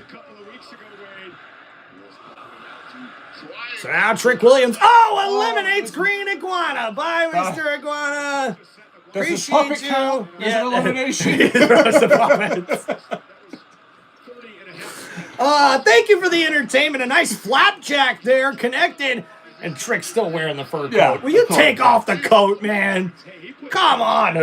So now Trick Williams, eliminates Green Iguana. Bye, Mr. Iguana. Does his Appreciate puppet you. count as an elimination? Thank you for the entertainment. A nice flapjack there, connected. And Trick's still wearing the fur coat. Will you take off the coat, man? Come on.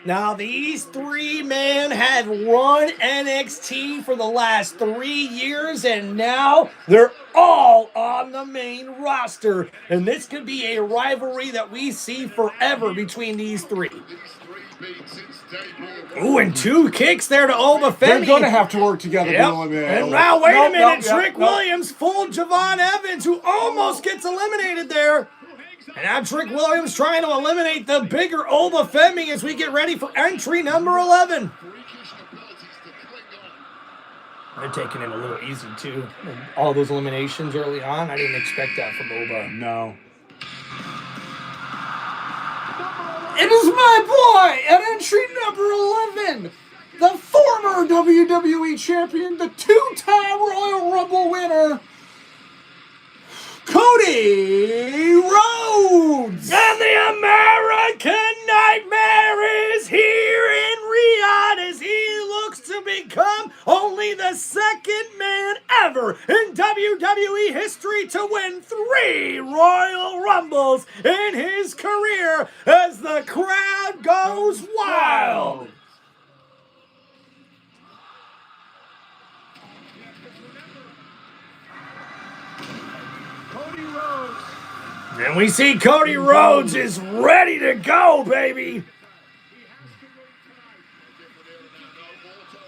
Now, these 3 men have run NXT for the last 3 years, and now they're all on the main roster. And this could be a rivalry that we see forever between these 3. Ooh, and 2 kicks there to Obafemi. They're going to have to work together. And now, wait a minute. Trick Williams fooled Javon Evans, who almost gets eliminated there. And now Trick Williams trying to eliminate the bigger Obafemi as we get ready for entry number 11. They're taking him a little easy, too. All those eliminations early on, I didn't expect that from Oba. No. It is my boy at entry number 11. The former WWE champion, the two-time Royal Rumble winner, Cody Rhodes! And the American Nightmare is here in Riyadh as he looks to become only the second man ever in WWE history to win 3 Royal Rumbles in his career as the crowd goes wild. And we see Cody Rhodes is ready to go, baby.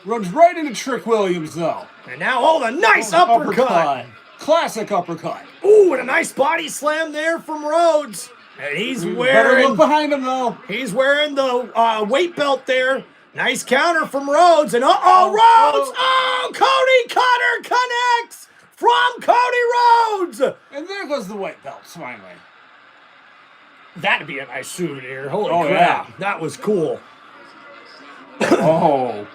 Runs right into Trick Williams, though. And now, oh, the nice uppercut. Classic uppercut. Ooh, and a nice body slam there from Rhodes. And he's Better wearing... look behind him, though. He's wearing the weight belt there. Nice counter from Rhodes. And Rhodes! Oh, Cody Cutter connects from Cody Rhodes. And there goes the white belts, finally. That'd be a nice souvenir. Holy crap. Yeah. That was cool. Oh.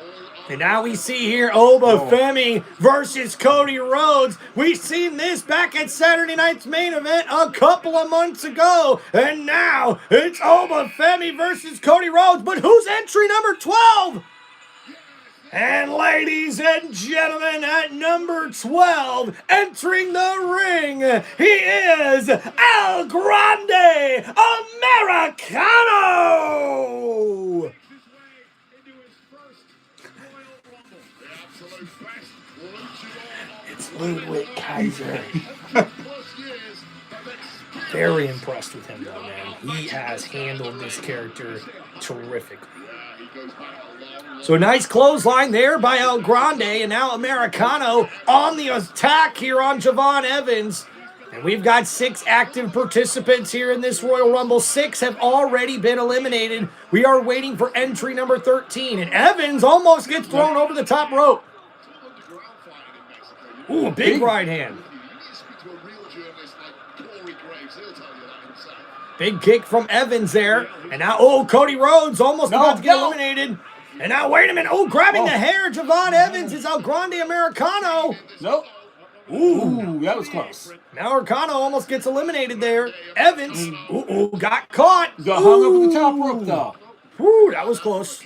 And now we see here Obafemi versus Cody Rhodes. We've seen this back at Saturday night's main event a couple of months ago. And now it's Obafemi versus Cody Rhodes. But who's entry number 12? And ladies and gentlemen, at number 12, entering the ring, he is El Grande Americano! It's Ludwig Kaiser. Very impressed with him, though, man. He has handled this character terrifically. So a nice clothesline there by El Grande, and now Americano on the attack here on Javon Evans. And we've got 6 active participants here in this Royal Rumble. 6 have already been eliminated. We are waiting for entry number 13, and Evans almost gets thrown over the top rope. Ooh, a big right hand. Big kick from Evans there. And now, Cody Rhodes almost about to get eliminated. And now, wait a minute. Grabbing the hair, Javon Evans is El Grande Americano. Nope. Ooh, that was close. Now Americano almost gets eliminated there. Evans, got caught. Got hung up at the top rope, though. Ooh, that was close.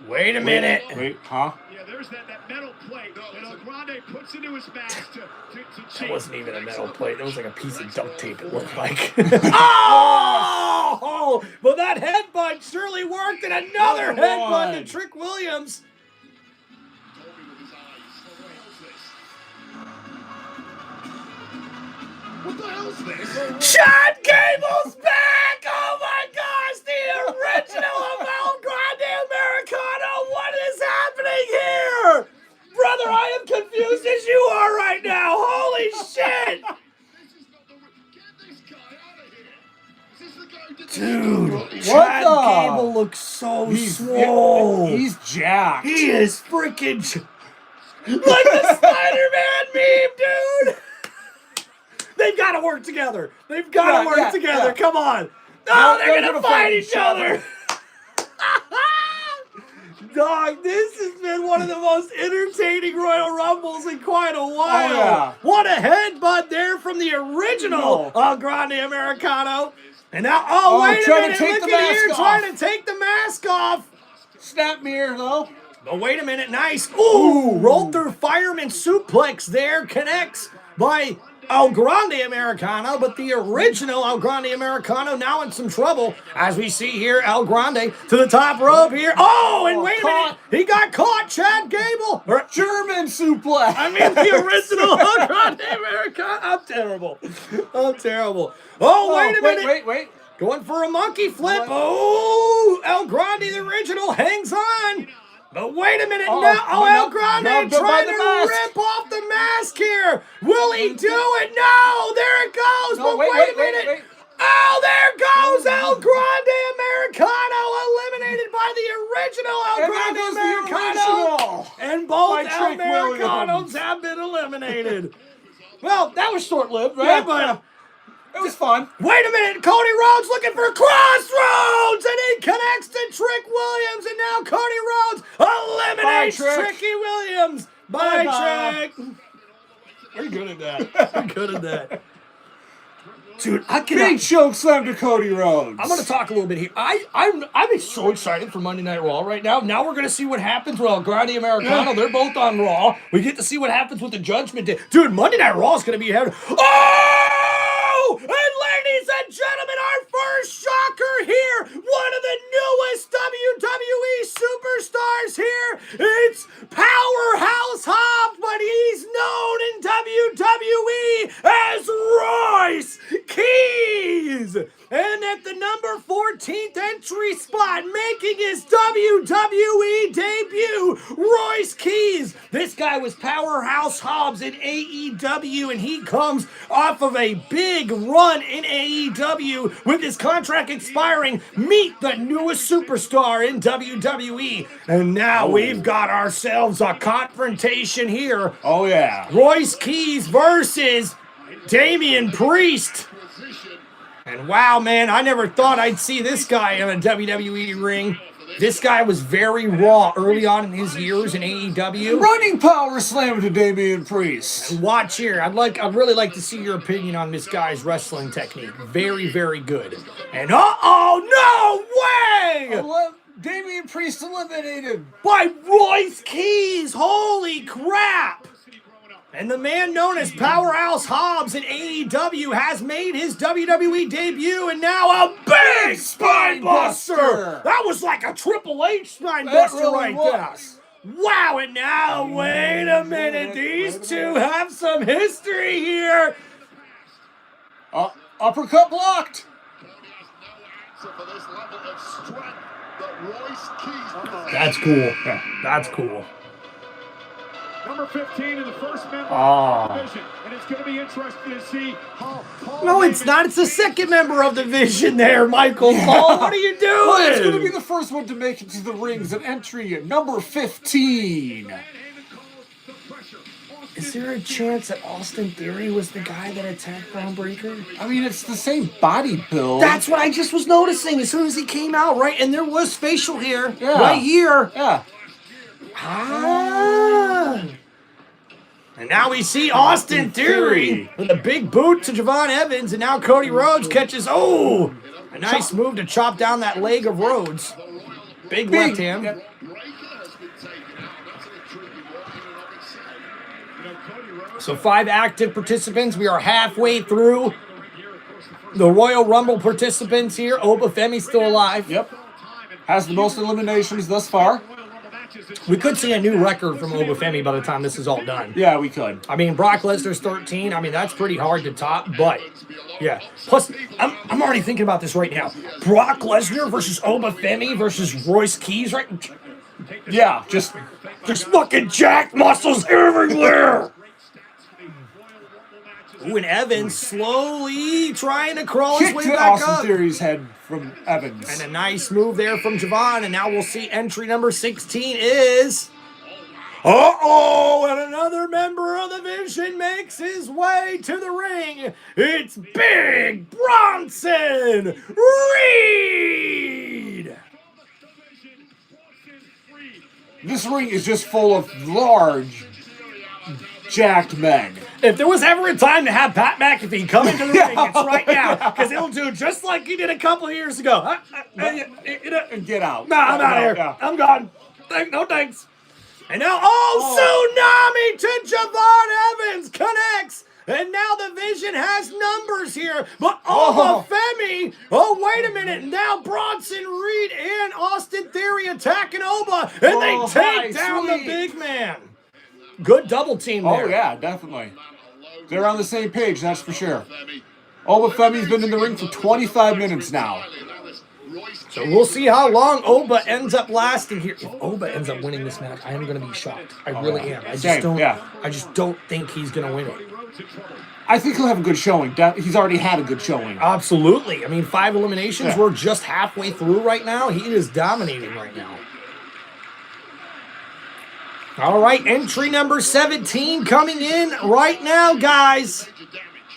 Wait a minute. Wait, huh? Yeah, there's that metal plate that El Grande puts into his mask to That wasn't even a metal plate. That was like a piece of duct tape, it looked like. Oh! But that headbutt surely worked, and another headbutt to Trick Williams. What the hell's this? Chad Gable's back! Oh my gosh, the original of El Grande Americano! What is happening here? Brother, I am confused as you are right now. Holy shit! Dude, Chad Gable looks so swole. He's jacked. He is freaking like the Spider-Man meme, dude. They've got to work together. They've got to work together. Yeah. Come on. No, they're going to fight each other. Dog, this has been one of the most entertaining Royal Rumbles in quite a while. Oh, yeah. What a headbutt there from the original El Grande Americano. And now, wait a minute. Look at here, trying to take the mask off. Snap mirror, though. But wait a minute. Nice. Ooh, rolled through fireman suplex there. Connects by El Grande Americano, but the original El Grande Americano now in some trouble. As we see here, El Grande to the top rope here. Oh, and wait a minute. He got caught, Chad Gable. Or German suplex. I mean, the original El Grande Americano. I'm terrible. Oh, wait a minute. Wait. Going for a monkey flip. Oh, El Grande, the original, hangs on. But wait a minute now. El Grande trying to rip off the mask here. Will he do it? No, there it goes. No, but wait a minute. Oh, there goes El Grande Americano, eliminated by the original El And Grande there goes the Americano. original. And both By El Trick Americanos Williams. have been eliminated. Well, that was short-lived, right? Yeah, but yeah. It was fun. wait a minute, Cody Rhodes looking for Crossroads, and he connects to Trick Williams, and now Cody Rhodes eliminates Bye, Trick. Tricky Williams. Bye, Bye-bye. Trick. We're good at that. We're good at that. Dude, I cannot. Big choke slam to Cody Rhodes. I'm going to talk a little bit here. I'm so excited for Monday Night Raw right now. Now we're going to see what happens with El Grande Americano. They're both on Raw. We get to see what happens with the Judgment Day. Dude, Monday Night Raw is going to be heavy. Oh! And ladies and gentlemen, our first shocker here. One of the newest WWE superstars here. It's Powerhouse Hobbs, but he's known in WWE as Royce Keys. And at the number 14th entry spot, making his WWE debut, Royce Keys. This guy was Powerhouse Hobbs in AEW, and he comes off of a big run in AEW with his contract expiring. Meet the newest superstar in WWE. And now we've got ourselves a confrontation here. Oh, yeah. Royce Keys versus Damian Priest. And wow, man, I never thought I'd see this guy in a WWE ring. This guy was very raw early on in his years in AEW. Running power slam to Damian Priest. Watch here. I'd really like to see your opinion on this guy's wrestling technique. Very, very good. And no way! Damian Priest eliminated By Royce Keys. Holy crap! And the man known as Powerhouse Hobbs in AEW has made his WWE debut, and now a big spine buster! That was like a Triple H spine buster really right was. there. Wow, and now, wait a minute, these two have some history here. Uppercut blocked. That's cool. That's cool. Number 15 in the first member of the division. And it's going to be interesting to see how Paul... No, it's not. It's the second member of the Vision there, Michael Paul. What are you doing? Well, it's going to be the first one to make it to the rings at entry at number 15. Is there a chance that Austin Theory was the guy that attacked Braun Breaker? I mean, it's the same body build. That's what I just was noticing as soon as he came out, right? And there was facial hair right here. Yeah. And now we see Austin Theory with a big boot to Javon Evans, and now Cody Rhodes catches, a nice move to chop down that leg of Rhodes. Big left hand. Yep. So 5 active participants. We are halfway through the Royal Rumble participants here. Oba Femi's still alive. Yep. Has the most eliminations thus far. We could see a new record from Oba Femi by the time this is all done. Yeah, we could. I mean, Brock Lesnar's 13. I mean, that's pretty hard to top, but yeah. Plus, I'm already thinking about this right now. Brock Lesnar versus Oba Femi versus Royce Keys, right? Yeah, just fucking jack muscles everywhere. Ooh, and Evans slowly trying to crawl his way kick to back Austin up. Theory's head from Evans. And a nice move there from Javon. And now we'll see entry number 16 is... and another member of the Vision makes his way to the ring. It's Big Bronson Reed. This ring is just full of large, jacked men. If there was ever a time to have Pat McAfee come into the ring, it's right now. Because he'll do just like he did a couple of years ago. And get out. Nah, I'm out of here. Yeah. I'm gone. No thanks. And now, Tsunami to Javon Evans connects. And now the Vision has numbers here. But Oba Femi, wait a minute. Now Bronson Reed and Austin Theory attacking Oba. And they take down the big man. Good double team there. Oh, yeah, definitely. They're on the same page, that's for sure. Oba Femi's been in the ring for 25 minutes now. So we'll see how long Oba ends up lasting here. If Oba ends up winning this match, I am going to be shocked. I really am. I just don't think he's going to win it. I think he'll have a good showing. He's already had a good showing. Absolutely. I mean, 5 eliminations. Yeah. We're just halfway through right now. He is dominating right now. All right, entry number 17 coming in right now, guys.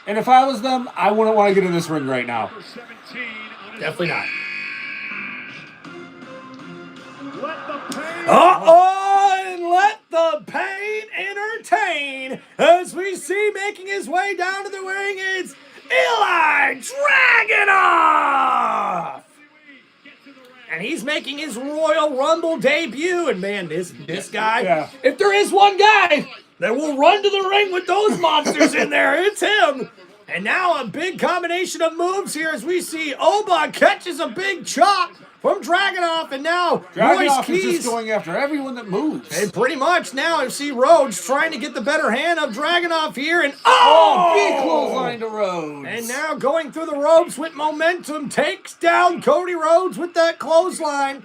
And if I was them, I wouldn't want to get in this ring right now. Definitely not. Uh-oh, and let the pain entertain. As we see making his way down to the ring, it's Eli Dragunov. And he's making his Royal Rumble debut. And man, this guy, if there is one guy that will run to the ring with those monsters in there, it's him. And now a big combination of moves here as we see Oba catches a big chop from Dragunov, and now Royce Keys is just going after everyone that moves. And pretty much now you see Rhodes trying to get the better hand of Dragunov here, and big clothesline to Rhodes. And now going through the ropes with momentum, takes down Cody Rhodes with that clothesline.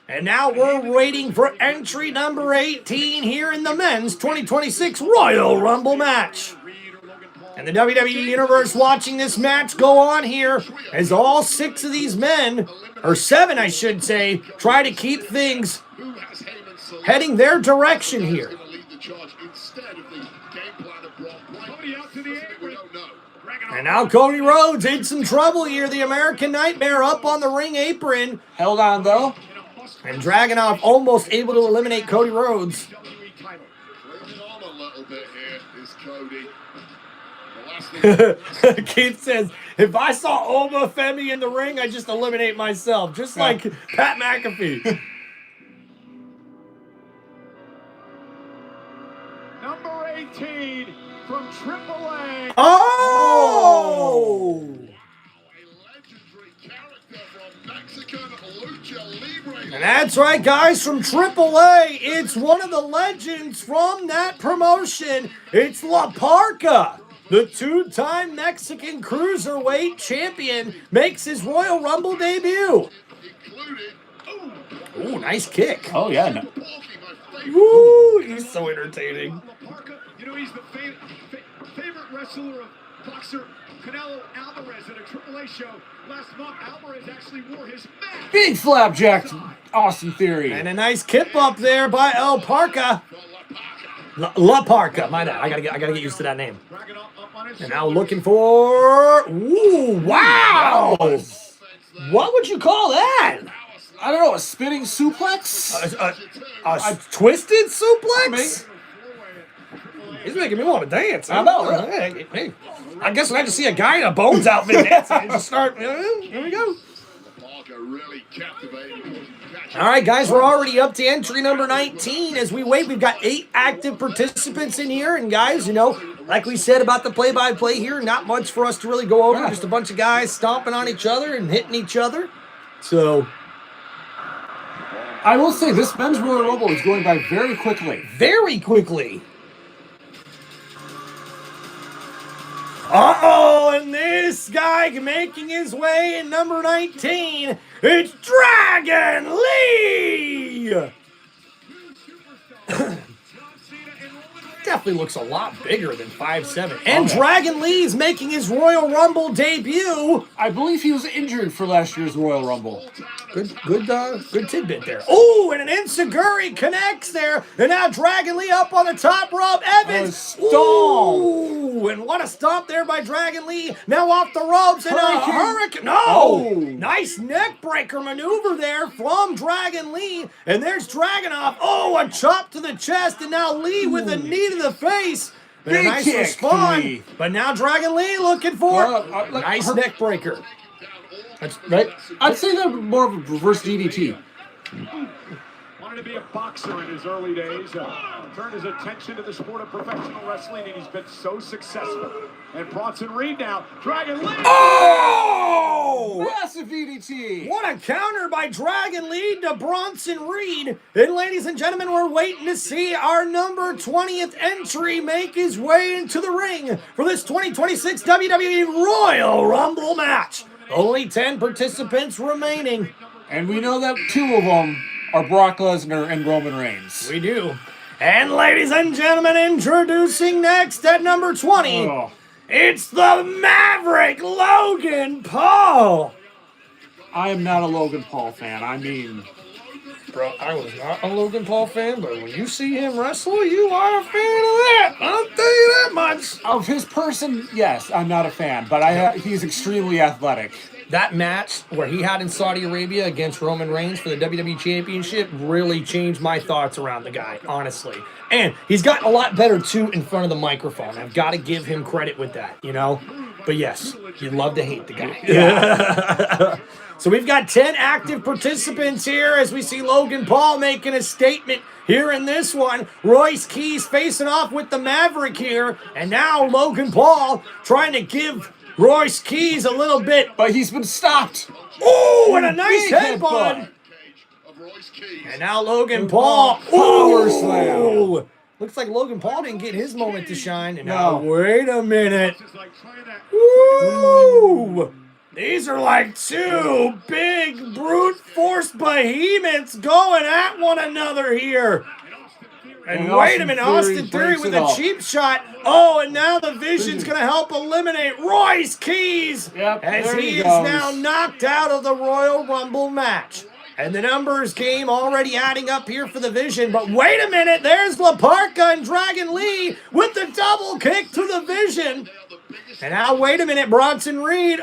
And now we're waiting for entry number 18 here in the men's 2026 Royal Rumble match. And the WWE Universe watching this match go on here as all 6 of these men, or 7 I should say, try to keep things heading their direction here. And now Cody Rhodes in some trouble here. The American Nightmare up on the ring apron. Held on though. And Dragunov almost able to eliminate Cody Rhodes. Keith says, if I saw Oma Femi in the ring, I'd just eliminate myself, just like Pat McAfee. Number 18 from AAA. Oh! And that's right, guys, from AAA. It's one of the legends from that promotion. It's La Parka. The 2-time Mexican Cruiserweight champion makes his Royal Rumble debut. Ooh, nice kick. Oh, yeah. No. Woo, he's so entertaining. You know, he's the favorite wrestler of boxer Canelo Alvarez at a AAA show last month. Alvarez actually wore his mask. Big flapjack. Awesome theory. And a nice kip up there by El Parka. La Parka, my bad. I gotta get used to that name. And now looking for, ooh, wow! What would you call that? I don't know, a spinning suplex? A twisted suplex? He's making me want to dance. I know. Hey, I guess when I just see a guy in a Bones outfit dancing, I just start, here we go. All right, guys, we're already up to entry number 19. As we wait, we've got 8 active participants in here. And, guys, you know, like we said about the play-by-play here, not much for us to really go over. Just a bunch of guys stomping on each other and hitting each other. So, I will say, this men's Royal Rumble is going by very quickly. Very quickly. Uh-oh, and this guy making his way in number 19, it's Dragon Lee! Definitely looks a lot bigger than 5'7". And Dragon Lee's making his Royal Rumble debut. I believe he was injured for last year's Royal Rumble. Good tidbit there. Oh, and an Enziguri connects there. And now Dragon Lee up on the top rope. Evans. Stomp. Ooh, and what a stomp there by Dragon Lee. Now off the ropes. And a hurricane. No. Oh. Nice neck breaker maneuver there from Dragon Lee. And there's Dragunov. Oh, a chop to the chest. And now Lee with a knee to the face. And a nice respawn. But now Dragon Lee looking for nice neck breaker. That's right. I'd say they're more of a reverse DDT. Wanted to be a boxer in his early days. Turned his attention to the sport of professional wrestling, and he's been so successful. And Bronson Reed now, Dragon Lee. Oh! Massive DDT. What a counter by Dragon Lee to Bronson Reed. And ladies and gentlemen, we're waiting to see our number 20th entry make his way into the ring for this 2026 WWE Royal Rumble match. Only 10 participants remaining. And we know that 2 of them are Brock Lesnar and Roman Reigns. We do. And ladies and gentlemen, introducing next at number 20, it's the Maverick Logan Paul. I am not a Logan Paul fan. I mean, bro, I was not a Logan Paul fan, but when you see him wrestle, you are a fan of that. I'll tell you that much. Of his person, yes, I'm not a fan, but he's extremely athletic. That match where he had in Saudi Arabia against Roman Reigns for the WWE Championship really changed my thoughts around the guy, honestly. And he's gotten a lot better, too, in front of the microphone. I've got to give him credit with that, you know? But yes, you love to hate the guy. Yeah. So we've got 10 active participants here as we see Logan Paul making a statement here in this one. Royce Keys facing off with the Maverick here. And now Logan Paul trying to give Royce Keys a little bit. But he's been stopped. Oh, and a nice headbutt. And now Logan Paul. Power slam. Looks like Logan Paul didn't get his moment to shine. And now, wait a minute. Woo! These are like two big brute force behemoths going at one another here. And wait a minute, Austin Theory with a cheap shot. Oh, and now the Vision's going to help eliminate Royce Keys as he is now knocked out of the Royal Rumble match. And the numbers game already adding up here for the Vision. But wait a minute, there's La Parka and Dragon Lee with the double kick to the Vision. And now, wait a minute, Bronson Reed.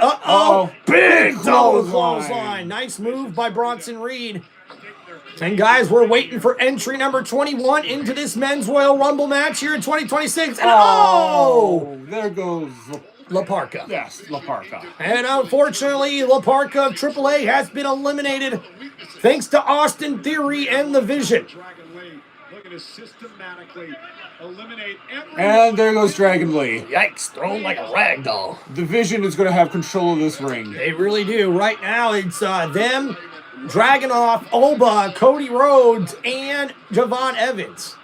Big double clothesline. Nice move by Bronson Reed. And guys, we're waiting for entry number 21 into this men's Royal Rumble match here in 2026. And there goes La Parka. Yes, La Parka. And unfortunately, La Parka of AAA has been eliminated thanks to Austin Theory and the Vision. And there goes Dragon Lee. Yikes, thrown like a rag doll. The Vision is going to have control of this ring. They really do. Right now, it's them, Dragunov, Oba, Cody Rhodes, and Javon Evans.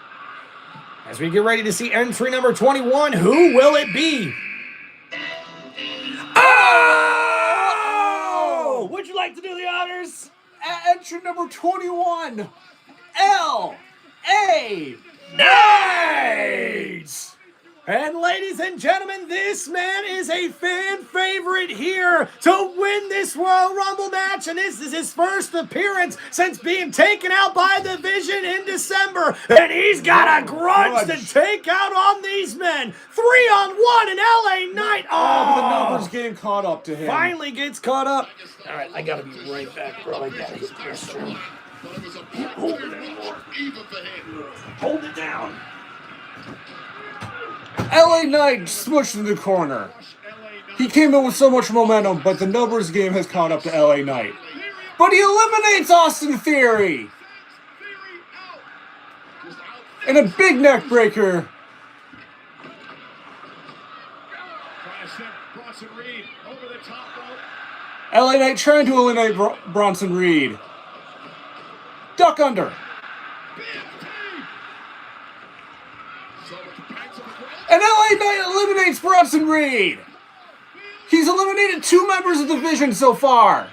As we get ready to see entry number 21, who will it be? Oh! Would you like to do the honors? At entry number 21, L.A. Knight! And ladies and gentlemen, this man is a fan favorite here to win this Royal Rumble match, and this is his first appearance since being taken out by the Vision in December, and he's got a grudge to take out on these men. 3-on-1 in LA Knight. Oh, the numbers getting caught up to him. Finally gets caught up. All right, I gotta be right back, bro. I gotta hit this. Hold it down. LA Knight smushed in the corner. He came in with so much momentum, but the numbers game has caught up to LA Knight. But he eliminates Austin Theory. And a big neck breaker. LA Knight trying to eliminate Bronson Reed. Duck under. And LA Knight eliminates Bronson Reed. He's eliminated 2 members of the Vision so far.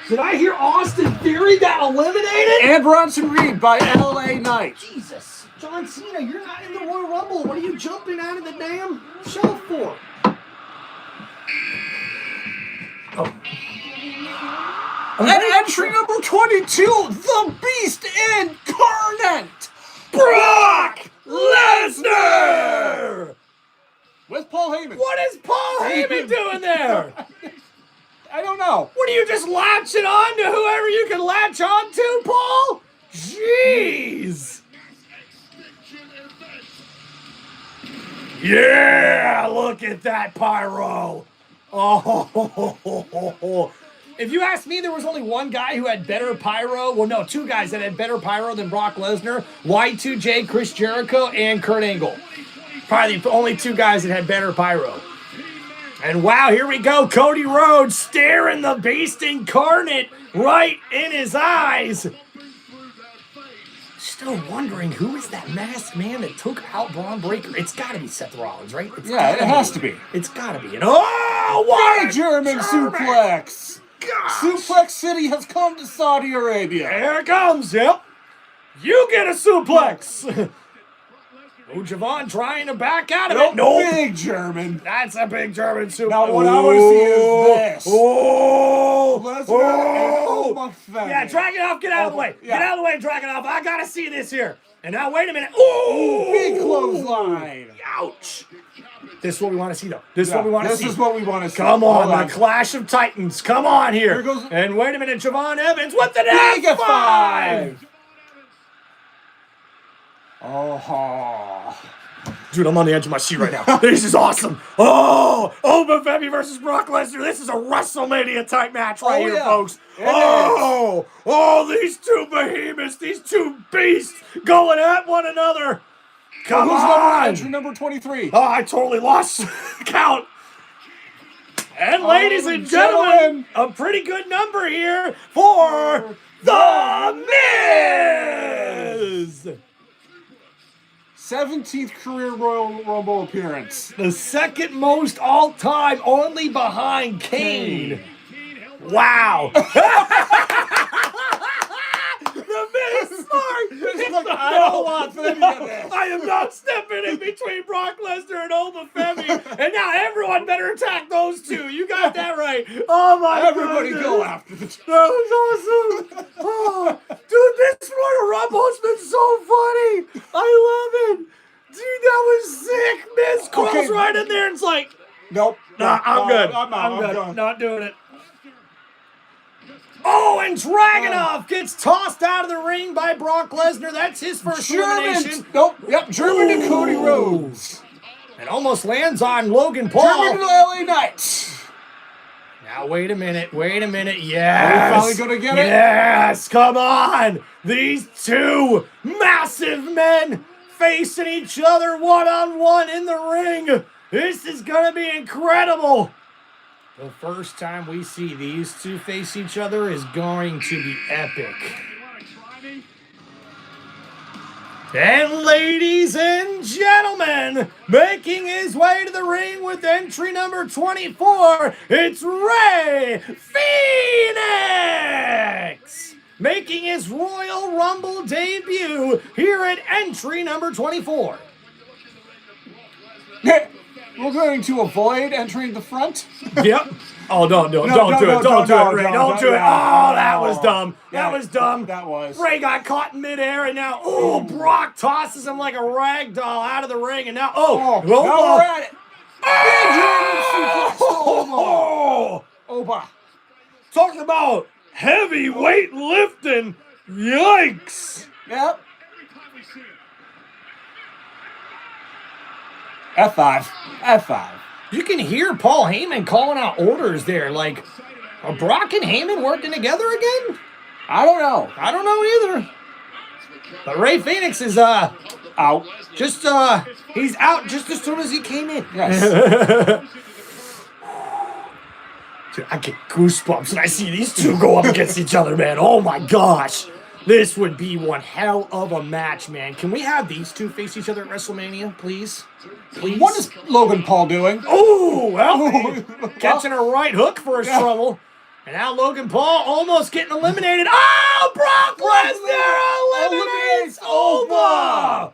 Did I hear Austin Theory got eliminated? And Bronson Reed by LA Knight. Jesus. John Cena, you're not in the Royal Rumble. What are you jumping out of the damn shelf for? And entry number 22, the Beast Incarnate, Brock Lesnar! With Paul Heyman. What is Paul Heyman doing there? I don't know. What are you just latching on to whoever you can latch on to, Paul? Jeez. Yeah, look at that pyro. Oh, if you ask me, there was only one guy who had better pyro. Well, no, 2 guys that had better pyro than Brock Lesnar. Y2J, Chris Jericho, and Kurt Angle. Probably the only 2 guys that had better pyro. And wow, here we go. Cody Rhodes staring the Beast Incarnate right in his eyes. Still wondering who is that masked man that took out Braun Breaker. It's got to be Seth Rollins, right? Yeah, it has to be. It's got to be. And oh, what a German suplex. gosh. Suplex City has come to Saudi Arabia. Here it comes. Yep. You get a suplex. Oh, Javon trying to back out of it. No. Big German. That's a big German suplex. Now what I want to see is this. Oh. Lesnar and Omofemi. Yeah, Dragunov, get out of the way. Yeah. Get out of the way, Dragunov. I got to see this here. And now, wait a minute. Oh. Big clothesline. Ouch. This is what we want to see, though. This is what we want to see. This is what we want to see. Come on, the Clash of Titans. Come on here. Here goes. And wait a minute, Javon Evans with the Big F5. Oh. Dude, I'm on the edge of my seat right now. This is awesome. Oh, Omofemi versus Brock Lesnar. This is a WrestleMania type match right here, folks. These two behemoths, these two beasts going at one another. Come on. Entry number 23. Oh, I totally lost count. And ladies and gentlemen, a pretty good number here for The Miz. 17th career Royal Rumble appearance. The second most all-time, only behind Kane. Wow. The Miz smart. I don't want any of this. I am not stepping in between Brock Lesnar and Omofemi. And now everyone better attack those two. You got that right. Oh my god. Everybody go after the two. That was awesome. Oh, dude, this Royal Rumble's been so funny. I love it. Dude, that was sick. Miz crawls right in there and it's like, nope. Nah, I'm good. I'm good. done. Not doing it. Oh, and Dragunov gets tossed out of the ring by Brock Lesnar. That's his first elimination. Nope. Yep. German to Cody Rhodes. And almost lands on Logan Paul. German to the LA Knights. Now, wait a minute. Yes. Are we finally going to get it? Yes. Come on. These two massive men facing each other one-on-one in the ring. This is going to be incredible. The first time we see these two face each other is going to be epic. And ladies and gentlemen, making his way to the ring with entry number 24, it's Rey Fenix! Making his Royal Rumble debut here at entry number 24. We're going to avoid entering the front. Yep. Oh, don't do it. Don't do it, Ray. Don't do it. Oh, that was dumb. That was dumb. That was. Ray got caught in midair, and now, Brock tosses him like a rag doll out of the ring, and now, now we're at it. Oh! Oba. Talking about heavy weight lifting. Yikes. Yep. F5. You can hear Paul Heyman calling out orders there. Like, are Brock and Heyman working together again? I don't know. I don't know either. But Rey Fenix is out. Just he's out just as soon as he came in. Yes. Dude, I get goosebumps when I see these two go up against each other, man. Oh my gosh. This would be one hell of a match, man. Can we have these two face each other at WrestleMania, please? Please? What is Logan Paul doing? Oh, well, catching a right hook for his trouble. And now Logan Paul almost getting eliminated. Oh, Brock Lesnar eliminates Oba!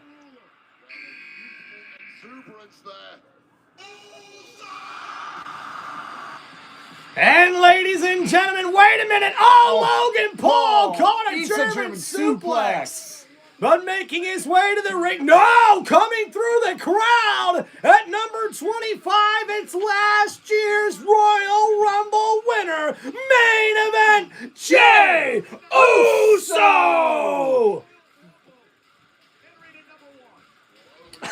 And ladies and gentlemen, wait a minute. Oh, Logan Paul caught a German suplex. But making his way to the ring. No! Coming through the crowd at number 25. It's last year's Royal Rumble winner. Main event, Jey Uso! We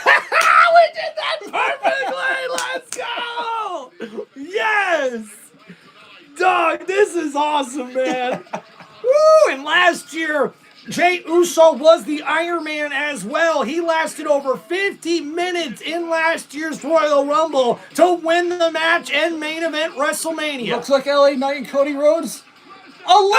did that perfectly! Let's go! Yes! Dog, this is awesome, man. Woo! And last year, Jey Uso was the Iron Man as well. He lasted over 50 minutes in last year's Royal Rumble to win the match and main event WrestleMania. Looks like LA Knight and Cody Rhodes eliminated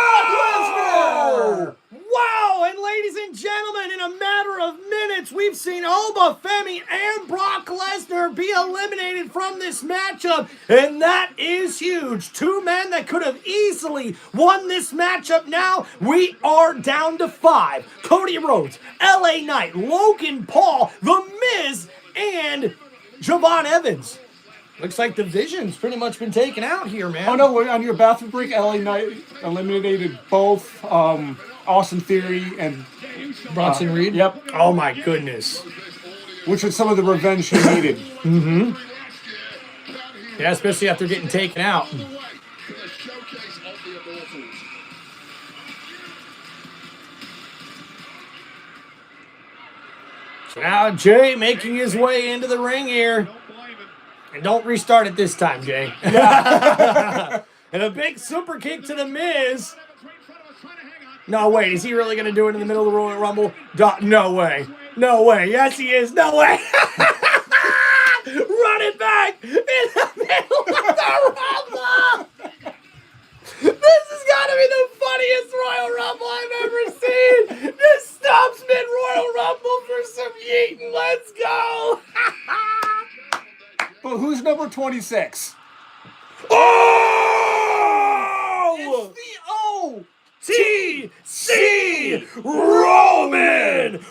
Brock Lesnar! Wow! And ladies and gentlemen, in a matter of minutes, we've seen Oba Femi and Brock Lesnar be eliminated from this matchup, and that is huge. Two men that could have easily won this matchup. Now we are down to 5. Cody Rhodes, LA Knight, Logan Paul, The Miz, and Javon Evans. Looks like the vision's pretty much been taken out here, man. Oh, no, on your bathroom break, LA Knight eliminated both Austin Theory and Bronson Reed? Yep. Oh, my goodness. Which was some of the revenge he needed. Mm-hmm. Yeah, especially after getting taken out. So now Jay making his way into the ring here. And don't restart it this time, Jay. Yeah. And a big super kick to the Miz. No, wait, is he really going to do it in the middle of the Royal Rumble? No way. No way. Yes, he is. No way. Run it back in the middle of the Rumble. This has got to be the funniest Royal Rumble I've ever seen. This stops mid-Royal Rumble for some yeeting. Let's go. But who's number 26? Oh! It's the OTC Roman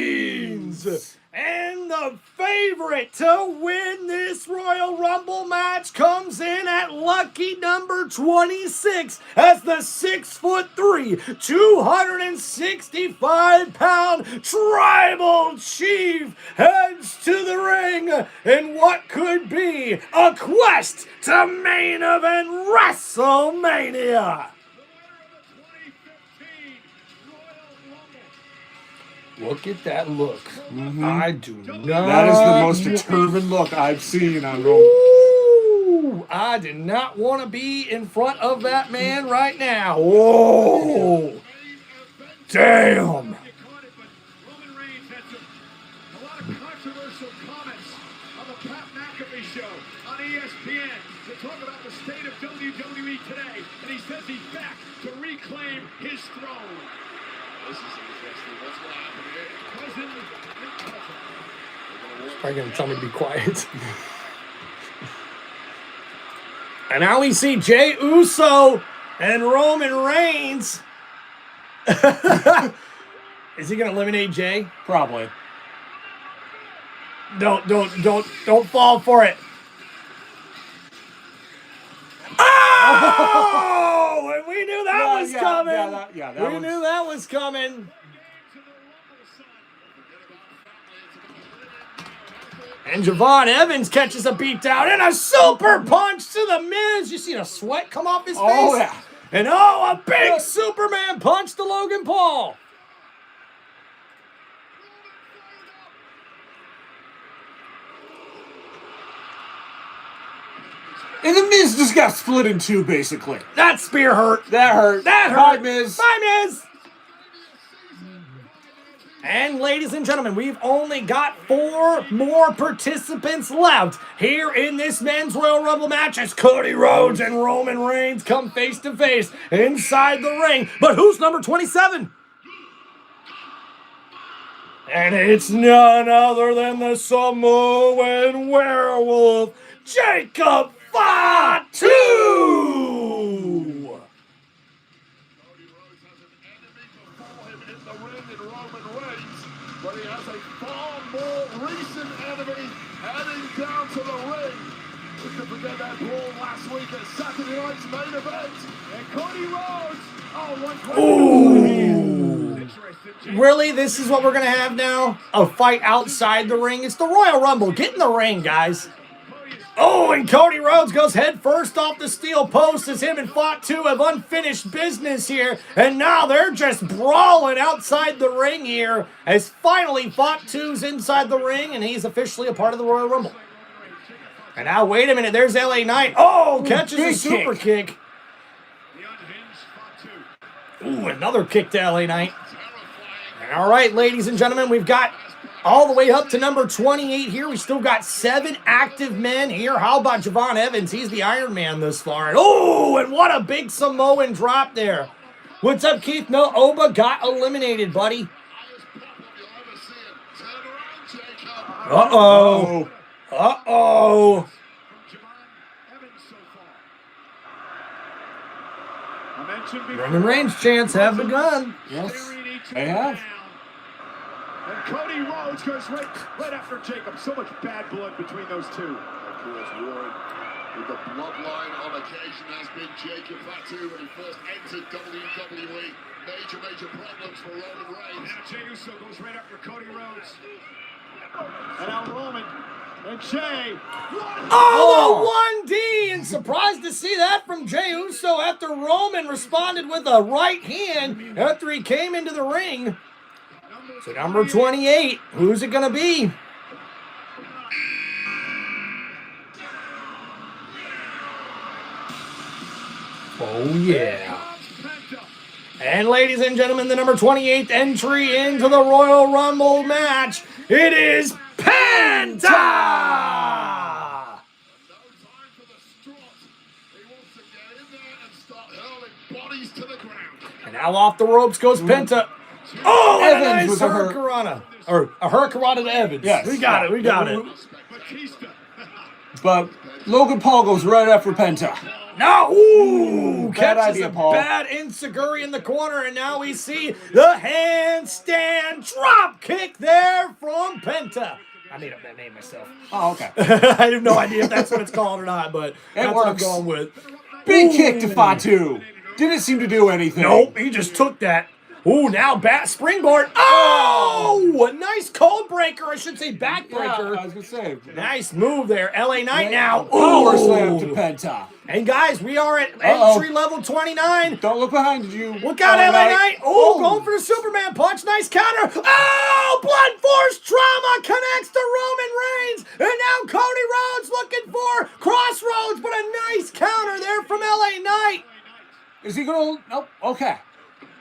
Reigns! And the favorite to win this Royal Rumble match comes in at lucky number 26 as the 6'3", 265-pound tribal chief heads to the ring in what could be a quest to main event WrestleMania. Look at that look. Mm-hmm. I do not. That is the most determined look I've seen on Roman. Ooh, I do not want to be in front of that man right now. Whoa. Damn. Roman Reigns had a lot of controversial comments on the Pat McAfee show on ESPN to talk about the state of WWE today. And he says he's back to reclaim his throne. This is interesting. What's going to happen here? Cousin and cousin. He's probably going to tell me to be quiet. And now we see Jey Uso and Roman Reigns. Is he going to eliminate Jey? Probably. Don't fall for it. Oh! And we knew that was coming. We knew that was coming. And Javon Evans catches a beat down and a super punch to the Miz. You see the sweat come off his face? Oh, yeah. And a big Superman punch to Logan Paul. And the Miz just got split in two, basically. That spear hurt. That hurt. That hurt. Bye, Miz. Bye, Miz. And ladies and gentlemen, we've only got 4 more participants left here in this men's Royal Rumble match as Cody Rhodes and Roman Reigns come face to face inside the ring. But who's number 27? And it's none other than the Samoan werewolf, Jacob Fatu! But he has a far more recent enemy heading down to the ring. We can forget that brawl last week at Saturday night's main event. And Cody Rhodes. Ooh. Really? This is what we're going to have now? A fight outside the ring? It's the Royal Rumble. Get in the ring, guys. Oh, and Cody Rhodes goes head first off the steel post as him and Fatu have unfinished business here. And now they're just brawling outside the ring here as finally Fatu's inside the ring and he's officially a part of the Royal Rumble. And now, wait a minute, there's LA Knight. Oh, catches a super kick. Ooh, another kick to LA Knight. All right, ladies and gentlemen, we've got all the way up to number 28 here. We still got 7 active men here. How about Javon Evans? He's the Iron Man thus far. And, oh, and what a big Samoan drop there. What's up, Keith? No, Oba got eliminated, buddy. Uh-oh. Uh-oh. Roman Reigns chants have begun. Yes, they have. And Cody Rhodes goes right after Jacob. So much bad blood between those two. Of course, Warren, with the bloodline on occasion, has been Jacob Fatu when he first entered WWE. Major problems for Roman Reigns. Now Jey Uso goes right after Cody Rhodes. And now Roman and Jey. Oh, the 1D! And surprised to see that from Jey Uso after Roman responded with a right hand after he came into the ring. So number 28, who's it going to be? Oh, yeah. And ladies and gentlemen, the number 28th entry into the Royal Rumble match, it is Penta! And now off the ropes goes Penta. Oh, and a nice Hurricanrana. Or a Hurricanrana to Evans. Yes. We got it. But Logan Paul goes right after Penta. No, ooh, bad catches idea, a Paul. bad Enziguri in the corner, and now we see the handstand drop kick there from Penta. I made up that name myself. Oh, okay. I have no idea if that's what it's called or not, but that's what I'm works. going with. Big kick to Fatu. Didn't seem to do anything. Nope, he just took that. Ooh, now bat springboard. Oh, a nice code breaker. I should say backbreaker. Yeah, I was going to say. Nice move there. LA Knight now. Power Ooh. slam to Penta. And guys, we are at entry level 29. Don't look behind you. Look out, LA Knight. Oh, going for the Superman punch. Nice counter. Oh, blunt force trauma connects to Roman Reigns. And now Cody Rhodes looking for Crossroads, but a nice counter there from LA Knight. Is he going to? Nope. Okay.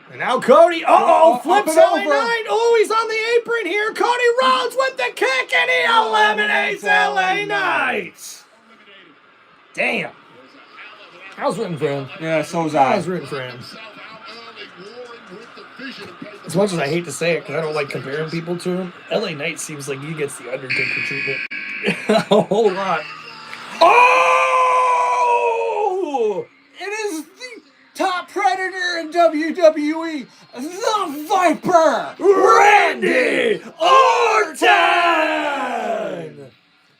And now Cody, flips LA over. Knight. Oh, he's on the apron here. Cody Rhodes with the kick, and he eliminates LA Knight. Damn. I was rooting for him. Yeah, so was I. I was rooting for him. As much as I hate to say it, because I don't like comparing people to him, LA Knight seems like he gets the Undertaker treatment a whole lot. Oh! It is the top predator in WWE, the Viper, Randy Orton!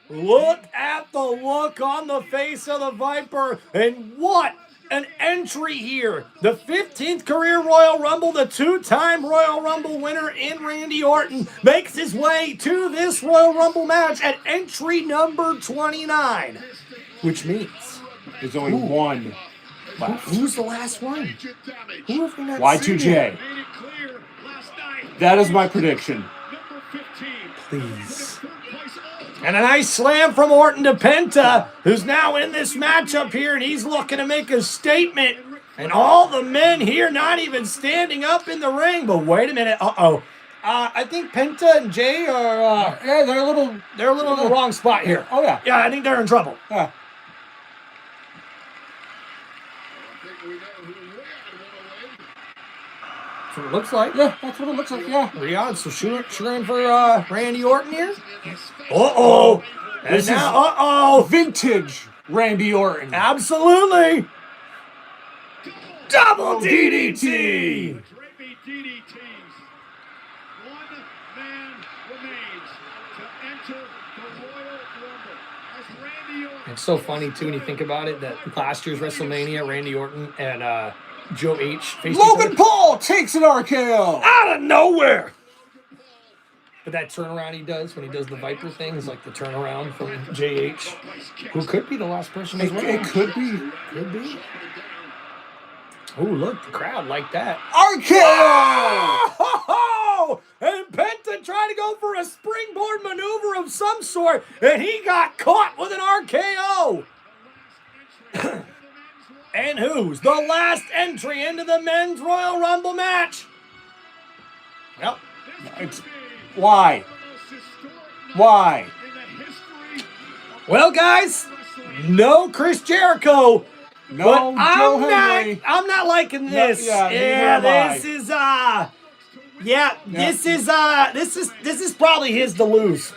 Look at the look on the face of the Viper, and what an entry here. The 15th career Royal Rumble, the two-time Royal Rumble winner in Randy Orton, makes his way to this Royal Rumble match at entry number 29, which means there's only one left. Who's the last one? Who have we not Y2J. seen? That is my prediction. Please. And a nice slam from Orton to Penta, who's now in this matchup here, and he's looking to make a statement. And all the men here not even standing up in the ring. But wait a minute. I think Penta and Jay are they're a little in the wrong spot here. Oh yeah. Yeah, I think they're in trouble. Yeah. That's what it looks like. Yeah, that's what it looks like. Yeah. Riyadh, so cheering for Randy Orton here. Uh-oh. And This now, is vintage Randy Orton. Absolutely. Double DDT. It's so funny, too, when you think about it, that last year's WrestleMania, Randy Orton and Joe H faced Logan Paul takes an RKO out of nowhere. But that turnaround he does when he does the Viper thing is like the turnaround from JH, who could be the last person as well. It could be. Could be. Oh, look, the crowd like that. RKO! Oh, and Penta tried to go for a springboard maneuver of some sort, and he got caught with an RKO. And who's the last entry into the men's Royal Rumble match? Well, Why? Well, guys, no Chris Jericho. No, But Joe Henry. I'm not liking this. No, yeah, neither am I. this is this is probably his to lose.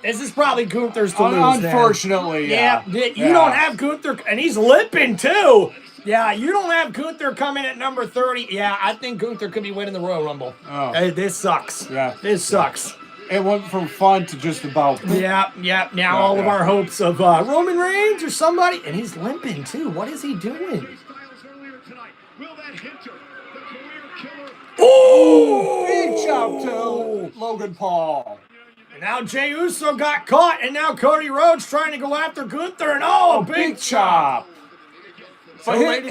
This is probably Gunther's to lose. Unfortunately, man. You don't have Gunther, and he's limping too. Yeah, you don't have Gunther coming at number 30. Yeah, I think Gunther could be winning the Royal Rumble. Oh. Hey, this sucks. Yeah. This sucks. It went from fun to just about. Yeah. Now all of our hopes of Roman Reigns or somebody, and he's limping too. What is he doing? Oh! Big chop to Logan Paul. And now Jey Uso got caught, and now Cody Rhodes trying to go after Gunther, and a big chop. But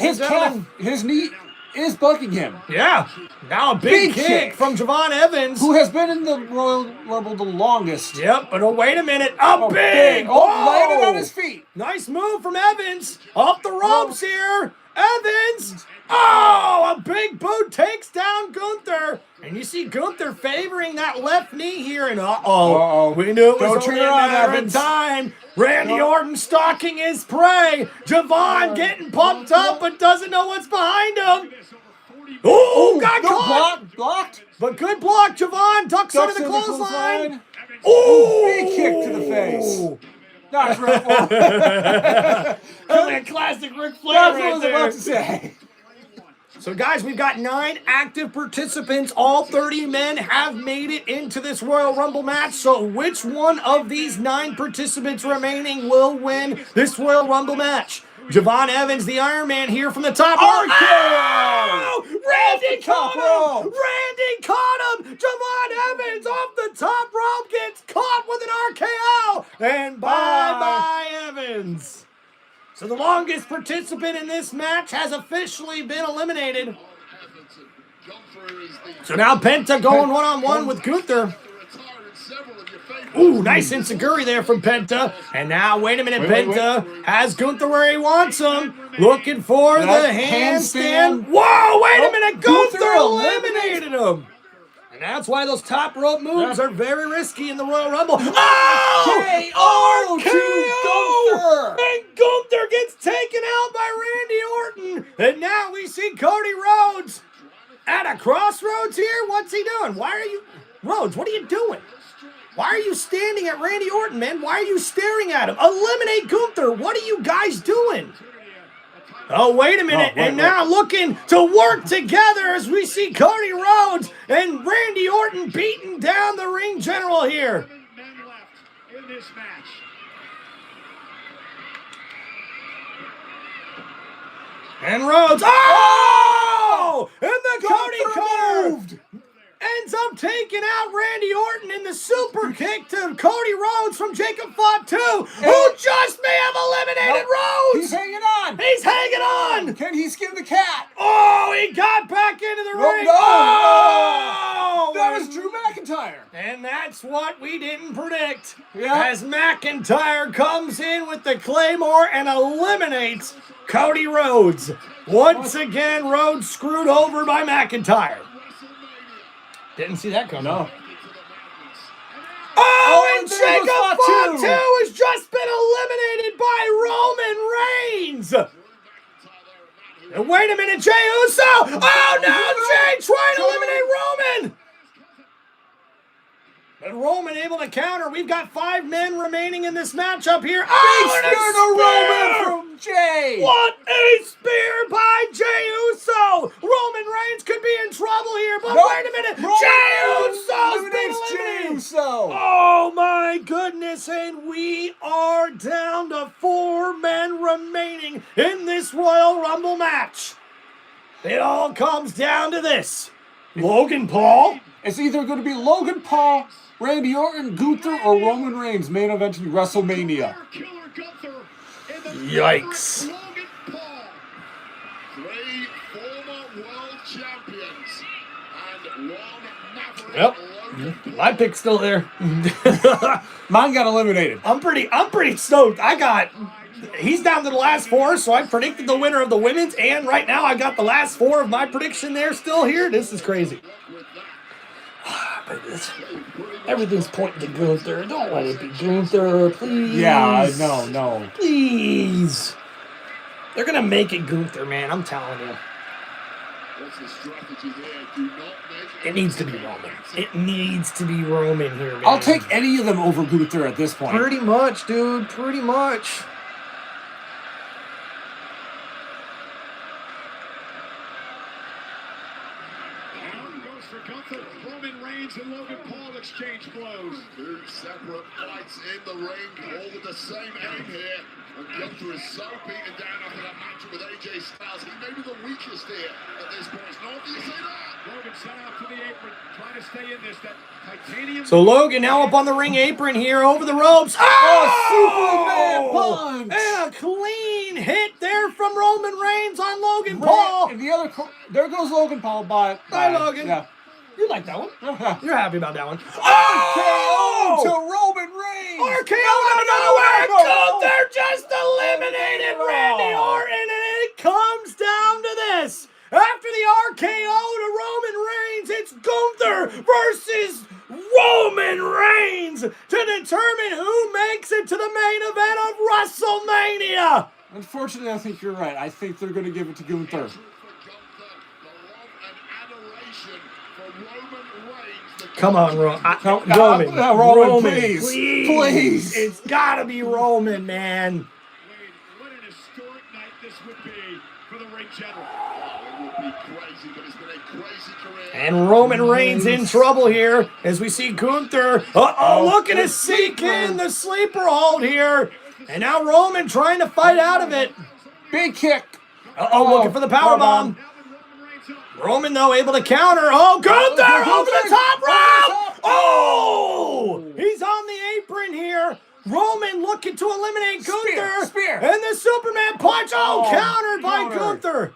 his knee is bucking him. Yeah. Now a big kick from Javon Evans, who has been in the Royal Rumble the longest. Yep, but wait a minute. Landed on his feet. Nice move from Evans. Off the ropes here. Evans. A big boot takes down Gunther. And you see Gunther favoring that left knee here. And we knew it was only a matter of time. Randy Orton stalking his prey. Javon getting pumped up but doesn't know what's behind him. Got caught. Blocked. But good block. Javon ducks under the clothesline. Big kick to the face. Not a classic Ric Flair That's what I was about to say. So, guys, we've got 9 active participants. All 30 men have made it into this Royal Rumble match. So, which one of these 9 participants remaining will win this Royal Rumble match? Javon Evans, the Iron Man, here from the top. Randy caught him! Randy caught him! Javon Evans off the top rope gets caught with an RKO! And bye-bye, Evans. So the longest participant in this match has officially been eliminated. So now Penta going one-on-one with Gunther. Ooh, nice enziguri there from Penta. And now, wait a minute, Penta has Gunther where he wants him. Looking for the handstand. Whoa, wait a minute, Gunther eliminated him. And that's why those top rope moves are very risky in the Royal Rumble. RKO! And Gunther gets taken out by Randy Orton. And now we see Cody Rhodes at a crossroads here. What's he doing? Rhodes, what are you doing? Why are you standing at Randy Orton, man? Why are you staring at him? Eliminate Gunther. What are you guys doing? Oh, wait a minute. Now looking to work together as we see Cody Rhodes and Randy Orton beating down the ring general here. And Rhodes. And the Cody Cutter ends up taking out Randy Orton in the super kick to Cody Rhodes from Jacob Fott 2, who just may have eliminated Rhodes. He's hanging on. He's hanging on. Can he skin the cat? He got back into the ring. That was Drew McIntyre. And that's what we didn't predict. As McIntyre comes in with the Claymore and eliminates Cody Rhodes. Once again, Rhodes screwed over by McIntyre. Didn't see that coming. No. And Jacob Fott 2 has just been eliminated by Roman Reigns. And wait a minute, Jey Uso. Jey trying to eliminate Roman. But Roman able to counter. We've got 5 men remaining in this matchup here. Roman from Jey. What a spear by Jey Uso. Roman Reigns could be in trouble here, but wait a minute. Jey Uso's been eliminated. Oh my goodness, and we are down to 4 men remaining in this Royal Rumble match. It all comes down to this. Logan Paul. It's either going to be Logan Paul, Randy Orton, Gunther, or Roman Reigns main event in WrestleMania. Yikes. Logan Paul, 3 former world champions, and 1 maverick. Yep. My pick's still there. Mine got eliminated. I'm pretty stoked. He's down to the last 4, so I predicted the winner of the women's, and right now I got the last 4 of my prediction there still here. This is crazy. But everything's pointing to Gunther. Don't let it be Gunther, please. Yeah, no. Please. They're going to make it Gunther, man. I'm telling you. What's the strategy there? Do not make It needs to be Roman. It needs to be Roman here, man. I'll take any of them over Gunther at this point. Pretty much, dude. Pretty much. Goes for Gunther. Roman Reigns and Logan Paul exchange blows. Two separate fights in the ring, all with the same aim here. And Gunther is so beaten down after that matchup with AJ Styles. He may be the weakest here at this point. It's not, do you say that? Logan set out to the apron, trying to stay in this. That titanium. So Logan now up on the ring apron here, over the ropes. Oh! Superman punch! And a clean hit there from Roman Reigns on Logan Paul. And the other, there goes Logan Paul. Bye, Logan. Yeah. You like that one? You're happy about that one. RKO to Roman Reigns. RKO out of nowhere. Gunther just eliminated Randy Orton, and it comes down to this. After the RKO to Roman Reigns, it's Gunther versus Roman Reigns to determine who makes it to the main event of WrestleMania. Unfortunately, I think you're right. I think they're going to give it to Gunther. Come on, Roman. Roman, please. It's got to be Roman, man. What an historic night this would be for the ring general. It would be crazy, but it's been a crazy career. And Roman Reigns in trouble here as we see Gunther. Looking to seek in the sleeper hold here. And now Roman trying to fight out of it. Big kick. Looking for the powerbomb. Roman, though, able to counter. Oh, Gunther over the top rope. Oh! He's on the apron here. Roman looking to eliminate Gunther. Spear. And the Superman punch. Countered by Gunther.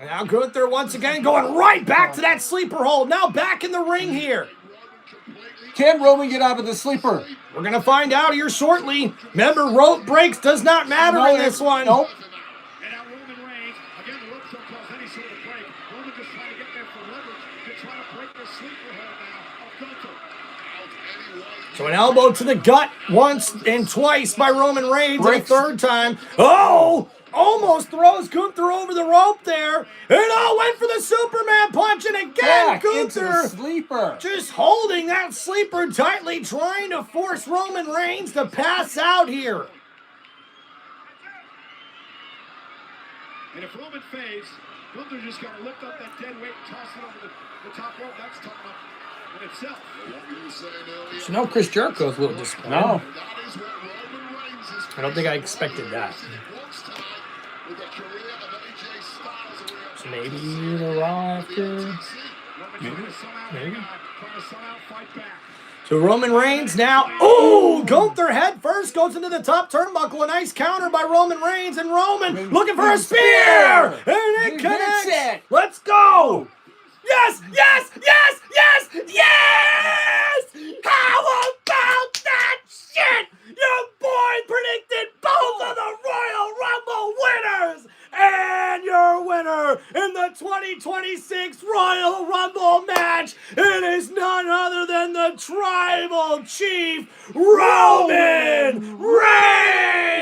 And now Gunther once again going right back to that sleeper hold. Now back in the ring here. Can Roman get out of the sleeper? We're going to find out here shortly. Remember, rope breaks does not matter in this one. Nope. And now Roman Reigns, again, the ropes don't cause any sort of break. Roman just trying to get there for leverage to try to break the sleeper hold now of Gunther. So an elbow to the gut once and twice by Roman Reigns, and a third time. Oh! Almost throws Gunther over the rope there. And went for the Superman punch. And again, Gunther sleeper. Just holding that sleeper tightly, trying to force Roman Reigns to pass out here. And if Roman fades, Gunther just got to lift up that dead weight and toss it over the top rope. That's tough enough in itself. So now Chris Jericho's a little disappointed. No. I don't think I expected that. So maybe the Raw after. Maybe. So Roman Reigns now. Oh, Gunther head first goes into the top turnbuckle. A nice counter by Roman Reigns, and Roman looking for a spear, and it connects. Let's go. Yes, yes, yes, yes, yes! How about that shit? Your boy predicted both of the Royal Rumble winners! And your winner in the 2026 Royal Rumble match, it is none other than the Tribal Chief, Roman Reigns!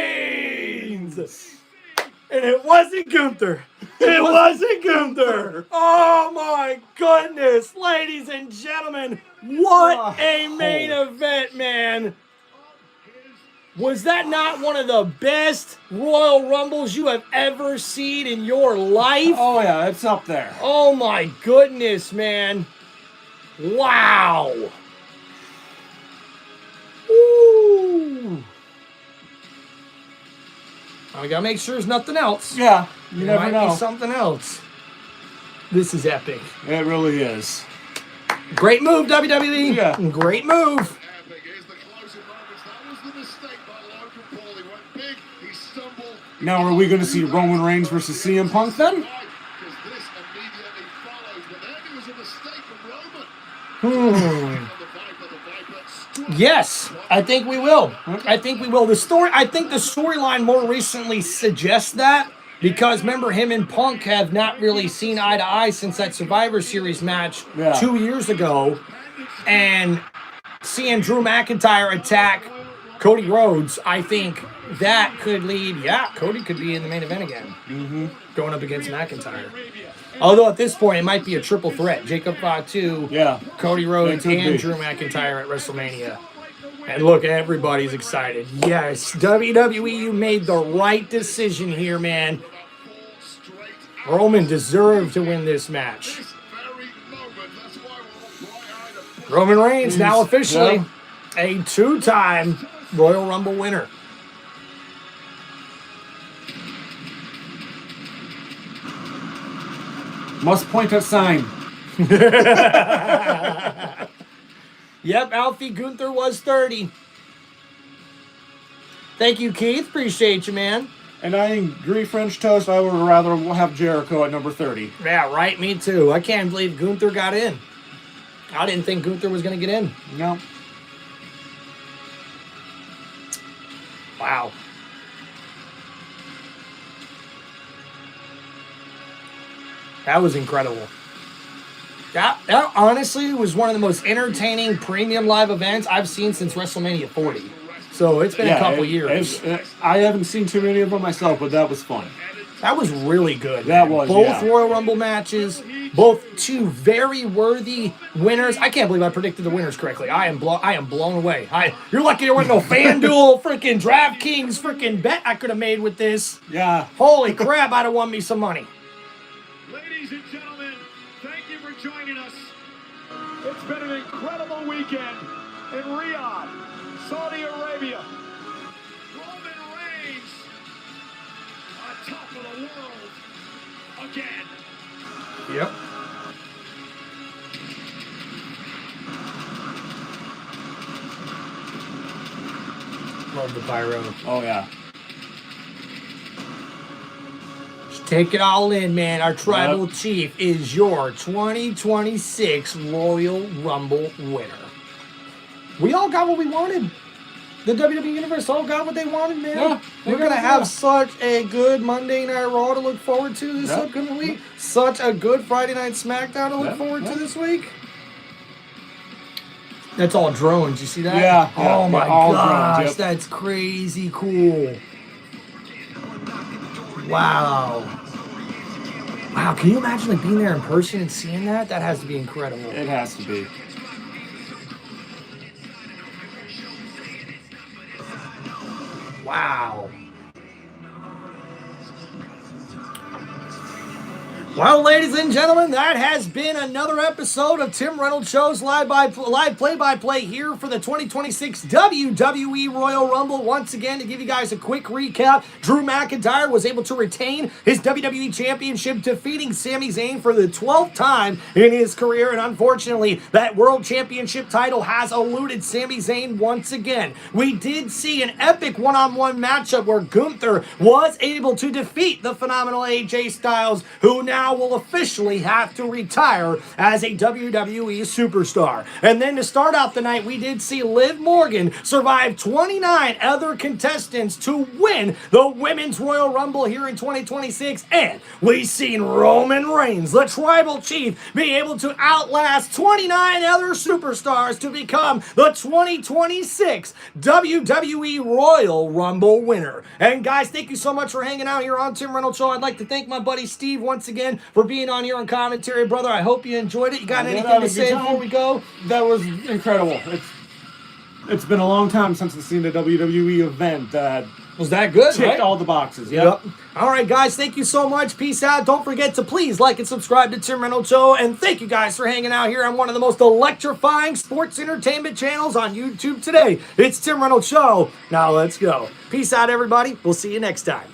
And it wasn't Gunther. It wasn't Gunther. Oh my goodness, ladies and gentlemen, what a main event, man. Was that not one of the best Royal Rumbles you have ever seen in your life? Oh yeah, it's up there. Oh my goodness, man. Wow. Woo. I gotta make sure there's nothing else. Yeah, you there never might know. be something else. This is epic. It really is. Great move, WWE. Yeah. Great move. Now, are we going to see Roman Reigns versus CM Punk then? Yes, I think we will. I think we will. I think the storyline more recently suggests that, because remember, him and Punk have not really seen eye to eye since that Survivor Series match 2 years ago, and seeing Drew McIntyre attack Cody Rhodes, I think that could lead. Yeah, Cody could be in the main event again, going up against McIntyre. Although at this point, it might be a triple threat. Jacob Fatu, Cody Rhodes, and Drew McIntyre at WrestleMania. And look, everybody's excited. Yes, WWE, you made the right decision here, man. Roman deserved to win this match. Roman Reigns now officially a two-time Royal Rumble winner. Must point at sign. Yep, Alfie Gunther was 30. Thank you, Keith. Appreciate you, man. And I agree, French Toast. I would rather have Jericho at number 30. Yeah, right. Me too. I can't believe Gunther got in. I didn't think Gunther was going to get in. No. Wow. That was incredible. That honestly was one of the most entertaining premium live events I've seen since WrestleMania 40. So it's been a couple years. I haven't seen too many of them myself, but that was fun. That was really good. That was, both Royal Rumble matches, both two very worthy winners. I can't believe I predicted the winners correctly. I am blown away. You're lucky there wasn't no FanDuel, freaking DraftKings, freaking bet I could have made with this. Yeah. Holy crap! I'd have won me some money. Ladies and gentlemen, thank you for joining us. It's been an incredible weekend in Riyadh, Saudi Arabia. Roman Reigns on top of the world again. Yep. Love the pyro. Oh, yeah. Just take it all in, man. Our tribal chief is your 2026 Royal Rumble winner. We all got what we wanted. The WWE Universe all got what they wanted, man. Yeah, we're going to have such a good Monday Night Raw to look forward to this upcoming week. Such a good Friday Night SmackDown to look forward to this week. That's all drones. You see that? Yeah. Oh, my gosh. Drones, That's crazy cool. Wow. Wow, can you imagine like being there in person and seeing that? That has to be incredible. It has to be. Wow. Well, ladies and gentlemen, that has been another episode of Tim Reynolds Show's live play-by-play here for the 2026 WWE Royal Rumble. Once again, to give you guys a quick recap, Drew McIntyre was able to retain his WWE Championship, defeating Sami Zayn for the 12th time in his career, and unfortunately, that World Championship title has eluded Sami Zayn once again. We did see an epic one-on-one matchup where Gunther was able to defeat the phenomenal AJ Styles, who now will officially have to retire as a WWE superstar. And then to start out the night, we did see Liv Morgan survive 29 other contestants to win the Women's Royal Rumble here in 2026. And we've seen Roman Reigns, the Tribal Chief, be able to outlast 29 other superstars to become the 2026 WWE Royal Rumble winner. And guys, thank you so much for hanging out here on Tim Reynolds Show. I'd like to thank my buddy Steve once again for being on here on commentary, brother. I hope you enjoyed it. You got anything to say before we go? That was incredible. It's been a long time since I've seen a WWE event that was that good. Ticked all the boxes. Yep. All right, guys. Thank you so much. Peace out. Don't forget to please like and subscribe to Tim Reynolds Show. And thank you guys for hanging out here on one of the most electrifying sports entertainment channels on YouTube today. It's Tim Reynolds Show. Now let's go. Peace out, everybody. We'll see you next time.